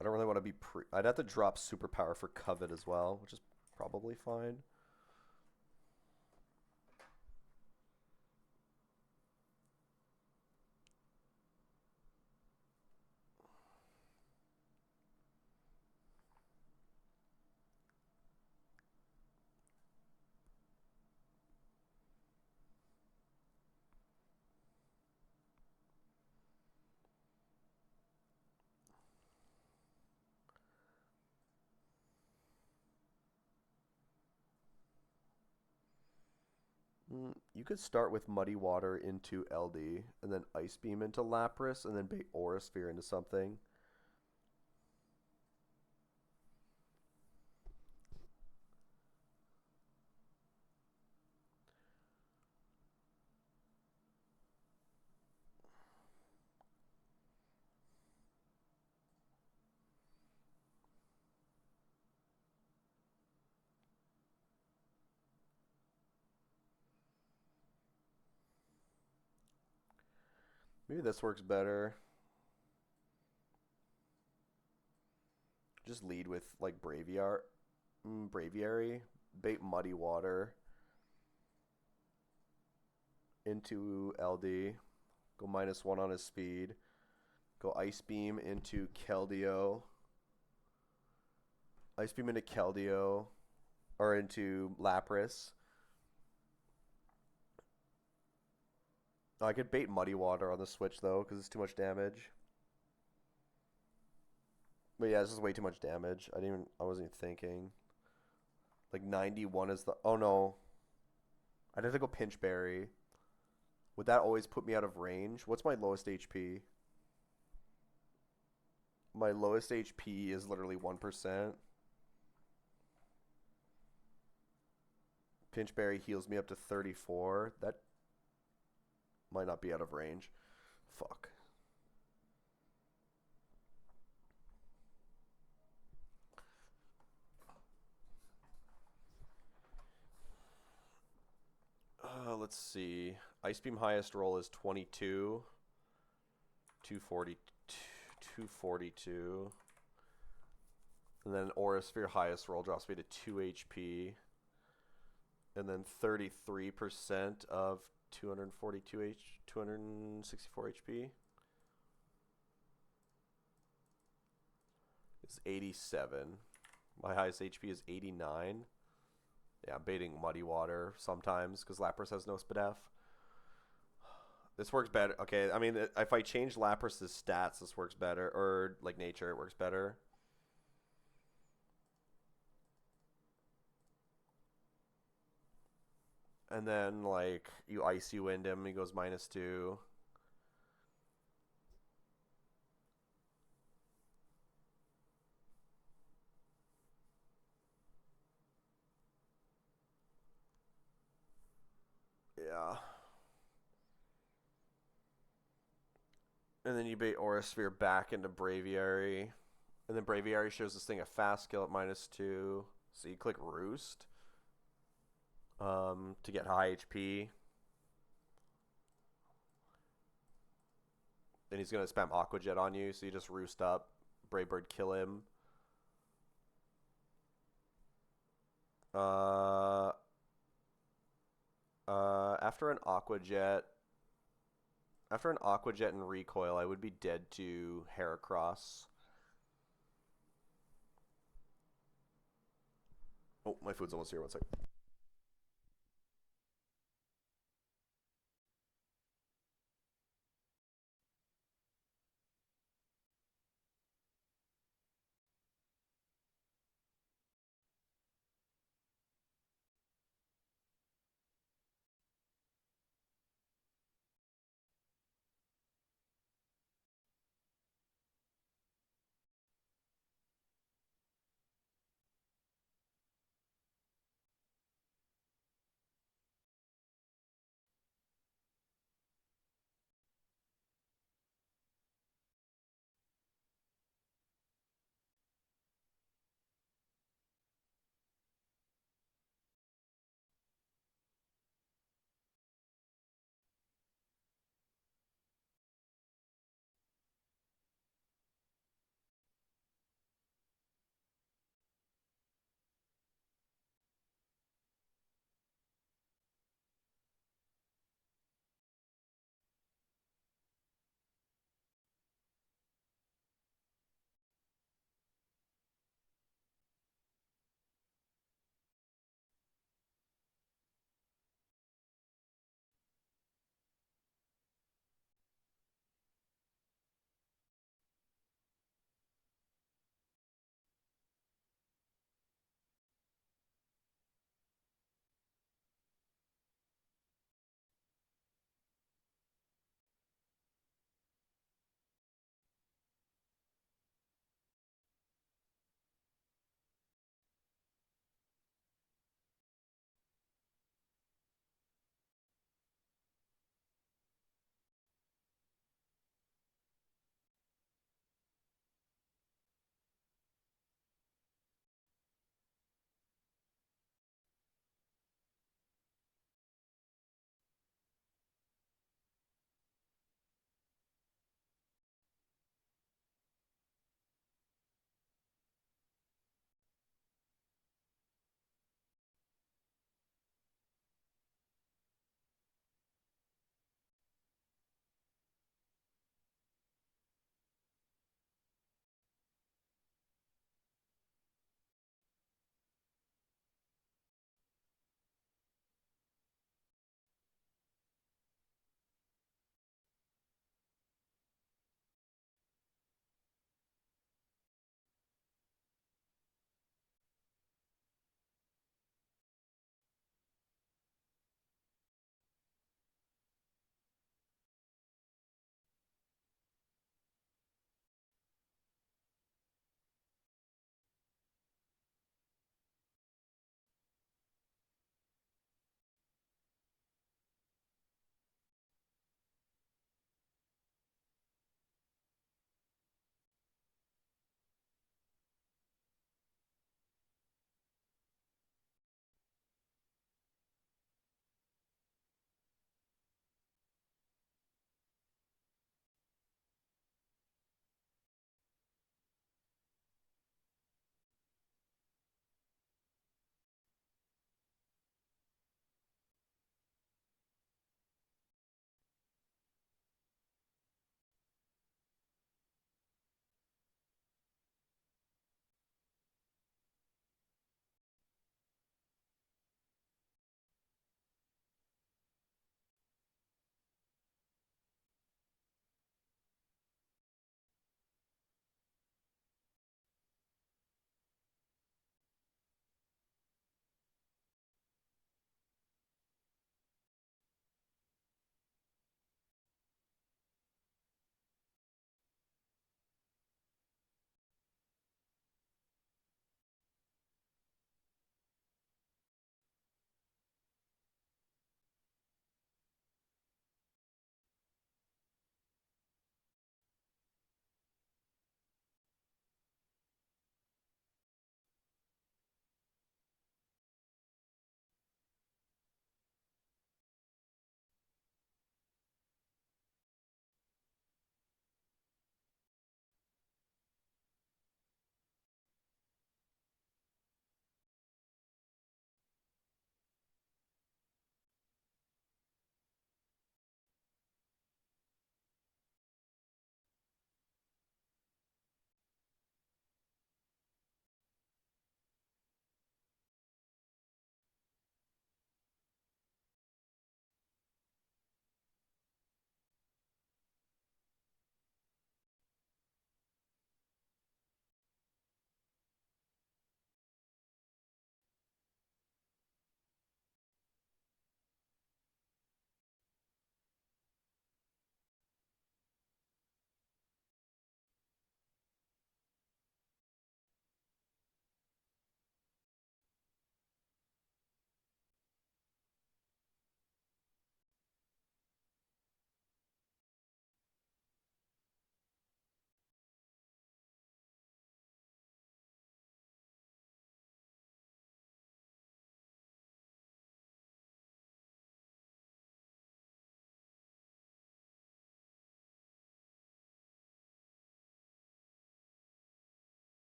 I don't really want to be I'd have to drop Superpower for Covet as well, which is probably fine. You could start with Muddy Water into LD, and then Ice Beam into Lapras, and then bait Aura Sphere into something. Maybe this works better. Just lead with like Braviary, bait Muddy Water into LD, go -1 on his speed, go Ice Beam into Keldeo, Ice Beam into Keldeo or into Lapras. I could bait Muddy Water on the switch though, because it's too much damage. But yeah, this is way too much damage. I wasn't even thinking. Like 91 is the. Oh no, I'd have to go Pinch Berry. Would that always put me out of range? What's my lowest HP? My lowest HP is literally 1%. Pinch Berry heals me up to 34. That might not be out of range. Fuck. Let's see. Ice Beam highest roll is 22. 240, 242. And then Aura Sphere highest roll drops me to 2 HP. And then 33% of 264 HP is 87. My highest HP is 89. Yeah, I'm baiting Muddy Water sometimes because Lapras has no Spadef. This works better. Okay, I mean, if I change Lapras's stats, this works better. Or, like, nature, it works better. And then, like, you Icy Wind him, he goes -2. Yeah. And then you bait Aura Sphere back into Braviary. And then Braviary shows this thing a fast kill at -2. So you click Roost to get high HP. Then he's going to spam Aqua Jet on you, so you just Roost up. Brave Bird kill him. Uh, after an Aqua Jet, and Recoil, I would be dead to Heracross. Oh, my food's almost here. One second.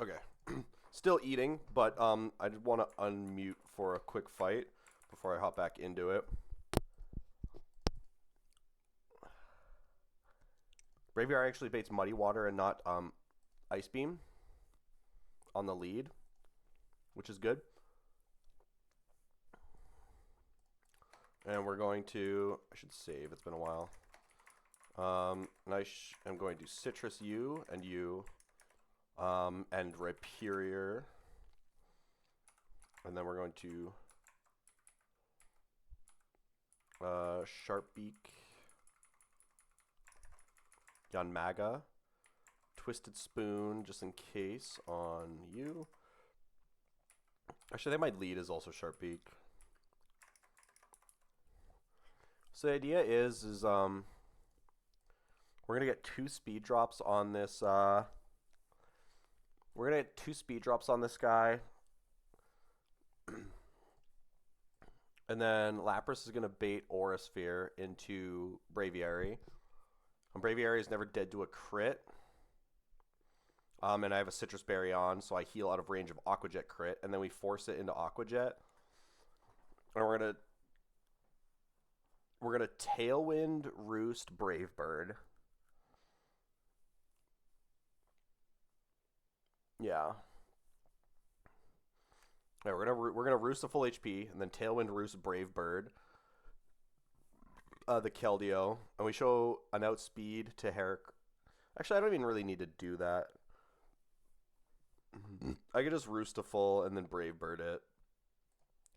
Okay. Still eating, but I just want to unmute for a quick fight before I hop back into it. Braviary actually baits Muddy Water and not Ice Beam on the lead, which is good. And we're going to, I should save, it's been a while. And I'm going to Citrus U and U, and Rhyperior. And then we're going to Sharpbeak, Yanmaga, Twisted Spoon, just in case, on you. Actually, I think my lead is also Sharpbeak. So the idea is we're gonna get 2 speed drops on this. We're gonna get 2 speed drops on this guy, and then Lapras is gonna bait Aura Sphere into Braviary. And Braviary is never dead to a crit. And I have a Citrus Berry on, so I heal out of range of Aqua Jet crit, and then we force it into Aqua Jet, and we're gonna Tailwind, Roost, Brave Bird. Yeah. Yeah, we're gonna Roost a full HP, and then Tailwind, Roost, Brave Bird. The Keldeo, and we show an outspeed to Herrick. Actually, I don't even really need to do that. I could just Roost a full and then Brave Bird it,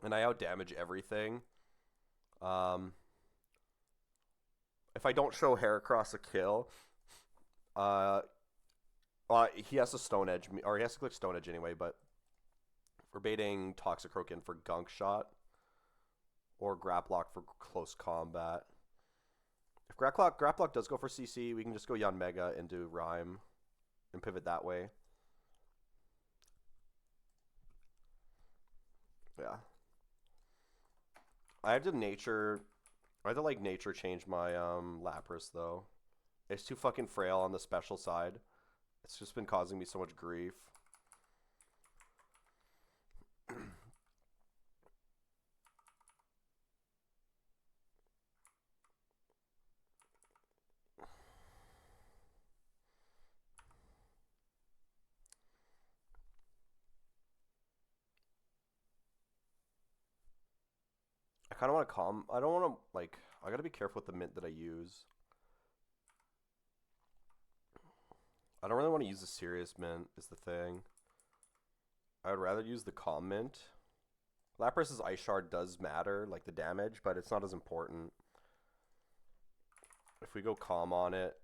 and I outdamage everything. If I don't show Heracross a kill, he has to Stone Edge me, or he has to click Stone Edge anyway. But we're baiting Toxicroak in for Gunk Shot or Graplock for close combat. If Graplock does go for CC, we can just go Yanmega into Rhyme and pivot that way. Yeah. I have to nature change my Lapras though. It's too fucking frail on the special side. It's just been causing me so much grief. I kind of want to calm. I don't want to, like, I gotta be careful with the mint that I use. I don't really want to use the serious mint, is the thing. I would rather use the calm mint. Lapras's Ice Shard does matter, like the damage, but it's not as important. If we go calm on it,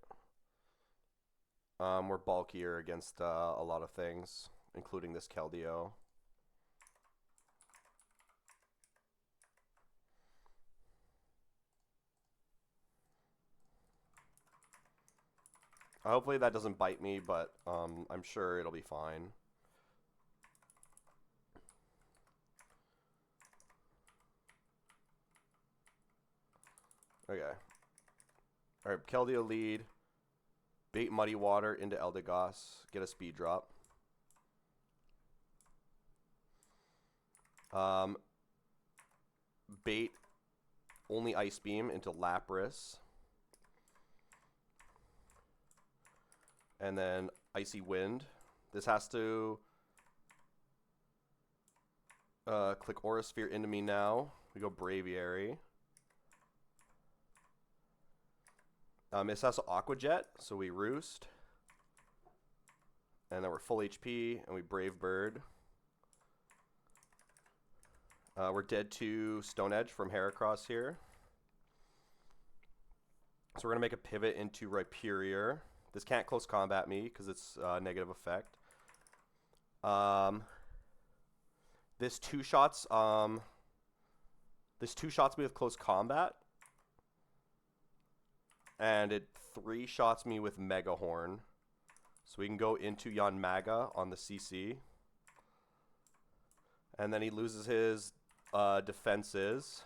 we're bulkier against a lot of things, including this Keldeo. Hopefully that doesn't bite me, but I'm sure it'll be fine. Okay. Alright, Keldeo lead. Bait Muddy Water into Eldegoss. Get a speed drop. Bait only Ice Beam into Lapras. And then Icy Wind. This has to click Aura Sphere into me now. We go Braviary. This has Aqua Jet, so we Roost. And then we're full HP, and we Brave Bird. We're dead to Stone Edge from Heracross here. So we're going to make a pivot into Rhyperior. This can't close combat me because it's negative effect. This two shots me with close combat. And it 3 shots me with Mega Horn. So we can go into Yanmaga on the CC. And then he loses his defenses.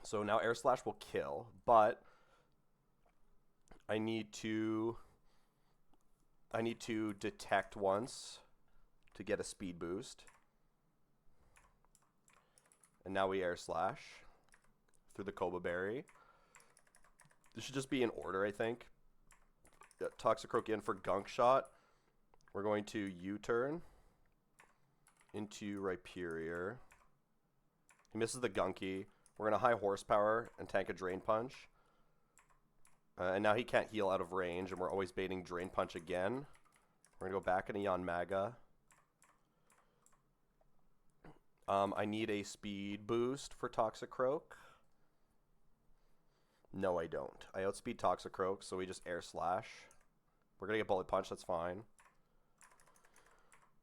So now Air Slash will kill, but I need to detect once to get a speed boost. And now we Air Slash through the Koba Berry. This should just be in order, I think. Toxicroak in for Gunk Shot. We're going to U-turn into Rhyperior. He misses the Gunky. We're going to high horsepower and tank a Drain Punch. And now he can't heal out of range, and we're always baiting Drain Punch again. We're going to go back into Yanmaga. I need a speed boost for Toxicroak. No, I don't. I outspeed Toxicroak, so we just Air Slash. We're going to get Bullet Punch, that's fine.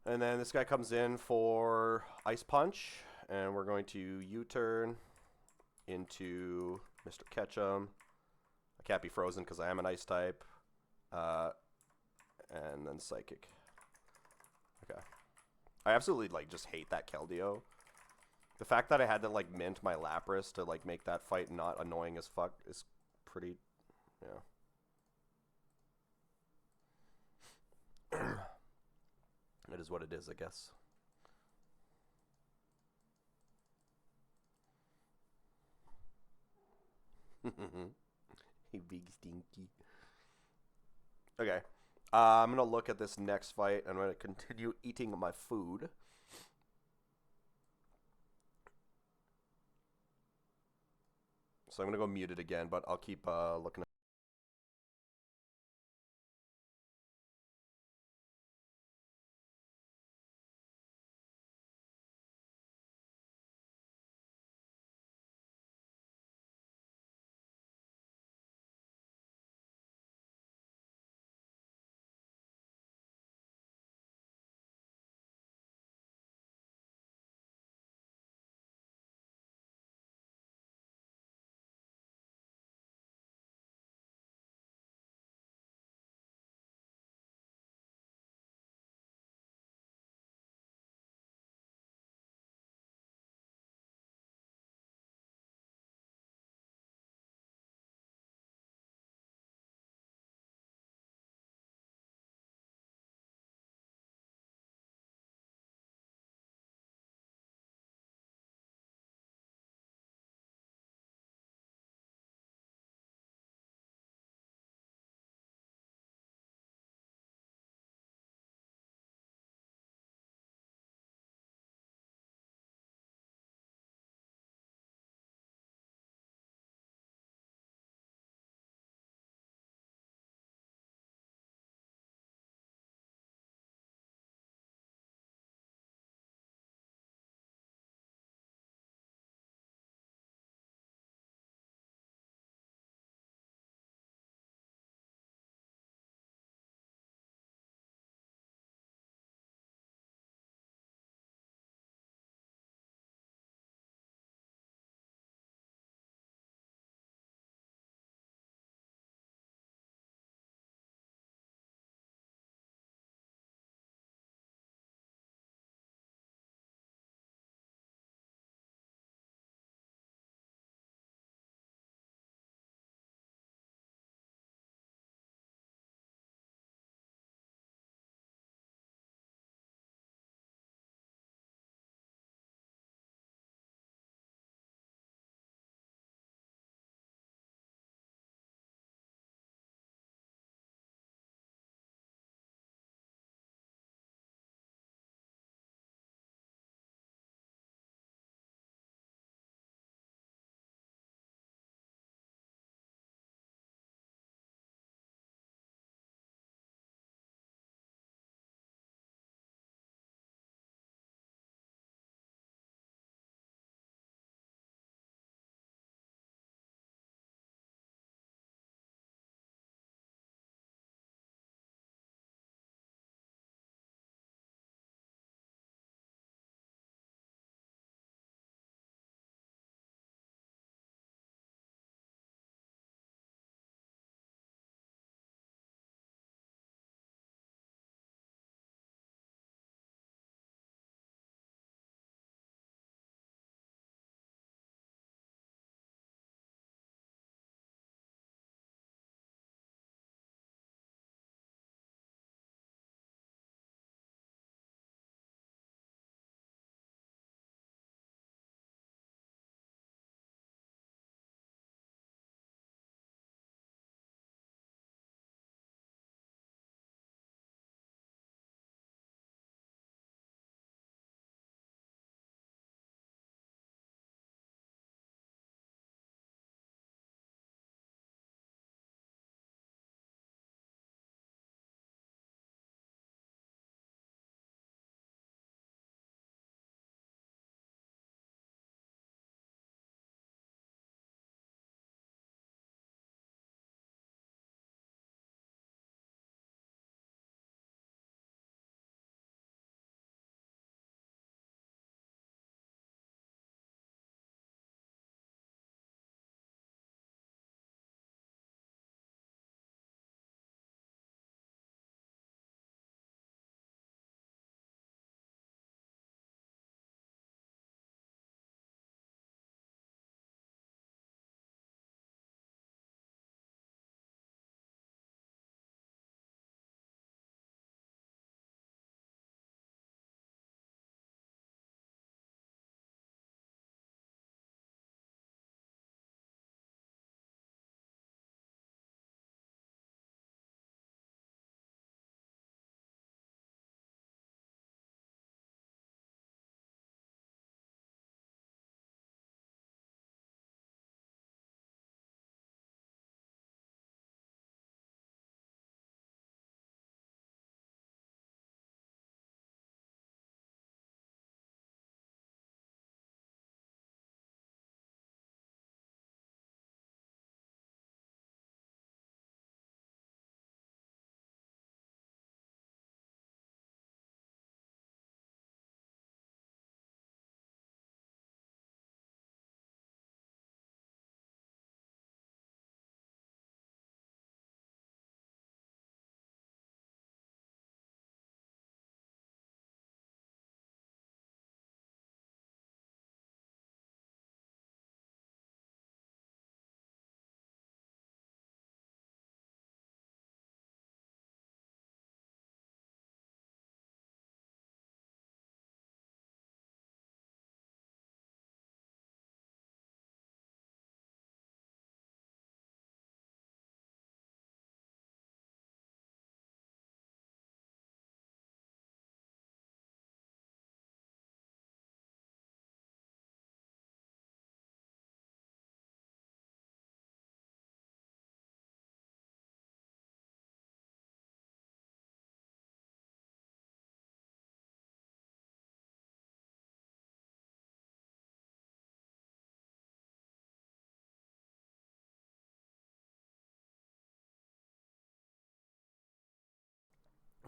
And then this guy comes in for Ice Punch, and we're going to U-turn into Mr. Ketchum. I can't be frozen because I am an Ice type. And then Psychic. Okay. I absolutely, like, just hate that Keldeo. The fact that I had to, like, mint my Lapras to, like, make that fight not annoying as fuck is pretty, yeah. It is what it is, I guess. Hey, big stinky. Okay. I'm going to look at this next fight, and I'm going to continue eating my food. So I'm going to go muted again, but I'll keep looking at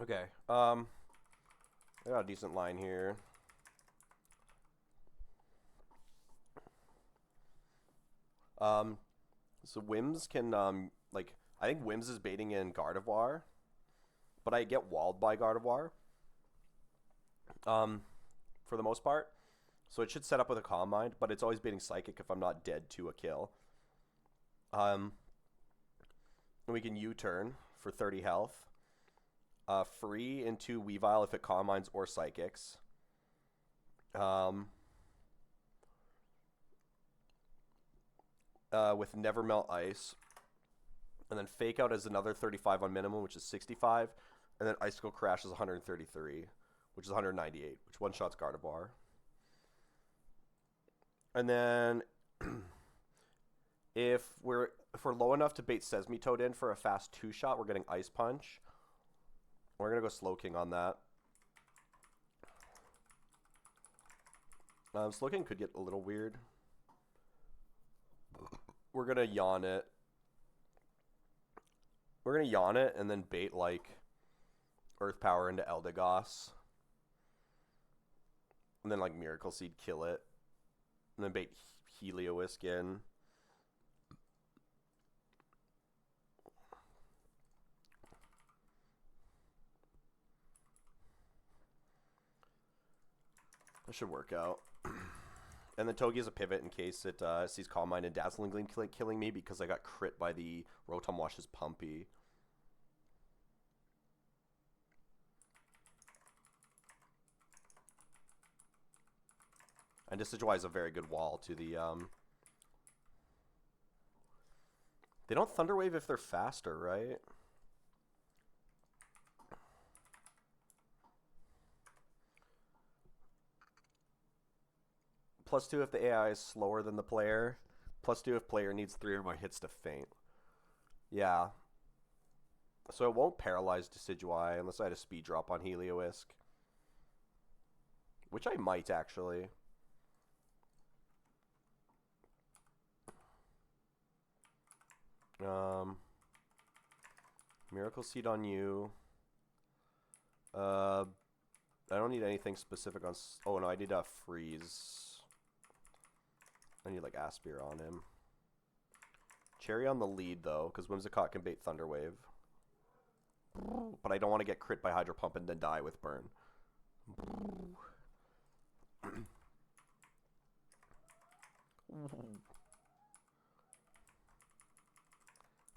Okay. I got a decent line here. So Wims can like I think Wims is baiting in Gardevoir, but I get walled by Gardevoir. Um, for the most part. So it should set up with a Calm Mind, but it's always baiting Psychic if I'm not dead to a kill. And we can U-turn for 30 health. Free into Weavile if it Calm Minds or Psychics. With Never Melt Ice. And then Fake Out is another 35 on minimum, which is 65. And then Icicle Crash is 133, which is 198, which one-shots Gardevoir. And then if we're low enough to bait Seismitoad in for a fast 2-shot, we're getting Ice Punch. We're going to go Slow King on that. Slow King could get a little weird. We're going to Yawn it. We're going to Yawn it and then bait like Earth Power into Eldegoss. And then like Miracle Seed kill it. And then bait Heliolisk in. That should work out. And then Togi is a pivot in case it sees Calm Mind and Dazzling Gleam killing me because I got crit by the Rotom Wash's Pumpy. And Decidueye is a very good wall to the... They don't Thunder Wave if they're faster, right? +2 if the AI is slower than the player. +2 if player needs 3 or more hits to faint. Yeah. So it won't paralyze Decidueye unless I had a speed drop on Heliolisk. Which I might, actually. Miracle Seed on you. I don't need anything specific on... Oh, no, I need a Freeze. I need, like, Aspire on him. Cherry on the lead, though, because Whimsicott can bait Thunder Wave. But I don't want to get crit by Hydro Pump and then die with Burn.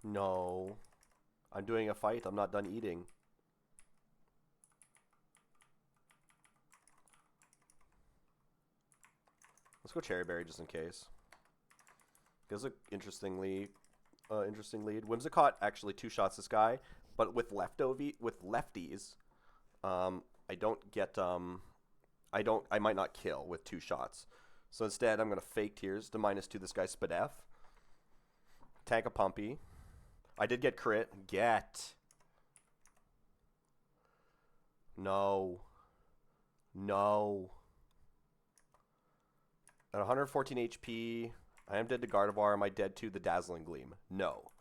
No. I'm doing a fight. I'm not done eating. Let's go Cherry Berry just in case. Gives an interesting lead. Whimsicott actually 2-shots this guy, but with lefties, I don't get I might not kill with 2 shots. So instead, I'm gonna Fake Tears to -2 this guy's Spadef. Tank a Pumpy. I did get crit. No. At 114 HP, I am dead to Gardevoir. Am I dead to the Dazzling Gleam? No.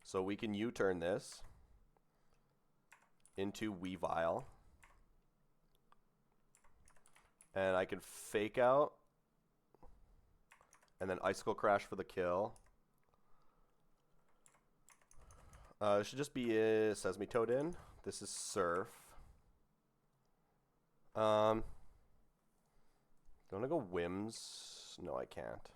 So we can U-turn this into Weavile. And I can Fake Out. And then Icicle Crash for the kill. It should just be a Seismitoad in. This is Surf. Do I want to go Whims? No, I can't.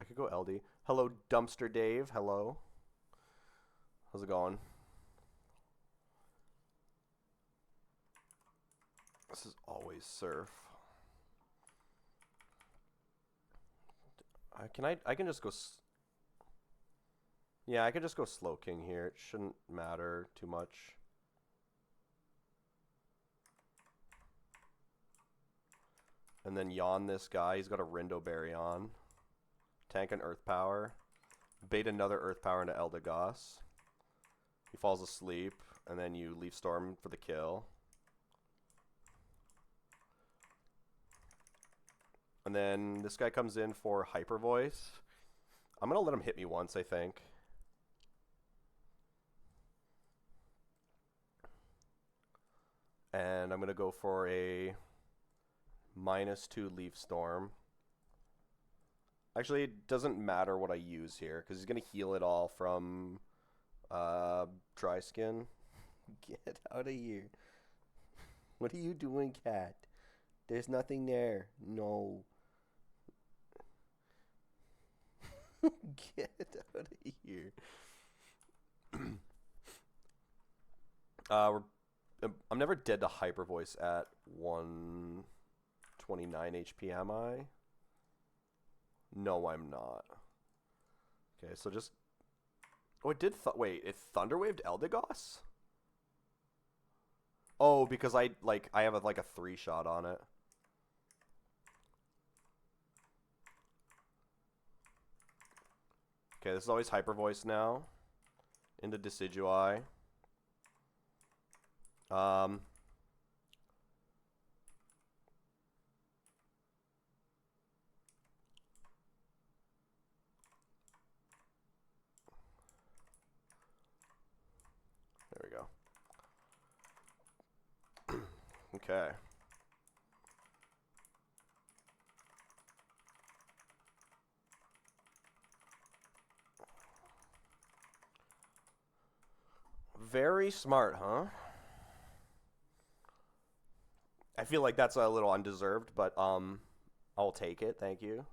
I could go LD. Hello, Dumpster Dave. Hello. How's it going? This is always Surf. I can just go... Yeah, I could just go Slow King here. It shouldn't matter too much. And then Yawn this guy. He's got a Rindo Berry on. Tank an Earth Power. Bait another Earth Power into Eldegoss. He falls asleep. And then you Leaf Storm for the kill. And then this guy comes in for Hyper Voice. I'm going to let him hit me once, I think. And I'm going to go for a -2 Leaf Storm. Actually, it doesn't matter what I use here, because he's going to heal it all from Dry Skin. Get out of here. What are you doing, cat? There's nothing there. No. Get out of here. I'm never dead to Hyper Voice at 129 HP, am I? No, I'm not. Okay, so just... Oh, it did... Wait, it Thunderwaved Eldegoss? Oh, because I have a 3-shot on it. Okay, this is always Hyper Voice now. Into Decidueye. There we go. Okay. Very smart, huh? I feel like that's a little undeserved, but I'll take it. Thank you.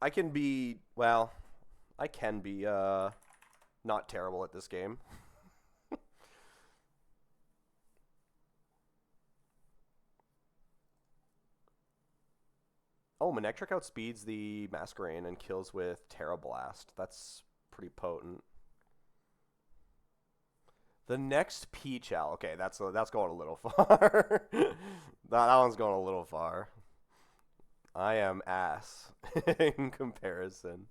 I can be, well, I can be not terrible at this game. Oh, Manectric outspeeds the Masquerain and kills with Terra Blast. That's pretty potent. The next Peachal. Okay, that's going a little far. that one's going a little far. I am ass in comparison.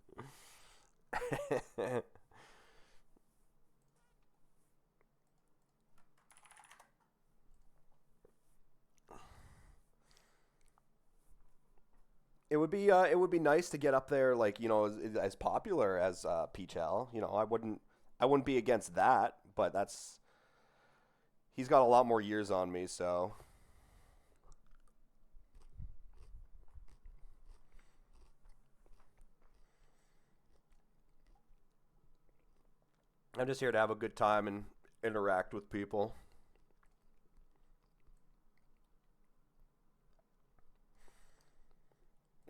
It would be nice to get up there, like, you know, as popular as Peachal. You know, I wouldn't be against that, but he's got a lot more years on me, so I'm just here to have a good time and interact with people.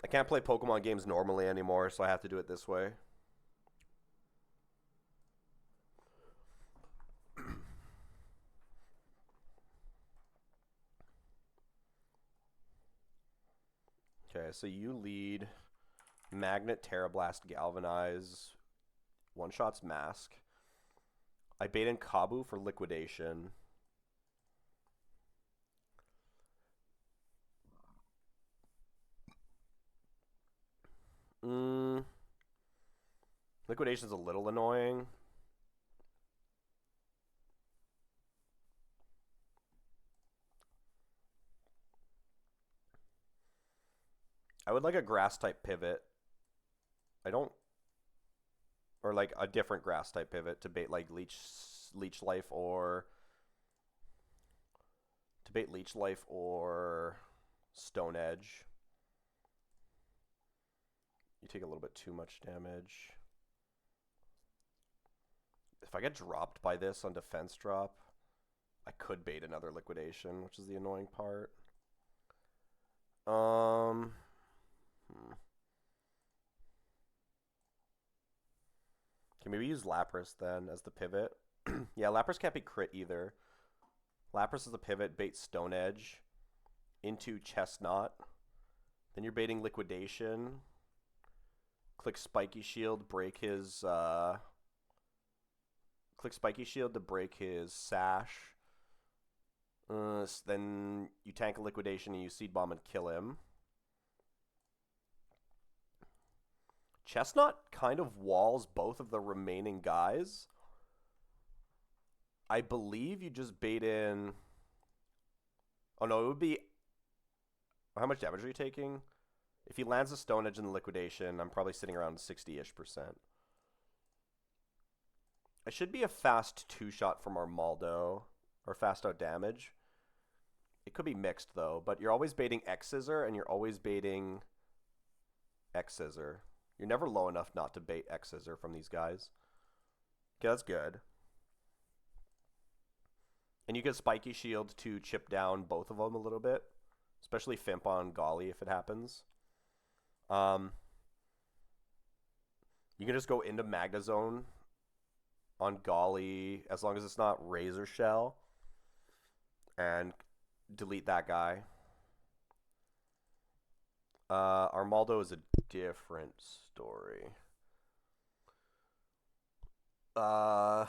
I can't play Pokemon games normally anymore, so I have to do it this way. Okay, so you lead Magnet, Terra Blast, Galvanize, one-shots Mask. I bait in Kabu for Liquidation. Liquidation's a little annoying. I would like a Grass-type pivot. I don't... Or, like, a different Grass-type pivot to bait, like, Leech Life or... To bait Leech Life or Stone Edge. You take a little bit too much damage. If I get dropped by this on defense drop, I could bait another Liquidation, which is the annoying part. Can maybe use Lapras then as the pivot. Yeah, Lapras can't be crit either. Lapras is the pivot, bait Stone Edge into Chestnut. Then you're baiting Liquidation. Click Spiky Shield, break his click Spiky Shield to break his Sash. Then you tank a Liquidation and you Seed Bomb and kill him. Chestnut kind of walls both of the remaining guys. I believe you just bait in. Oh no, it would be. How much damage are you taking? If he lands a Stone Edge in the liquidation, I'm probably sitting around 60-ish%. It should be a fast 2-shot from Armaldo, or fast out damage. It could be mixed though, but you're always baiting X Scissor and you're always baiting X Scissor. You're never low enough not to bait X Scissor from these guys. Okay, that's good. And you get Spiky Shield to chip down both of them a little bit, especially Fimp on Golly if it happens. You can just go into Magna Zone on Golly as long as it's not Razor Shell and delete that guy. Armaldo is a different story. How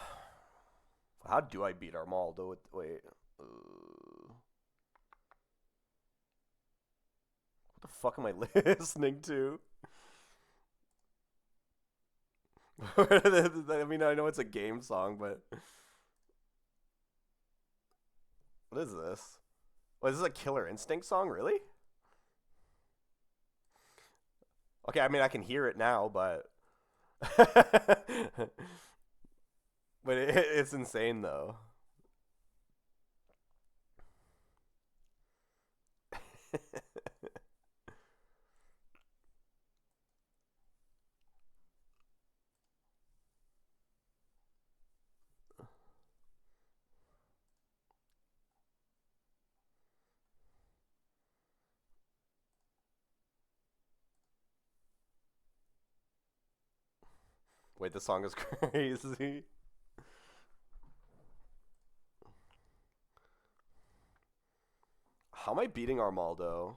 do I beat Armaldo? Wait. What the fuck am I listening to? I mean, I know it's a game song, but what is this? What, is this a Killer Instinct song, really? Okay, I mean, I can hear it now, but but it's insane though. Wait, the song is crazy. How am I beating Armaldo?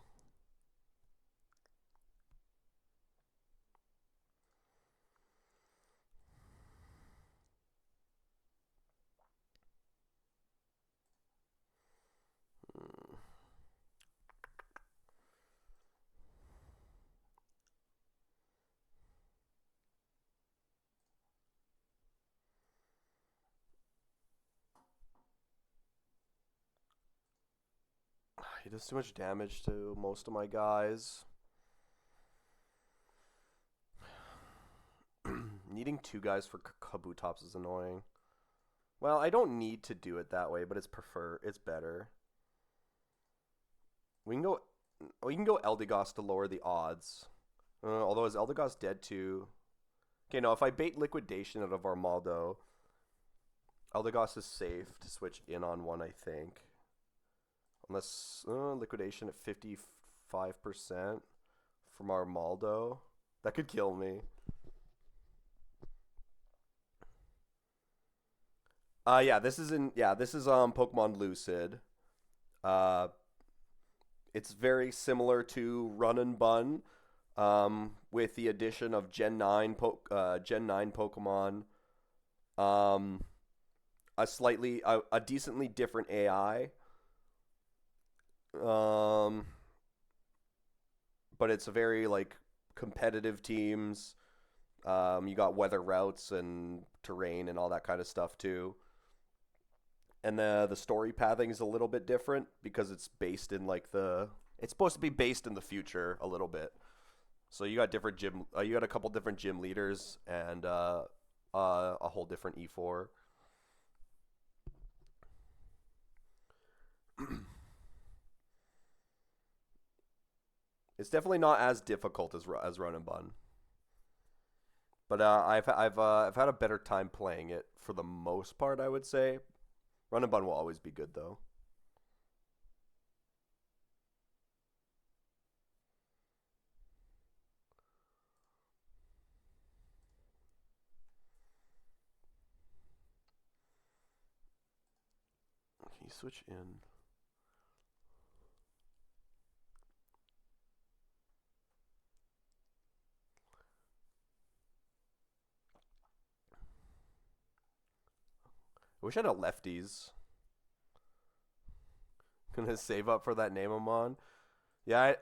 He does too much damage to most of my guys. Needing 2 guys for Kabutops is annoying. Well, I don't need to do it that way, but it's better. We can go Eldegoss to lower the odds. Although is Eldegoss dead too? Okay, no, if I bait Liquidation out of Armaldo, Eldegoss is safe to switch in on one, I think. Unless Liquidation at 55% from Armaldo. That could kill me. This is Pokemon Lucid. It's very similar to Run and Bun, with the addition of Gen 9 Pokemon, a decently different AI, but it's a very like competitive teams. You got weather routes and terrain and all that kind of stuff too. And the story pathing is a little bit different because it's based in it's supposed to be based in the future a little bit. So you got different you got a couple different gym leaders and a whole different E4. It's definitely not as difficult as Run and Bun, but I've had a better time playing it for the most part, I would say. Run and Bun will always be good, though. Can you switch in? I wish I had a lefties. Gonna save up for that name I'm on. Yeah,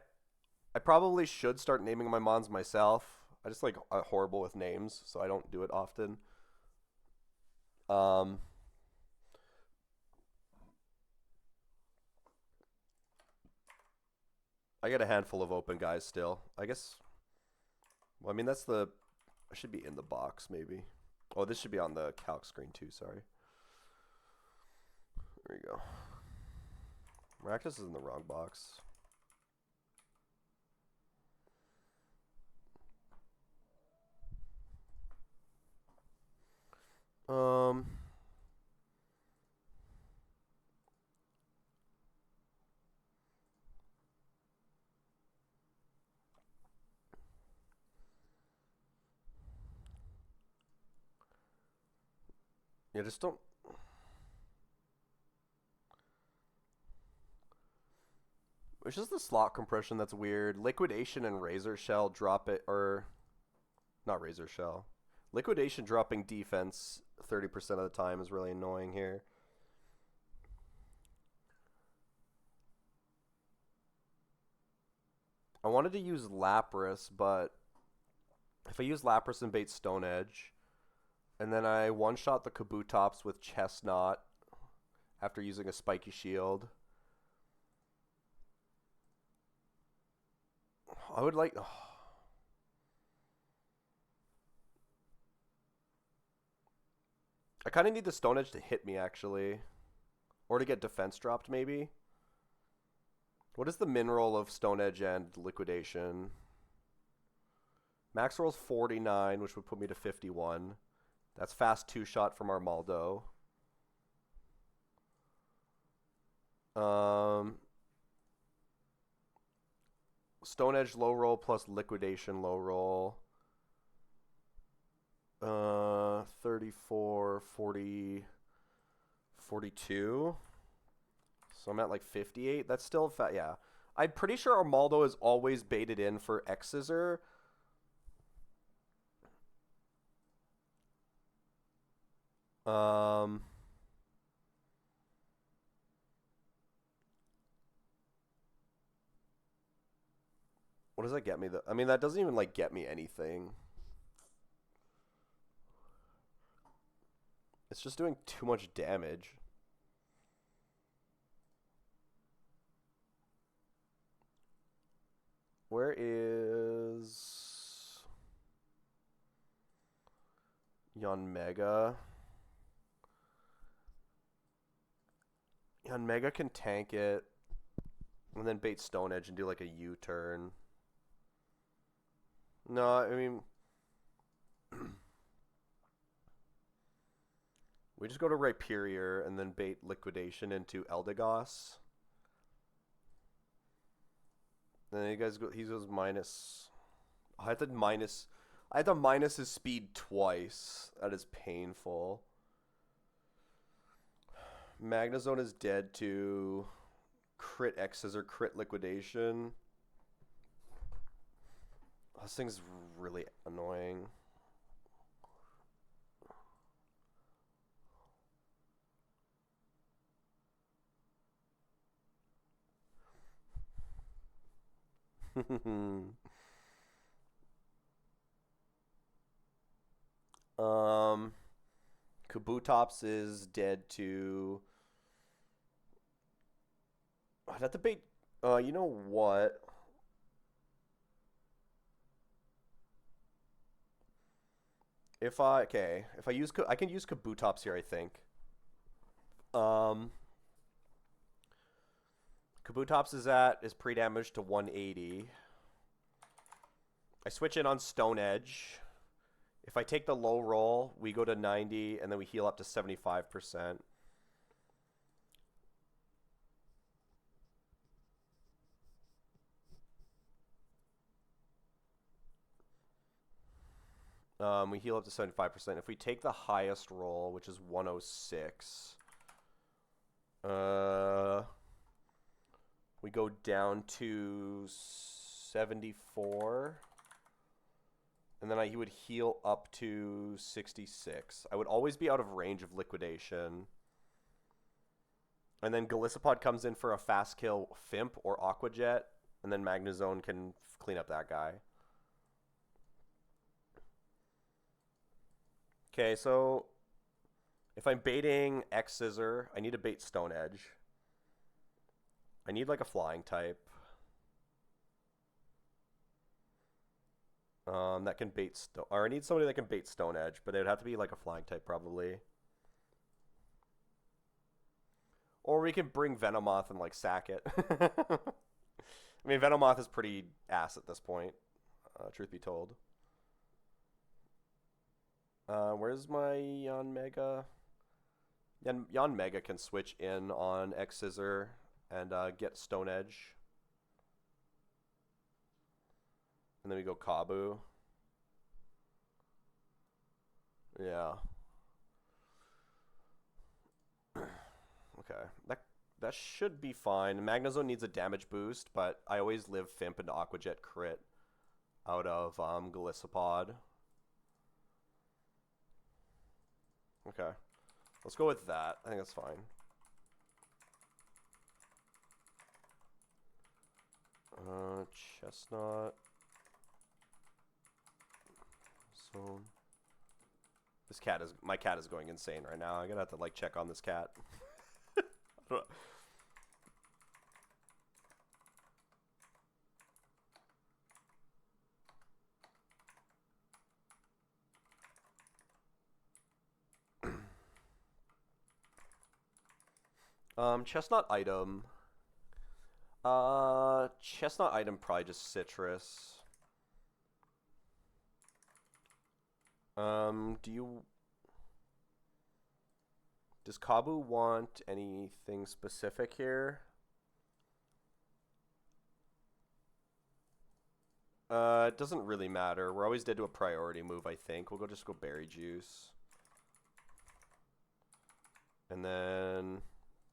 I probably should start naming my mons myself. I just like horrible with names, so I don't do it often. Um, I got a handful of open guys still. I guess. Well, I mean that's the. I should be in the box maybe. Oh, this should be on the calc screen too. Sorry. There you go. Maractus is in the wrong box. Um. Yeah, just don't. It's just the slot compression that's weird. Liquidation and Razor Shell drop it, or not Razor Shell. Liquidation dropping defense 30% of the time is really annoying here. I wanted to use Lapras, but if I use Lapras and bait Stone Edge, and then I one-shot the Kabutops with Chestnut after using a Spiky Shield, I would like... I kind of need the Stone Edge to hit me, actually. Or to get defense dropped, maybe. What is the min roll of Stone Edge and Liquidation? Max roll's 49, which would put me to 51. That's fast two-shot from Armaldo. Stone Edge low roll plus Liquidation low roll. 34, 40, 42. So I'm at like 58. That's still fat. Yeah. I'm pretty sure Armaldo is always baited in for X-Scissor. What does that get me? I mean, that doesn't even like get me anything. It's just doing too much damage. Where is Yanmega? Yanmega can tank it and then bait Stone Edge and do like a U-turn. No, I mean... we just go to Rhyperior and then bait Liquidation into Eldegoss. Then you guys go. He goes minus. I had to minus. I had to minus his speed twice. That is painful. Magnezone is dead to crit X's or crit Liquidation. This thing's really annoying. Kabutops is dead to... I'd have to bait... you know what? If I... Okay. If I use... I can use Kabutops here, I think. Kabutops is pre-damage to 180. I switch in on Stone Edge. If I take the low roll, we go to 90, and then we heal up to 75%. We heal up to 75%. If we take the highest roll, which is 106, we go down to 74. And then he would heal up to 66. I would always be out of range of Liquidation. And then Golisopod comes in for a fast kill Fimp or Aqua Jet. And then Magnezone can clean up that guy. Okay, so if I'm baiting X-Scissor, I need to bait Stone Edge. I need like a flying type. That can bait stone. Or I need somebody that can bait Stone Edge, but it would have to be like a flying type probably. Or we could bring Venomoth and like sack it. I mean, Venomoth is pretty ass at this point, truth be told. Where's my Yanmega? Yanmega can switch in on X Scissor and get Stone Edge. And then we go Kabu. Yeah. Okay. That should be fine. Magnezone needs a damage boost, but I always live Fimp into Aqua Jet crit out of Golisopod. Okay. Let's go with that. I think that's fine. Chestnut. So my cat is going insane right now. I'm gonna have to like check on this cat. Chestnut item. Chestnut item probably just citrus. Does Kabu want anything specific here? It doesn't really matter. We're always dead to a priority move, I think. We'll just go Berry Juice. And then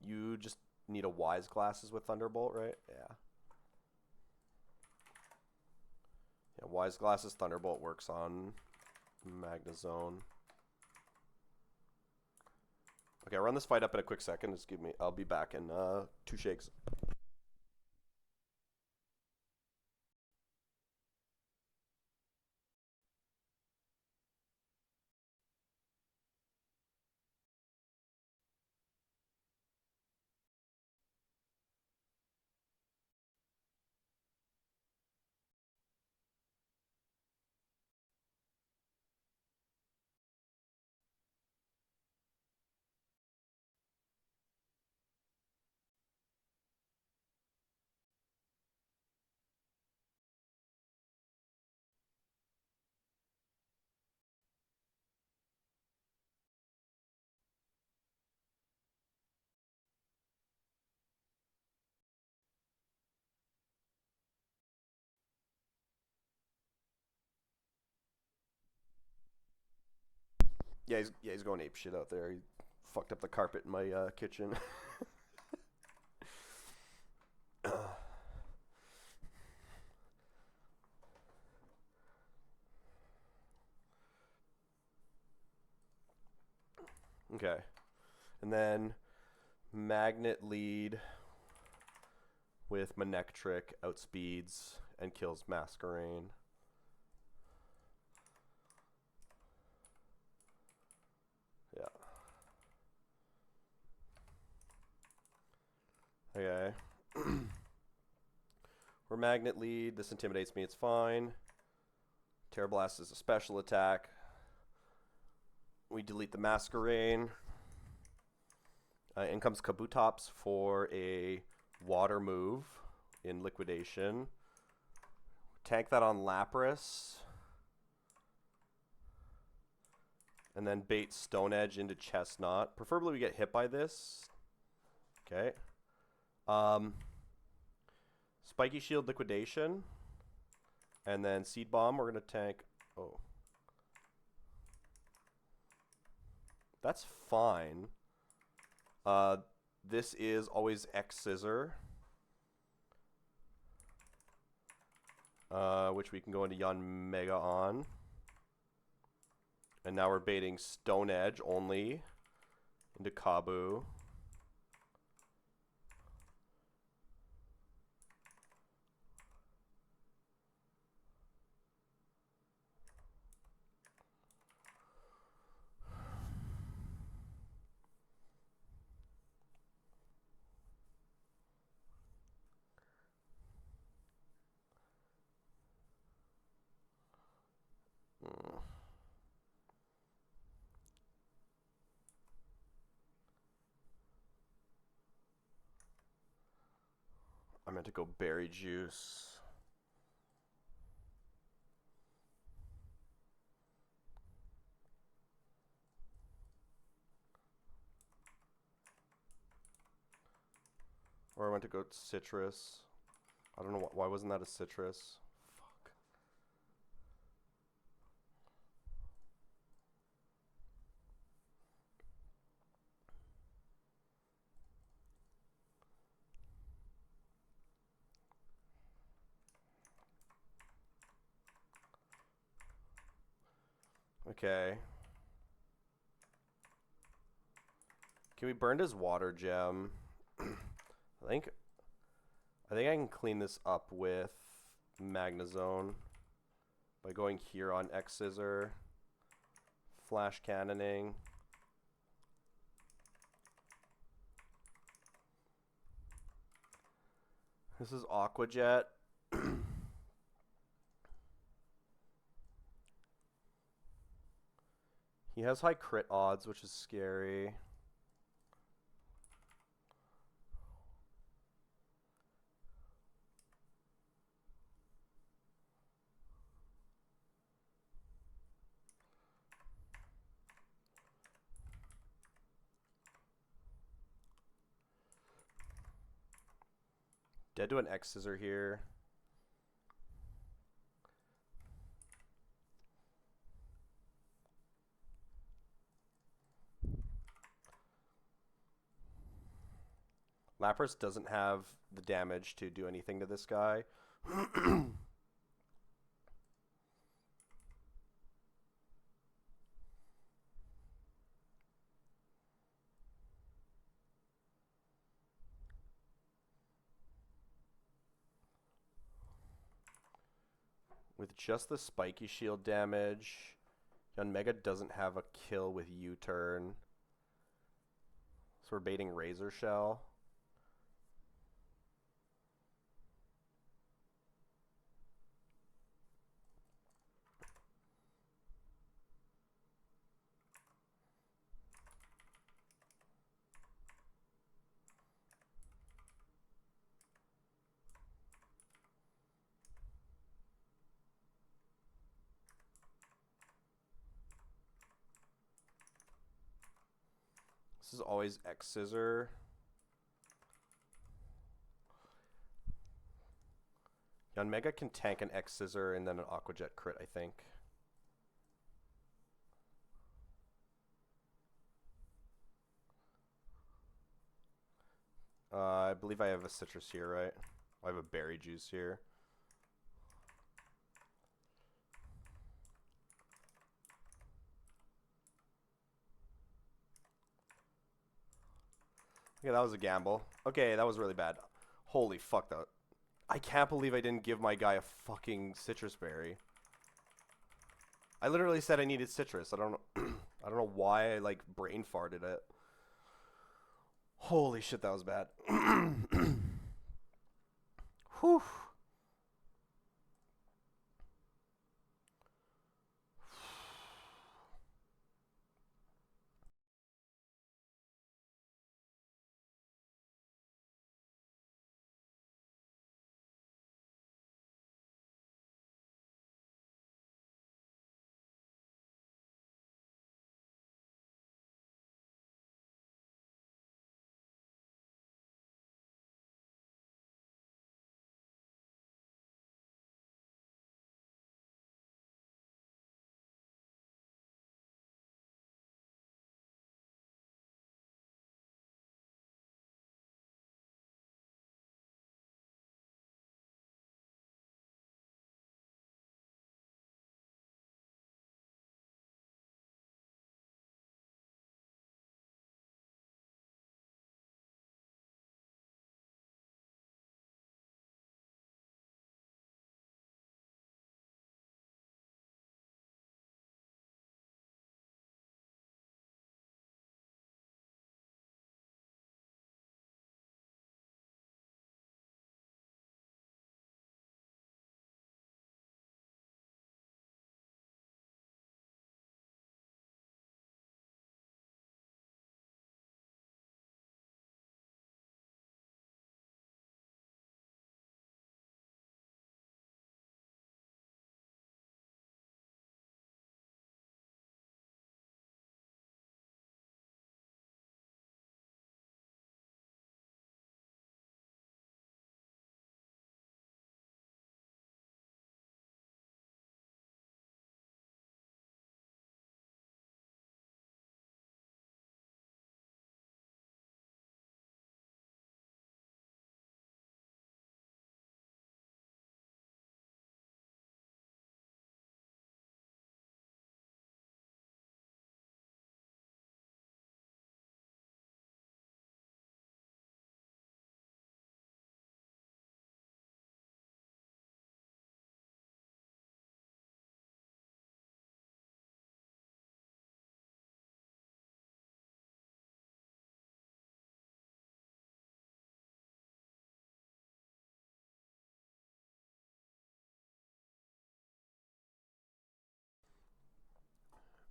you just need a Wise Glasses with Thunderbolt, right? Yeah. Yeah, Wise Glasses Thunderbolt works on Magnezone. Okay, I'll run this fight up in a quick second. Just give me. I'll be back in 2 shakes. He's going ape shit out there. He fucked up the carpet in my kitchen. Okay, and then Magnet Lead with Manectric outspeeds and kills Masquerain. Yeah. Okay. We're Magnet Lead. This intimidates me. It's fine. Terra Blast is a special attack. We delete the Masquerain. In comes Kabutops for a water move in liquidation. Tank that on Lapras. And then bait Stone Edge into Chestnut. Preferably we get hit by this. Okay. Spiky Shield liquidation. And then Seed Bomb, we're going to tank. Oh. That's fine. This is always X Scissor. Which we can go into Yanmega on. And now we're baiting Stone Edge only into Kabu. to go berry juice. Or I went to go citrus. I don't know why wasn't that a citrus? Fuck. Okay. Can we burn his water gem? I think I can clean this up with Magnezone by going here on X Scissor, flash cannoning. This is Aqua Jet. He has high crit odds, which is scary. Dead to an X Scissor here. Lapras doesn't have the damage to do anything to this guy. With just the spiky shield damage, Mega doesn't have a kill with U-turn. So we're baiting Razor Shell. This is always X Scissor. Mega can tank an X Scissor and then an Aqua Jet crit, I think. I believe I have a citrus here, right? I have a berry juice here. Okay, that was a gamble. Okay, that was really bad. Holy fuck, that. I can't believe I didn't give my guy a fucking citrus berry. I literally said I needed citrus. I don't know. I don't know why I like brain farted it. Holy shit, that was bad. Whew.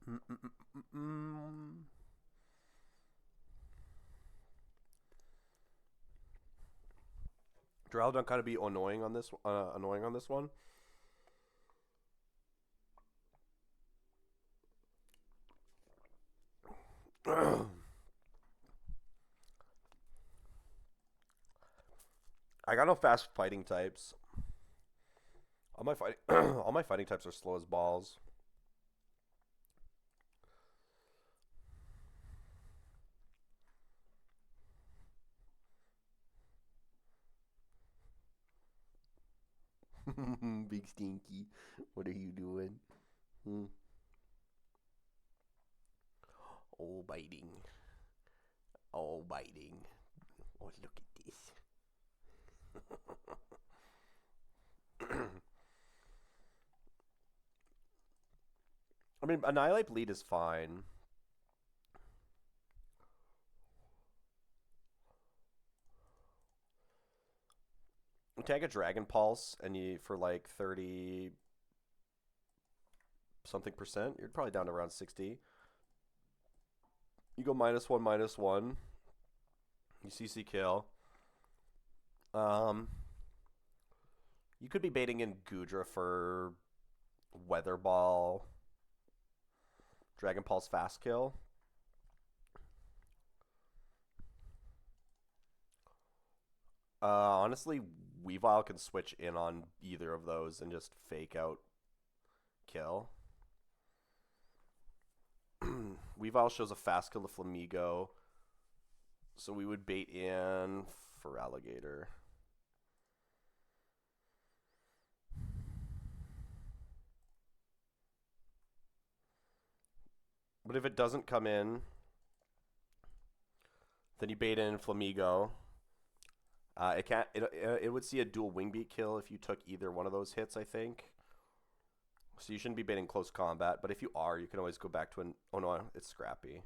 Mm-mm-mm-mm. Duraludon kind of be annoying on this. Annoying on this one. I got no fast fighting types. All my fighting, all my fighting types are slow as balls. Big Stinky, what are you doing? Hmm. Oh, biting. Oh, biting. Oh, look at this. I mean, Annihilate Bleed is fine. You take a Dragon Pulse, and you for like 30 something percent, you're probably down to around 60. You go -1/-1. You CC kill. Um, you could be baiting in Gudra for Weather Ball, Dragon Pulse fast kill. Honestly, Weavile can switch in on either of those and just fake out kill. Weavile shows a fast kill to Flamigo, so we would bait in for Alligator. But if it doesn't come in, then you bait in Flamigo. It can't. It would see a dual wing beat kill if you took either one of those hits, I think. So you shouldn't be baiting close combat. But if you are, you can always go back to an. Oh no, it's Scrappy.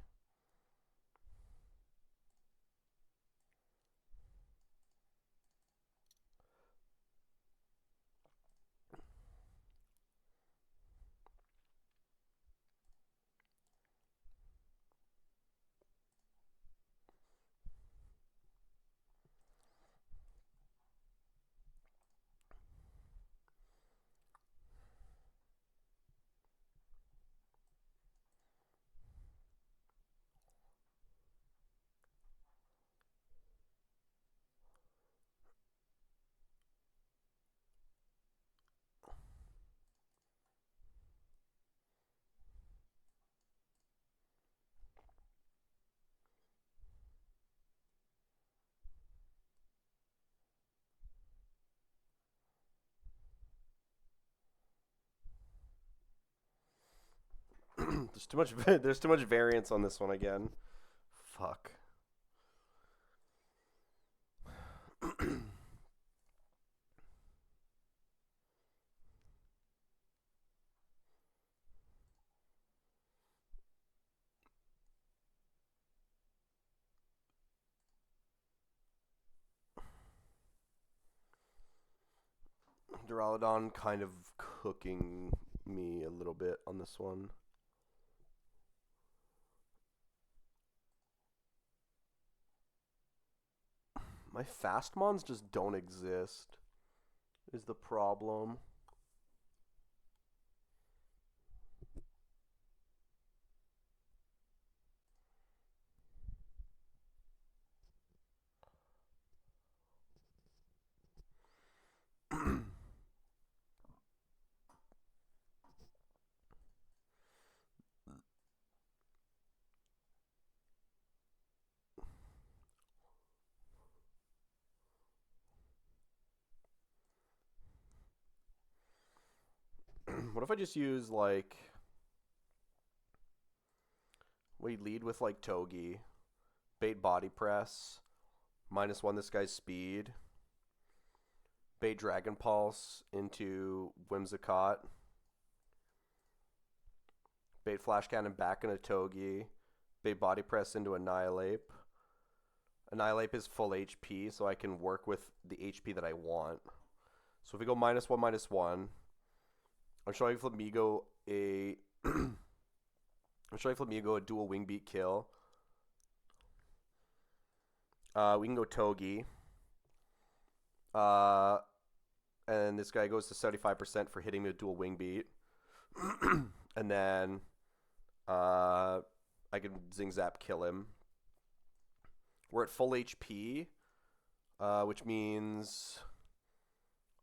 There's too much. There's too much variance on this one again. Fuck. Duraludon kind of cooking me a little bit on this one. My fast mons just don't exist, is the problem. What if I just use like we lead with like Togi, bait body press, -1 this guy's speed, bait Dragon Pulse into Whimsicott, bait Flash Cannon back into Togi, bait body press into Annihilate. Annihilate is full HP, so I can work with the HP that I want. So if we go -1/-1, I'm showing Flamigo a I'm showing Flamigo a dual wing beat kill. We can go Togi. And this guy goes to 75% for hitting me with dual wing beat. And then I can Zing Zap kill him. We're at full HP, which means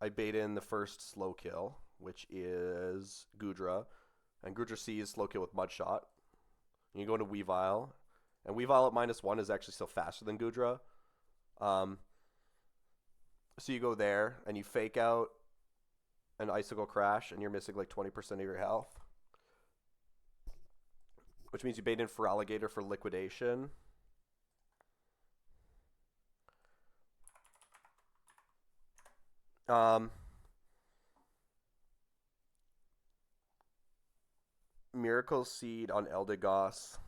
I bait in the first slow kill, which is Goodra. And Goodra sees slow kill with Mud Shot. And you go into Weavile. And Weavile at -1 is actually still faster than Goodra. So you go there, and you fake out an Icicle Crash, and you're missing like 20% of your health. Which means you bait in for Alligator for liquidation. Miracle Seed on Eldegoss.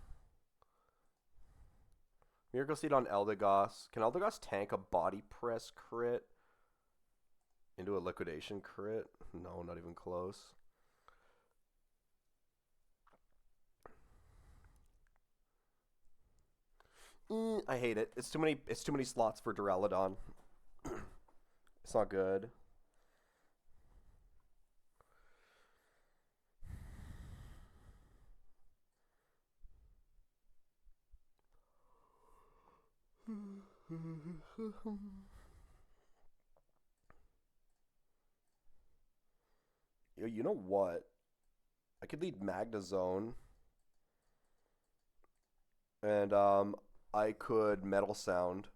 Miracle Seed on Eldegoss. Can Eldegoss tank a Body Press crit into a liquidation crit? No, not even close. I hate it. It's too many slots for Duraludon. It's not good. You know what? I could lead Magnezone. And I could Metal Sound.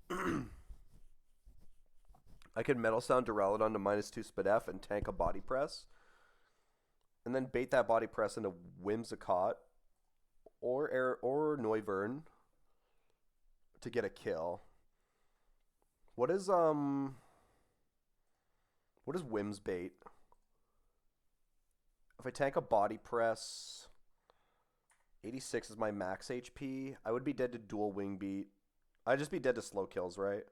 I could Metal Sound Duraludon to -2 Spadef and tank a Body Press. And then bait that Body Press into Whimsicott or Noivern to get a kill. What is Whims bait? If I tank a Body Press, 86 is my max HP. I would be dead to dual wing beat. I'd just be dead to slow kills, right?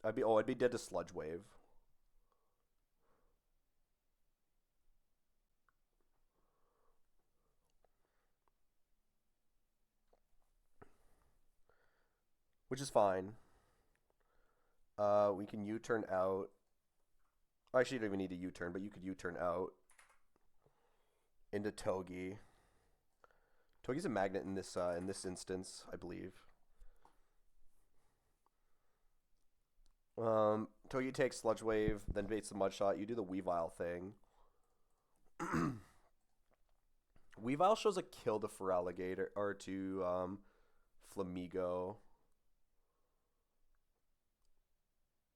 I'd be dead to Sludge Wave. Which is fine. We can U-turn out. Actually, you don't even need a U-turn, but you could U-turn out into Togi. Togi's a magnet in this instance, I believe. Togi takes Sludge Wave, then baits the Mud Shot. You do the Weavile thing. Weavile shows a kill to Feraligatr or to Flamigo.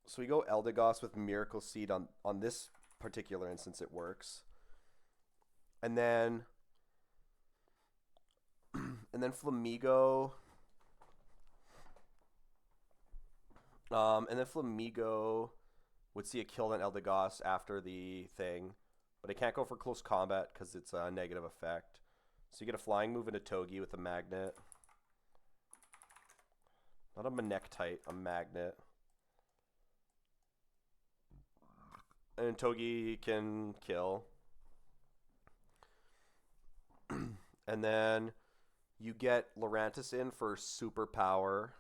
So we go Eldegoss with Miracle Seed on this particular instance. It works, and then Flamigo. And then Flamigo would see a kill on Eldegoss after the thing, but it can't go for close combat because it's a negative effect. So you get a flying move into Togi with a magnet. Not a Manectite, a magnet. And Togi can kill. And then you get Lurantis in for superpower.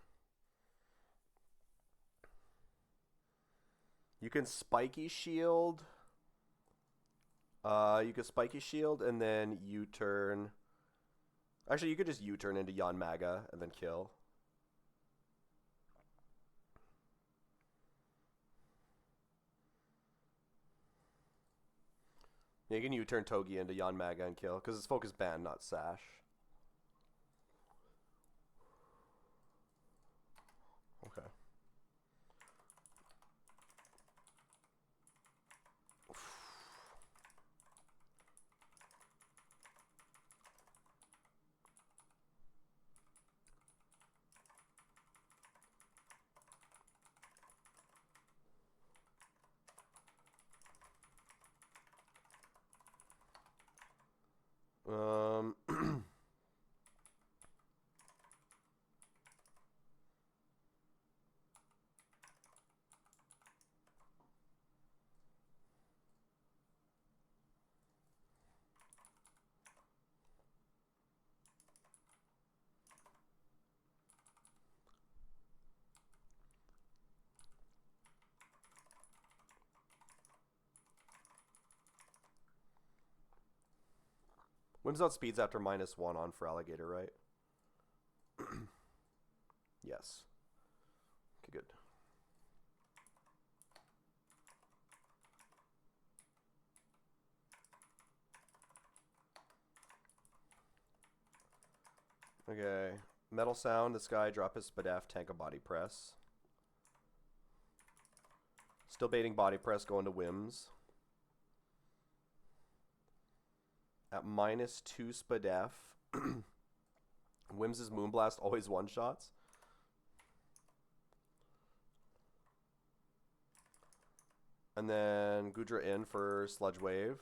You can Spiky Shield. You can Spiky Shield and then U-turn. Actually, you could just U-turn into Yanmaga and then kill. Yeah, you can U-turn Togi into Yanmaga and kill, because it's focus band, not Sash. Okay. Wins outspeeds after -1 on for Alligator, right? Yes. Okay, good. Okay. Metal Sound, this guy, drop his Spadaf, tank a body press. Still baiting body press, going to Whims. At -2 Spadaf. Whims' Moonblast always one-shots. And then Gudra in for Sludge Wave.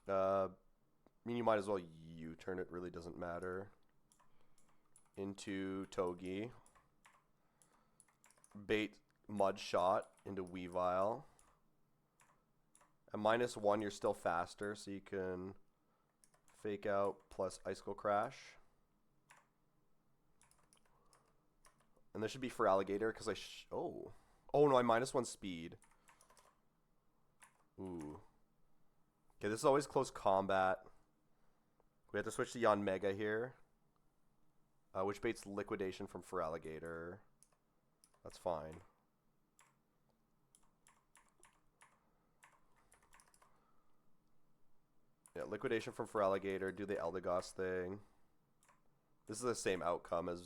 I mean, you might as well U-turn, it really doesn't matter. Into Togi. Bait Mud Shot into Weavile. At -1, you're still faster, so you can Fake Out plus Icicle Crash. And this should be for Alligator, because oh no, I -1 speed. Ooh. Okay, this is always close combat. We have to switch to Yanmega here. Which baits Liquidation from Feraligatr. That's fine. Yeah, Liquidation from Feraligatr, do the Eldegoss thing. This is the same outcome as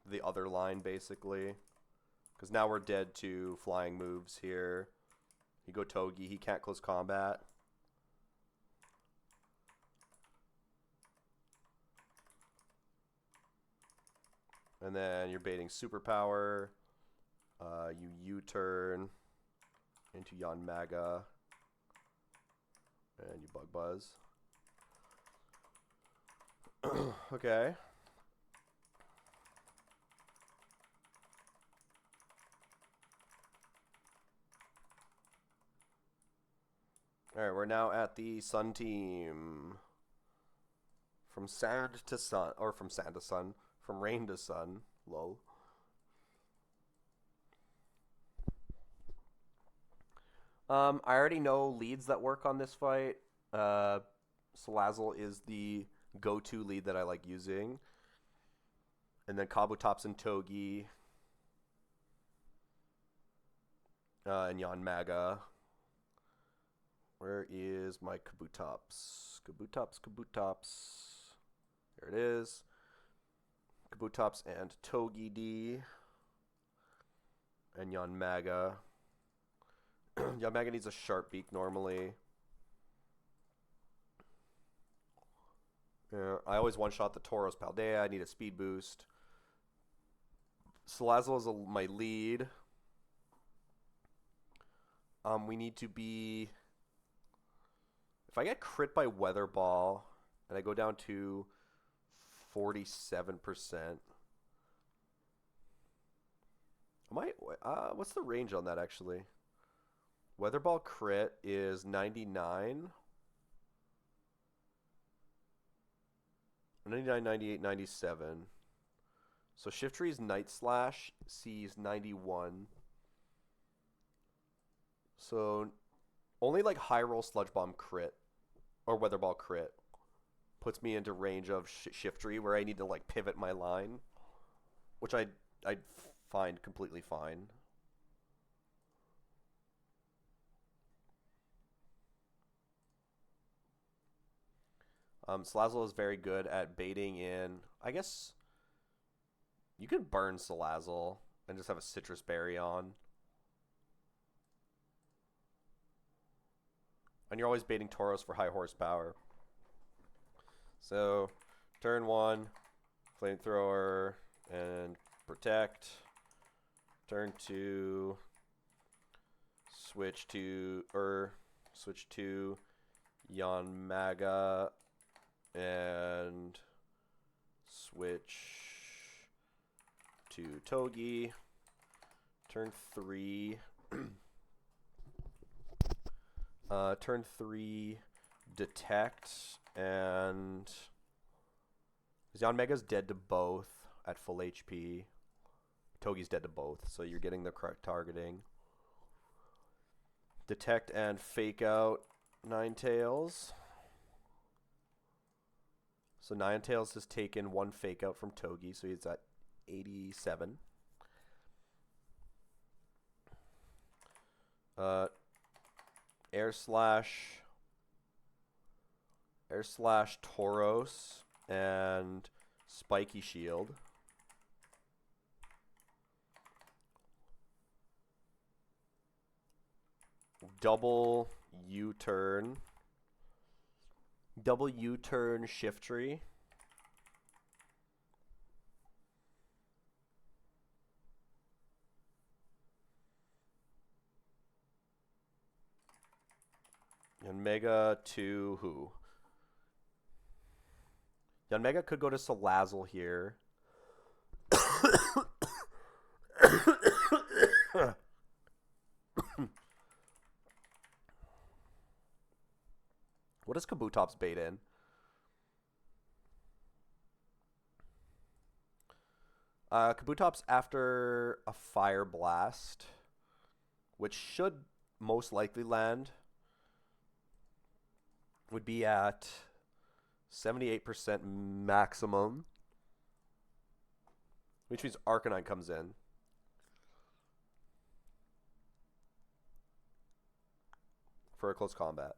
the other line, basically. Because now we're dead to flying moves here. You go Togi, he can't close combat. And then you're baiting Superpower. You U-turn into Yanmega. And you Bug Buzz. Okay. Alright, we're now at the Sun team. From sand to sun, or from sand to sun. From rain to sun. Lol. I already know leads that work on this fight. Salazzle is the go-to lead that I like using. And then Kabutops and Togi. And Yanmega. Where is my Kabutops? Kabutops. There it is. Kabutops and Togi D. And Yanmega. Yanmega needs a sharp beak normally. Yeah, I always one-shot the Tauros Paldea. I need a speed boost. Salazzle is my lead. We need to be... If I get crit by Weather Ball, and I go down to 47%... what's the range on that, actually? Weather Ball crit is 99. 99, 98, 97. So Shiftry's Night Slash sees 91. So only like high roll Sludge Bomb crit or Weather Ball crit puts me into range of Shiftry where I need to like pivot my line, which I'd find completely fine. Salazzle is very good at baiting in. I guess you could burn Salazzle and just have a Citrus Berry on. And you're always baiting Tauros for high horsepower. So, turn 1, Flamethrower and Protect. Turn 2, switch to Yanmega and switch to Togi. Turn 3. Turn 3, Detect, and Yanmega's dead to both at full HP. Togi's dead to both, so you're getting the correct targeting. Detect and Fake Out Ninetales. So Ninetales has taken one fake out from Togi, so he's at 87. Air Slash Tauros and Spiky Shield. Double U-turn Shiftry. And Mega to who? Yanmega could go to Salazzle here. What does Kabutops bait in? Kabutops after a Fire Blast, which should most likely land, would be at 78% maximum, which means Arcanine comes in. For a close combat.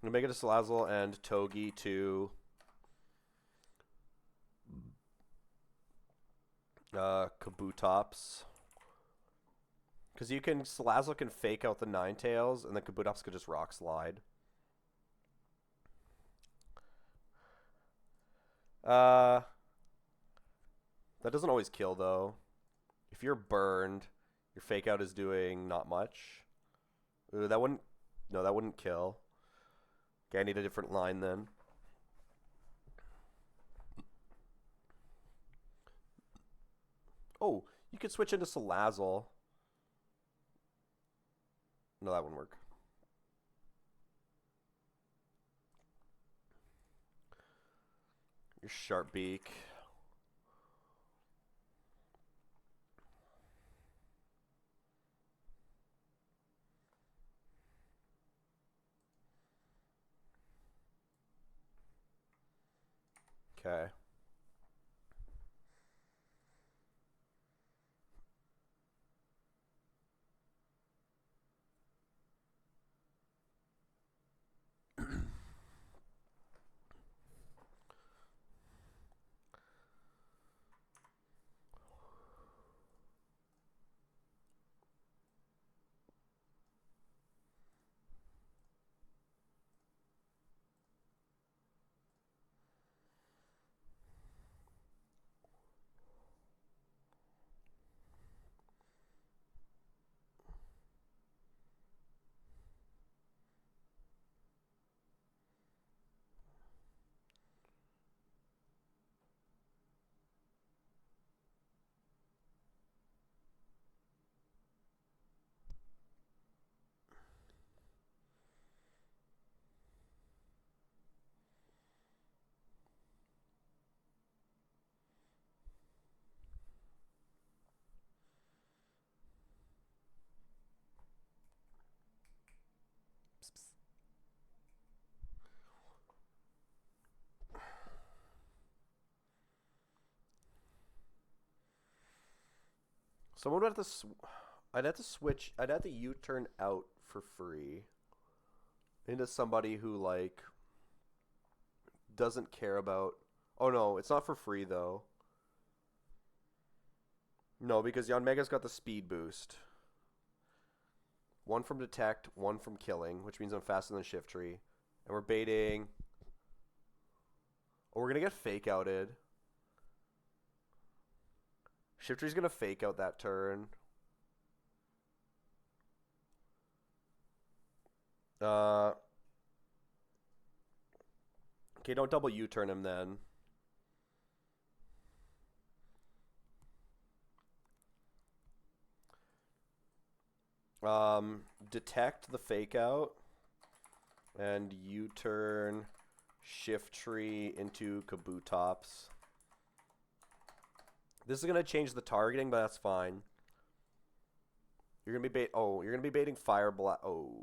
I'm going to make it a Salazzle and Togi to Kabutops. Because Salazzle can fake out the Ninetales, and then Kabutops could just Rock Slide. That doesn't always kill, though. If you're burned, your fake out is doing not much. Ooh, that wouldn't kill. Okay, I need a different line then. Oh, you could switch into Salazzle. No, that wouldn't work. Your Sharp Beak. Okay. Someone would have to. I'd have to switch. I'd have to U-turn out for free into somebody who like doesn't care about. Oh no, it's not for free though. No, because Yanmega's got the speed boost. One from detect, one from killing, which means I'm faster than Shiftry. And we're baiting. Oh, we're gonna get fake outed. Shiftry's gonna fake out that turn. Okay, don't double U-turn him then. Detect the fake out and U-turn Shiftry into Kabutops. This is gonna change the targeting, but that's fine. You're gonna be you're gonna be baiting Fire Blast. Oh.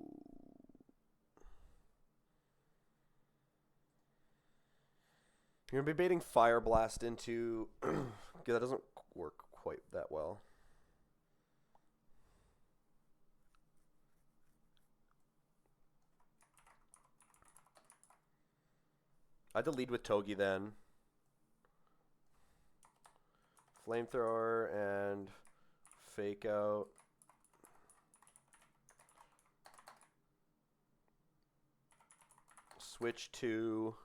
You're gonna be baiting Fire Blast into. Yeah, that doesn't work quite that well. I had to lead with Togi then. Flamethrower and Fake Out. Switch to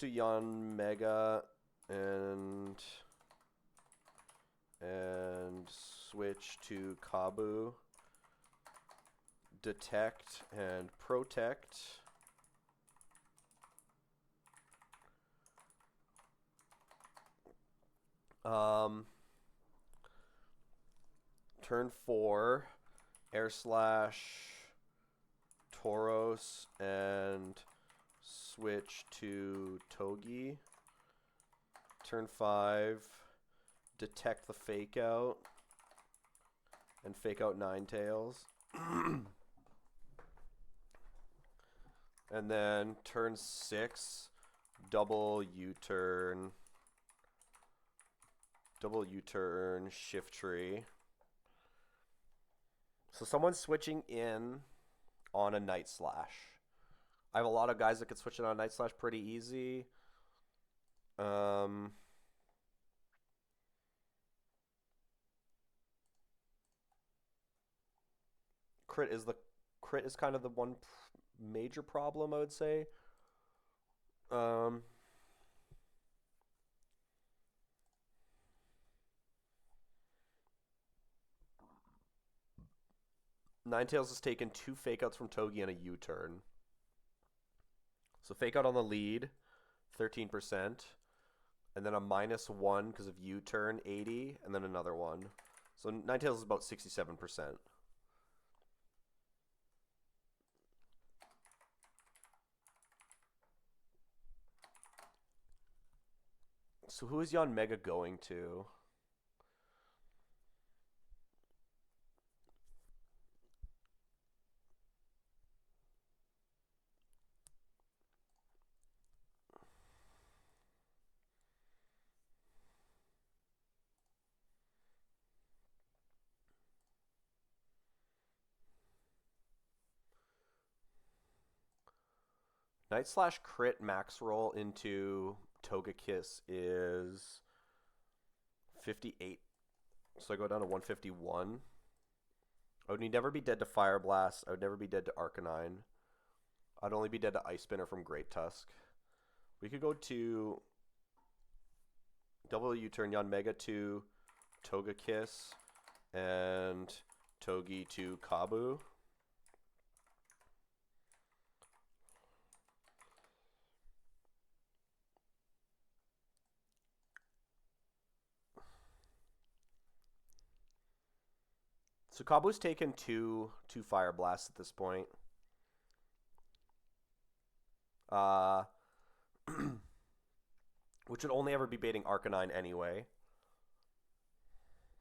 Yon Mega and switch to Kabu. Detect and Protect. Turn 4, Air Slash, Tauros, and switch to Togi. Turn 5, detect the Fake Out, and Fake Out Ninetales. And then turn 6, double U-turn, Shift Tree. So someone's switching in on a Night Slash. I have a lot of guys that could switch in on Night Slash pretty easy. Crit is kind of the one major problem, I would say. Ninetales has taken 2 Fake Outs from Togi and a U-turn. So Fake Out on the lead, 13%. And then a -1 because of U-turn, 80. And then another one. So Ninetales is about 67%. So who is Yon Mega going to? Night Slash crit max roll into Togekiss is 58. So I go down to 151. I would never be dead to Fire Blast. I would never be dead to Arcanine. I'd only be dead to Ice Spinner from Great Tusk. We could go to double U-turn Yon Mega to Togekiss and Togi to Kabu. So Kabu's taken two Fire Blasts at this point. Which would only ever be baiting Arcanine anyway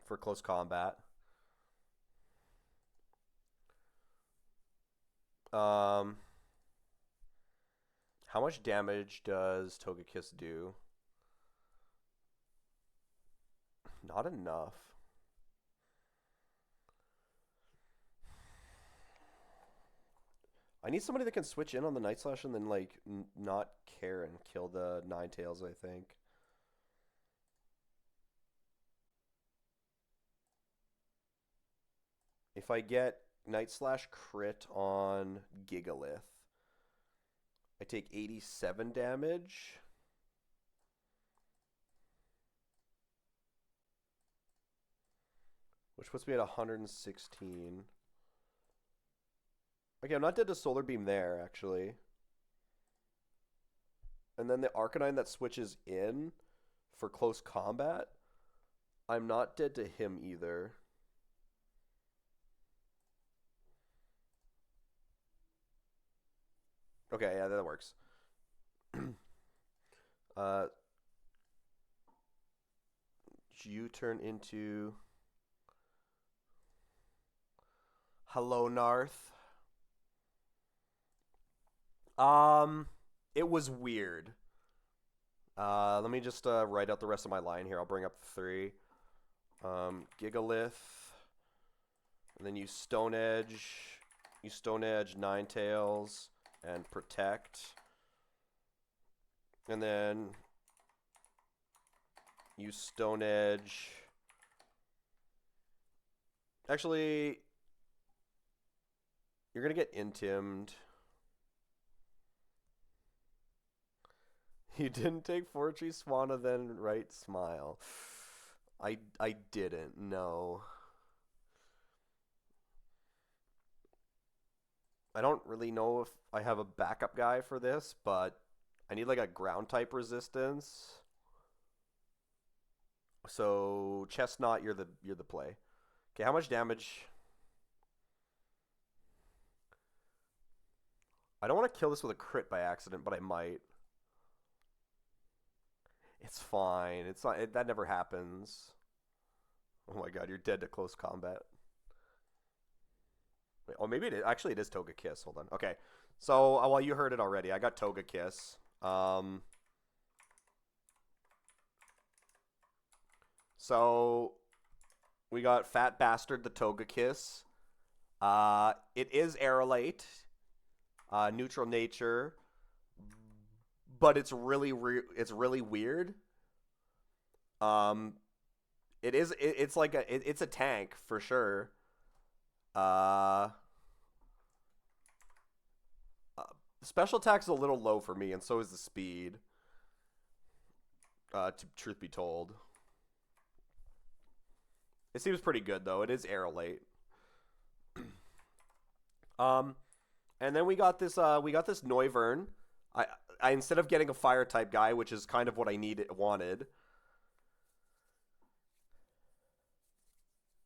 for close combat. How much damage does Togekiss do? Not enough. I need somebody that can switch in on the Night Slash and then, like, not care and kill the Ninetales, I think. If I get Night Slash crit on Gigalith, I take 87 damage. Which puts me at 116. Okay, I'm not dead to Solar Beam there, actually. And then the Arcanine that switches in for close combat, I'm not dead to him either. Okay, yeah, that works. U-turn into Hello Narth. It was weird. Let me just write out the rest of my line here. I'll bring up the three. Gigalith, and then you Stone Edge, Ninetales, and Protect, and then you Stone Edge. Actually, you're gonna get intimed. You didn't take Fortree Swanna, then right Smile. I didn't, no. I don't really know if I have a backup guy for this, but I need like a ground type resistance. So Chestnut, you're the play. Okay, how much damage? I don't want to kill this with a crit by accident, but I might. It's fine. It's not. That never happens. Oh my god, you're dead to close combat. Wait, oh, maybe it is. Actually, it is Toga Kiss. Hold on. Okay. So, well, you heard it already. I got Toga Kiss. So, we got Fat Bastard the Toga Kiss. It is Aerolite. Neutral nature. But it's really weird. It's like it's a tank for sure. Special attack's a little low for me, and so is the speed. Truth be told, it seems pretty good though. It is Aerolate. And then we got this Noivern. I instead of getting a fire type guy, which is kind of what I wanted.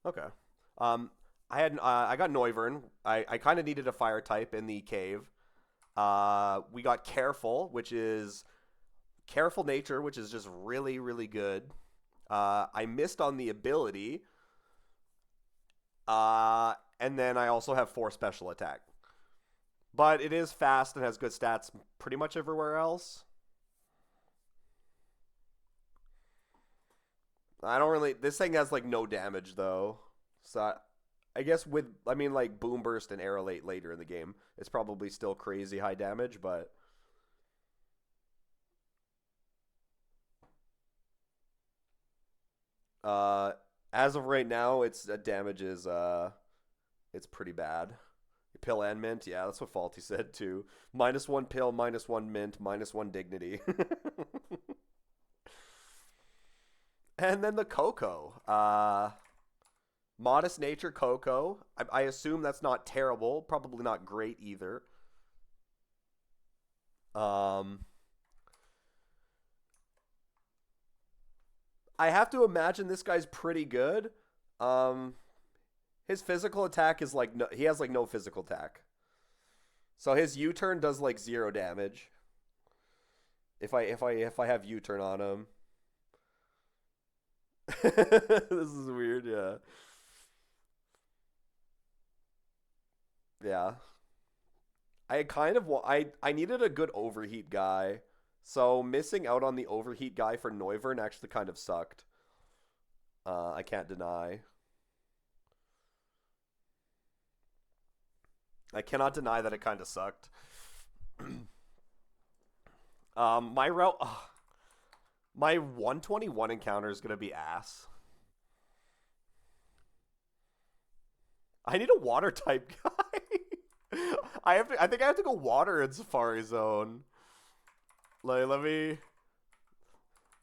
Okay. I got Noivern. I kind of needed a fire type in the cave. We got Careful, which is Careful Nature, which is just really, really good. I missed on the ability. And then I also have 4 special attack. But it is fast and has good stats pretty much everywhere else. I don't really... This thing has, like, no damage, though. So, I guess like, Boom Burst and Aerolate later in the game, it's probably still crazy high damage, but... As of right now, its damage is, it's pretty bad. Pill and mint, yeah, that's what Faulty said too. -1 pill, -1 mint, -1 dignity. And then the Coco. Modest nature Coco. I assume that's not terrible. Probably not great either. I have to imagine this guy's pretty good. His physical attack is like he has like no physical attack. So his U-turn does like 0 damage. If I have U-turn on him. This is weird, yeah. Yeah. I needed a good overheat guy. So missing out on the overheat guy for Noivern actually kind of sucked. I can't deny. I cannot deny that it kind of sucked. My route, my 121 encounter is gonna be ass. I need a water type guy. I think I have to go water in Safari Zone. Like, let me.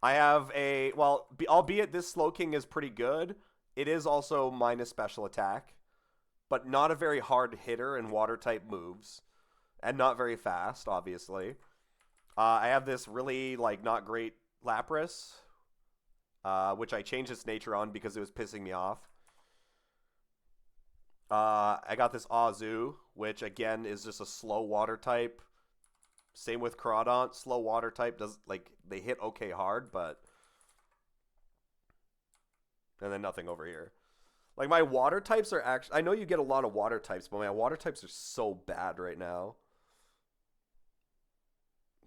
I have a albeit this Slowking is pretty good. It is also minus special attack, but not a very hard hitter in water type moves, and not very fast, obviously. I have this really like not great Lapras, which I changed its nature on because it was pissing me off. I got this Azu, which again is just a slow water type. Same with Crawdont. Slow water type does like they hit okay hard, but and then nothing over here. Like my water types are actually I know you get a lot of water types, but my water types are so bad right now.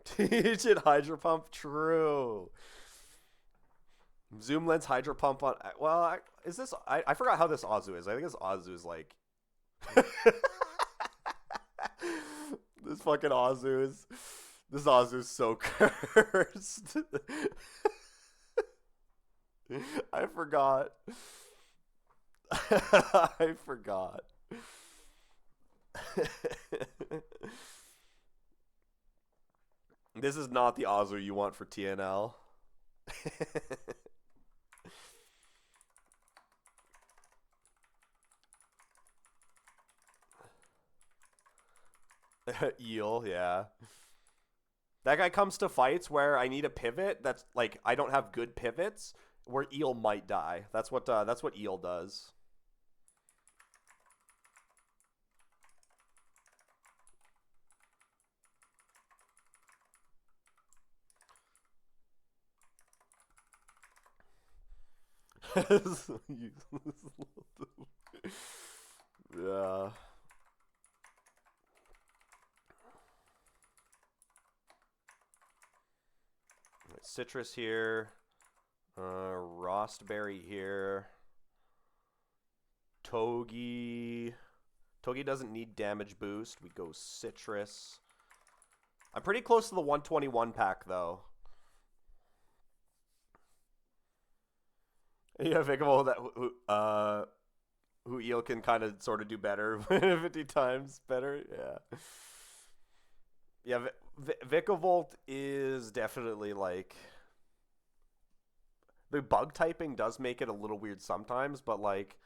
Teach it Hydro Pump. True. Zoom lens Hydro Pump on. Well, is this? I forgot how this Azu is. I think this Azu is like. This fucking Azu is. This Azu is so cursed. I forgot. I forgot. This is not the Azu you want for TNL. Eel, yeah. That guy comes to fights where I need a pivot that's like I don't have good pivots where Eel might die. That's what Eel does. Yeah. Citrus here. Rostberry here. Togi. Togi doesn't need damage boost. We go Citrus. I'm pretty close to the 121 pack, though. Yeah, Vikable that who Eel can kind of sort of do better 50 times better. Yeah. Yeah, Vikavolt is definitely like the bug typing does make it a little weird sometimes, but like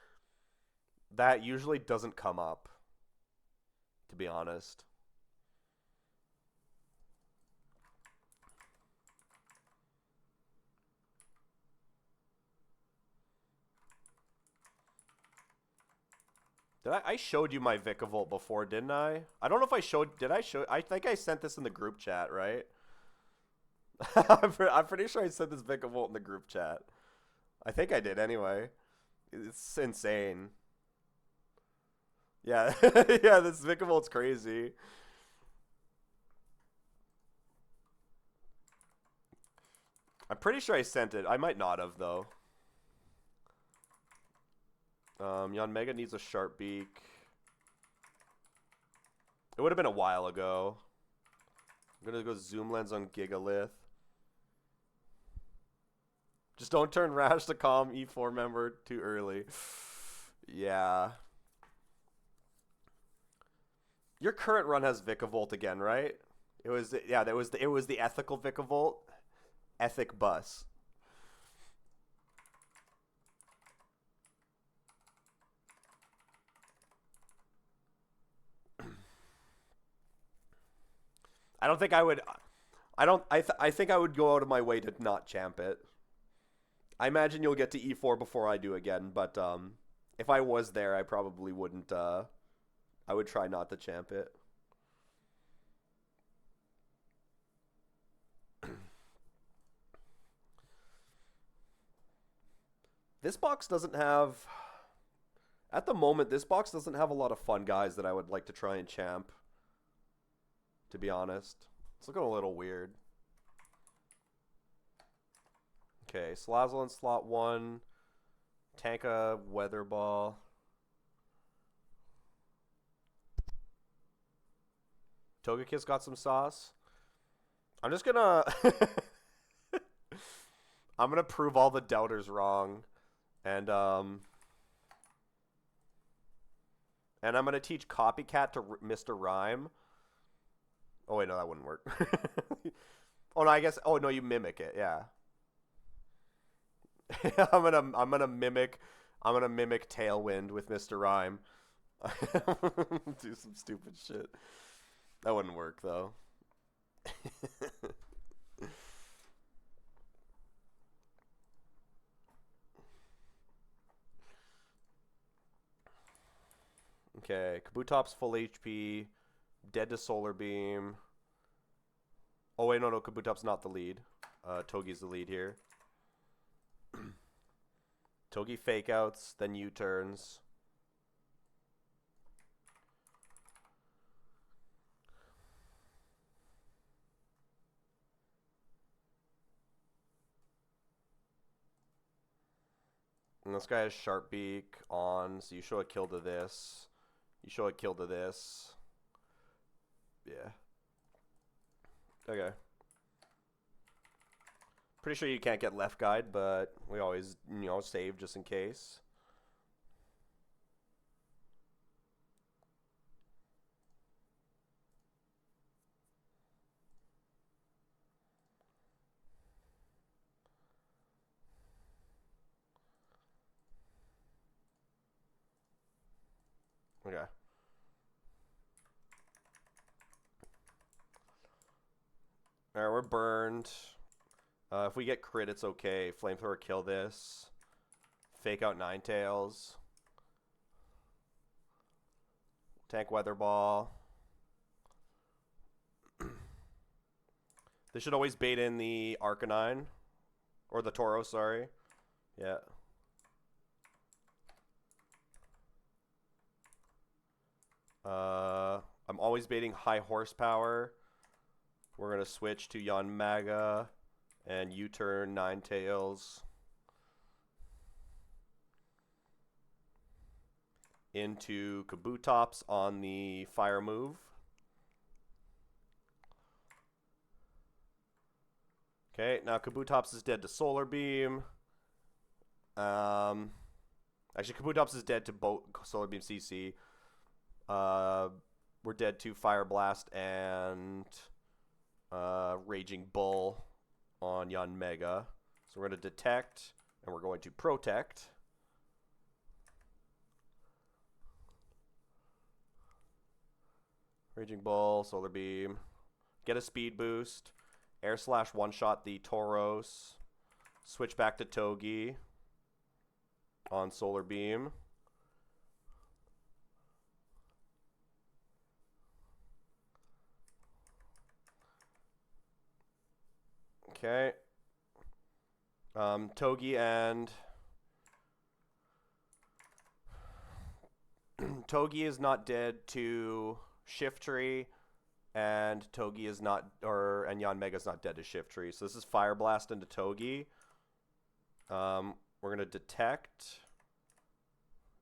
that usually doesn't come up, to be honest. I showed you my Vikavolt before, didn't I? I don't know if I showed. Did I show? I think I sent this in the group chat, right? I'm pretty sure I sent this Vikavolt in the group chat. I think I did anyway. It's insane. Yeah, yeah. This Vikavolt's crazy. I'm pretty sure I sent it. I might not have though. Yanmega needs a sharp beak. It would have been a while ago. I'm gonna go zoom lens on Gigalith. Just don't turn Rash to calm E4 member too early. Yeah. Your current run has Vikavolt again, right? It was it was the ethical Vikavolt. Ethic bus. I don't think I would. I think I would go out of my way to not champ it. I imagine you'll get to E4 before I do again, but if I was there, I probably wouldn't. I would try not to champ it. This box doesn't have. At the moment, this box doesn't have a lot of fun guys that I would like to try and champ. To be honest, it's looking a little weird. Okay, Salazzle in slot 1. Tanka, Weather Ball. Togekiss got some sauce. I'm just gonna... I'm gonna prove all the doubters wrong. And I'm gonna teach Copycat to Mr. Rhyme. Oh, wait, no, that wouldn't work. Oh, no, I guess... Oh, no, you mimic it, yeah. I'm gonna mimic Tailwind with Mr. Rhyme. Do some stupid shit. That wouldn't work though. Okay, Kabutop's full HP, dead to Solar Beam. Oh wait, no, Kabutop's not the lead. Togi's the lead here. Togi fake outs, then U-turns. And this guy has Sharp Beak on, so you show a kill to this. You show a kill to this. Yeah. Okay. Pretty sure you can't get left guide, but we always, save just in case. Okay. Alright, we're burned. If we get crit, it's okay. Flamethrower, kill this. Fake out Ninetales. Tank Weather Ball. They should always bait in the Arcanine. Or the Tauros, sorry. Yeah. I'm always baiting high horsepower. We're going to switch to Yanmaga and U-turn Ninetales into Kabutops on the fire move. Okay, now Kabutops is dead to Solar Beam. Actually, Kabutops is dead to both Solar Beam CC. We're dead to Fire Blast and Raging Bull on Yanmega. So we're going to detect and we're going to protect. Raging Bull, Solar Beam. Get a speed boost. Air Slash one-shot the Tauros. Switch back to Togi on Solar Beam. Okay. Togi and Togi is not dead to Shiftry, and Togi is not, and Yanmega is not dead to Shiftry. So this is Fire Blast into Togi. We're gonna detect,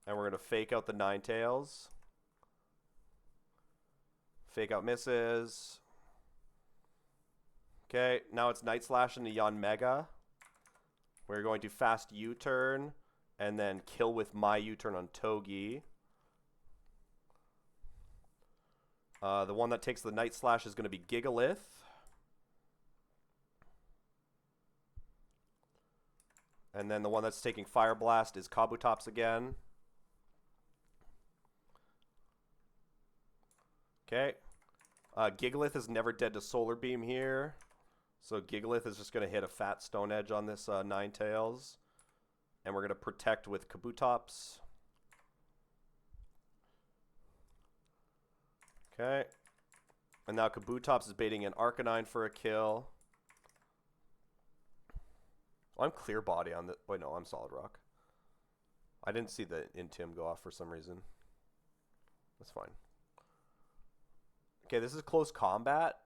and we're gonna fake out the Ninetales. Fake out misses. Okay, now it's Night Slash into Yanmega. We're going to fast U-turn and then kill with my U-turn on Togi. The one that takes the Night Slash is going to be Gigalith. And then the one that's taking Fire Blast is Kabutops again. Okay. Gigalith is never dead to Solar Beam here. So Gigalith is just going to hit a fat Stone Edge on this Ninetales. And we're going to protect with Kabutops. Okay. And now Kabutops is baiting an Arcanine for a kill. Oh, I'm Clear Body on the... Wait, no, I'm Solid Rock. I didn't see the Intim go off for some reason. That's fine. Okay, this is close combat.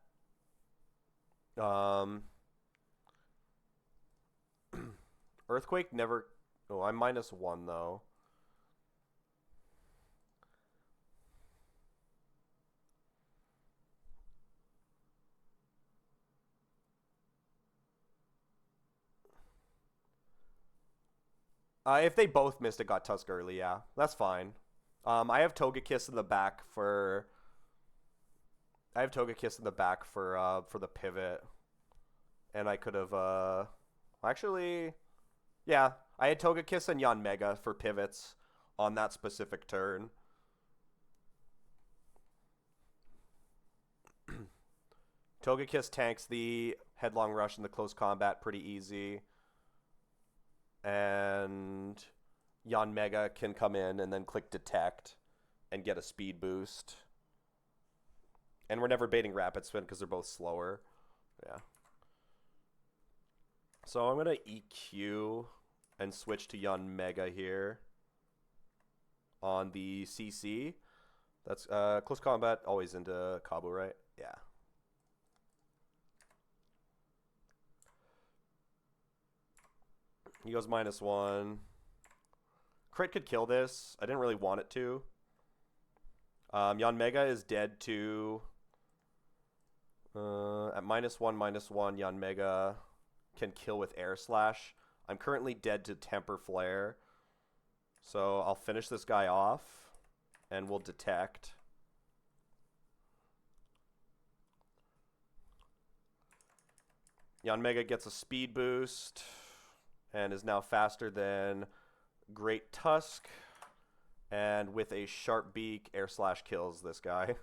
Earthquake never... Oh, I'm -1, though. If they both missed, it got Tusk early, yeah. That's fine. I have Togekiss in the back for... I have Togekiss in the back for the pivot. And I could have... Actually... Yeah, I had Togekiss and Yanmega for pivots on that specific turn. Togekiss tanks the Headlong Rush in the close combat pretty easy. And Yanmega can come in and then click Detect and get a speed boost. And we're never baiting Rapid Spin because they're both slower. Yeah. So I'm going to EQ and switch to Yanmega here on the CC. That's close combat, always into Kabu, right? Yeah. He goes -1. crit could kill this. I didn't really want it to. Yanmega is dead to... at -1/-1, Yanmega can kill with Air Slash. I'm currently dead to Temper Flare. So I'll finish this guy off, and we'll detect. Yanmega gets a speed boost, and is now faster than Great Tusk. And with a Sharp Beak, Air Slash kills this guy.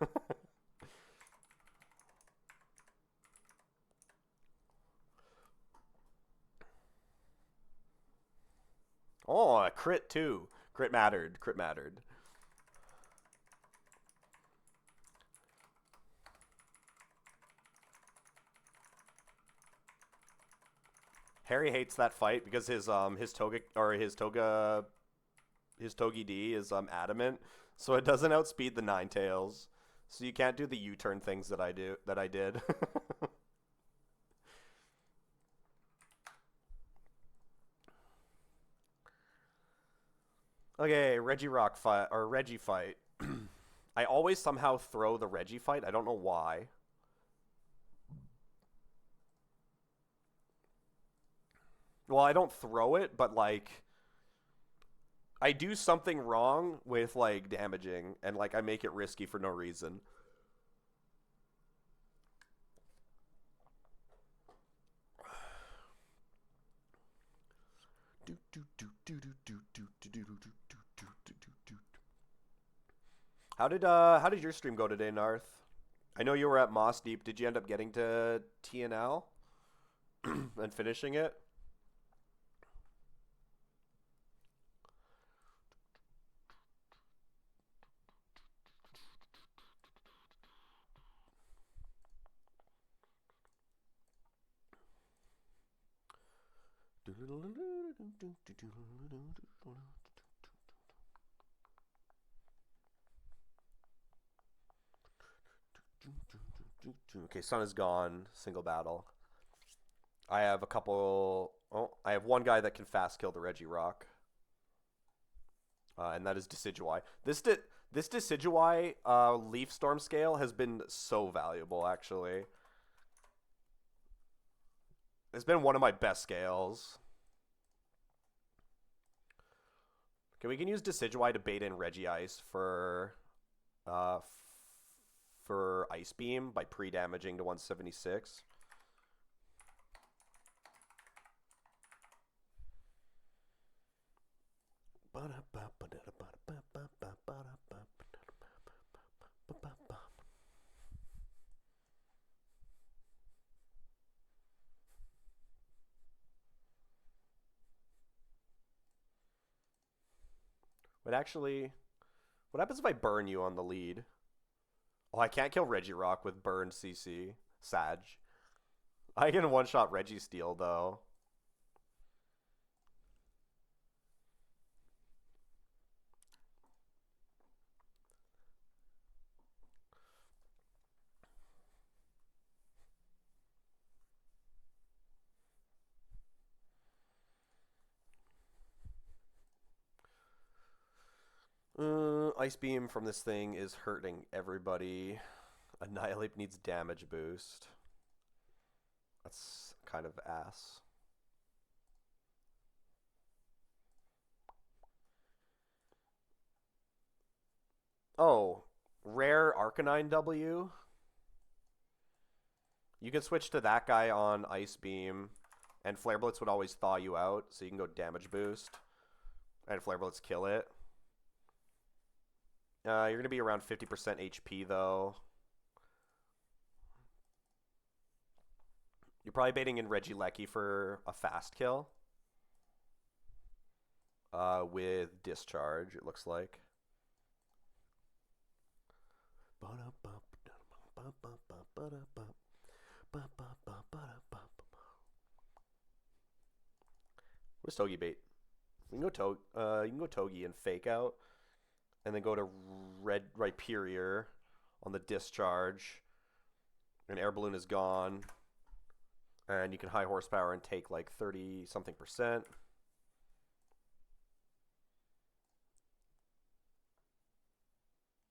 Oh, a crit too. Crit mattered. Crit mattered. Harry hates that fight because his Togi D is adamant, so it doesn't outspeed the Ninetales. So you can't do the U-turn things that I did. Okay, Regirock fight or Reggie fight. I always somehow throw the Reggie fight. I don't know why. Well, I don't throw it, but like I do something wrong with like damaging, and like I make it risky for no reason. How did your stream go today, Narth? I know you were at Moss Deep. Did you end up getting to TNL and finishing it? Okay, Sun is gone. Single battle. I have a couple... Oh, I have one guy that can fast kill the Regirock. And that is Decidueye. This Decidueye Leaf Storm scale has been so valuable, actually. It's been one of my best scales. Okay, we can use Decidueye to bait in Regice for Ice Beam by pre-damaging to 176. But actually, what happens if I burn you on the lead? Oh, I can't kill Regirock with burned CC. Sag. I can one-shot Registeel, though. Ice Beam from this thing is hurting everybody. Annihilate needs damage boost. That's kind of ass. Oh, rare Arcanine W. You can switch to that guy on Ice Beam, and Flare Blitz would always thaw you out, so you can go damage boost, and Flare Blitz kill it. You're going to be around 50% HP, though. You're probably baiting in Regieleki for a fast kill. With Discharge, it looks like. What's Togi bait? You can go Togi and fake out. And then go to Rhyperior on the Discharge. And Air Balloon is gone. And you can high horsepower and take like 30-something%.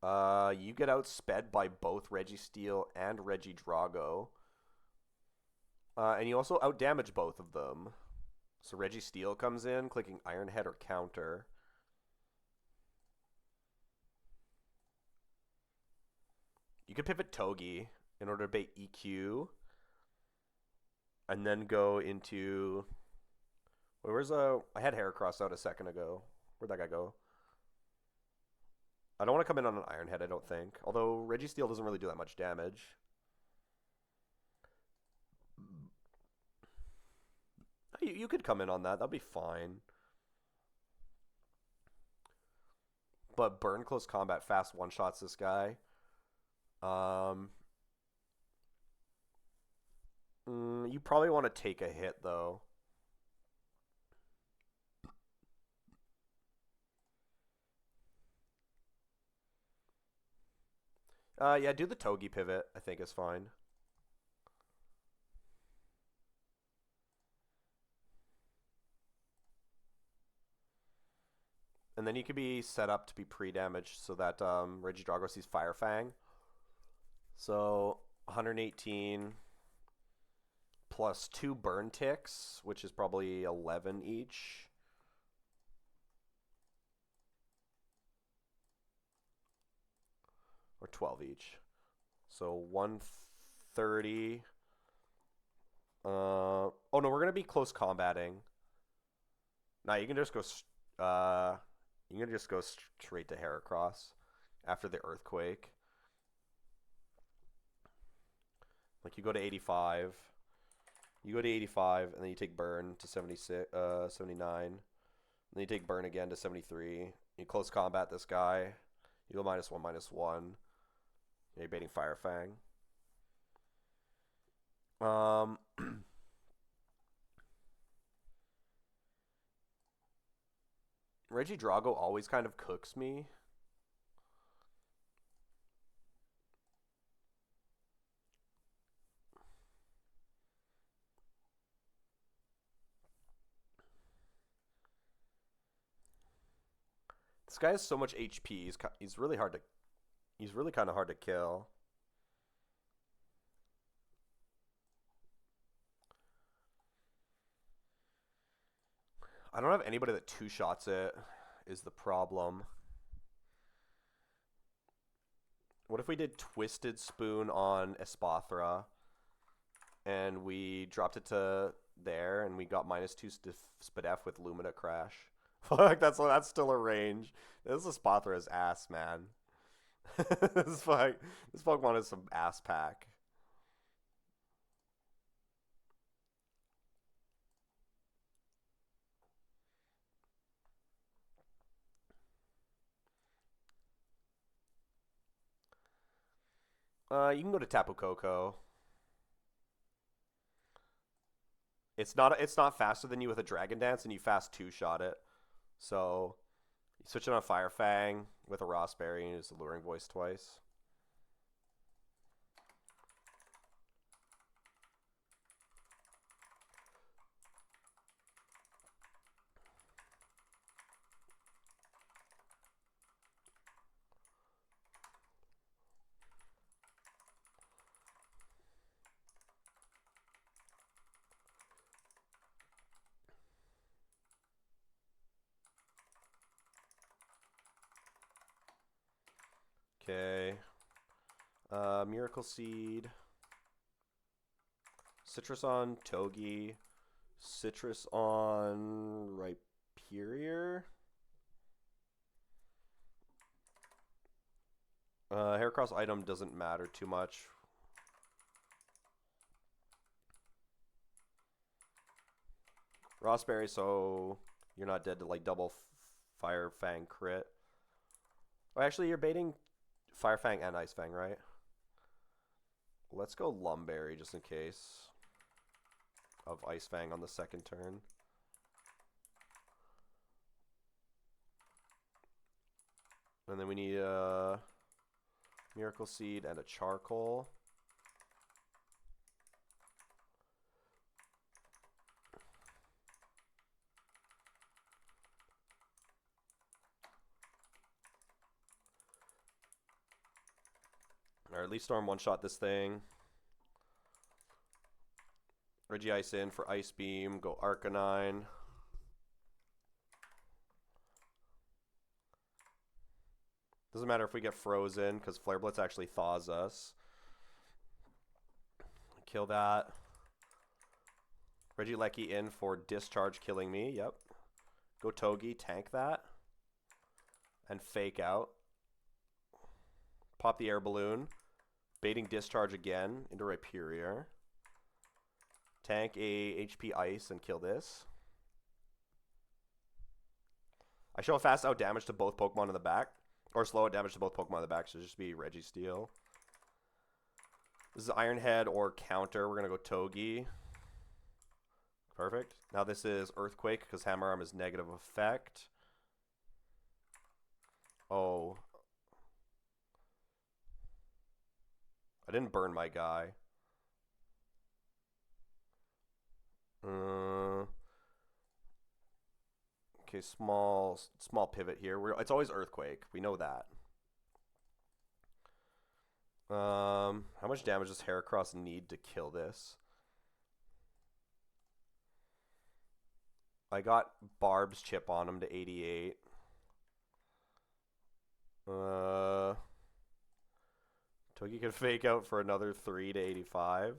You get outsped by both Registeel and Regidrago. And you also outdamage both of them. So Registeel comes in, clicking Iron Head or counter. You could pivot Togi in order to bait EQ. And then go into... Where's I had Heracross out a second ago. Where'd that guy go? I don't want to come in on an Iron Head, I don't think. Although Registeel doesn't really do that much damage. You could come in on that. That'll be fine. But burn close combat fast one-shots this guy. You probably want to take a hit, though. Yeah, do the Togi pivot, I think is fine. And then you could be set up to be pre-damaged so that Regidrago sees Fire Fang. So 118 plus 2 burn ticks, which is probably 11 each. Or 12 each. So 130. Oh no, we're gonna be close combating. Nah, you can just go. You can just go straight to Heracross after the earthquake. Like you go to 85. You go to 85, and then you take burn to 76, 79. And then you take burn again to 73. You close combat this guy. You go -1/-1. You're baiting Fire Fang. Regidrago always kind of cooks me. This guy has so much HP. He's really hard to. He's really kind of hard to kill. I don't have anybody that two-shots it, is the problem. What if we did Twisted Spoon on Espathra, and we dropped it to there, and we got -2 Spadef with Lumina Crash? Fuck, that's still a range. This Espathra's ass, man. this Pokemon is some ass pack. You can go to Tapu Koko. It's not faster than you with a Dragon Dance, and you fast two-shot it. So you switch it on Fire Fang with a Rossberry and use the Luring Voice twice. Okay. Miracle Seed. Citrus on Togi. Citrus on Rhyperior. Heracross item doesn't matter too much. Rossberry, so you're not dead to like double Fire Fang crit. Oh, actually, you're baiting Fire Fang and Ice Fang, right? Let's go Lumberry just in case of Ice Fang on the second turn. And then we need a Miracle Seed and a Charcoal. Alright, Leaf Storm one-shot this thing. Regice in for Ice Beam. Go Arcanine. Doesn't matter if we get frozen, because Flare Blitz actually thaws us. Kill that. Regieleki in for Discharge, killing me. Yep. Go Togi, tank that. And Fake Out. Pop the Air Balloon. Baiting Discharge again into Rhyperior. Tank a HP Ice and kill this. I show a fast out damage to both Pokemon in the back. Or slow out damage to both Pokemon in the back, so just be Registeel. This is Iron Head or counter. We're going to go Togi. Perfect. Now this is Earthquake because Hammer Arm is negative effect. Oh. I didn't burn my guy. Okay, small pivot here. It's always Earthquake. We know that. How much damage does Heracross need to kill this? I got Barb's chip on him to 88. Togi can Fake Out for another 3 to 85.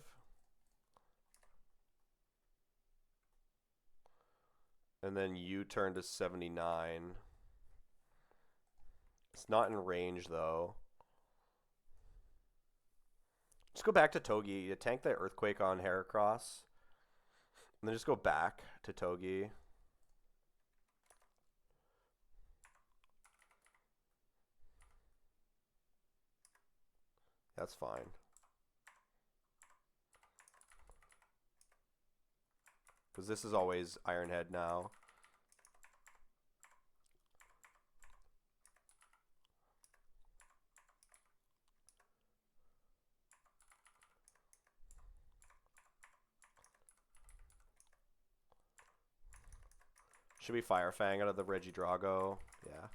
And then U-turn to 79. It's not in range, though. Just go back to Togi. You tank the Earthquake on Heracross. And then just go back to Togi. That's fine. Because this is always Iron Head now. Should be Fire Fang out of the Regidrago. Yeah.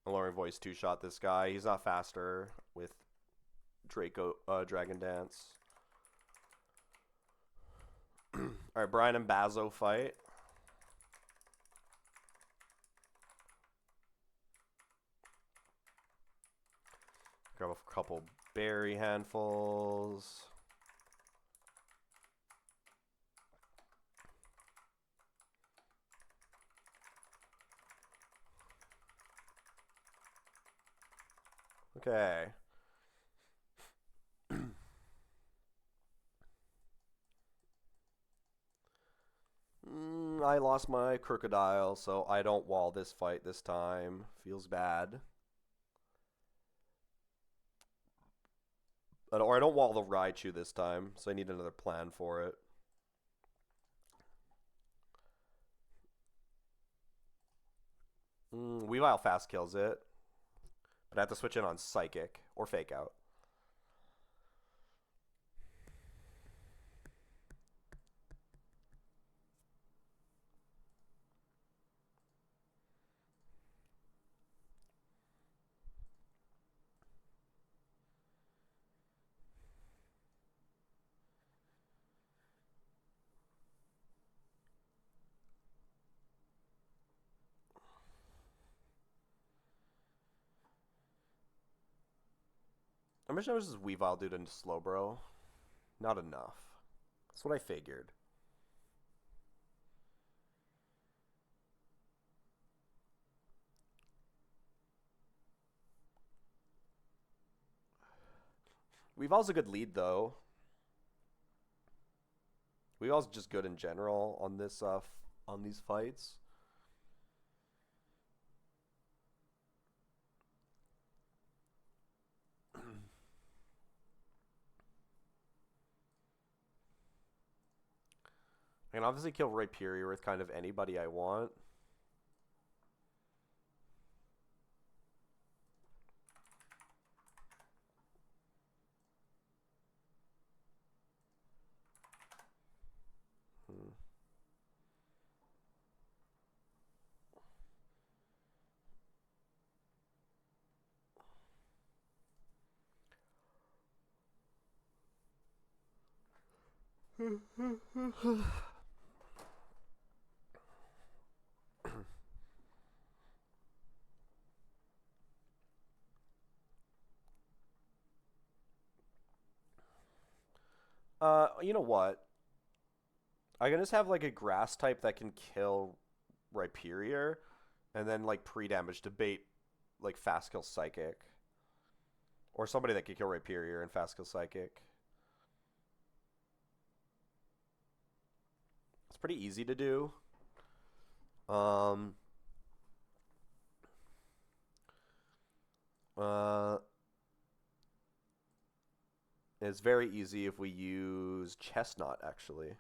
Alluring Voice two-shot this guy. He's not faster with Dragon Dance. Alright, Brian and Bazo fight. Grab a couple berry handfuls. Okay. I lost my Crocodile, so I don't wall this fight this time. Feels bad. Or I don't wall the Raichu this time, so I need another plan for it. Weavile fast kills it. But I have to switch in on Psychic or Fake Out. How much damage does Weavile do to Slowbro? Not enough. That's what I figured. Weavile's a good lead, though. Weavile's just good in general on this on these fights. I can obviously kill Rhyperior with kind of anybody I want. You know what? I can just have like a grass type that can kill Rhyperior, and then like pre-damage to bait like fast kill Psychic, or somebody that could kill Rhyperior and fast kill Psychic. It's pretty easy to do. Um, uh, it's very easy if we use Chestnut actually.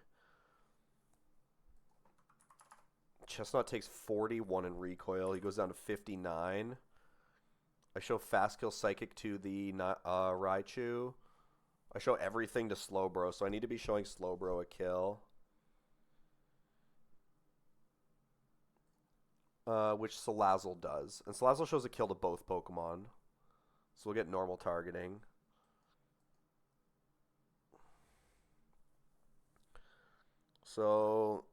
Chestnut takes 41 in recoil. He goes down to 59. I show fast kill Psychic to the Raichu. I show everything to Slowbro, so I need to be showing Slowbro a kill. Which Salazzle does. And Salazzle shows a kill to both Pokemon. So we'll get normal targeting. So,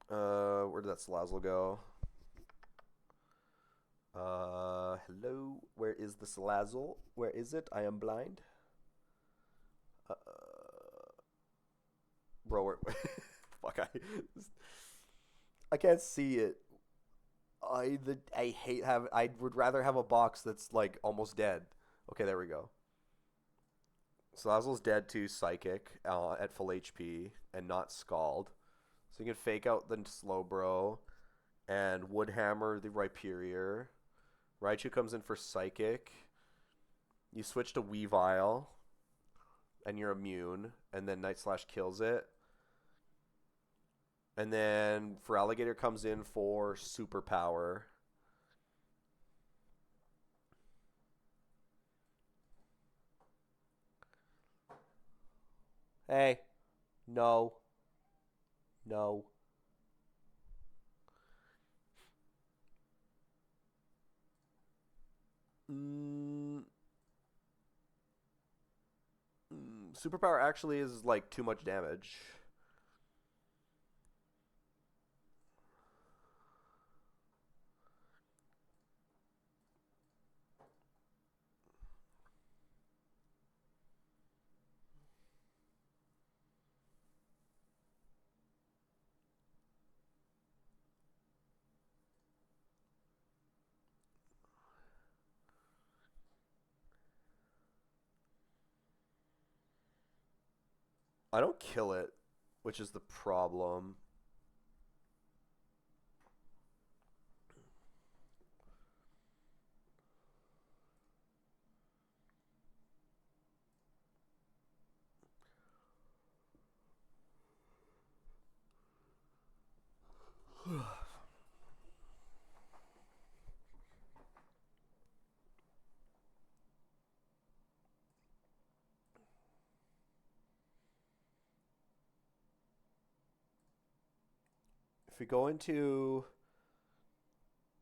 where did that Salazzle go? Hello? Where is the Salazzle? Where is it? I am blind. Bro, where... Fuck, I can't see it. I hate have I would rather have a box that's like almost dead. Okay, there we go. Salazzle's dead to Psychic at full HP and not Scald. So you can fake out the Slowbro and Woodhammer the Rhyperior. Raichu comes in for Psychic. You switch to Weavile and you're immune, and then Night Slash kills it. And then Feraligatr comes in for Superpower. Hey. No. No. Mm, Superpower actually is like too much damage. I don't kill it, which is the problem. If we go into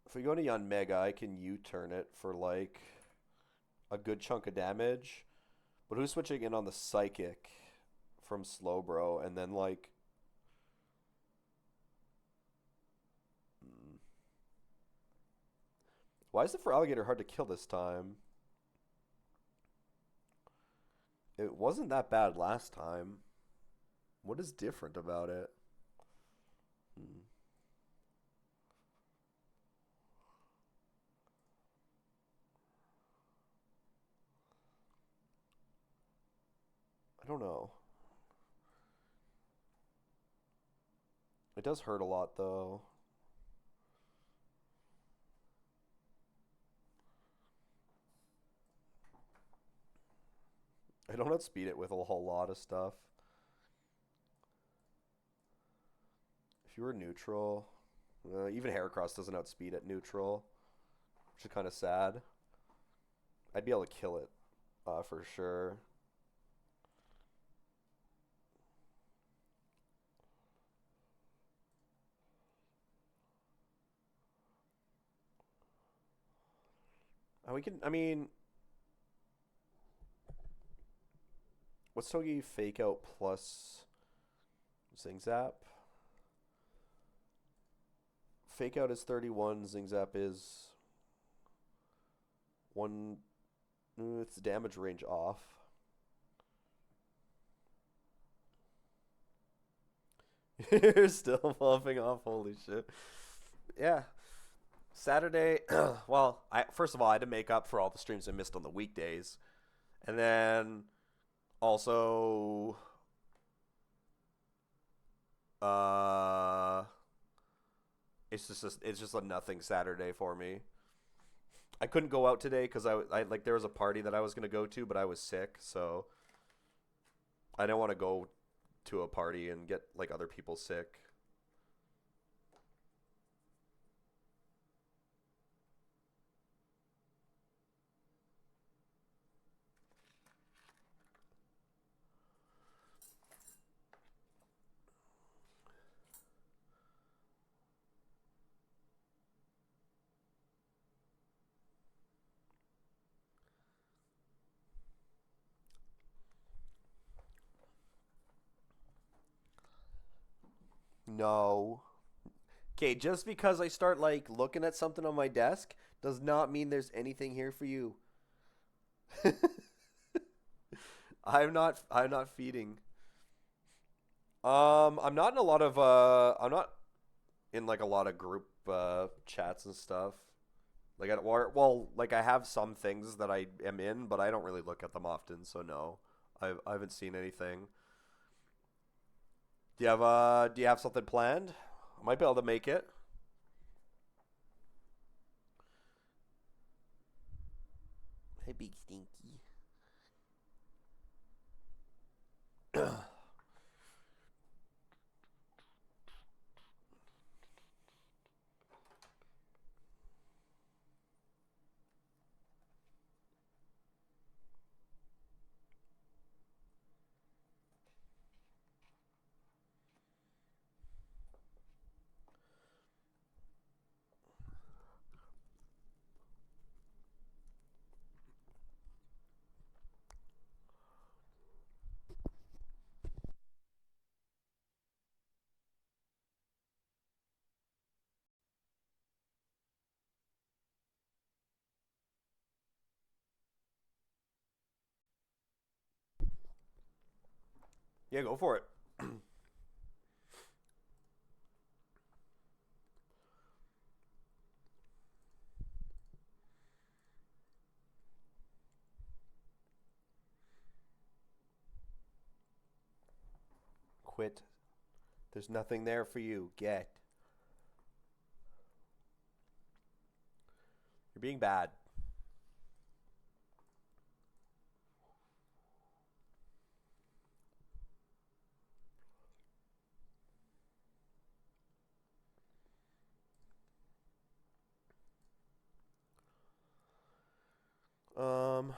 if we go into Yanmega, I can U-turn it for like a good chunk of damage. But who's switching in on the Psychic from Slowbro and then like why is the Feraligatr hard to kill this time? It wasn't that bad last time. What is different about it? Hmm. I don't know. It does hurt a lot though. I don't outspeed it with a whole lot of stuff. If you were neutral, even Heracross doesn't outspeed at neutral, which is kind of sad. I'd be able to kill it for sure. We can. I mean, What's Togi Fake Out plus Zing Zap? Fake Out is 31. Zing Zap is one. It's damage range off. You're still popping off. Holy shit. Yeah. Saturday. Well, I first of all I had to make up for all the streams I missed on the weekdays, and then also uh, it's just a nothing Saturday for me. I couldn't go out today because I like there was a party that I was gonna go to, but I was sick, so I didn't want to go to a party and get like other people sick. No. Okay, just because I start like looking at something on my desk does not mean there's anything here for you. I'm not feeding. I'm not in a lot of I'm not in like a lot of group chats and stuff. Like like I have some things that I am in, but I don't really look at them often, so no. I haven't seen anything. Do you have something planned? I might be able to make it. Hey, big stinky. Yeah, go for it. Quit. There's nothing there for you. Get. You're being bad. Um.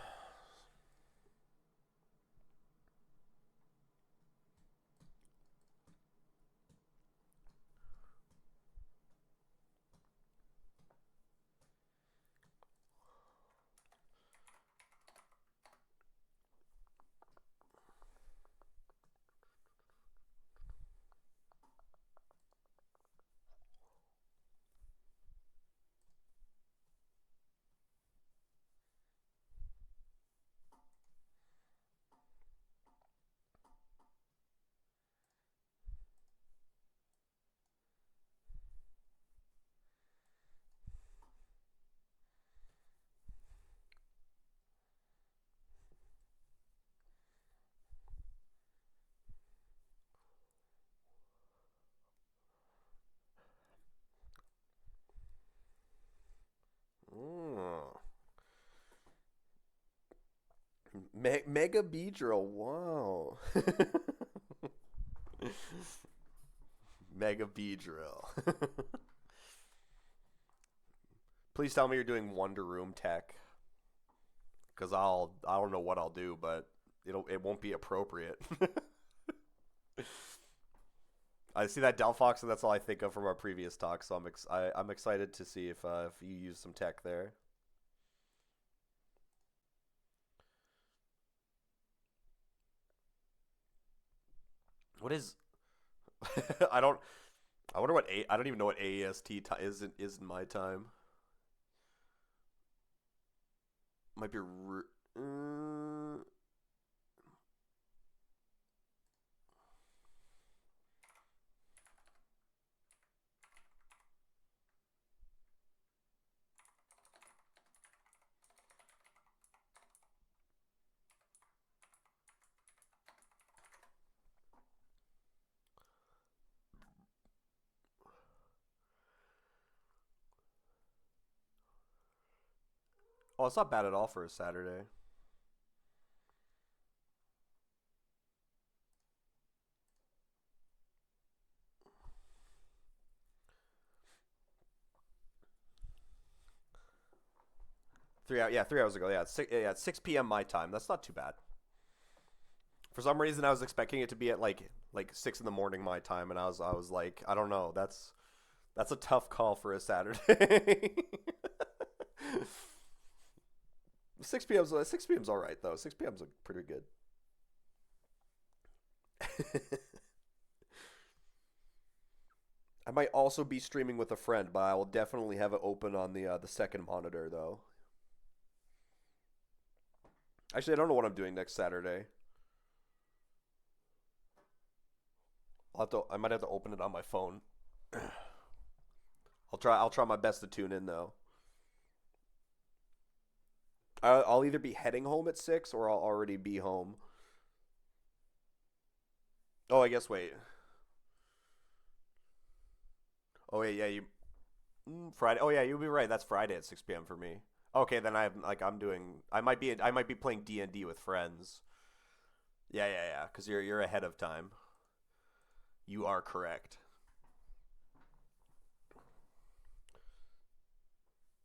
mm. Mega Beedrill. Wow. Mega Beedrill. Please tell me you're doing Wonder Room tech, because I don't know what I'll do, but it won't be appropriate. I see that Delphox, and that's all I think of from our previous talk. So I'm excited to see if you use some tech there. What is? I don't. I wonder what a. I don't even know what AEST is in my time. Might be. Oh, it's not bad at all for a Saturday. 3 hours. Yeah, 3 hours ago. Yeah, it's 6 p.m. my time. That's not too bad. For some reason, I was expecting it to be at like 6 in the morning my time, and I was like, I don't know. That's a tough call for a Saturday. 6 p.m.'s all right though. 6 p.m.'s pretty good. I might also be streaming with a friend, but I will definitely have it open on the second monitor though. Actually, I don't know what I'm doing next Saturday. I might have to open it on my phone. I'll try my best to tune in though. I'll either be heading home at 6 or I'll already be home. Oh, I guess wait. Oh wait, yeah, you Friday. Oh yeah, you'll be right. That's Friday at 6 p.m. for me. Okay, then I'm doing. I might be playing D&D with friends. Yeah, yeah, yeah. Because you're ahead of time. You are correct.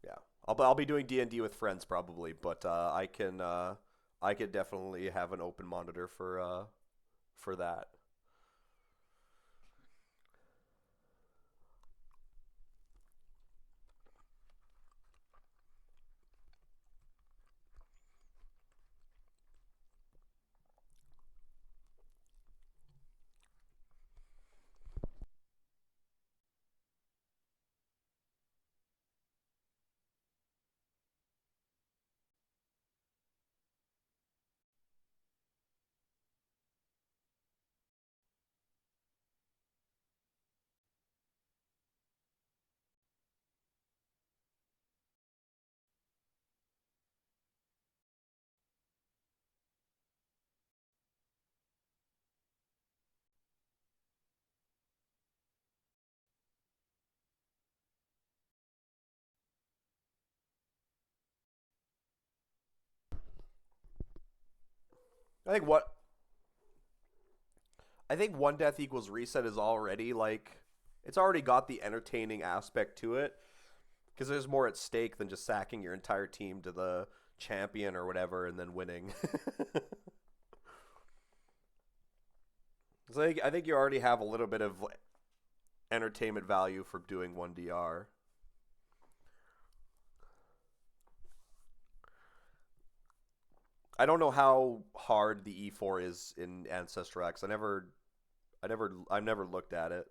Yeah, I'll be doing D&D with friends probably, but I could definitely have an open monitor for that. I think what I think one death equals reset is already like it's already got the entertaining aspect to it because there's more at stake than just sacking your entire team to the champion or whatever and then winning. So I think you already have a little bit of entertainment value for doing 1DR. I don't know how hard the E4 is in Ancestor X. I've never looked at it.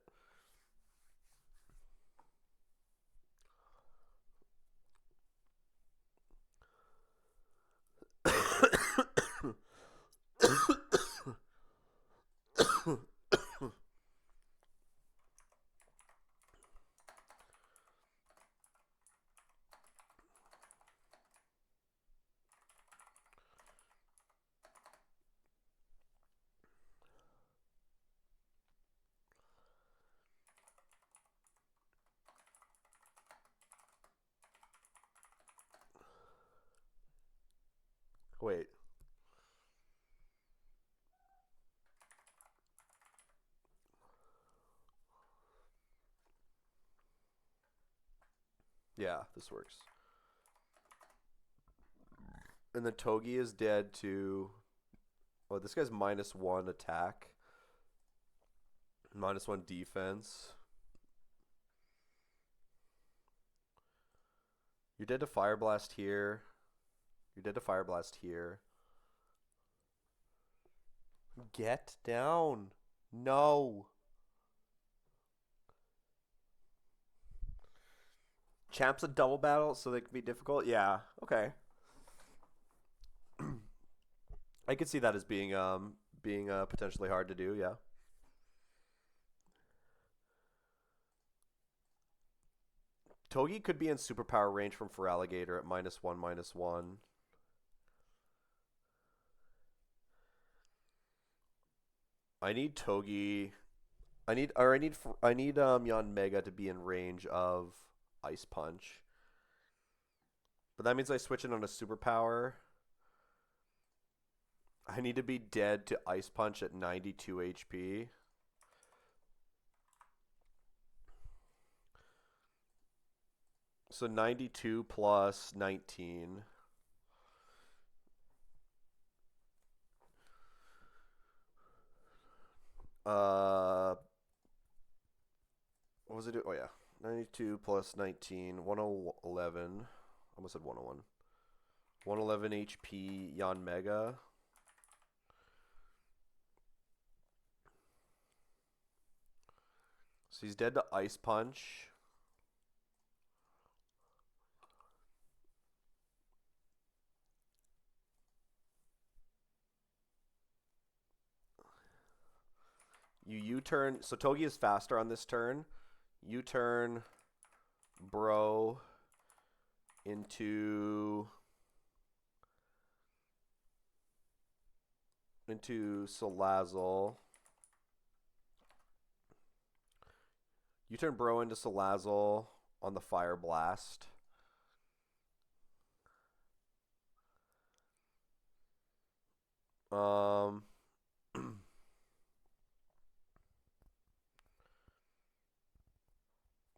Wait, yeah, this works. And the Togi is dead to. Oh, this guy's -1 attack, -1 defense. You're dead to Fire Blast here. You're dead to Fire Blast here. Get down. No. Champs a double battle, so they can be difficult. Yeah. Okay. I could see that as being potentially hard to do. Yeah. Togi could be in superpower range from Feraligatr at -1, -1. I need Togi. I need Yon Mega to be in range of Ice Punch. But that means I switch it on a superpower. I need to be dead to Ice Punch at 92 HP. So 92 plus 19. What was it? Oh yeah, 92 plus 19, 111. Almost said 101. 111 HP Yon Mega. So he's dead to Ice Punch. You U-turn. So Togi is faster on this turn. U-turn Bro into Salazzle. You turn Bro into Salazzle on the Fire Blast. Um,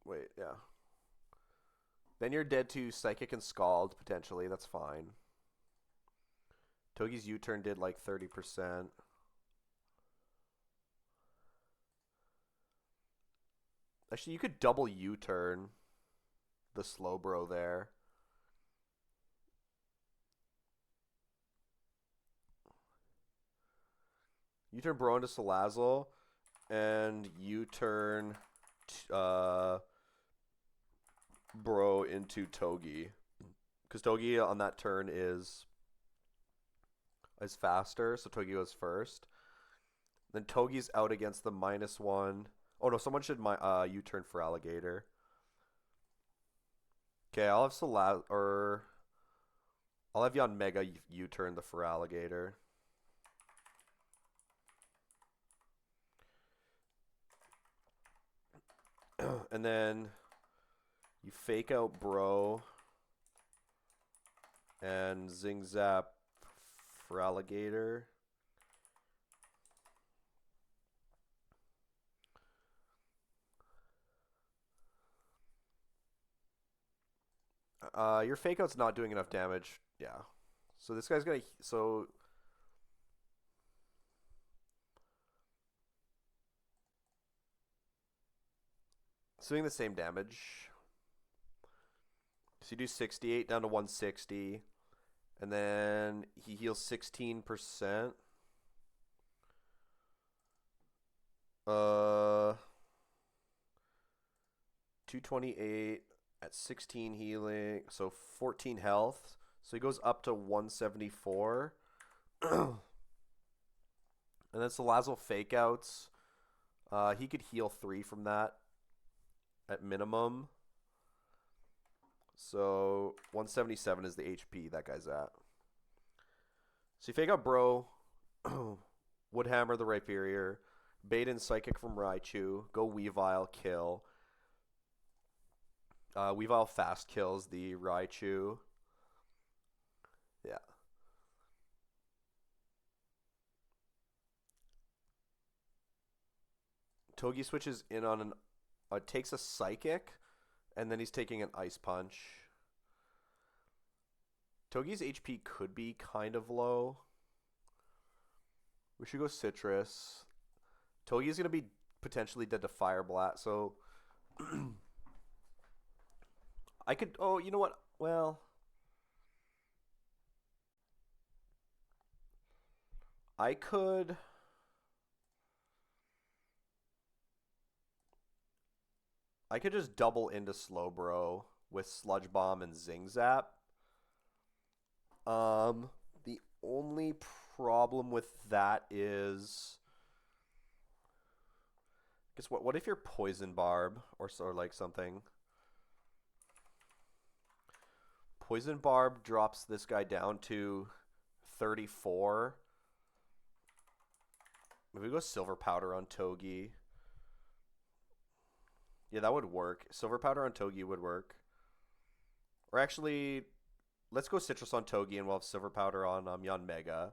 wait, yeah. Then you're dead to Psychic and Scald, potentially. That's fine. Togi's U-turn did like 30%. Actually, you could double U-turn the Slowbro there. U-turn Bro into Salazzle, and U-turn Bro into Togi. Because Togi on that turn is faster, so Togi goes first. Then Togi's out against the -1. Oh no, someone should U-turn for Alligator. Okay, I'll have I'll have Yon Mega U-turn the for Alligator. And then you fake out Bro and Zing Zap for Alligator. Your fake out's not doing enough damage. Yeah. So this guy's gonna it's doing the same damage. So you do 68 down to 160, and then he heals 16%. 228 at 16 healing, so 14 health. So he goes up to 174. And then Salazzle fake outs. He could heal 3 from that at minimum. So 177 is the HP that guy's at. So you fake out Bro, Woodhammer the Rhyperior, bait in Psychic from Raichu, go Weavile, kill. Weavile fast kills the Raichu. Yeah. Togi switches in on takes a Psychic, and then he's taking an Ice Punch. Togi's HP could be kind of low. We should go Citrus. Togi's going to be potentially dead to Fire Blast, so I could... Oh, you know what? Well, I could... I could just double into Slowbro with Sludge Bomb and Zing Zap. The only problem with that is, I guess what if you're Poison Barb or like something? Poison Barb drops this guy down to 34. Maybe we go Silver Powder on Togi. Yeah, that would work. Silver Powder on Togi would work. Or actually, let's go Citrus on Togi and we'll have Silver Powder on Yanmega.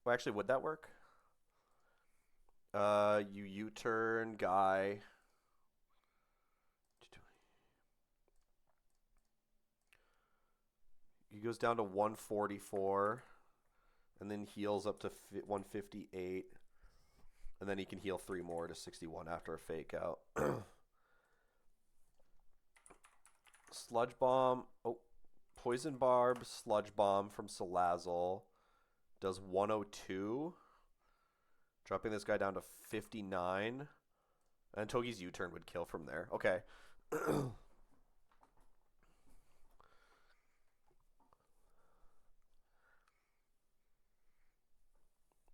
Well, actually, would that work? You U-turn guy. He goes down to 144 and then heals up to 158. And then he can heal 3 more to 61 after a fake out. Sludge Bomb. Oh, Poison Barb, Sludge Bomb from Salazzle does 102. Dropping this guy down to 59. And Togi's U-turn would kill from there. Okay.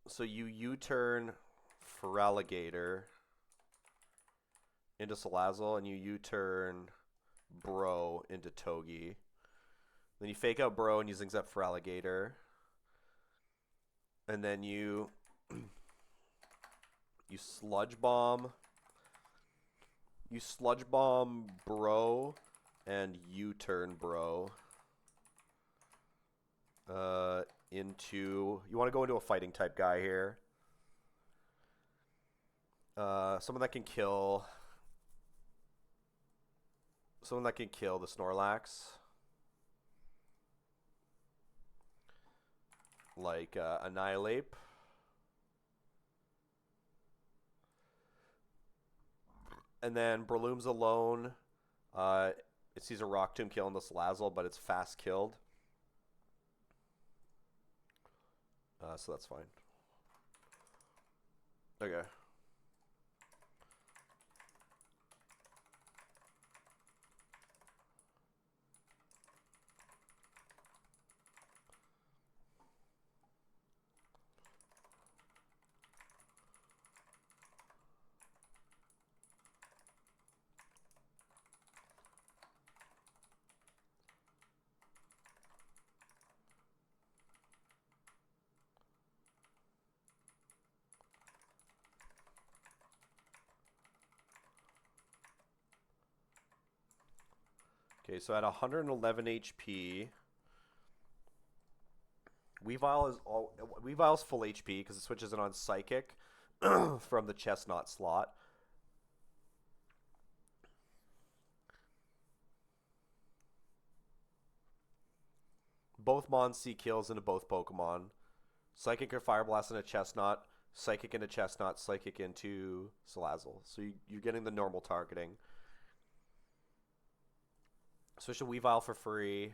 So you U-turn Feraligatr into Salazzle, and you U-turn Bro into Togi. Then you fake out Bro and you Zingzap Feraligatr. And then you Sludge Bomb. You Sludge Bomb Bro and U-turn Bro. Into... You want to go into a fighting type guy here. Someone that can kill... Someone that can kill the Snorlax. Like Annihilate. And then Breloom's alone. It sees a Rock Tomb killing the Salazzle, but it's fast killed. So that's fine. Okay. Okay, so at 111 HP, Weavile's full HP because it switches it on Psychic from the Chestnut slot. Both Mons see kills into both Pokemon. Psychic or Fire Blast into Chestnut, Psychic into Chestnut, Psychic into Salazzle. So you're getting the normal targeting. Switch to Weavile for free.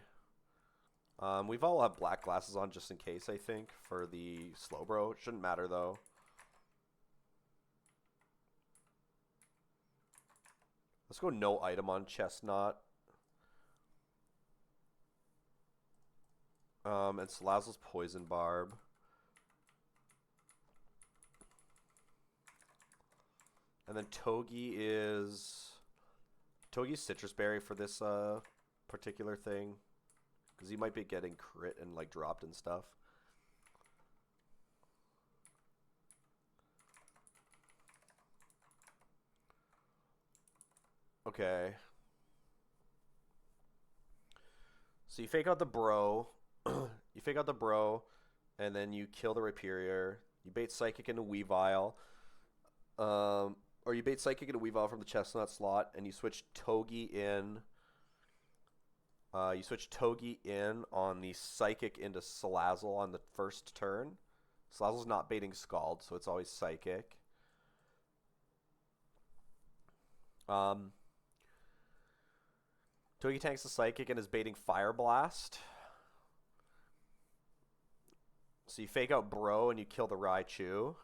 Weavile will have black glasses on just in case, I think, for the Slowbro. It shouldn't matter, though. Let's go no item on Chestnut. And Salazzle's Poison Barb. And then Togi's Citrus Berry for this particular thing. Because he might be getting crit and like dropped and stuff. Okay. So you fake out the Bro. You fake out the Bro. And then you kill the Rhyperior. You bait Psychic into Weavile. Or you bait Psychic into Weavile from the Chestnut slot. And you switch Togi in. You switch Togi in on the Psychic into Salazzle on the first turn. Salazzle's not baiting Scald, so it's always Psychic. Togi tanks the Psychic and is baiting Fire Blast. So you fake out Bro and you kill the Raichu.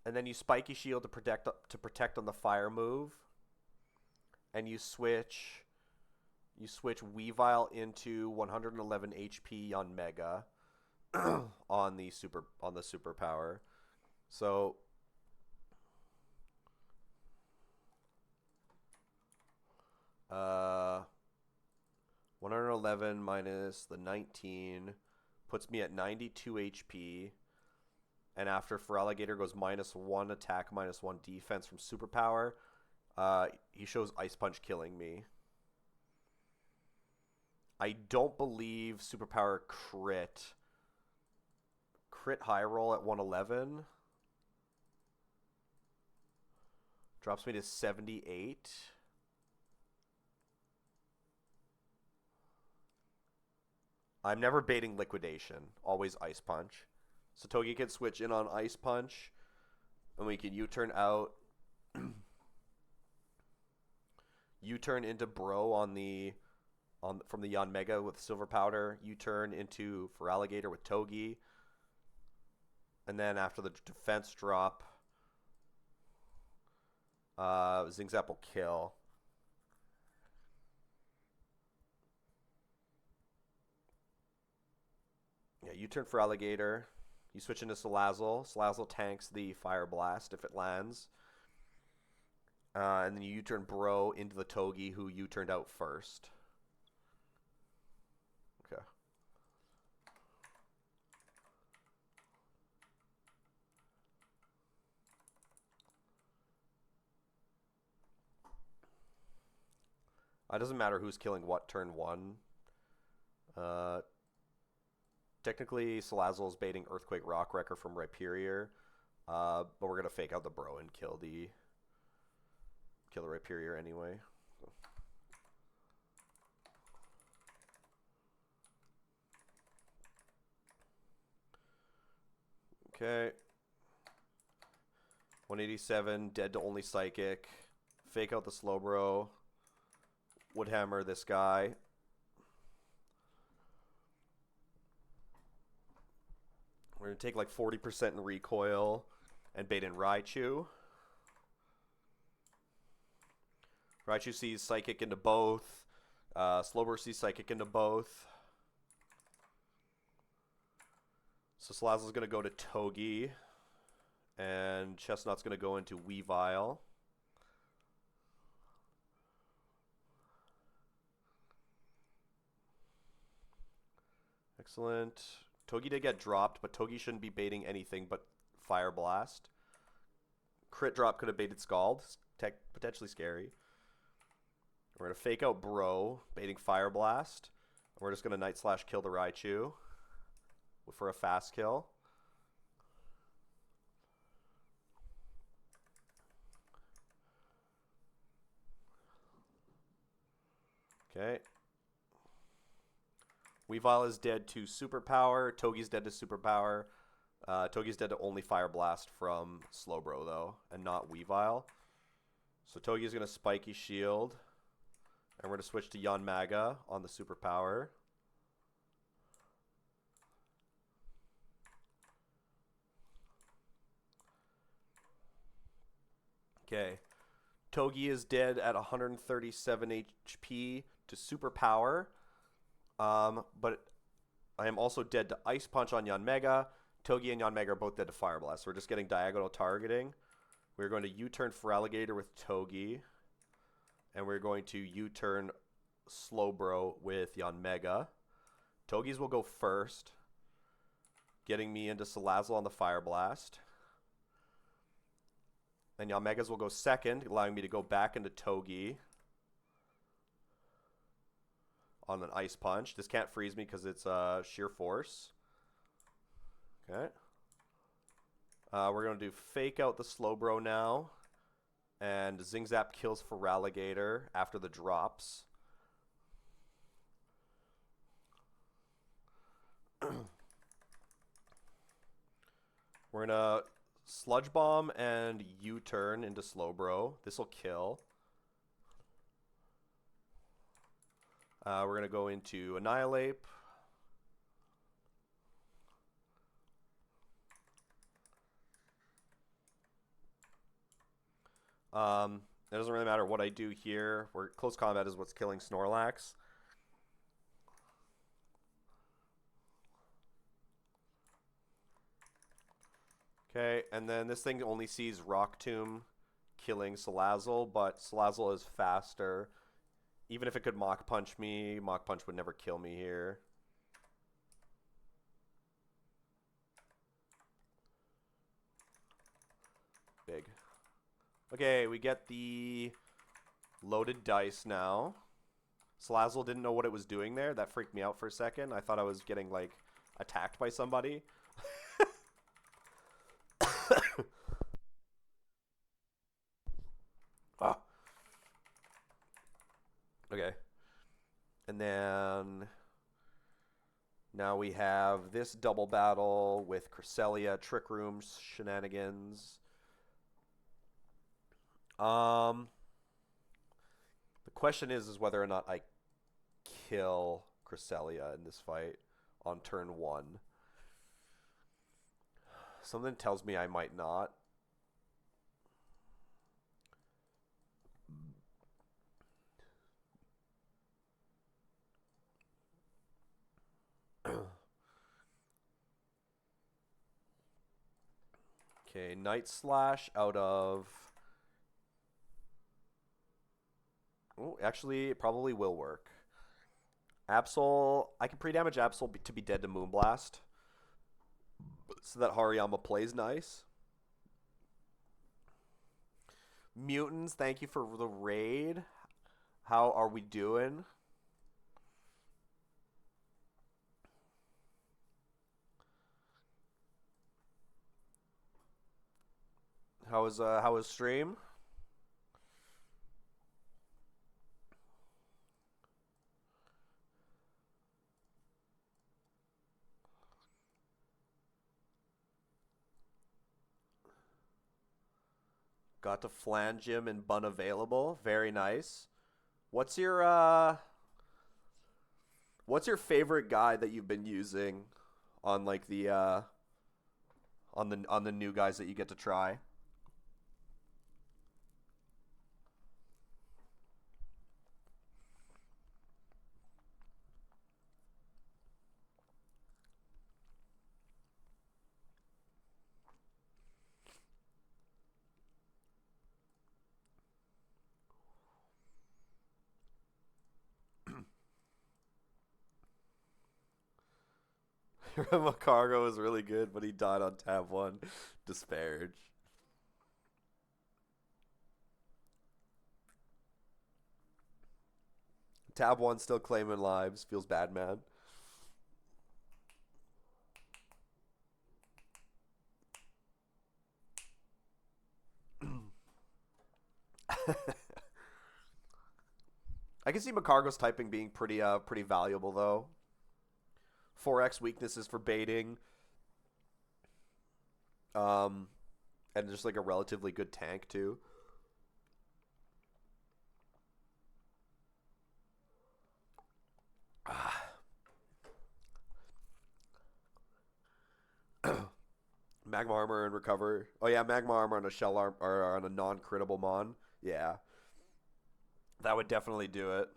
And then you Spiky Shield to protect on the fire move. And you switch Weavile into 111 HP on Mega on the superpower. So 111 minus the 19 puts me at 92 HP. And after Feraligatr goes -1 attack, -1 defense from superpower, he shows Ice Punch killing me. I don't believe superpower crit high roll at 111. Drops me to 78. I'm never baiting Liquidation. Always Ice Punch. So Togi can switch in on Ice Punch. And we can U-turn out. U-turn into Bro from the Yanmega with Silver Powder. U-turn into Feraligatr with Togi. And then after the defense drop, Zingzap will kill. Yeah, U-turn Feraligatr. You switch into Salazzle. Salazzle tanks the Fire Blast if it lands. And then you U-turn Bro into the Togi, who U-turned out first. Okay. It doesn't matter who's killing what turn 1. Technically, Salazzle's baiting Earthquake Rock Wrecker from Rhyperior. But we're going to fake out the Bro and kill the Rhyperior anyway. So. Okay. 187, dead to only Psychic. Fake out the Slowbro. Woodhammer this guy. We're going to take like 40% in recoil and bait in Raichu. Raichu sees Psychic into both. Slowbro sees Psychic into both. So Salazzle's going to go to Togi. And Chestnut's going to go into Weavile. Excellent. Togi did get dropped, but Togi shouldn't be baiting anything but Fire Blast. Crit drop could have baited Scald. Potentially scary. We're going to fake out Bro, baiting Fire Blast. We're just going to Night Slash kill the Raichu for a fast kill. Okay. Weavile is dead to Superpower. Togi's dead to Superpower. Togi's dead to only Fire Blast from Slowbro, though, and not Weavile. So Togi's going to Spiky Shield. And we're going to switch to Yanmega on the Superpower. Okay. Togi is dead at 137 HP to Superpower. But I am also dead to Ice Punch on Yanmega. Togi and Yanmega are both dead to Fire Blast. So we're just getting diagonal targeting. We're going to U-turn Feraligatr with Togi. And we're going to U-turn Slowbro with Yanmega. Togi's will go first, getting me into Salazzle on the Fire Blast. And Yanmega's will go second, allowing me to go back into Togi on an Ice Punch. This can't freeze me because it's Sheer Force. Okay. We're going to do Fake Out the Slowbro now. And Zingzap kills Feraligatr after the drops. We're going to Sludge Bomb and U-turn into Slowbro. This will kill. We're going to go into Annihilate. It doesn't really matter what I do here. Where close combat is what's killing Snorlax. Okay, and then this thing only sees Rock Tomb killing Salazzle, but Salazzle is faster. Even if it could Mach Punch me, Mach Punch would never kill me here. Big. Okay, we get the loaded dice now. Salazzle didn't know what it was doing there. That freaked me out for a second. I thought I was getting, like, attacked by somebody. Oh. Okay. And then now we have this double battle with Cresselia, Trick Room shenanigans. The question is whether or not I kill Cresselia in this fight on turn 1. Something tells me I might not. Okay, Night Slash out of... Oh, actually, it probably will work. Absol... I can pre-damage Absol to be dead to Moonblast. So that Hariyama plays nice. Mutants, thank you for the raid. How are we doing? How was stream? Got to flange him and bun available. Very nice. What's your favorite guy that you've been using on like the on the new guys that you get to try? Cargo is really good, but he died on tab 1. Disparage. Tab 1 still claiming lives. Feels bad, man. I can see Macargo's typing being pretty valuable though. 4x weaknesses for baiting. And just like a relatively good tank too. Magma armor and recover. Oh yeah, magma armor on a shell arm or on a non-critable mon. Yeah, that would definitely do it.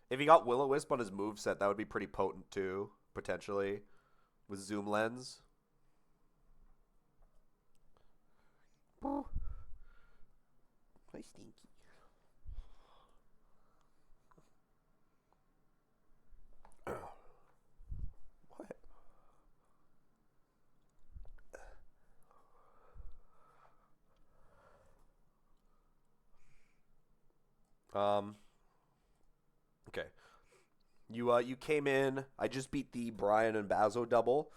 If he got Will-O-Wisp on his moveset, that would be pretty potent too, potentially, with zoom lens. Oh, hi Stinky. What? Okay. You came in. I just beat the Brian and Bazo double,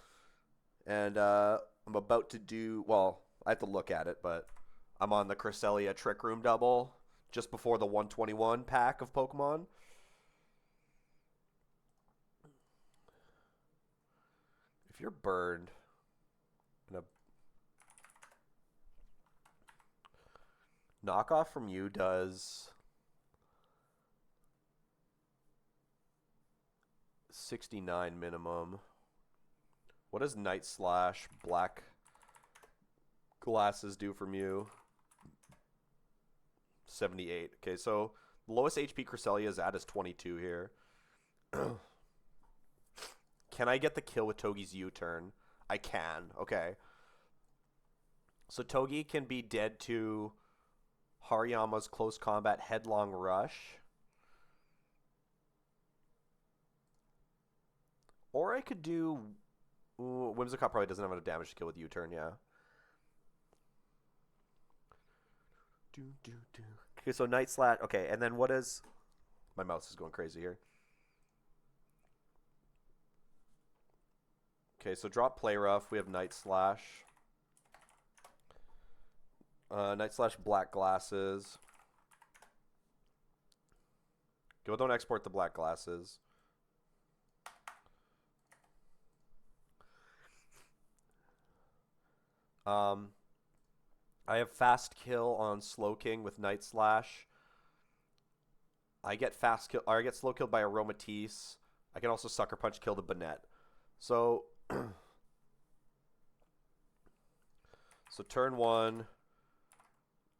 and I'm about to do. Well, I have to look at it, but I'm on the Cresselia Trick Room double just before the 121 pack of Pokemon. If you're burned, a knockoff from you does 69 minimum. What is Night Slash Black glasses do from you? 78. Okay, so the lowest HP Cresselia is at is 22 here. Can I get the kill with Togi's U-turn? I can. Okay. So Togi can be dead to Hariyama's close combat headlong rush. Or I could do... Ooh, Whimsicott probably doesn't have enough damage to kill with U-turn, yeah. Okay, so Night Slash. Okay, and then what is... My mouse is going crazy here. Okay, so drop Play Rough. We have Night Slash. Night Slash Black Glasses. Okay, well, don't export the Black Glasses. I have Fast Kill on Slowking with Night Slash. I get Fast Kill, or I get Slow Killed by Aromatisse. I can also Sucker Punch kill the Banette. So, so turn 1,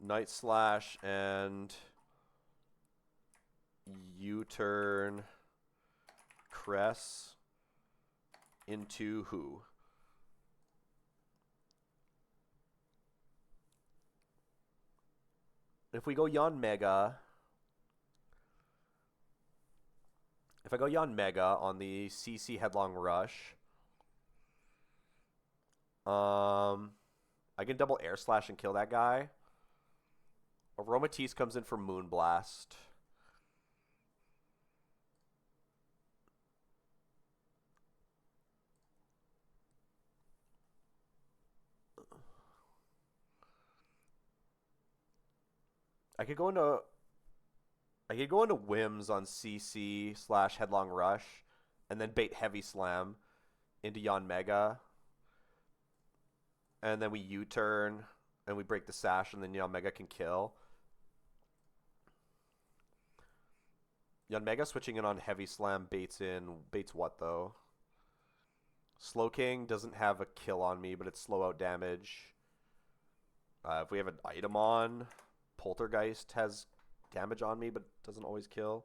Night Slash and U-turn Cress into who? If we go Yanmega, if I go Yanmega on the CC Headlong Rush, I can double Air Slash and kill that guy. Aromatisse comes in for Moonblast. I could go into Whims on CC / Headlong Rush, and then bait Heavy Slam into Yanmega, and then we U-turn and we break the sash, and then Yanmega can kill. Yanmega switching in on Heavy Slam baits what though? Slowking doesn't have a kill on me, but it's slow out damage. If we have an item on, Poltergeist has damage on me, but doesn't always kill.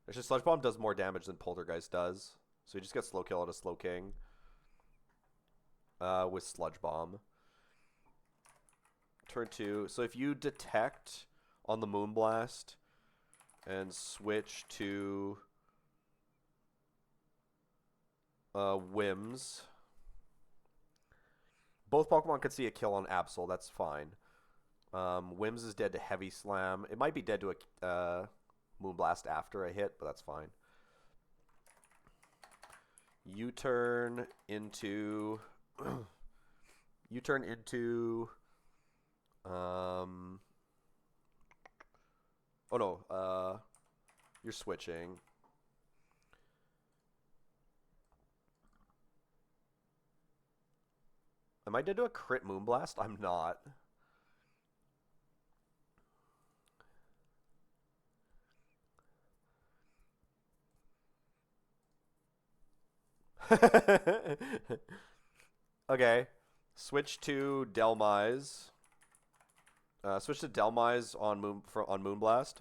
Actually, Sludge Bomb does more damage than Poltergeist does, so you just get slow kill out of Slowking with Sludge Bomb. Turn 2. So if you detect on the Moonblast and switch to Whims, both Pokemon could see a kill on Absol. That's fine. Whims is dead to Heavy Slam. It might be dead to a Moonblast after a hit, but that's fine. U-turn into... U-turn into... Oh no, you're switching. Am I dead to a crit Moonblast? I'm not. Okay. Switch to Delmise. Switch to Delmise on Moonblast.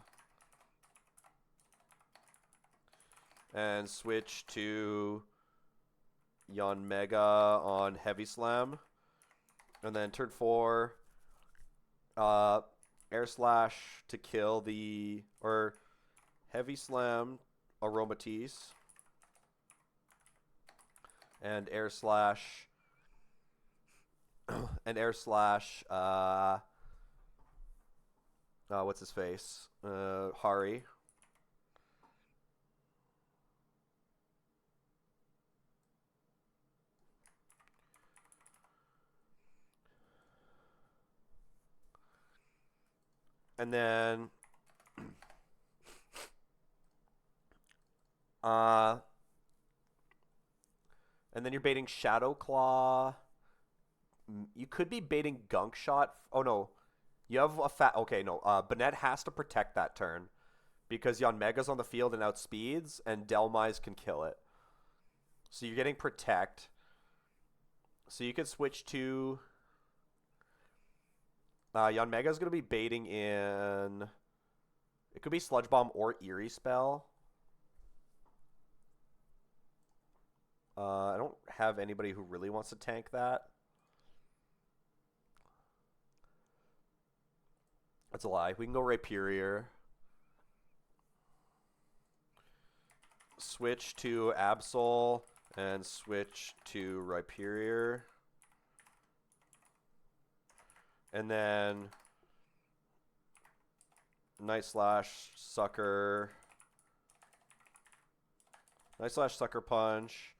And switch to Yanmega on Heavy Slam. And then turn 4, Air Slash to kill the... Or Heavy Slam Aromatisse. And Air Slash... and Air Slash... what's his face? Hari. And then... and then you're baiting Shadow Claw. You could be baiting Gunk Shot. Oh, no. You have a fat... Okay, no. Banette has to protect that turn because Yanmega's on the field and outspeeds, and Delmise can kill it. So you're getting Protect. So you could switch to... Yanmega's going to be baiting in... It could be Sludge Bomb or Eerie Spell. I don't have anybody who really wants to tank that. That's a lie. We can go Rhyperior. Switch to Absol and switch to Rhyperior. And then Night Slash, Sucker. Night Slash, Sucker Punch.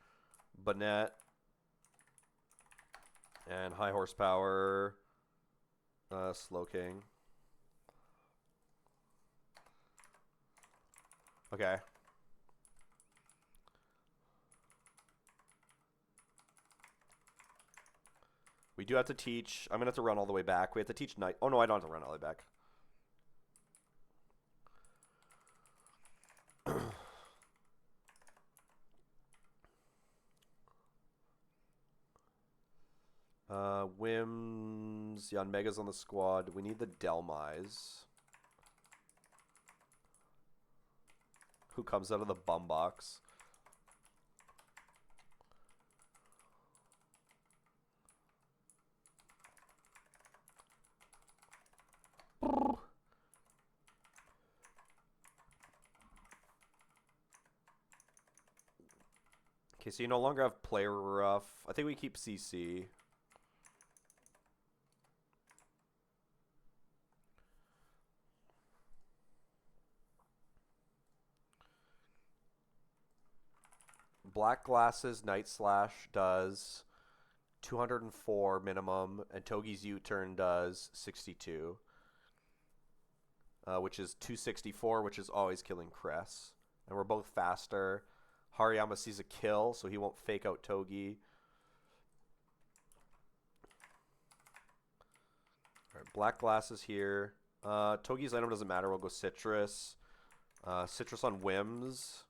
Banette. And High Horsepower. Slowking. Okay. We do have to teach... I'm going to have to run all the way back. We have to teach Night... Oh, no, I don't have to run all the way back. Whims. Yanmega's on the squad. We need the Delmise. Who comes out of the bum box. Okay, so you no longer have Player Rough. I think we keep CC. Black Glasses Night Slash does 204 minimum, and Togi's U-turn does 62. Which is 264, which is always killing Cress. And we're both faster. Hariyama sees a kill, so he won't fake out Togi. Alright, Black Glasses here. Togi's item doesn't matter. We'll go Citrus. Citrus on Whims.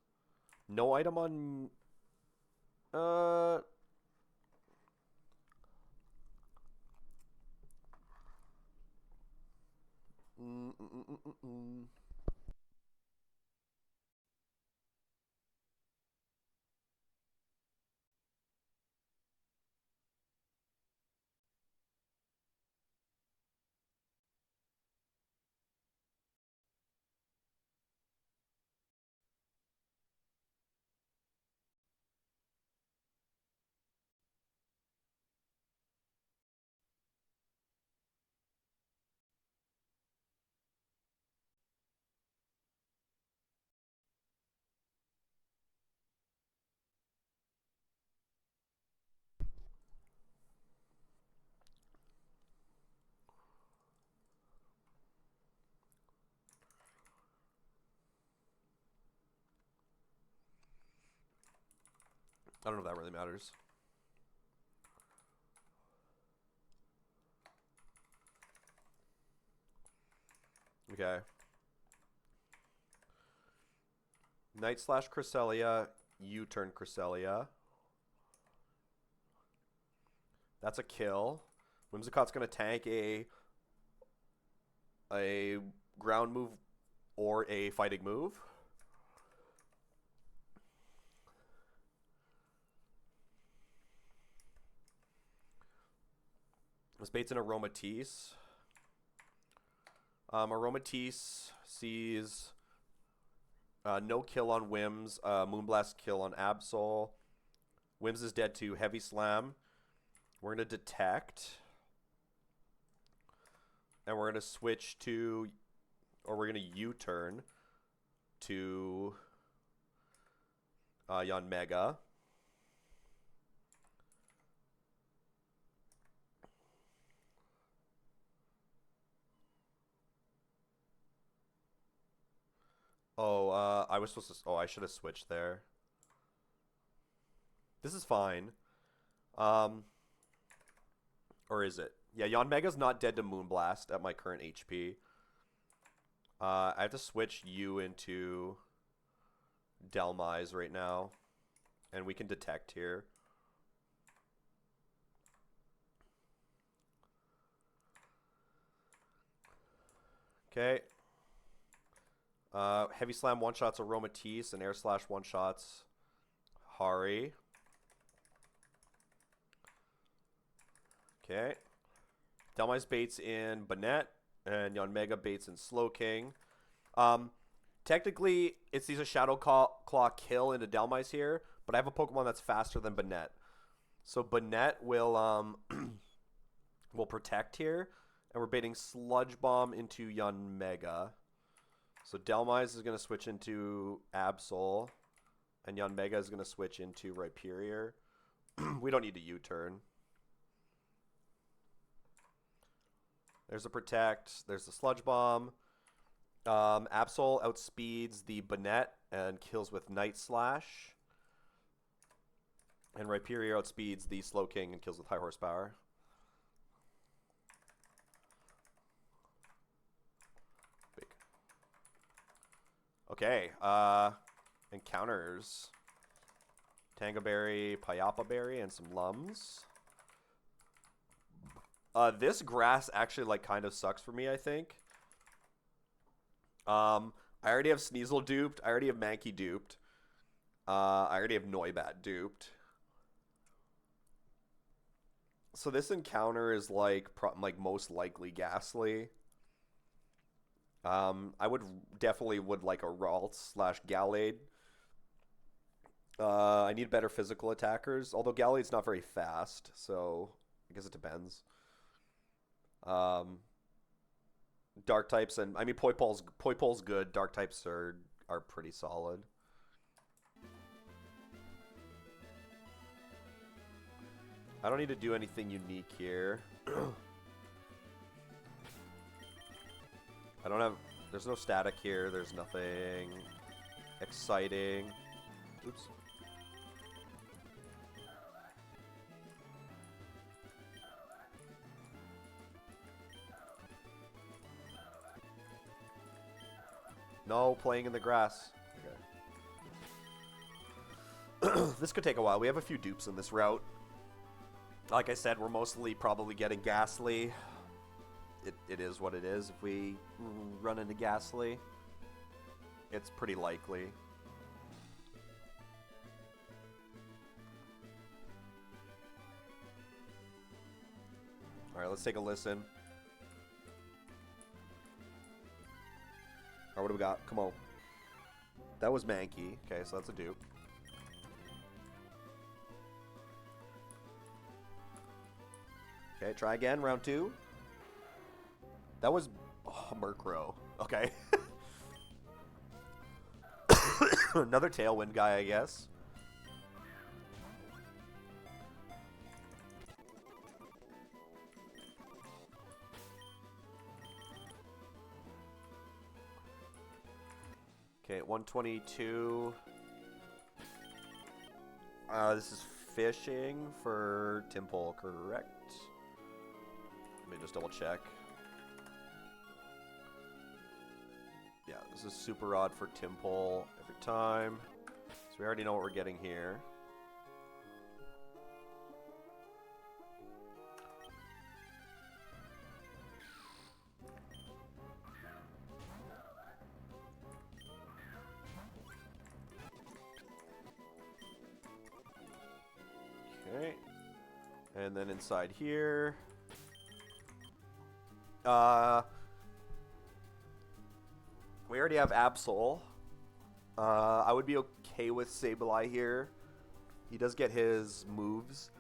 No item on... I don't know if that really matters. Okay. Night Slash Cresselia, U-turn Cresselia. That's a kill. Whimsicott's going to tank a ground move or a fighting move. This bait's an Aromatisse. Aromatisse sees no kill on Whims, Moonblast kill on Absol. Whims is dead to Heavy Slam. We're going to Detect. And we're going to switch to, or we're going to U-turn to Yanmega. Oh, I was supposed to... Oh, I should have switched there. This is fine. Or is it? Yeah, Yanmega's not dead to Moonblast at my current HP. I have to switch you into Delmise right now. And we can detect here. Okay. Heavy Slam one-shots Aromatisse and Air Slash one-shots Hari. Okay. Delmise baits in Banette, and Yanmega baits in Slowking. Technically, it's these a Shadow Claw kill into Delmise here, but I have a Pokemon that's faster than Banette. So Banette will will protect here, and we're baiting Sludge Bomb into Yanmega. So Delmise is going to switch into Absol, and Yanmega is going to switch into Rhyperior. We don't need to U-turn. There's a Protect. There's the Sludge Bomb. Absol outspeeds the Banette and kills with Night Slash. And Rhyperior outspeeds the Slowking and kills with High Horsepower. Big. Okay, encounters. Tangaberry, Payapa Berry, and some Lums. This grass actually like kind of sucks for me, I think. I already have Sneasel duped. I already have Mankey duped. I already have Noibat duped. So this encounter is like most likely Ghastly. I would definitely like a Ralts / Gallade. I need better physical attackers, although Gallade's not very fast, so I guess it depends. Dark types, and I mean Poipol's good. Dark types are pretty solid. I don't need to do anything unique here. I don't have... There's no static here. There's nothing exciting. Oops. No, playing in the grass. Okay. This could take a while. We have a few dupes in this route. Like I said, we're mostly probably getting Ghastly. It is what it is. If we run into Ghastly, it's pretty likely. Alright, let's take a listen. Alright, what do we got? Come on. That was Mankey. Okay, so that's a dupe. Okay, try again, round 2. That was Murkrow. Okay. Another Tailwind guy, I guess. Okay, 122. This is fishing for Timpole, correct? Let me just double check. Yeah, this is super odd for Timpole every time. So we already know what we're getting here. Okay. And then inside here. We already have Absol. I would be okay with Sableye here. He does get his moves.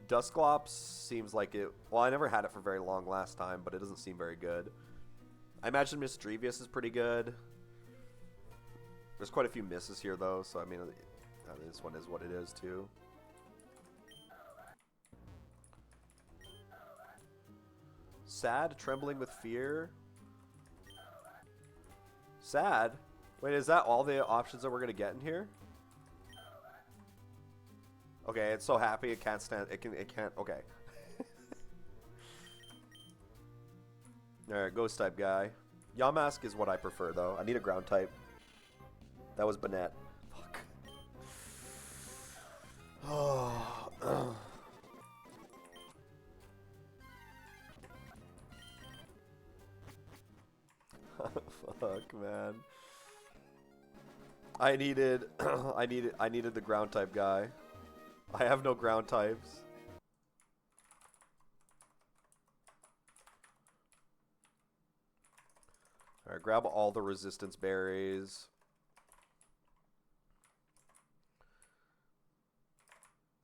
Dusclops seems like it... Well, I never had it for very long last time, but it doesn't seem very good. I imagine Misdrevious is pretty good. There's quite a few misses here, though, so I mean, this one is what it is, too. Sad, Trembling with Fear. Sad? Wait, is that all the options that we're going to get in here? Okay, it's so happy it can't stand... It can't... Okay. Alright, Ghost type guy. Yamask is what I prefer, though. I need a ground type. That was Banette. Fuck. Fuck, man. I needed, I needed the ground type guy. I have no ground types. Alright, grab all the resistance berries.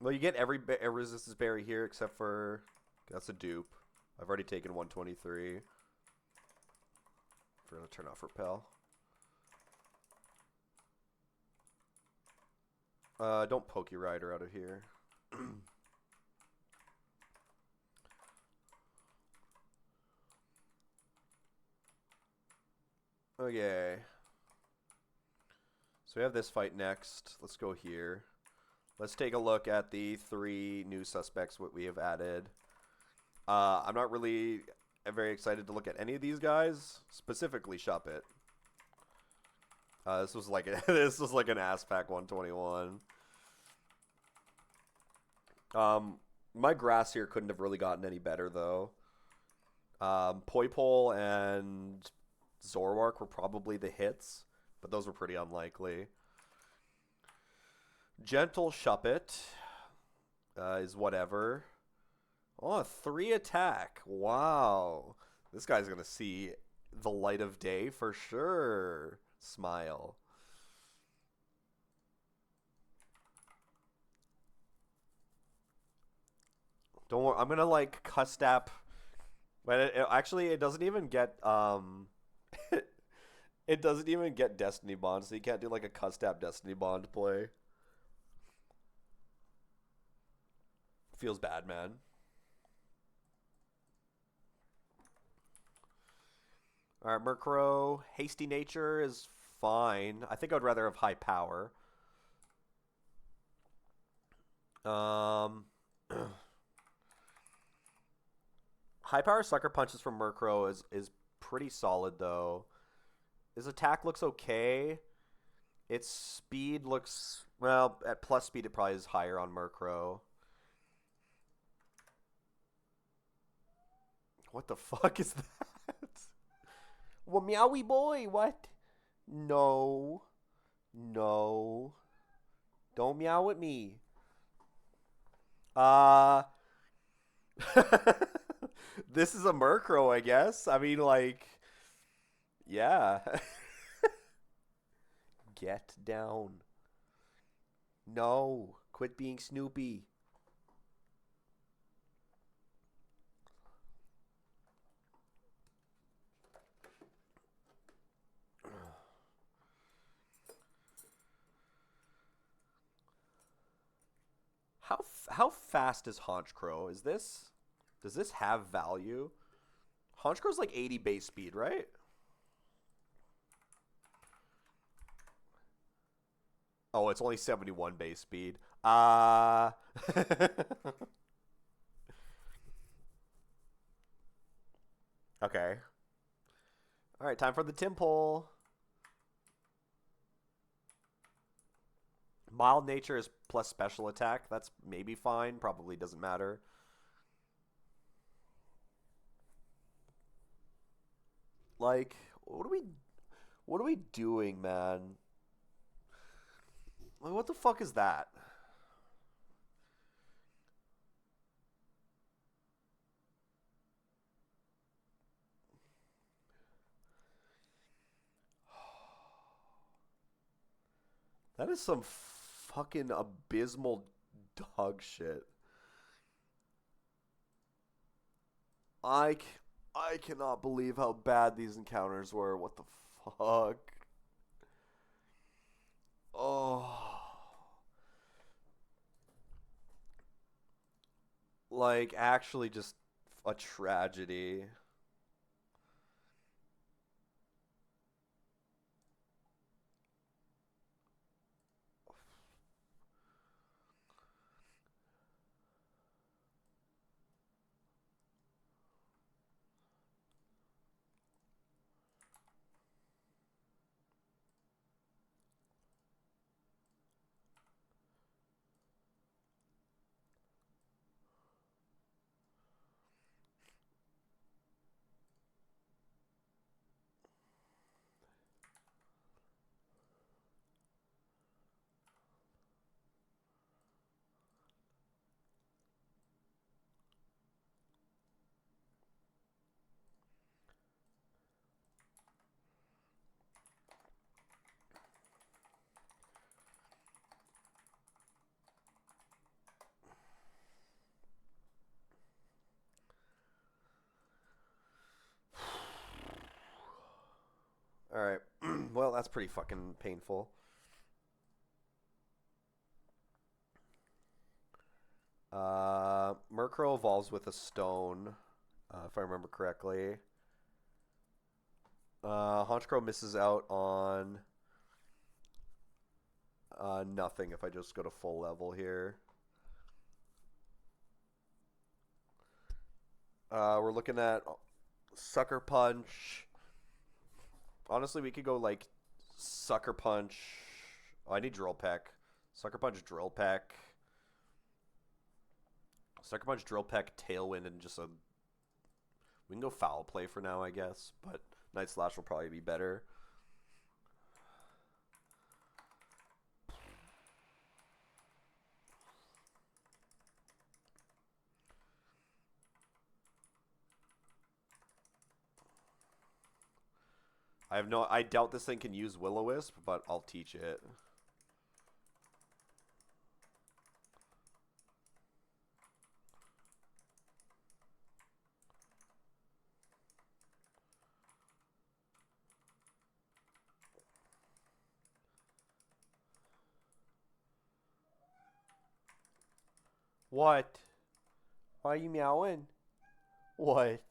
Well, you get every resistance berry here except for... That's a dupe. I've already taken 123. We're going to turn off repel. Don't Poke Rider out of here. Okay. So we have this fight next. Let's go here. Let's take a look at the 3 new suspects what we have added. I'm not really very excited to look at any of these guys, specifically Shuppet. This was like this was like an ass pack 121. My grass here couldn't have really gotten any better though. Poipole and Zoroark were probably the hits, but those were pretty unlikely. Gentle Shuppet is whatever. Oh, 3 attack. Wow. This guy's going to see the light of day for sure. Smile. Don't worry. I'm going to like Custap. But actually, it doesn't even get... it doesn't even get Destiny Bond, so you can't do like a Custap Destiny Bond play. Feels bad, man. Alright, Murkrow. Hasty Nature is fine. I think I'd rather have high power. High power Sucker Punches from Murkrow is pretty solid, though. His attack looks okay. Its speed looks... Well, at plus speed, it probably is higher on Murkrow. What the fuck is that? Well, meowie boy, what? No. No. Don't meow at me. This is a Murkrow, I guess. I mean, like... Yeah. Get down. No. Quit being Snoopy. How fast is Honchkrow? Does this have value? Honchkrow's like 80 base speed, right? Oh, it's only 71 base speed. Okay. All right, time for the Timple. Mild Nature is plus special attack. That's maybe fine. Probably doesn't matter. Like, what are we doing, man? Like, what the fuck is that? That is some fucking abysmal dog shit. I, I cannot believe how bad these encounters were. What the fuck? Oh. Like, actually just a tragedy. That's pretty fucking painful. Murkrow evolves with a stone, if I remember correctly. Honchkrow misses out on nothing if I just go to full level here. We're looking at Sucker Punch. Honestly, we could go like Sucker Punch. Oh, I need Drill Peck. Sucker Punch, Drill Peck. Sucker Punch, Drill Peck, Tailwind, and just a... We can go Foul Play for now, I guess, but Night Slash will probably be better. I doubt this thing can use Will-O-Wisp, but I'll teach it. What? Why are you meowing? What?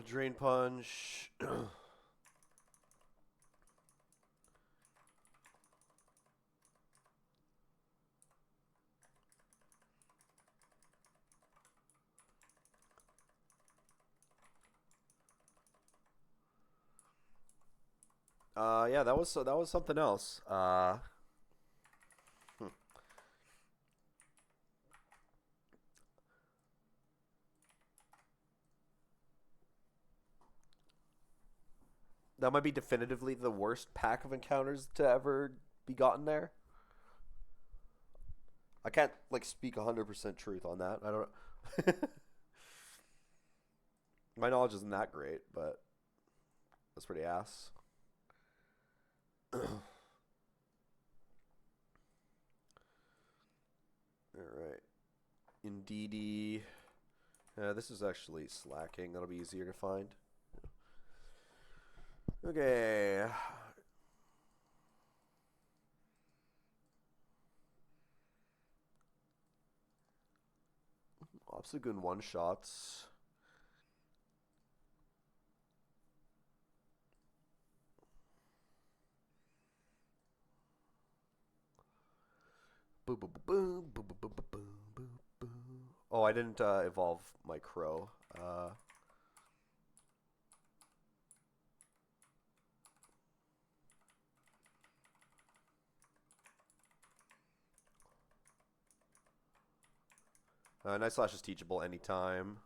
Drain Punch. Yeah, that was something else. Hmm. That might be definitively the worst pack of encounters to ever be gotten there. I can't like speak 100% truth on that. I don't. My knowledge isn't that great, but that's pretty ass. All right. Indeedee. This is actually slacking. That'll be easier to find. Okay. Obstagoon one-shots. Oh, I didn't evolve my crow. Night Slash is teachable anytime.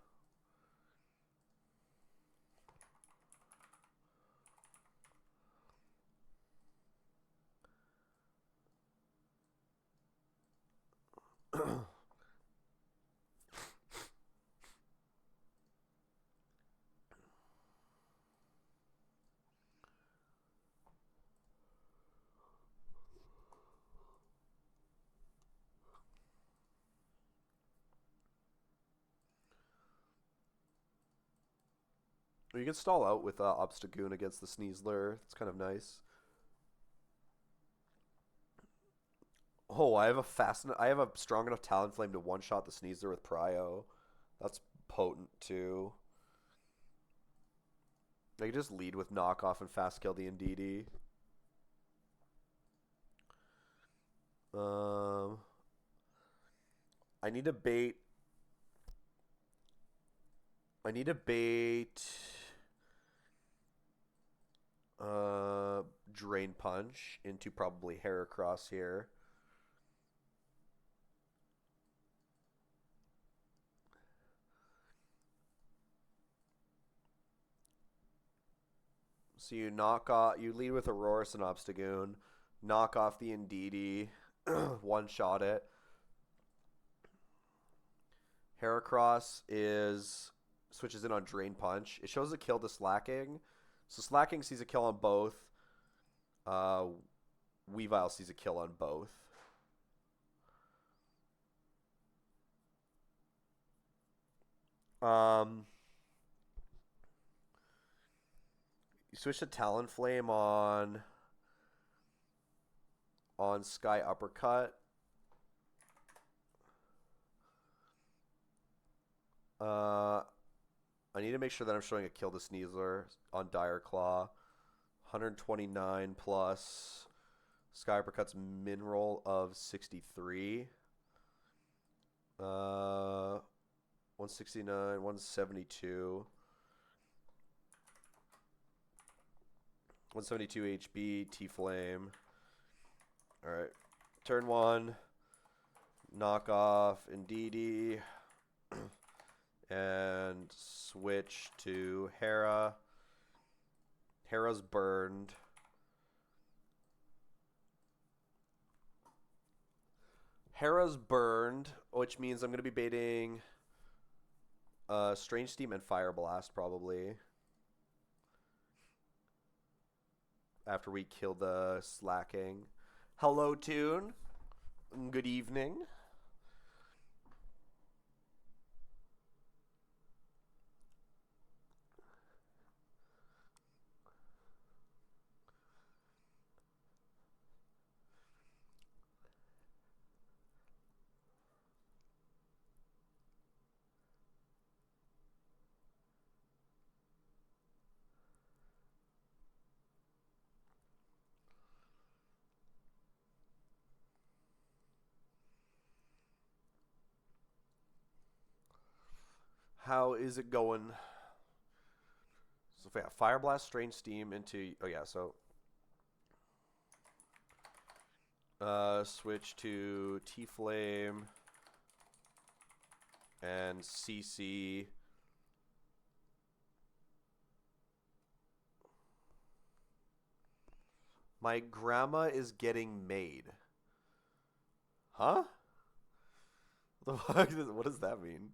You can stall out with Obstagoon against the Sneasler. It's kind of nice. Oh, I have a strong enough Talonflame to one-shot the Sneasler with Prio. That's potent too. I can just lead with knockoff and fast kill the Indeedee. I need to bait. I need to bait Uh, Drain Punch into probably Heracross here. So you lead with Aurorus and Obstagoon, knock off the Indeedee, one shot it. Heracross is switches in on Drain Punch. It shows a kill to Slacking, so Slacking sees a kill on both. Uh, Weavile sees a kill on both. You switch to Talonflame on Sky Uppercut. I need to make sure that I'm showing a kill to Sneasler on Dire Claw. 129 plus Sky Uppercut's min roll of 63. 169, 172. 172 HP, T-Flame. Alright. Turn 1. Knock off Indeedee. And switch to Hera. Hera's burned. Hera's burned, which means I'm going to be baiting Strange Steam and Fire Blast probably. After we kill the Slacking. Hello, Toon. Good evening. How is it going? So if we have Fire Blast, Strange Steam into... Oh, yeah, so... switch to T-Flame and CC. My grandma is getting made. Huh? What does that mean?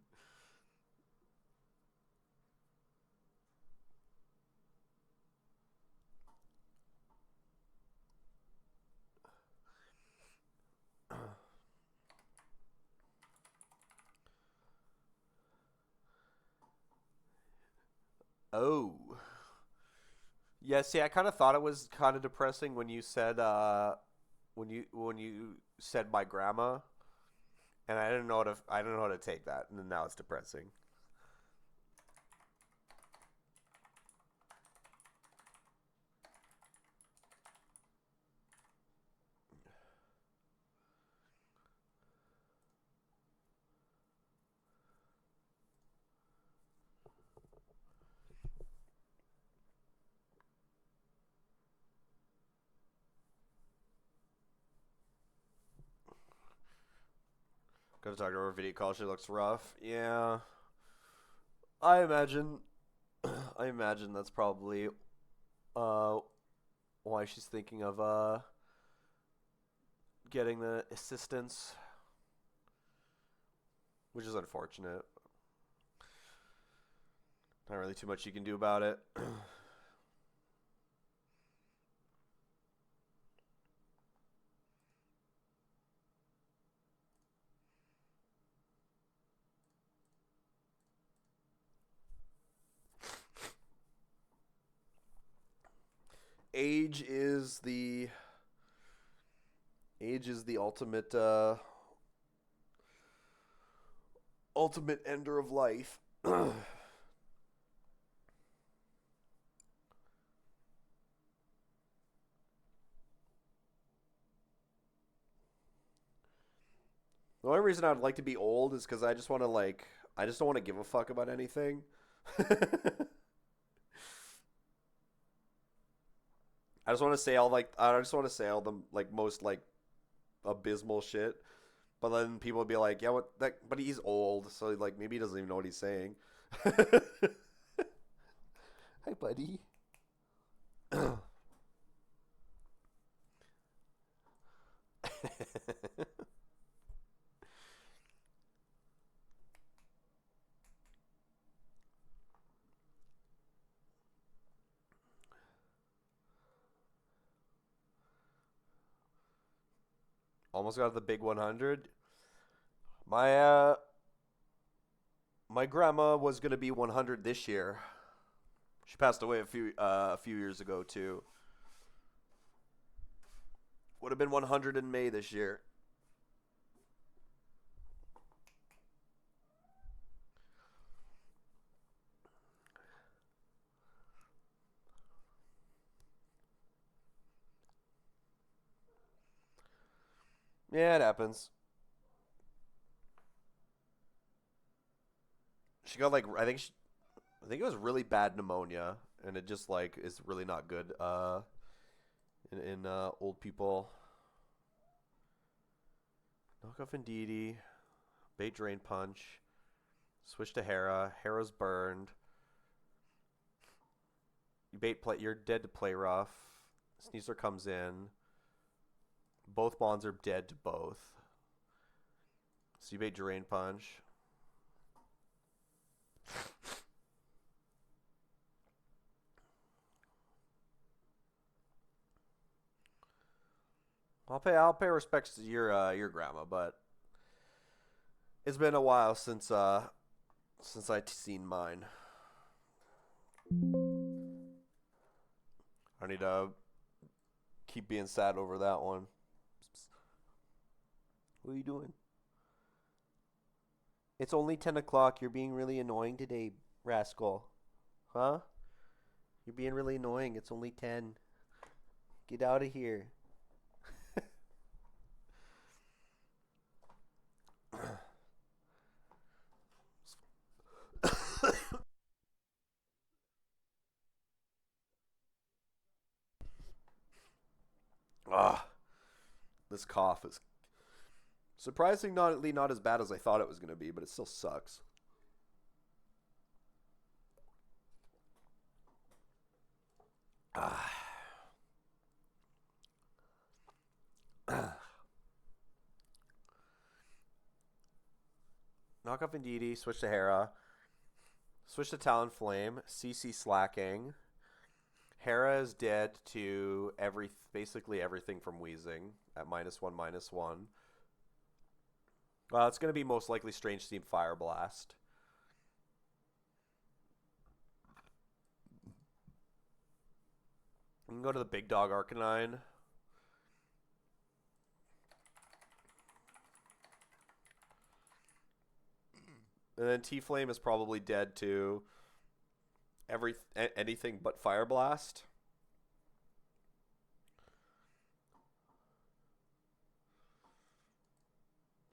Oh. Yeah, see, I kind of thought it was kind of depressing when you said when you said my grandma, and I don't know how to take that, and now it's depressing. Gotta talk to her video call. She looks rough. Yeah, I imagine. I imagine that's probably uh why she's thinking of getting the assistance, which is unfortunate. Not really too much you can do about it. Age is the ultimate ultimate ender of life. The only reason I'd like to be old is because I just want to I just don't want to give a fuck about anything. I just want to say all like I just want to say all the like most like abysmal shit. But then people would be like, yeah, what that? But he's old, so like maybe he doesn't even know what he's saying. Hi, buddy. Almost got the big 100. My my grandma was gonna be 100 this year. She passed away a few years ago too. Would have been 100 in May this year. Yeah, it happens. She got like I think it was really bad pneumonia, and it just like is really not good. In old people, knock off Indeedee, bait drain punch, switch to Hera. Hera's burned. You bait play. You're dead to play rough. Sneasler comes in. Both bonds are dead to both. So you bait drain punch. I'll pay respects to your grandma, but it's been a while since I've seen mine. I need to keep being sad over that one. What are you doing? It's only 10 o'clock. You're being really annoying today, rascal. Huh? You're being really annoying. It's only 10. Get out of here. Ah, this cough is surprisingly not as bad as I thought it was going to be, but it still sucks. Ah. Knock off Indeedee, switch to Hera, switch to Talonflame, CC slacking. Hera is dead to basically everything from Wheezing at -1/-1. It's going to be most likely Strange Steam Fire Blast. You can go to the Big Dog Arcanine. And then T-Flame is probably dead to anything but Fire Blast.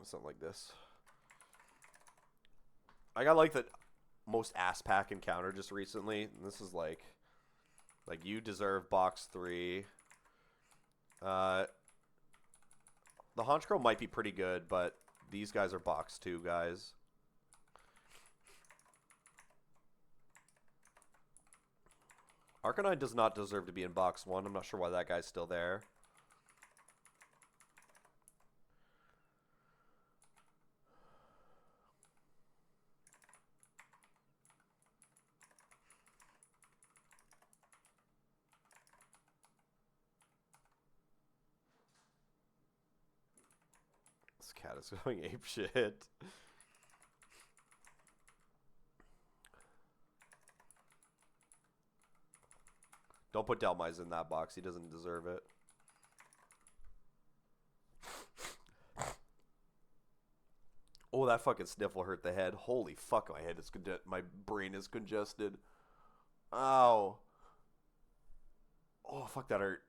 Something like this. I got like the most ass pack encounter just recently. And this is like you deserve box 3. The Honchkrow might be pretty good, but these guys are box 2 guys. Arcanine does not deserve to be in box 1. I'm not sure why that guy's still there. This cat is going ape shit. Don't put Delmise in that box. He doesn't deserve it. Oh, that fucking sniffle hurt the head. Holy fuck, my brain is congested. Ow. Oh, fuck, that hurt.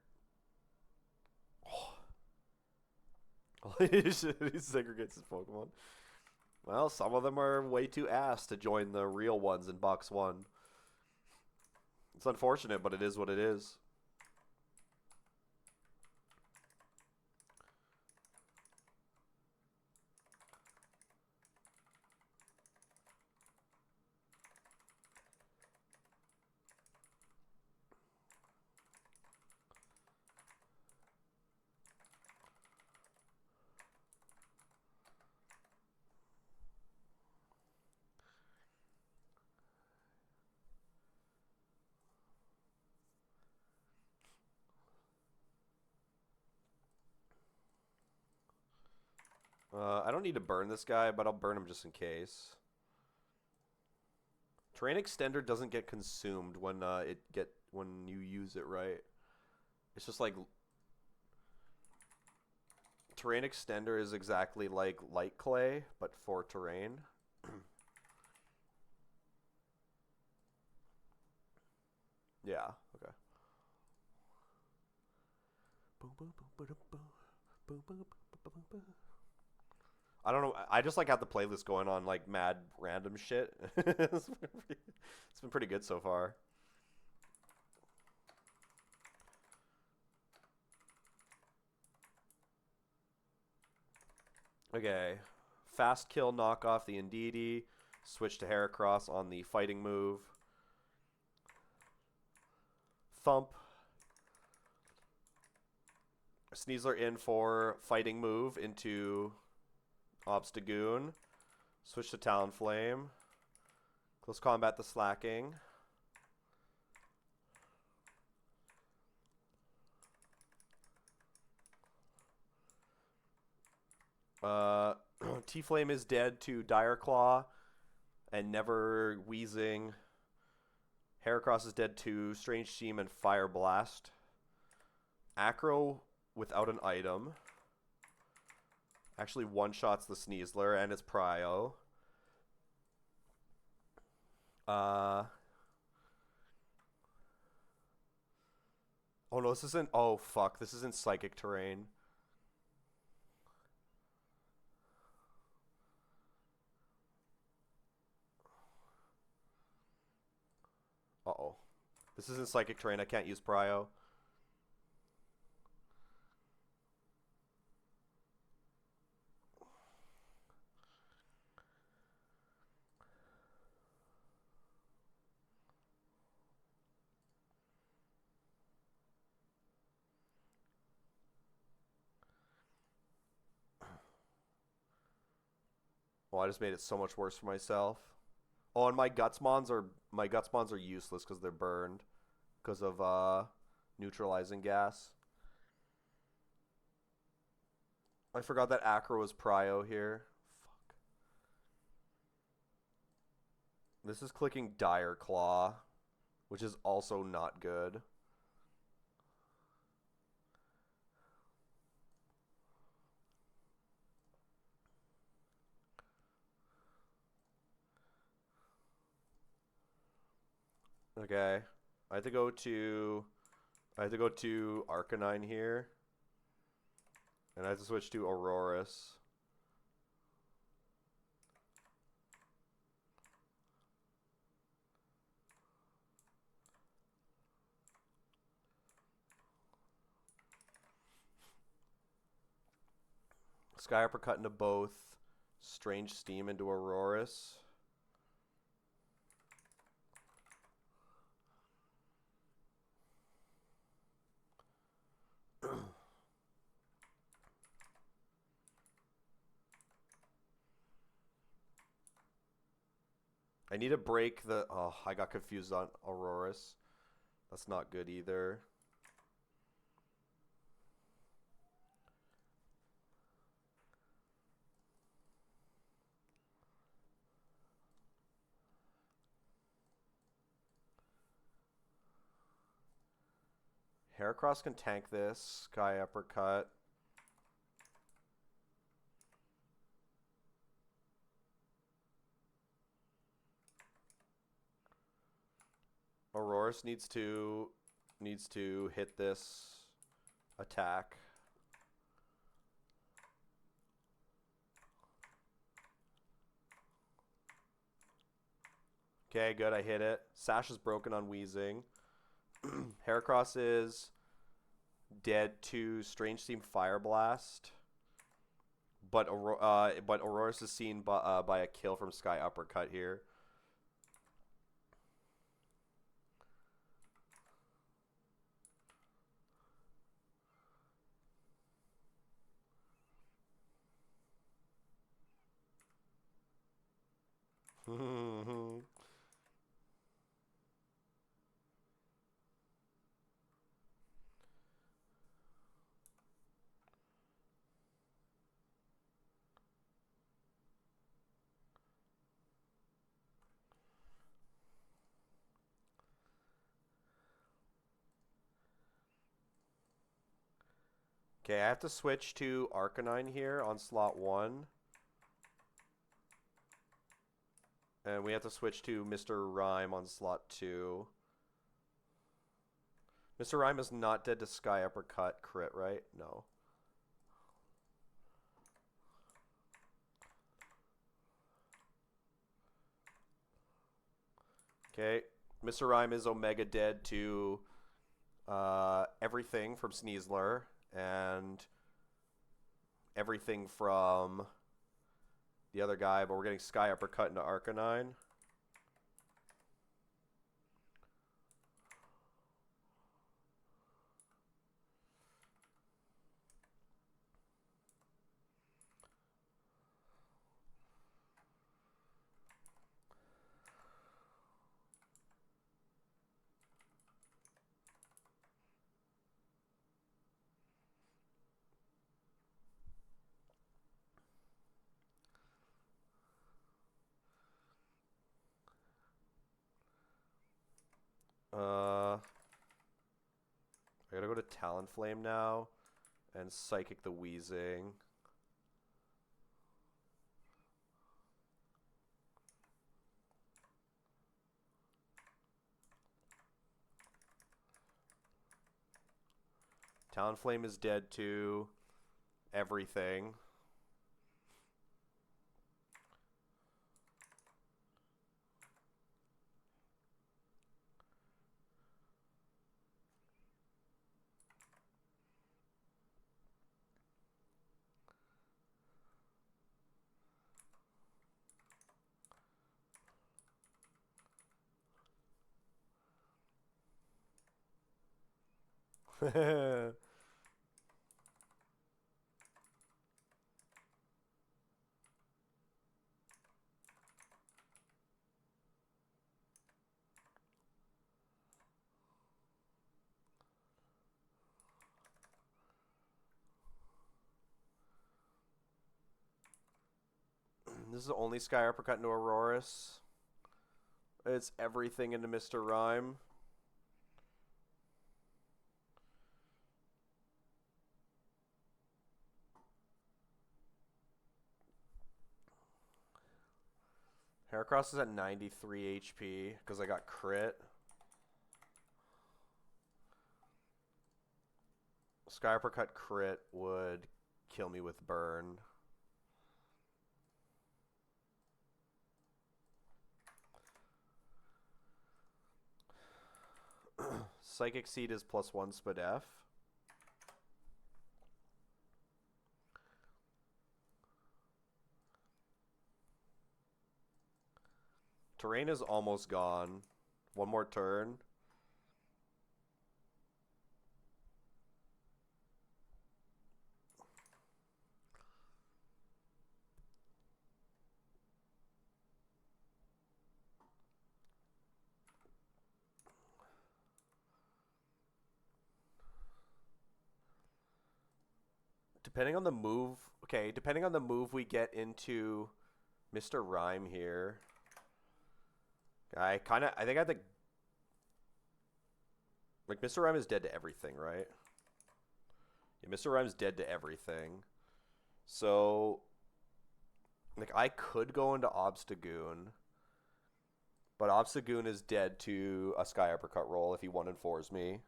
Oh. He segregates his Pokemon. Well, some of them are way too ass to join the real ones in box 1. It's unfortunate, but it is what it is. I don't need to burn this guy, but I'll burn him just in case. Terrain extender doesn't get consumed when when you use it, right? It's just like terrain extender is exactly like light clay, but for terrain. Yeah. Okay. I don't know. I just like have the playlist going on like mad random shit. It's been pretty good so far. Okay. Fast kill, knock off the Indeedee. Switch to Heracross on the fighting move. Thump. Sneasler in for fighting move into Obstagoon. Switch to Talonflame. Close combat the Slacking. T-Flame is dead to Dire Claw and never Wheezing. Heracross is dead to Strange Steam and Fire Blast. Acro without an item. Actually one-shots the Sneasler and its Prio. Oh no, this isn't... Oh, fuck. This isn't Psychic Terrain. Uh-oh. This isn't Psychic Terrain. I can't use Prio. Oh, I just made it so much worse for myself. Oh, and my Gutsmons are useless because they're burned because of neutralizing gas. I forgot that Acro was Prio here. Fuck. This is clicking Dire Claw, which is also not good. Okay. I have to go to Arcanine here. And I have to switch to Aurorus. Sky Uppercut into both. Strange Steam into Aurorus. I need to break the... Oh, I got confused on Aurorus. That's not good either. Heracross can tank this. Sky Uppercut. Aurorus needs to hit this attack. Okay, good. I hit it. Sash is broken on Wheezing. Heracross is dead to Strange Steam Fire Blast. But Aurorus is seen by a kill from Sky Uppercut here. Okay, I have to switch to Arcanine here on slot 1. And we have to switch to Mr. Rhyme on slot 2. Mr. Rhyme is not dead to Sky Uppercut crit, right? No. Okay, Mr. Rhyme is Omega dead to everything from Sneasler and everything from the other guy, but we're getting Sky Uppercut into Arcanine. I gotta go to Talonflame now and Psychic the Wheezing. Talonflame is dead to everything. This is the only Sky Uppercut into Aurorus. It's everything into Mr. Rhyme. Heracross is at 93 HP because I got crit. Sky Uppercut crit would kill me with burn. Psychic Seed is +1 Spadef. Terrain is almost gone. One more turn. Depending on the move, okay, depending on the move we get into Mr. Rhyme here. I think I have to, like, Mr. Rhyme is dead to everything, right? Yeah, Mr. Rhyme's dead to everything. So, like, I could go into Obstagoon, but Obstagoon is dead to a Sky Uppercut roll if he 1-4s me.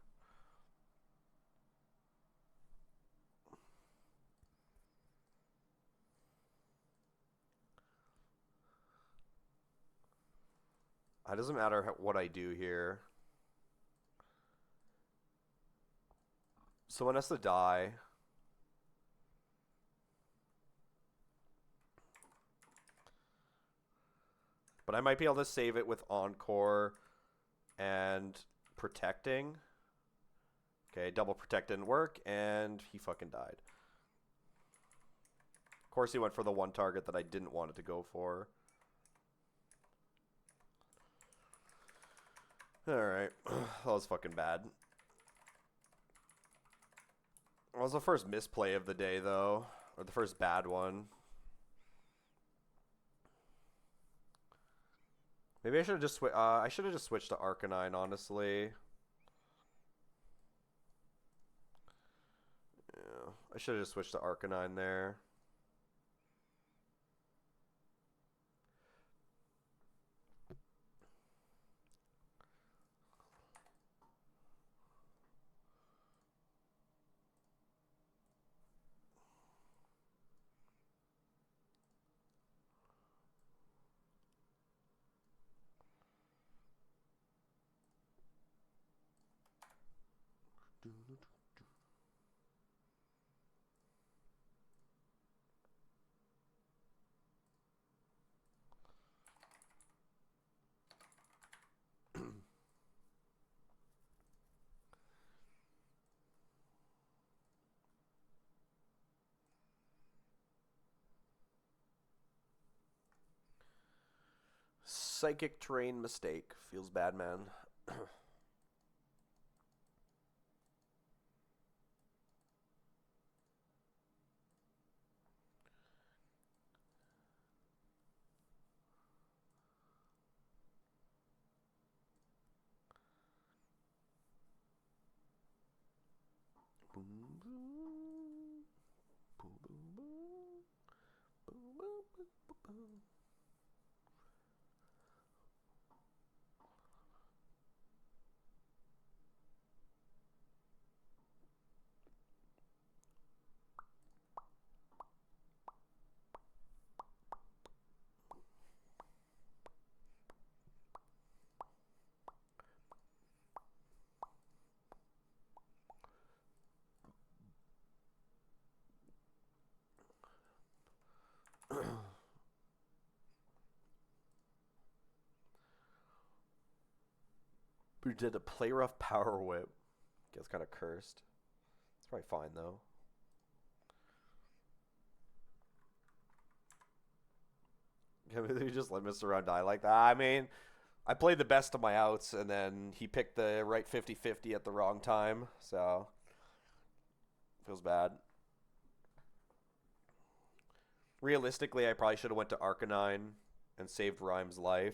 It doesn't matter what I do here. Someone has to die. But I might be able to save it with Encore and Protecting. Okay, double Protect didn't work, and he fucking died. Of course he went for the one target that I didn't want it to go for. Alright, that was fucking bad. That was the first misplay of the day, though. Or the first bad one. Maybe I should have just switched to Arcanine, honestly. Yeah. I should have just switched to Arcanine there. Psychic terrain mistake. Feels bad, man. Boom, boom. Boom, boom, boom. Boom, boom, boom, boom. We did a play rough power whip. Gets kind of cursed. It's probably fine though. You just let Mr. Round die like that. I mean, I played the best of my outs, and then he picked the right 50-50 at the wrong time, so feels bad. Realistically, I probably should have went to Arcanine and saved Rhyme's life.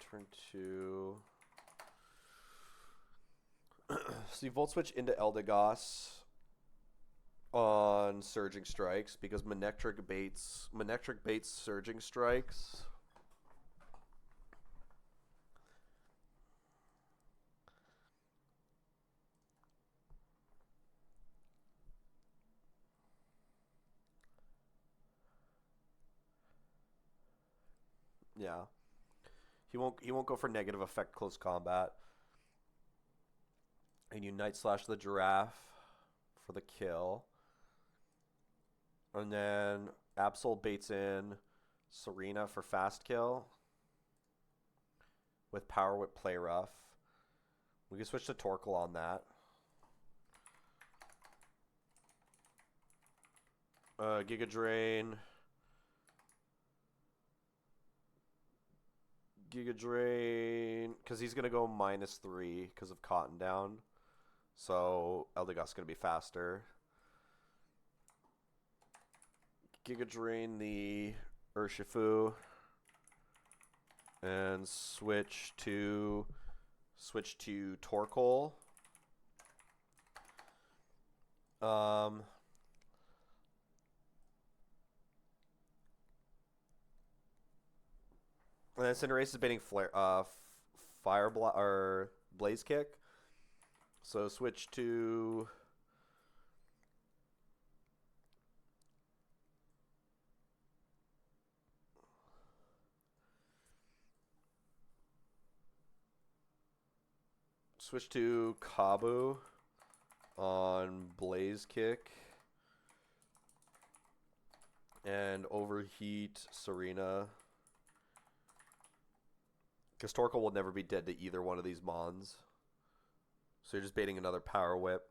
Turn 2. So you Volt Switch into Eldegoss on Surging Strikes because Manectric baits Surging Strikes. Yeah. He won't go for negative effect close combat. And you Night Slash the Giraffe for the kill. And then Absol baits in Serena for fast kill. With Power Whip Play Rough. We can switch to Torkoal on that. Giga Drain. Giga Drain. Because he's going to go -3 because of Cotton Down. So Eldegoss is going to be faster. Giga Drain the Urshifu and switch to Torkoal. And then Cinderace is baiting or Blaze Kick. So switch to Kabu on Blaze Kick and overheat Serena. Because Torkoal will never be dead to either one of these Mons. So you're just baiting another Power Whip.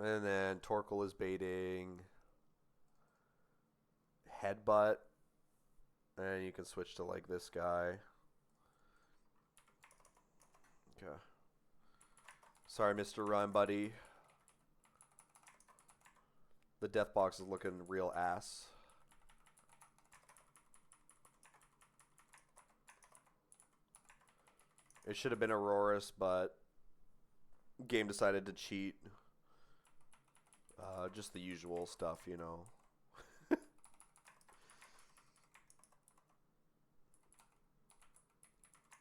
And then Torkoal is baiting Headbutt. And you can switch to like this guy. Okay. Sorry, Mr. Rhyme Buddy. The death box is looking real ass. It should have been Aurorus, but game decided to cheat. Just the usual stuff, you know.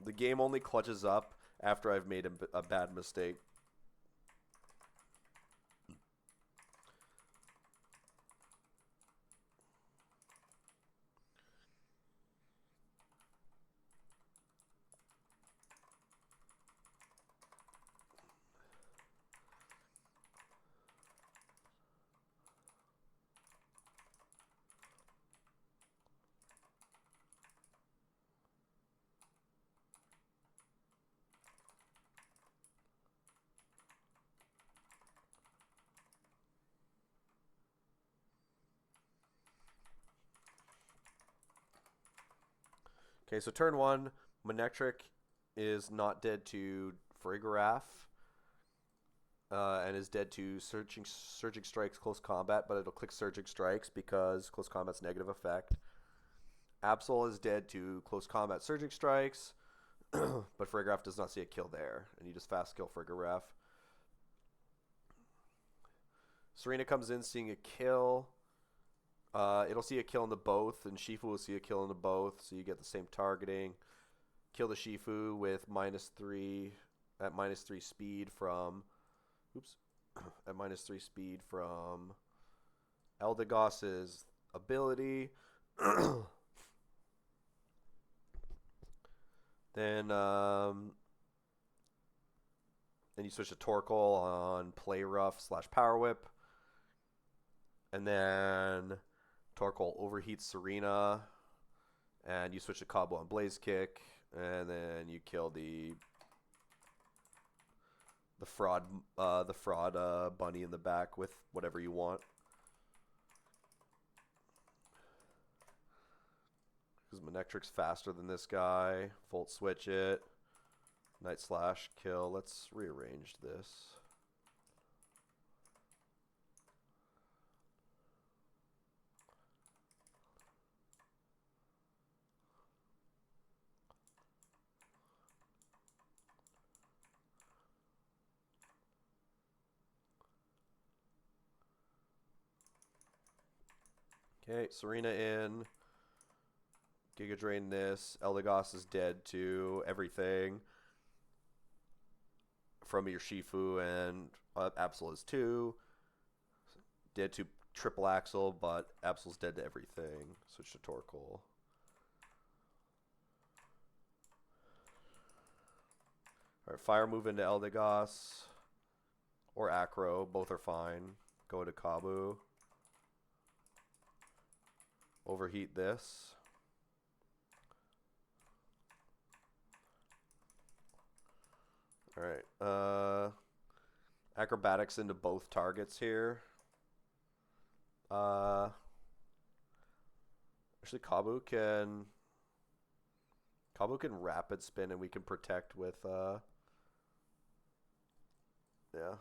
The game only clutches up after I've made a bad mistake. Okay, so turn one, Manectric is not dead to Farigiraf, and is dead to Surging Strikes Close Combat, but it'll click Surging Strikes because Close Combat's negative effect. Absol is dead to Close Combat Surging Strikes, but Farigiraf does not see a kill there, and you just fast kill Farigiraf. Serena comes in seeing a kill. It'll see a kill in the both, and Shifu will see a kill in the both, so you get the same targeting. Kill the Shifu with -3 at -3 speed from, at -3 speed from Eldegoss's ability. Then you switch to Torkoal on Play Rough / Power Whip, and then Torkoal overheats Serena, and you switch to Cabo on Blaze Kick, and then you kill the fraud bunny in the back with whatever you want. Because Manectric's faster than this guy. Volt switch it. Night Slash kill. Let's rearrange this. Okay, Serena in. Giga Drain this. Eldegoss is dead to everything from your Shifu, and Absol is too. Dead to Triple Axel, but Absol's dead to everything. Switch to Torkoal. Alright, Fire move into Eldegoss. Or Acro, both are fine. Go to Kabu. Overheat this. All right. Acrobatics into both targets here. Actually, Kabu can rapid spin, and we can protect with yeah.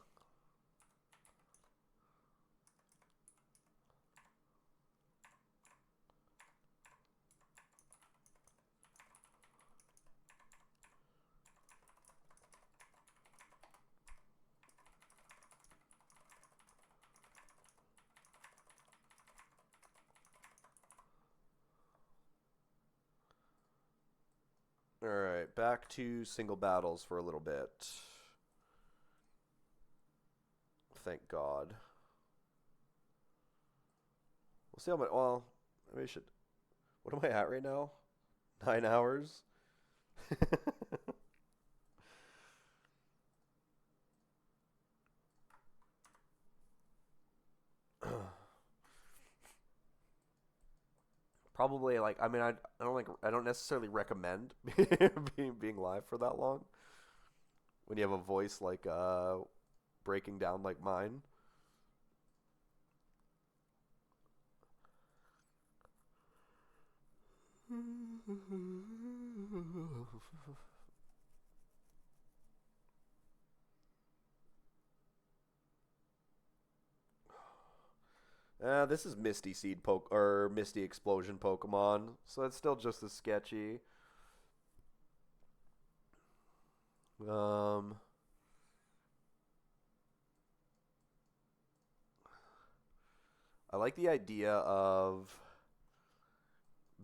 All right, back to single battles for a little bit. Thank God. We'll see how much. Well, maybe I should. What am I at right now? 9 hours. Probably like I mean I don't necessarily recommend being live for that long when you have a voice like breaking down like mine. This is Misty Seed poke or Misty Explosion Pokemon, so it's still just as sketchy. Um, I like the idea of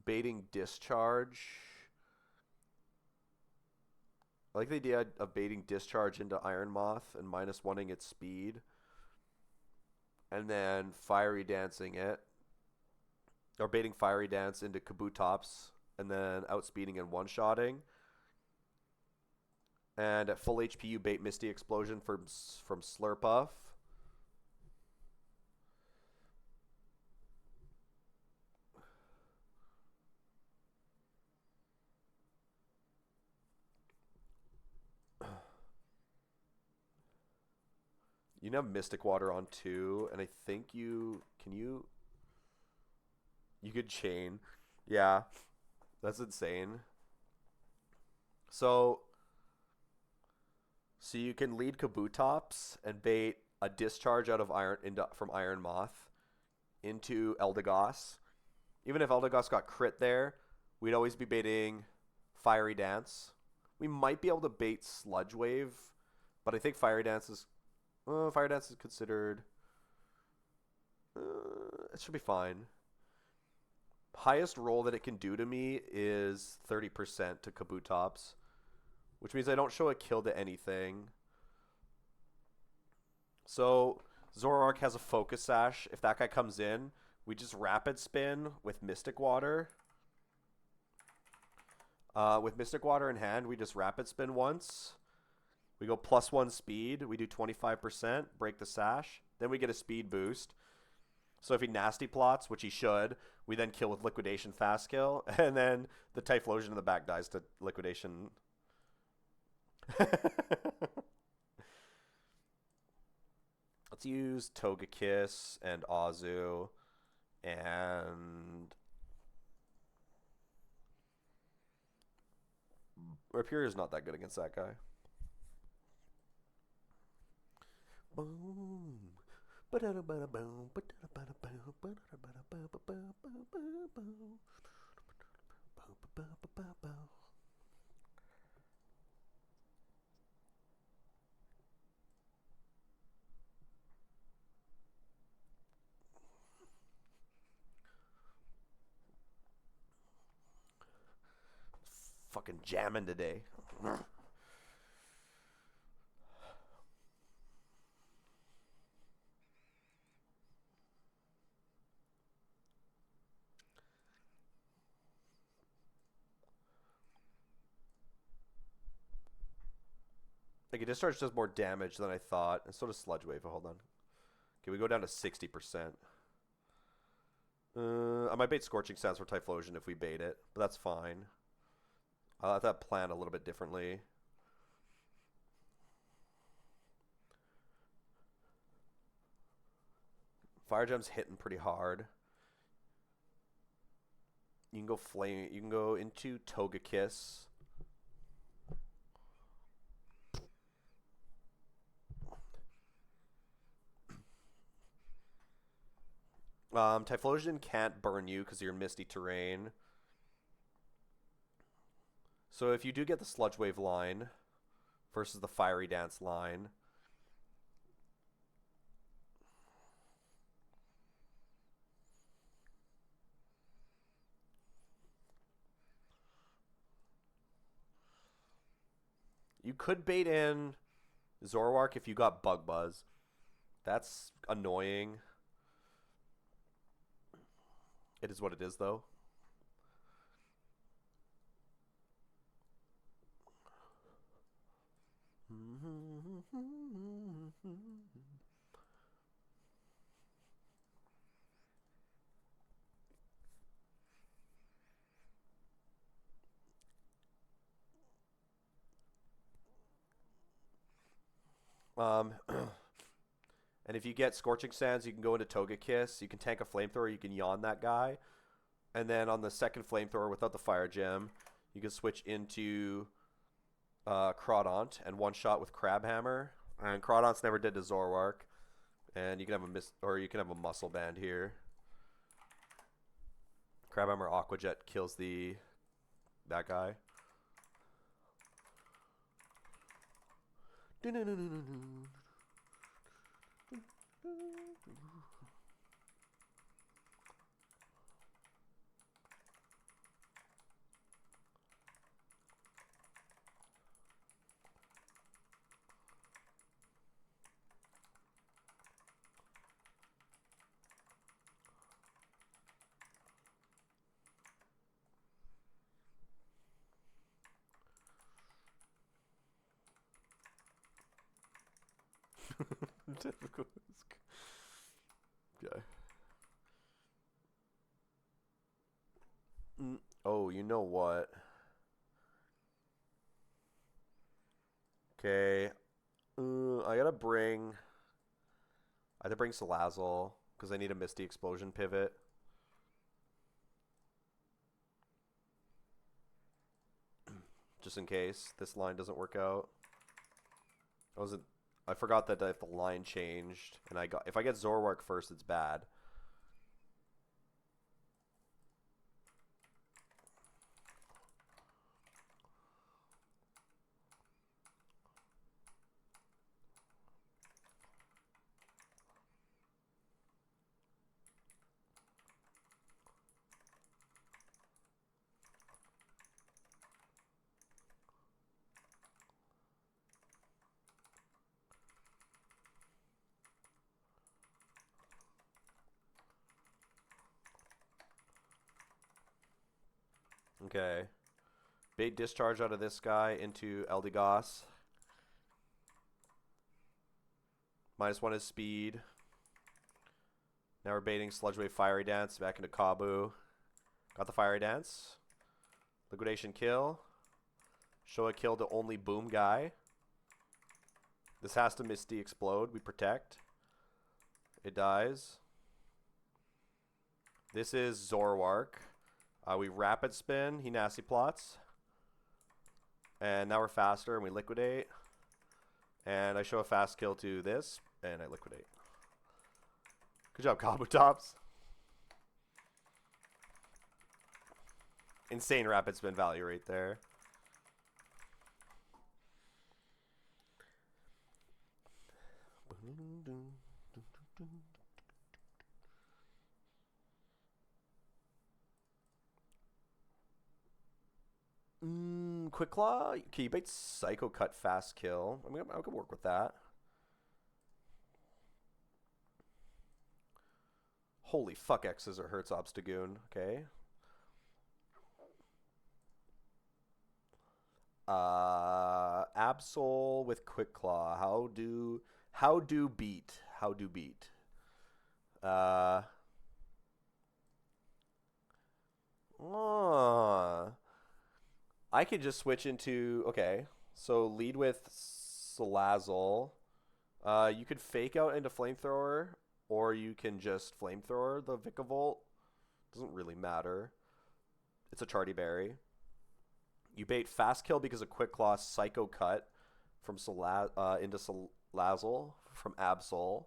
baiting Discharge. I like the idea of baiting Discharge into Iron Moth and minus oneing its speed, and then Fiery Dancing it, or baiting Fiery Dance into Kabutops, and then outspeeding and one-shotting. And at full HP, you bait Misty Explosion from Slurpuff. You can have Mystic Water on 2, and I think you could chain. Yeah, that's insane. So you can lead Kabutops and bait a Discharge out of from Iron Moth into Eldegoss. Even if Eldegoss got crit there, we'd always be baiting Fiery Dance. We might be able to bait Sludge Wave, but I think Fiery Dance is considered. It should be fine. Highest roll that it can do to me is 30% to Kabutops, which means I don't show a kill to anything. So Zoroark has a Focus Sash. If that guy comes in, we just Rapid Spin with Mystic Water. With Mystic Water in hand, we just Rapid Spin once. We go +1 speed. We do 25%, break the Sash. Then we get a speed boost. So if he nasty plots, which he should, we then kill with Liquidation Fast Kill. And then the Typhlosion in the back dies to Liquidation. Let's use Togekiss and Azu. And Rhyperior is not that good against that guy. Boom. Fucking jamming today. Like, it Discharge does more damage than I thought, and so does Sludge Wave. Hold on. Okay, we go down to 60%. I might bait Scorching Sands for Typhlosion if we bait it, but that's fine. I'll have that plan a little bit differently. Fire Gem's hitting pretty hard. You can go flame. You can go into Togekiss. Typhlosion can't burn you because you're in misty terrain. So if you do get the Sludge Wave line versus the Fiery Dance line, you could bait in Zoroark if you got Bug Buzz. That's annoying. It is what it is, though. And if you get Scorching Sands, you can go into Togekiss. You can tank a Flamethrower. You can yawn that guy. And then on the second Flamethrower without the Fire Gem, you can switch into Crawdaunt and one-shot with Crabhammer. And Crawdaunt's never did to Zoroark. And you can have a Muscle Band here. Crabhammer Aqua Jet kills that guy. Typical. Okay. Oh, you know what? Okay. I gotta bring. I have to bring Salazzle because I need a Misty Explosion pivot. Just in case this line doesn't work out. I forgot that if the line changed and if I get Zoroark first, it's bad. Okay. Bait Discharge out of this guy into Eldegoss. -1 is speed. Now we're baiting Sludge Wave Fiery Dance back into Kabu. Got the Fiery Dance. Liquidation kill. Show a kill to only Boom guy. This has to Misty Explode. We protect. It dies. This is Zoroark. We Rapid Spin. He Nasty Plots. And now we're faster and we liquidate. And I show a fast kill to this. And I liquidate. Good job, Kabutops. Insane Rapid Spin value right there. Quick Claw. Okay, you bait Psycho Cut fast kill. I mean, I could work with that. Holy fuck, X's or hurts Obstagoon. Okay. Absol with Quick Claw. How do beat? I could just switch into, okay, so lead with Salazzle. You could Fake Out into Flamethrower, Or you can just flamethrower the Vikavolt. Doesn't really matter. It's a Charty Berry. You bait Fast Kill because of Quick Claw, Psycho Cut from into Salazzle from Absol.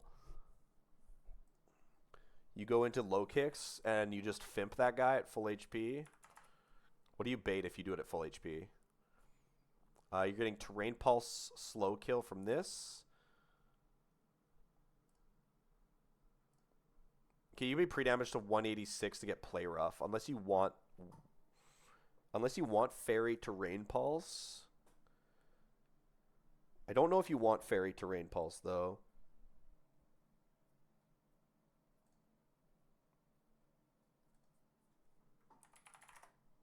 You go into Low Kicks and you just Fimp that guy at full HP. What do you bait if you do it at full HP? You're getting Terrain Pulse Slow Kill from this. Okay, you be pre-damage to 186 to get Play Rough, unless you want Fairy Terrain Pulse. I don't know if you want Fairy Terrain Pulse though.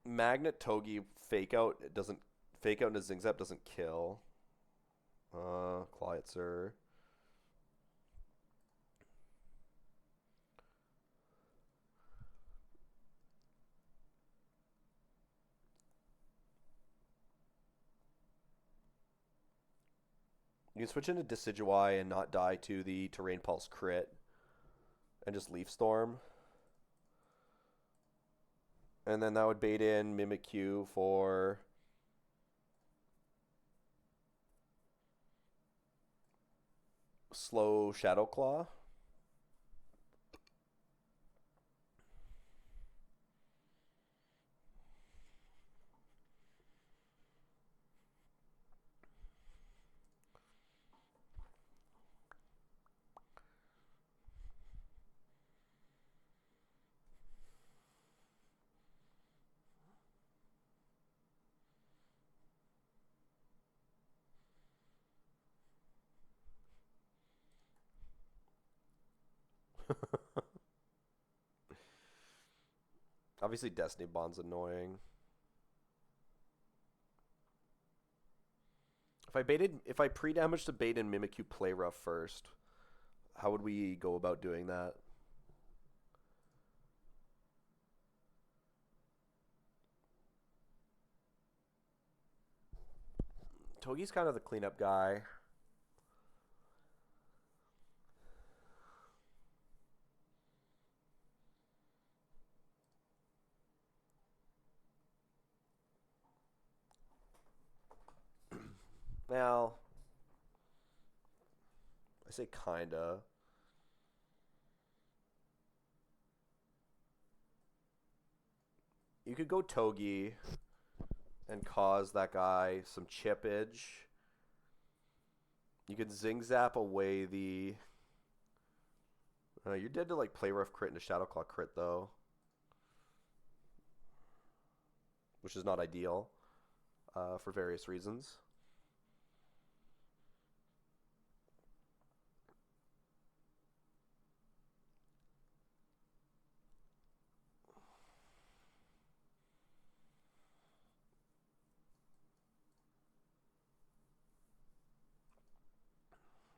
Magnet Togi Fake Out into Zing Zap doesn't kill. Clawitzer. You can switch into Decidueye and not die to the Terrain Pulse crit. And just Leaf Storm. And then that would bait in Mimikyu for slow Shadow Claw. Obviously, Destiny Bond's annoying. If I pre-damaged to bait and Mimikyu Play Rough first, how would we go about doing that? Togi's kind of the cleanup guy. Now, I say kinda. You could go Togi and cause that guy some chippage. You could Zing Zap away the... you're dead to like Play Rough crit and a Shadow Claw crit though. Which is not ideal for various reasons.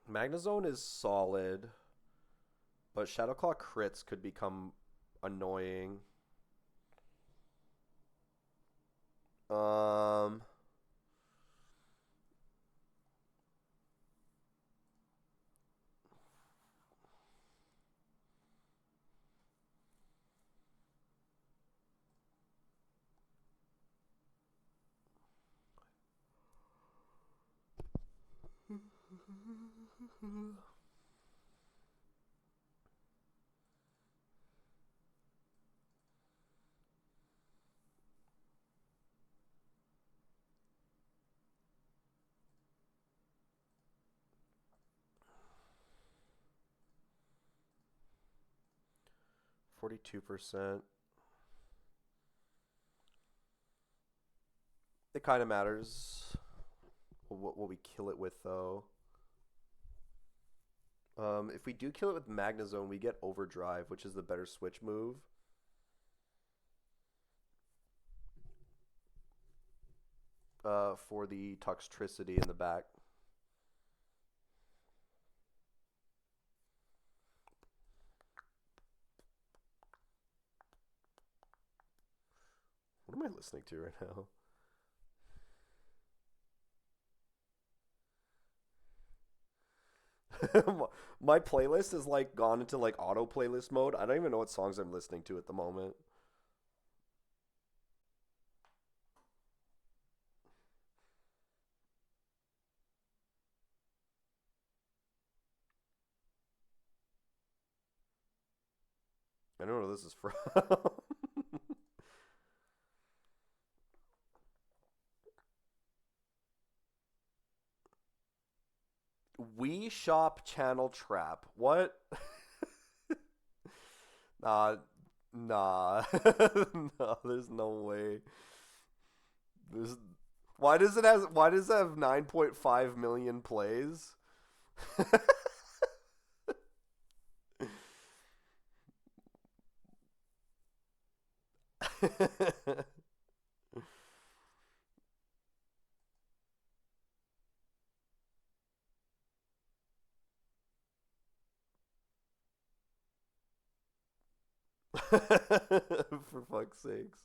Magnezone is solid, but Shadow Claw crits could become annoying. %. It kind of matters what we kill it with, though. If we do kill it with Magnezone, we get Overdrive, which is the better switch move. For the Toxtricity in the back. What am I listening to right now? My playlist is like gone into like auto playlist mode. I don't even know what songs I'm listening to at the moment. I don't know where this is from. We Shop Channel Trap. What? Nah, nah, no. There's no way. There's. Why does it have 9.5 million plays? For fuck's sakes.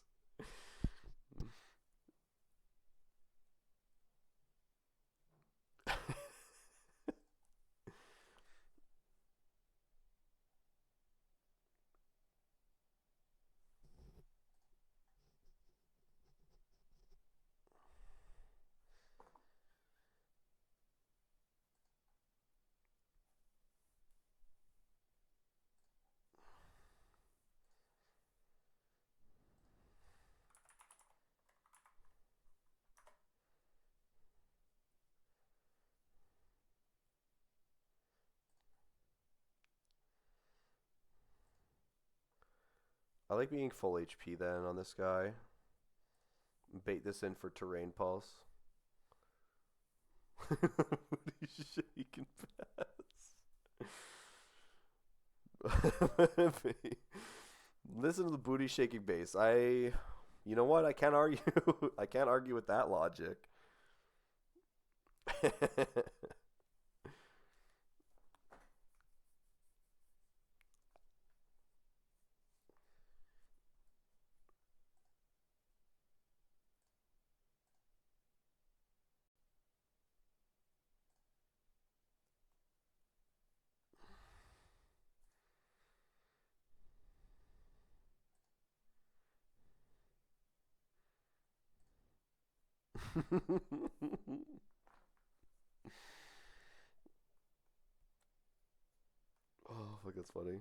I like being full HP then on this guy. Bait this in for terrain pulse. Booty shaking pass. Listen to the booty shaking bass. You know what? I can't argue. I can't argue with that logic. Oh, fuck, that's funny.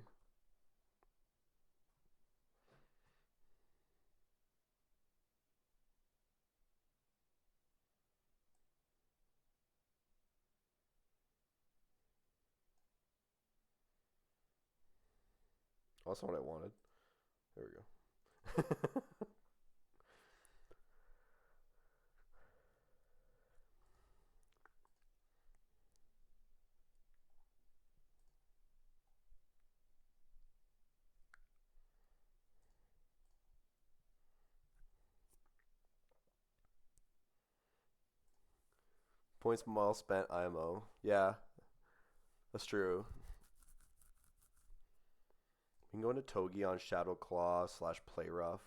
Oh, that's not what I wanted. There we go. Points per mile spent IMO. Yeah, that's true. You can go into Togi on Shadow Claw / Play Rough.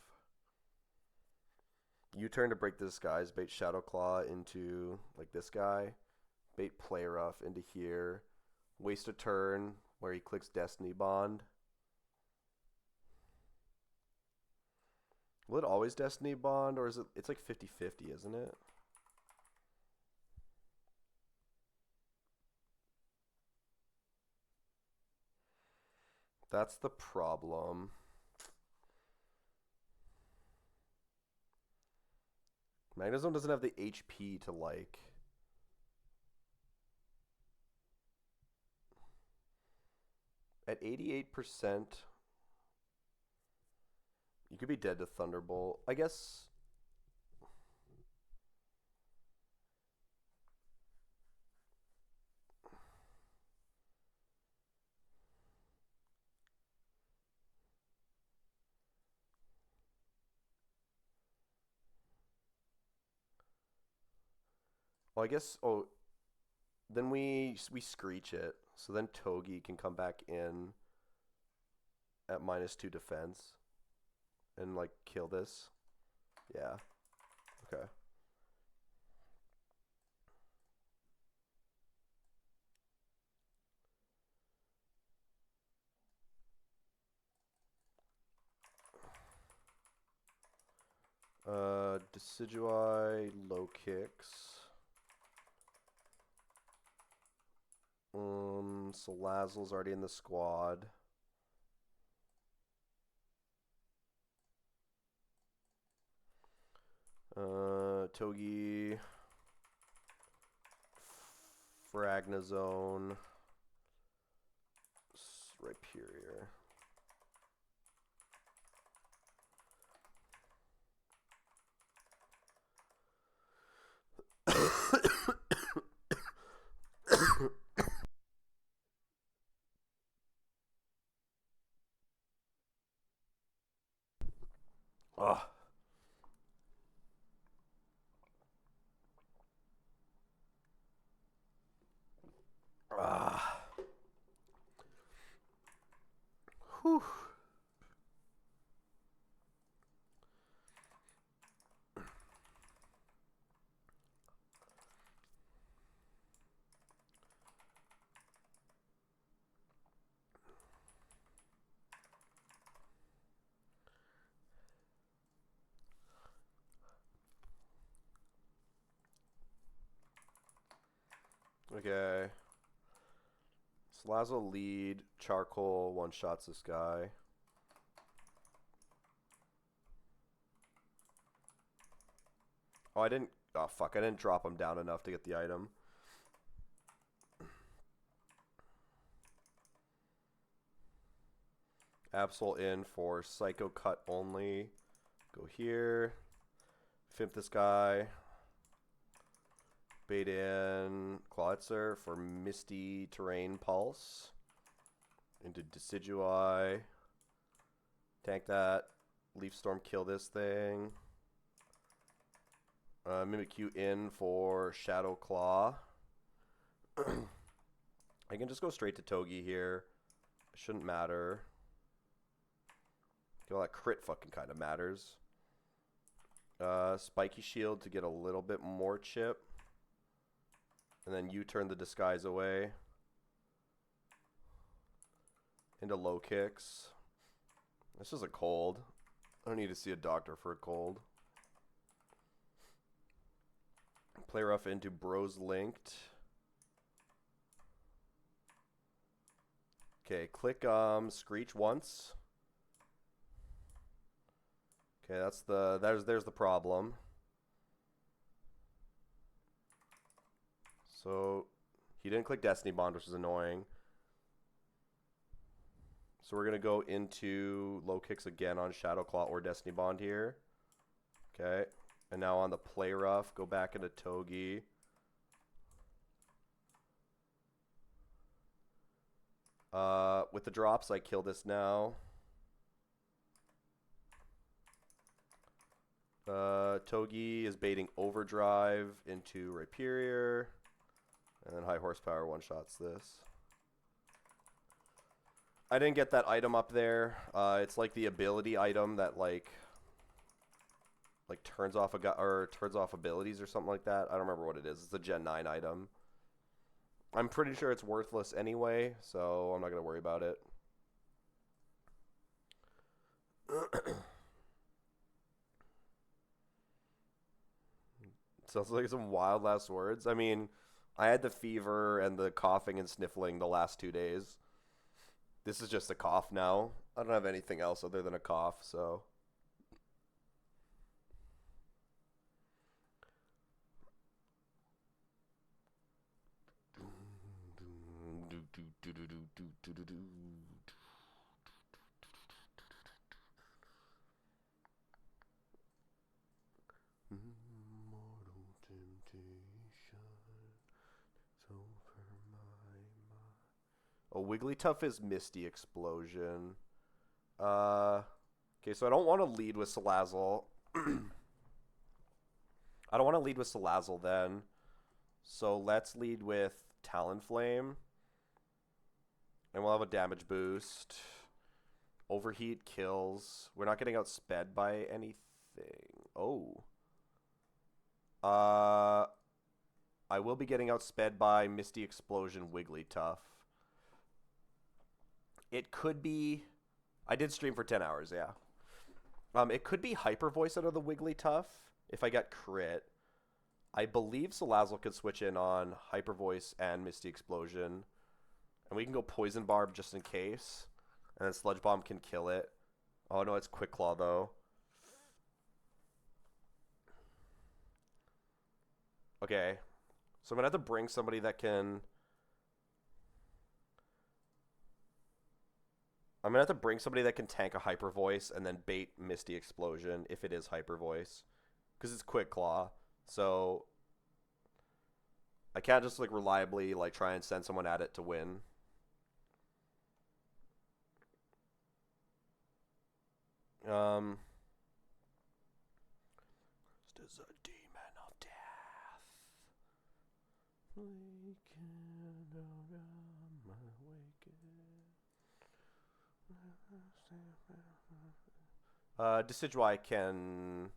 You turn to break the disguise, bait Shadow Claw into like this guy, bait Play Rough into here, waste a turn where he clicks Destiny Bond. Will it always Destiny Bond, or is it? It's like 50-50, isn't it? That's the problem. Magnezone doesn't have the HP to like. At 88%, you could be dead to Thunderbolt. I guess. Well, I guess. Oh, then we screech it. So then Togi can come back in at -2 defense and like kill this. Yeah. Okay. Decidui, low kicks. Salazzle's already in the squad. Togi, Fragnazone, Rhyperior. Ugh. Ah. Whew. Okay. Salazzle lead. Charcoal one-shots this guy. Oh, I didn't... Oh, fuck. I didn't drop him down enough to get the item. Absol in for Psycho Cut only. Go here. Fimp this guy. Bait in Clawitzer for Misty Terrain Pulse. Into Decidui. Tank that. Leaf Storm kill this thing. Mimikyu in for Shadow Claw. I can just go straight to Togi here. It shouldn't matter. Well, that crit fucking kind of matters. Spiky Shield to get a little bit more chip. And then you turn the disguise away. Into low kicks. This is a cold. I don't need to see a doctor for a cold. Play rough into Bros Linked. Okay, click Screech once. Okay, there's the problem. So he didn't click Destiny Bond, which is annoying. So we're gonna go into low kicks again on Shadow Claw or Destiny Bond here. Okay. And now on the play rough, go back into Togi. With the drops, I kill this now. Togi is baiting Overdrive into Rhyperior. And then High Horsepower one-shots this. I didn't get that item up there. It's like the ability item that like turns off turns off abilities or something like that. I don't remember what it is. It's a Gen 9 item. I'm pretty sure it's worthless anyway, so I'm not going to worry about it. Sounds like some wild last words. I mean, I had the fever and the coughing and sniffling the last 2 days. This is just a cough now. I don't have anything else other than a cough, so... Oh, Wigglytuff is Misty Explosion. Okay, so I don't want to lead with Salazzle. I don't want to lead with Salazzle then. So let's lead with Talonflame. And we'll have a damage boost. Overheat kills. We're not getting outsped by anything. Oh. I will be getting outsped by Misty Explosion Wigglytuff. It could be... I did stream for 10 hours, yeah. It could be Hyper Voice out of the Wigglytuff if I get crit. I believe Salazzle could switch in on Hyper Voice and Misty Explosion. And we can go Poison Barb just in case. And then Sludge Bomb can kill it. Oh no, it's Quick Claw though. Okay. So I'm going to have to bring somebody that can... I'm going to have to bring somebody that can tank a Hyper Voice and then bait Misty Explosion if it is Hyper Voice. Because it's Quick Claw. So I can't just like reliably like try and send someone at it to win. This is a demon of death. Decidueye can...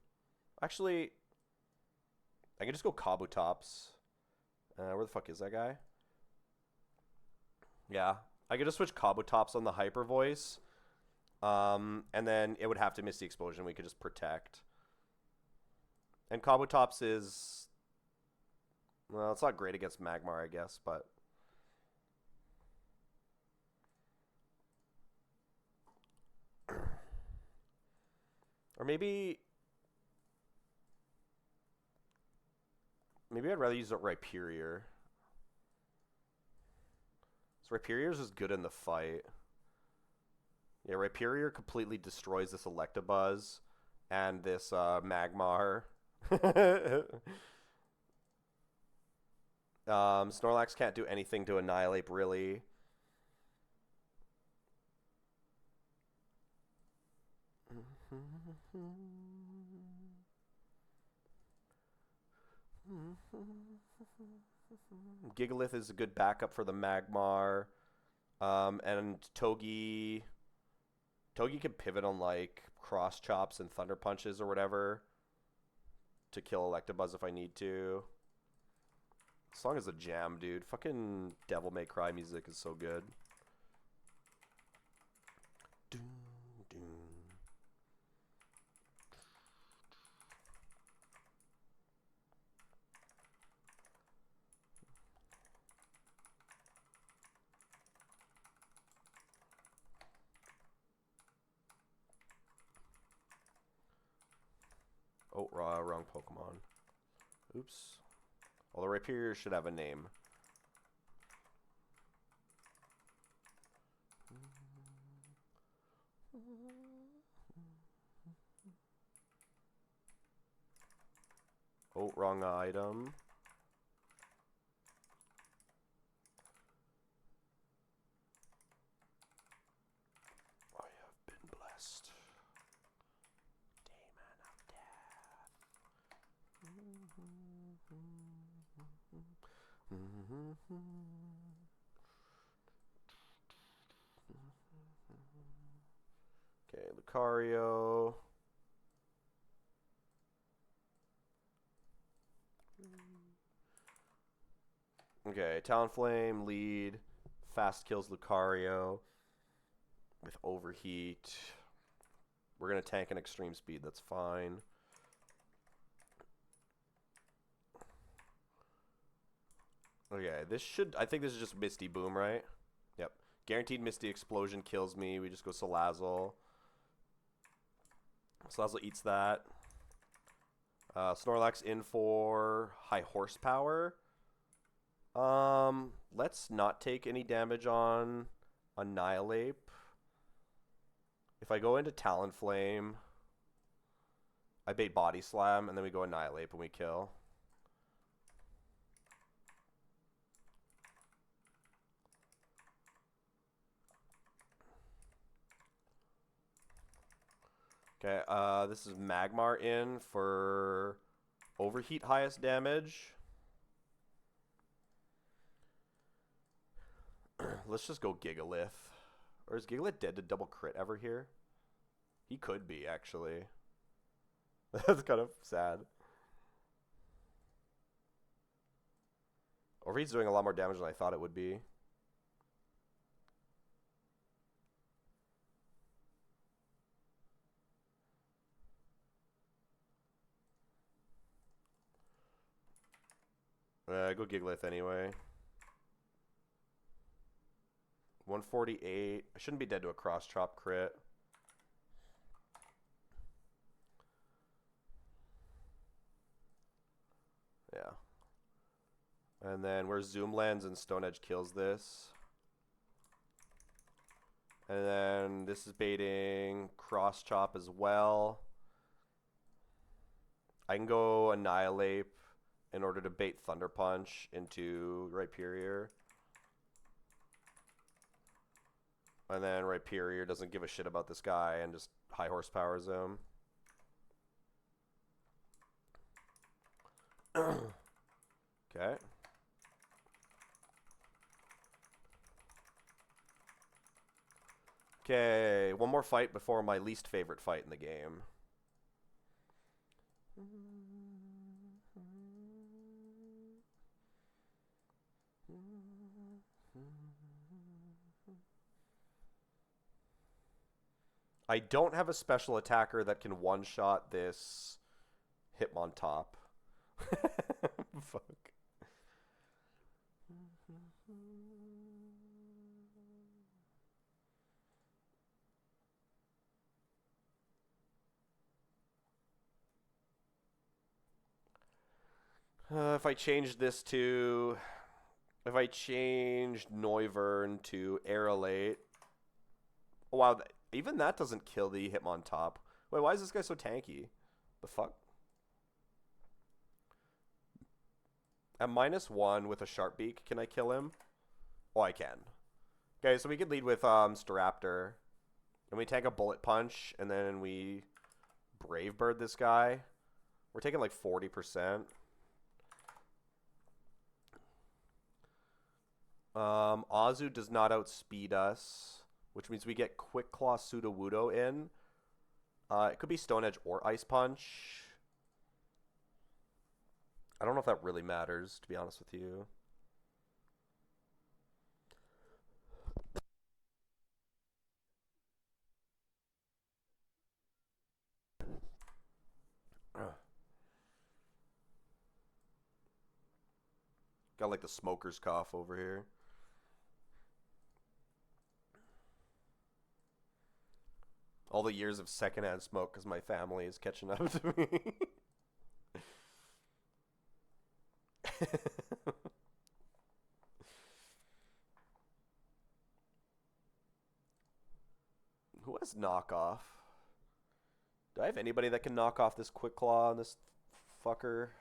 Actually, I can just go Kabutops. Where the fuck is that guy? Yeah. I could just switch Kabutops on the Hyper Voice. And then it would have to miss the Explosion. We could just Protect. And Kabutops is... Well, it's not great against Magmar, I guess, but... Or maybe... Maybe I'd rather use a Rhyperior. So Rhyperior's is good in the fight. Yeah, Rhyperior completely destroys this Electabuzz and this Magmar. Snorlax can't do anything to Annihilate, really. Gigalith is a good backup for the Magmar. And Togi can pivot on like Cross Chops and Thunder Punches or whatever to kill Electabuzz if I need to. This song is a jam, dude. Fucking Devil May Cry music is so good. Doom, doom. Oh, wrong Pokemon. Oops. Well, the Rhyperior should have a name. Oh, wrong item. I have been blessed. Demon of death. Okay, Lucario. Okay, Talonflame, lead. Fast kills Lucario with Overheat. We're going to tank an Extreme Speed, that's fine. Okay, this should... I think this is just Misty Boom, right? Yep. Guaranteed Misty Explosion kills me. We just go Salazzle. Salazzle eats that. Snorlax in for high horsepower. Let's not take any damage on Annihilate. If I go into Talonflame, I bait Body Slam, and then we go Annihilate when we kill. Okay, this is Magmar in for Overheat highest damage. Let's just go Gigalith. Or is Gigalith dead to double crit ever here? He could be, actually. That's kind of sad. Overheat's doing a lot more damage than I thought it would be. Go Giglith anyway. 148. I shouldn't be dead to a cross chop crit. Yeah. And then where Zoom lands and Stone Edge kills this. And then this is baiting cross chop as well. I can go Annihilate in order to bait Thunder Punch into Rhyperior. And then Rhyperior doesn't give a shit about this guy and just high horsepowers him. Okay. Okay, one more fight before my least favorite fight in the game. I don't have a special attacker that can one-shot this Hitmontop. Fuck. If I changed this to... If I changed Noivern to Aerolate... Oh, wow, even that doesn't kill the Hitmontop. Wait, why is this guy so tanky? The fuck? At -1 with a Sharpbeak, can I kill him? Oh, I can. Okay, so we could lead with Staraptor. And we tank a Bullet Punch, and then we Brave Bird this guy. We're taking like 40%. Azu does not outspeed us, which means we get Quick Claw Sudowoodo in. It could be Stone Edge or Ice Punch. I don't know if that really matters, to be honest with you. Got like the smoker's cough over here. All the years of secondhand smoke because my family is catching up to me. Who has knockoff? Do I have anybody that can knock off this Quick Claw on this fucker?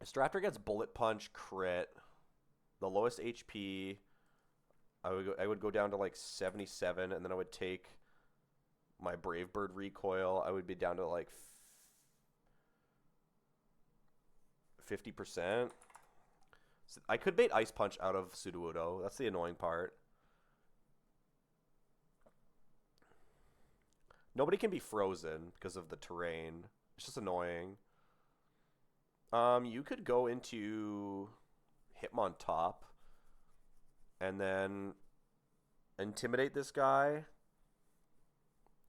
Staraptor gets Bullet Punch, crit, the lowest HP. I would go down to like 77, and then I would take my Brave Bird recoil. I would be down to like 50%. So I could bait Ice Punch out of Sudowoodo. That's the annoying part. Nobody can be frozen because of the terrain. It's just annoying. You could go into Hitmontop and then intimidate this guy,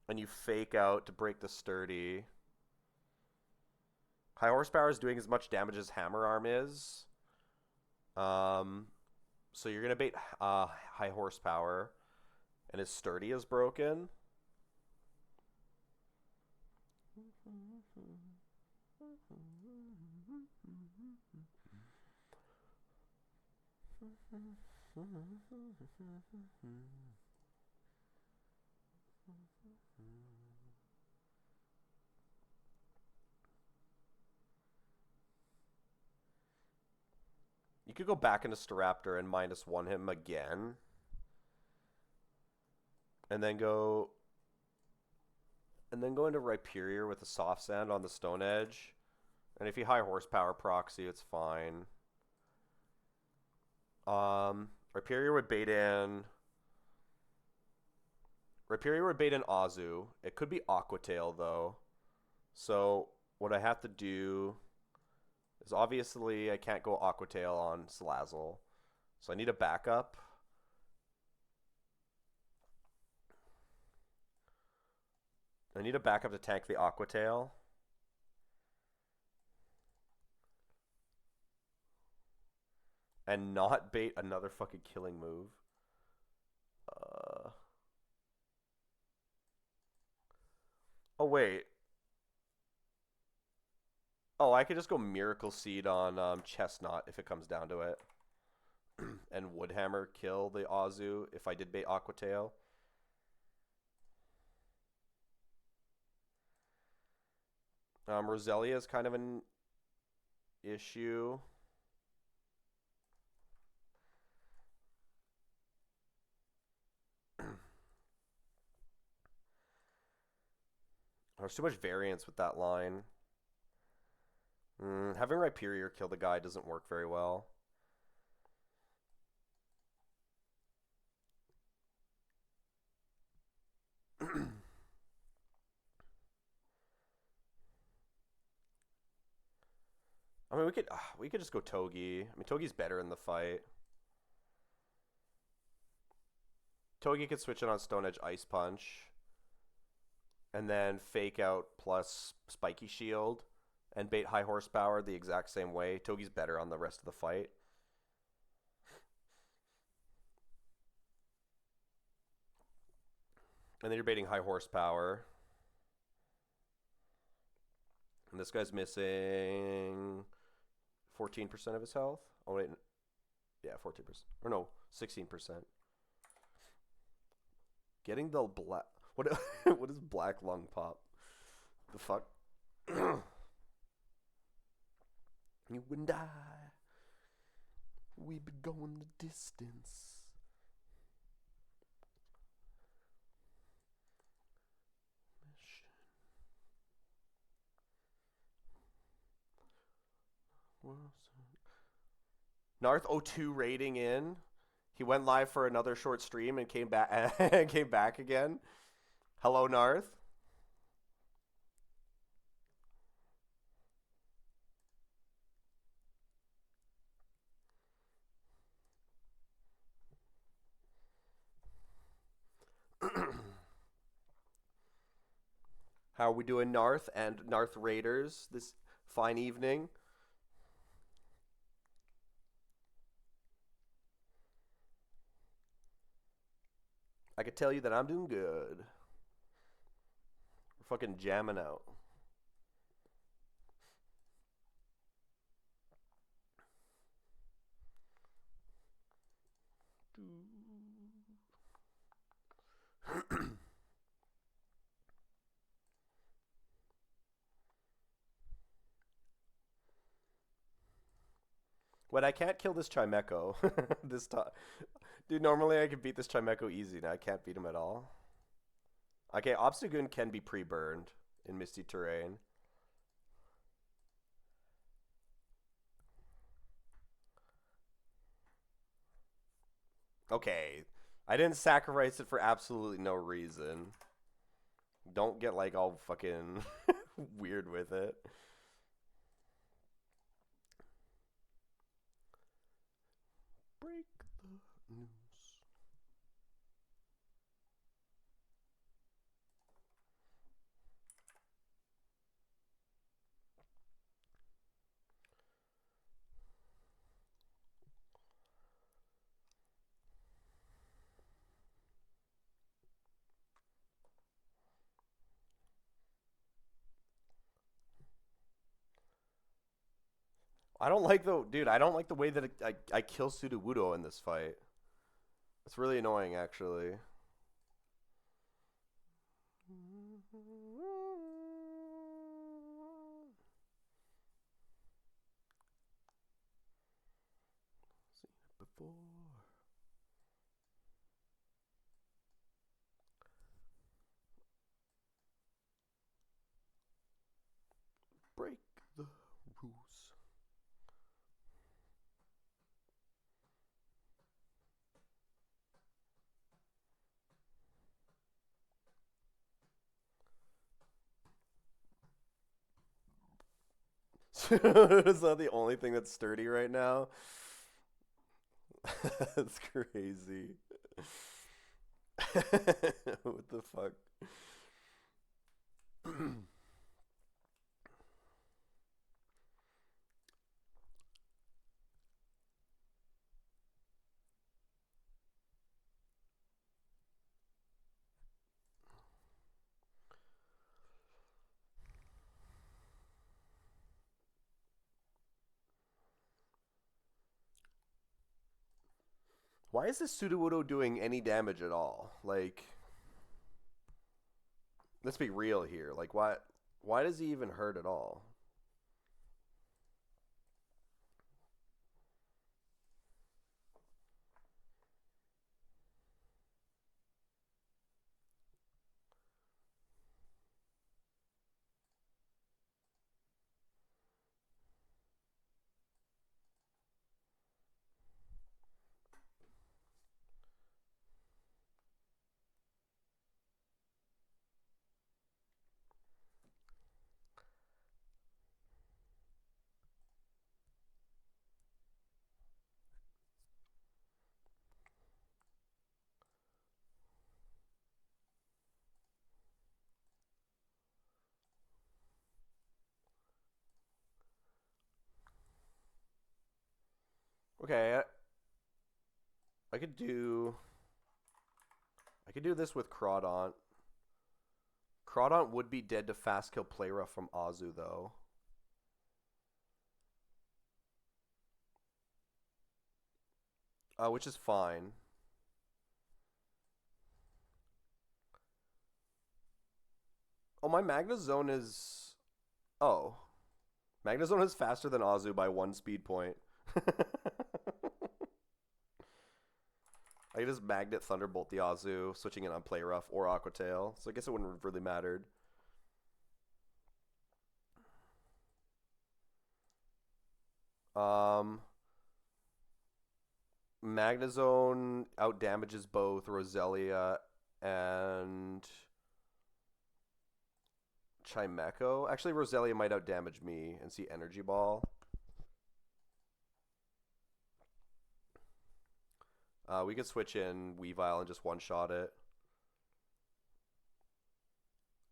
and you fake out to break the sturdy. High horsepower is doing as much damage as Hammer Arm is. So you're gonna bait high horsepower, and his sturdy is broken. You could go back into Staraptor and -1 him again. And then go into Rhyperior with a Soft Sand on the Stone Edge. And if you high horsepower proxy, it's fine. Rhyperior would bait in Rhyperior would bait an Azu. It could be Aqua Tail, though. So what I have to do is obviously I can't go Aqua Tail on Salazzle. So I need a backup. I need a backup to tank the Aqua Tail. And not bait another fucking killing move. Oh, wait. Oh, I could just go Miracle Seed on Chestnut if it comes down to it. And Woodhammer kill the Azu if I did bait Aqua Tail. Roselia is kind of an issue. There's too much variance with that line. Having Rhyperior kill the guy doesn't work very well. I mean, we could just go Togi. I mean, Togi's better in the fight. Togi could switch it on Stone Edge Ice Punch. And then Fake Out plus Spiky Shield. And bait High Horsepower the exact same way. Togi's better on the rest of the fight. And then you're baiting High Horsepower. And this guy's missing 14% of his health. Oh, wait. Yeah, 14%. Or no, 16%. Getting the black... What is Black Lung Pop? The fuck? You and I, we be going the distance. Narth 02 rating in. He went live for another short stream and came back came back again. Hello, Narth. How are we doing, Narth and Narth Raiders, this fine evening? I could tell you that I'm doing good. We're fucking jamming out. But I can't kill this Chimecho this time. Dude, normally I could beat this Chimecho easy. Now I can't beat him at all. Okay, Obstagoon can be pre-burned in Misty Terrain. Okay, I didn't sacrifice it for absolutely no reason. Don't get like all fucking weird with it. Break the news. I don't like the dude. I don't like the way that I kill Sudowoodo in this fight. It's really annoying, actually. Seen it before. Break the rules. Is that the only thing that's sturdy right now? That's crazy. What the fuck? Why is this Sudowoodo doing any damage at all? Like, let's be real here. Like, why does he even hurt at all? Okay, I could do this with Crawdaunt. Crawdaunt would be dead to fast kill Playra from Azu though. Which is fine. Oh, my Magnezone is... Oh. Magnezone is faster than Azu by 1 speed point. I can just Magnet Thunderbolt the Azu, switching it on Play Rough or Aqua Tail. So I guess it wouldn't have really mattered. Magnezone outdamages both Roselia and Chimecho. Actually, Roselia might outdamage me and see Energy Ball. We could switch in Weavile and just one-shot it.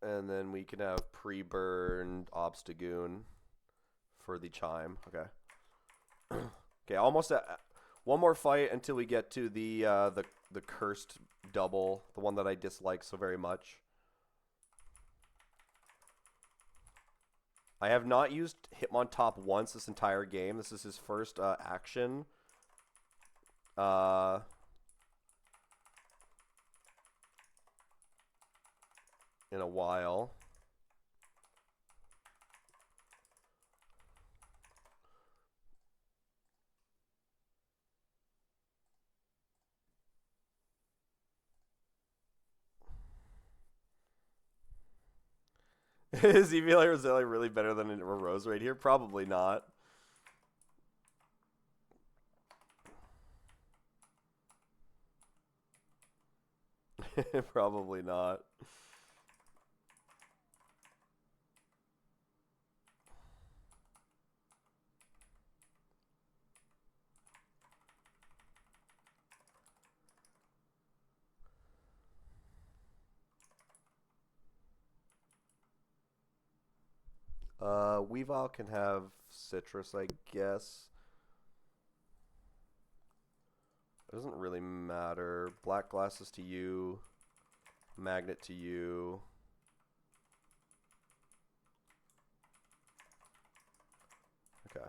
And then we can have pre-burned Obstagoon for the Chime. Okay. Okay, almost one more fight until we get to the cursed double, the one that I dislike so very much. I have not used Hitmontop once this entire game. This is his first action. In a while. Is Eviler Roselia really better than a Rose right here? Probably not. Probably not. Weavile can have Citrus, I guess. It doesn't really matter. Black Glasses to you. Magnet to you. Okay.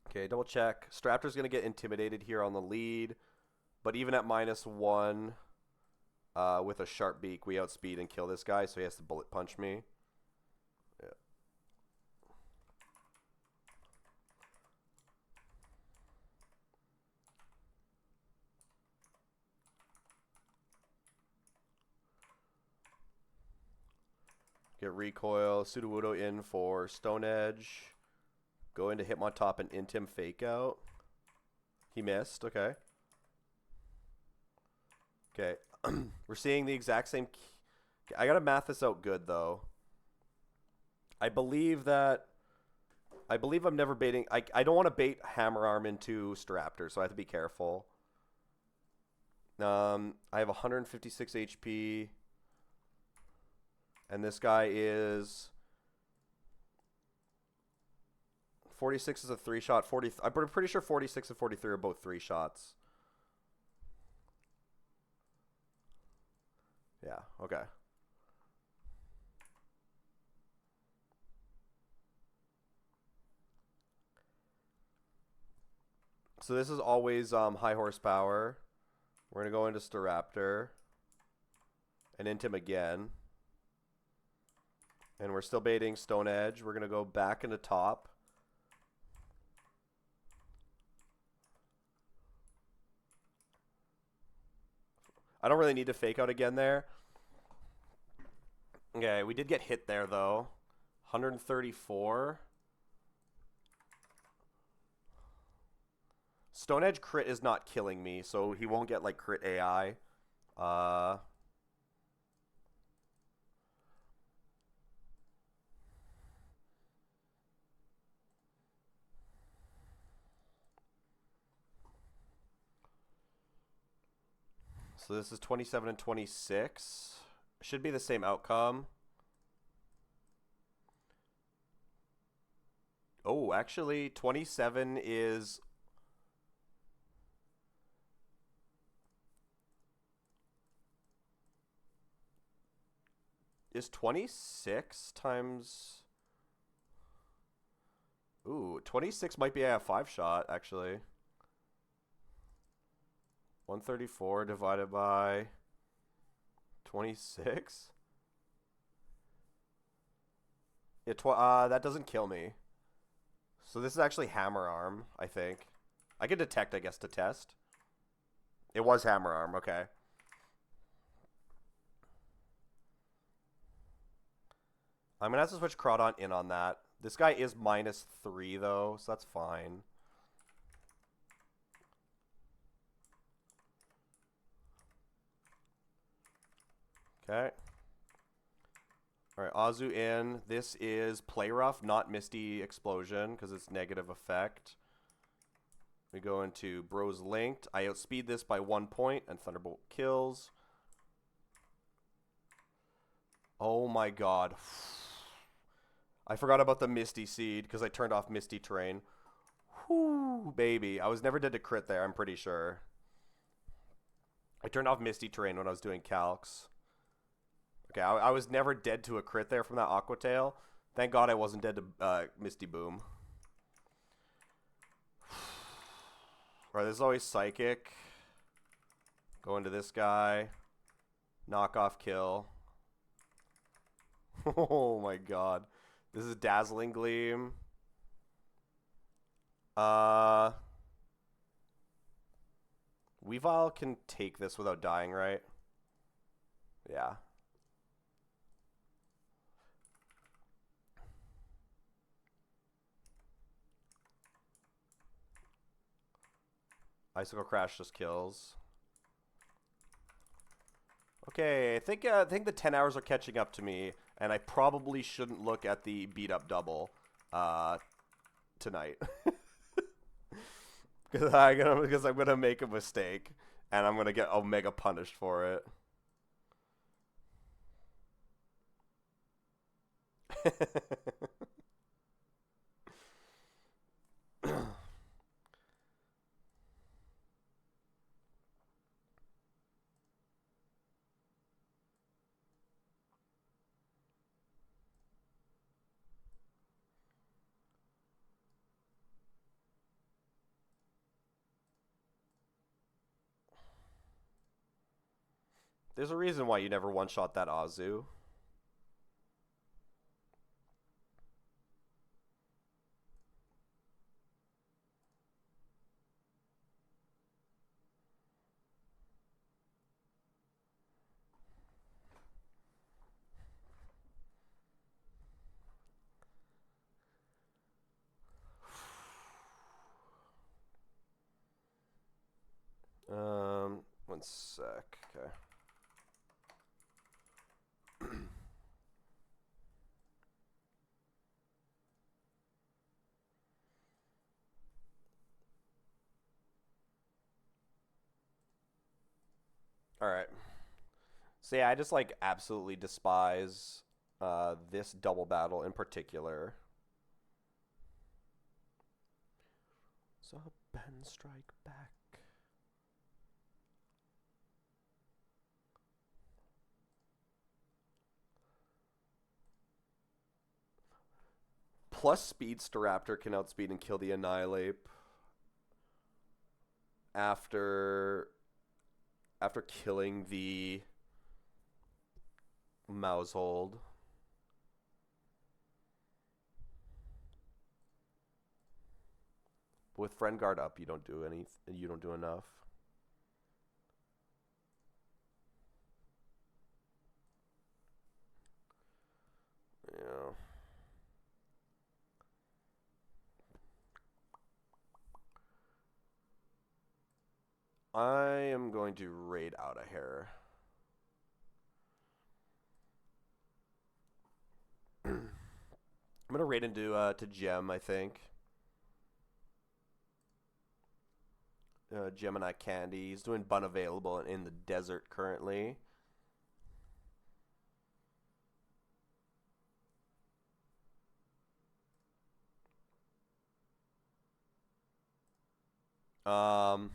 Okay, double check. Straptor's going to get intimidated here on the lead. But even at -1, with a sharp beak, we outspeed and kill this guy, so he has to bullet punch me. Yeah. Get recoil. Sudowoodo in for Stone Edge. Go into Hitmontop and Intim Fake Out. He missed. Okay. Okay. We're seeing the exact same. I gotta math this out good though. I believe I'm never baiting. I don't want to bait Hammer Arm into Staraptor, so I have to be careful. I have 156 HP. And this guy is 46 is a 3-shot. 40. I'm pretty sure 46 and 43 are both 3 shots. Yeah. Okay. So this is always high horsepower. We're gonna go into Staraptor and Intim again. And we're still baiting Stone Edge. We're going to go back into top. I don't really need to fake out again there. Okay, we did get hit there, though. 134. Stone Edge crit is not killing me, so he won't get, like, crit AI. So this is 27 and 26. Should be the same outcome. Oh, actually, 27 is... Is 26 times... Ooh, 26 might be a 5-shot, actually. 134 divided by 26? Yeah, that doesn't kill me. So this is actually Hammer Arm, I think. I can detect, I guess, to test. It was Hammer Arm, okay. I'm going to have to switch Crawdon in on that. This guy is -3, though, so that's fine. Okay. Alright, Azu in. This is Play Rough, not Misty Explosion, because it's negative effect. We go into Bros Linked. I outspeed this by 1 point, and Thunderbolt kills. Oh my god. I forgot about the Misty Seed, because I turned off Misty Terrain. Whoo, baby. I was never dead to crit there, I'm pretty sure. I turned off Misty Terrain when I was doing calcs. Okay, I was never dead to a crit there from that Aqua Tail. Thank God I wasn't dead to Misty Boom. Alright, there's always Psychic. Go into this guy. Knock off kill. Oh my god. This is Dazzling Gleam. Weavile can take this without dying, right? Yeah. Icicle Crash just kills. Okay, I think the 10 hours are catching up to me, and I probably shouldn't look at the beat up double tonight. Because I'm gonna make a mistake, and I'm gonna get Omega punished for it. There's a reason why you never one-shot that Azu. 1 sec. Okay. All right. So yeah, I just like absolutely despise this double battle in particular. So Ben strike back. Plus Speedster Raptor can outspeed and kill the Annihilate after killing the Mousehold. With Friend Guard up, you don't do enough. Yeah. I am going to raid out a hair. I'm gonna raid into to Gem, I think. Gemini Candy. He's doing Bun Available in the desert currently. I'm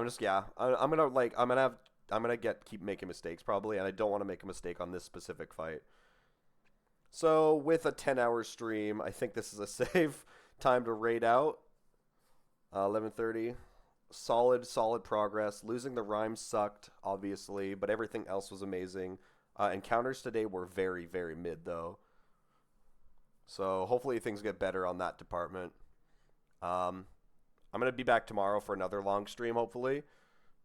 just I'm gonna keep making mistakes probably, and I don't want to make a mistake on this specific fight. So with a 10-hour stream, I think this is a safe time to raid out. 11:30. Solid progress. Losing the rhyme sucked, obviously, but everything else was amazing. Encounters today were very, very mid, though. So hopefully things get better on that department. I'm going to be back tomorrow for another long stream, hopefully,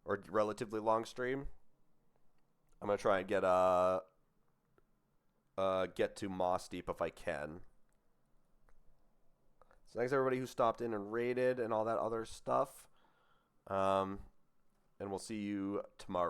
or relatively long stream. I'm going to try and get to Moss Deep if I can. So thanks everybody who stopped in and raided and all that other stuff. And we'll see you tomorrow.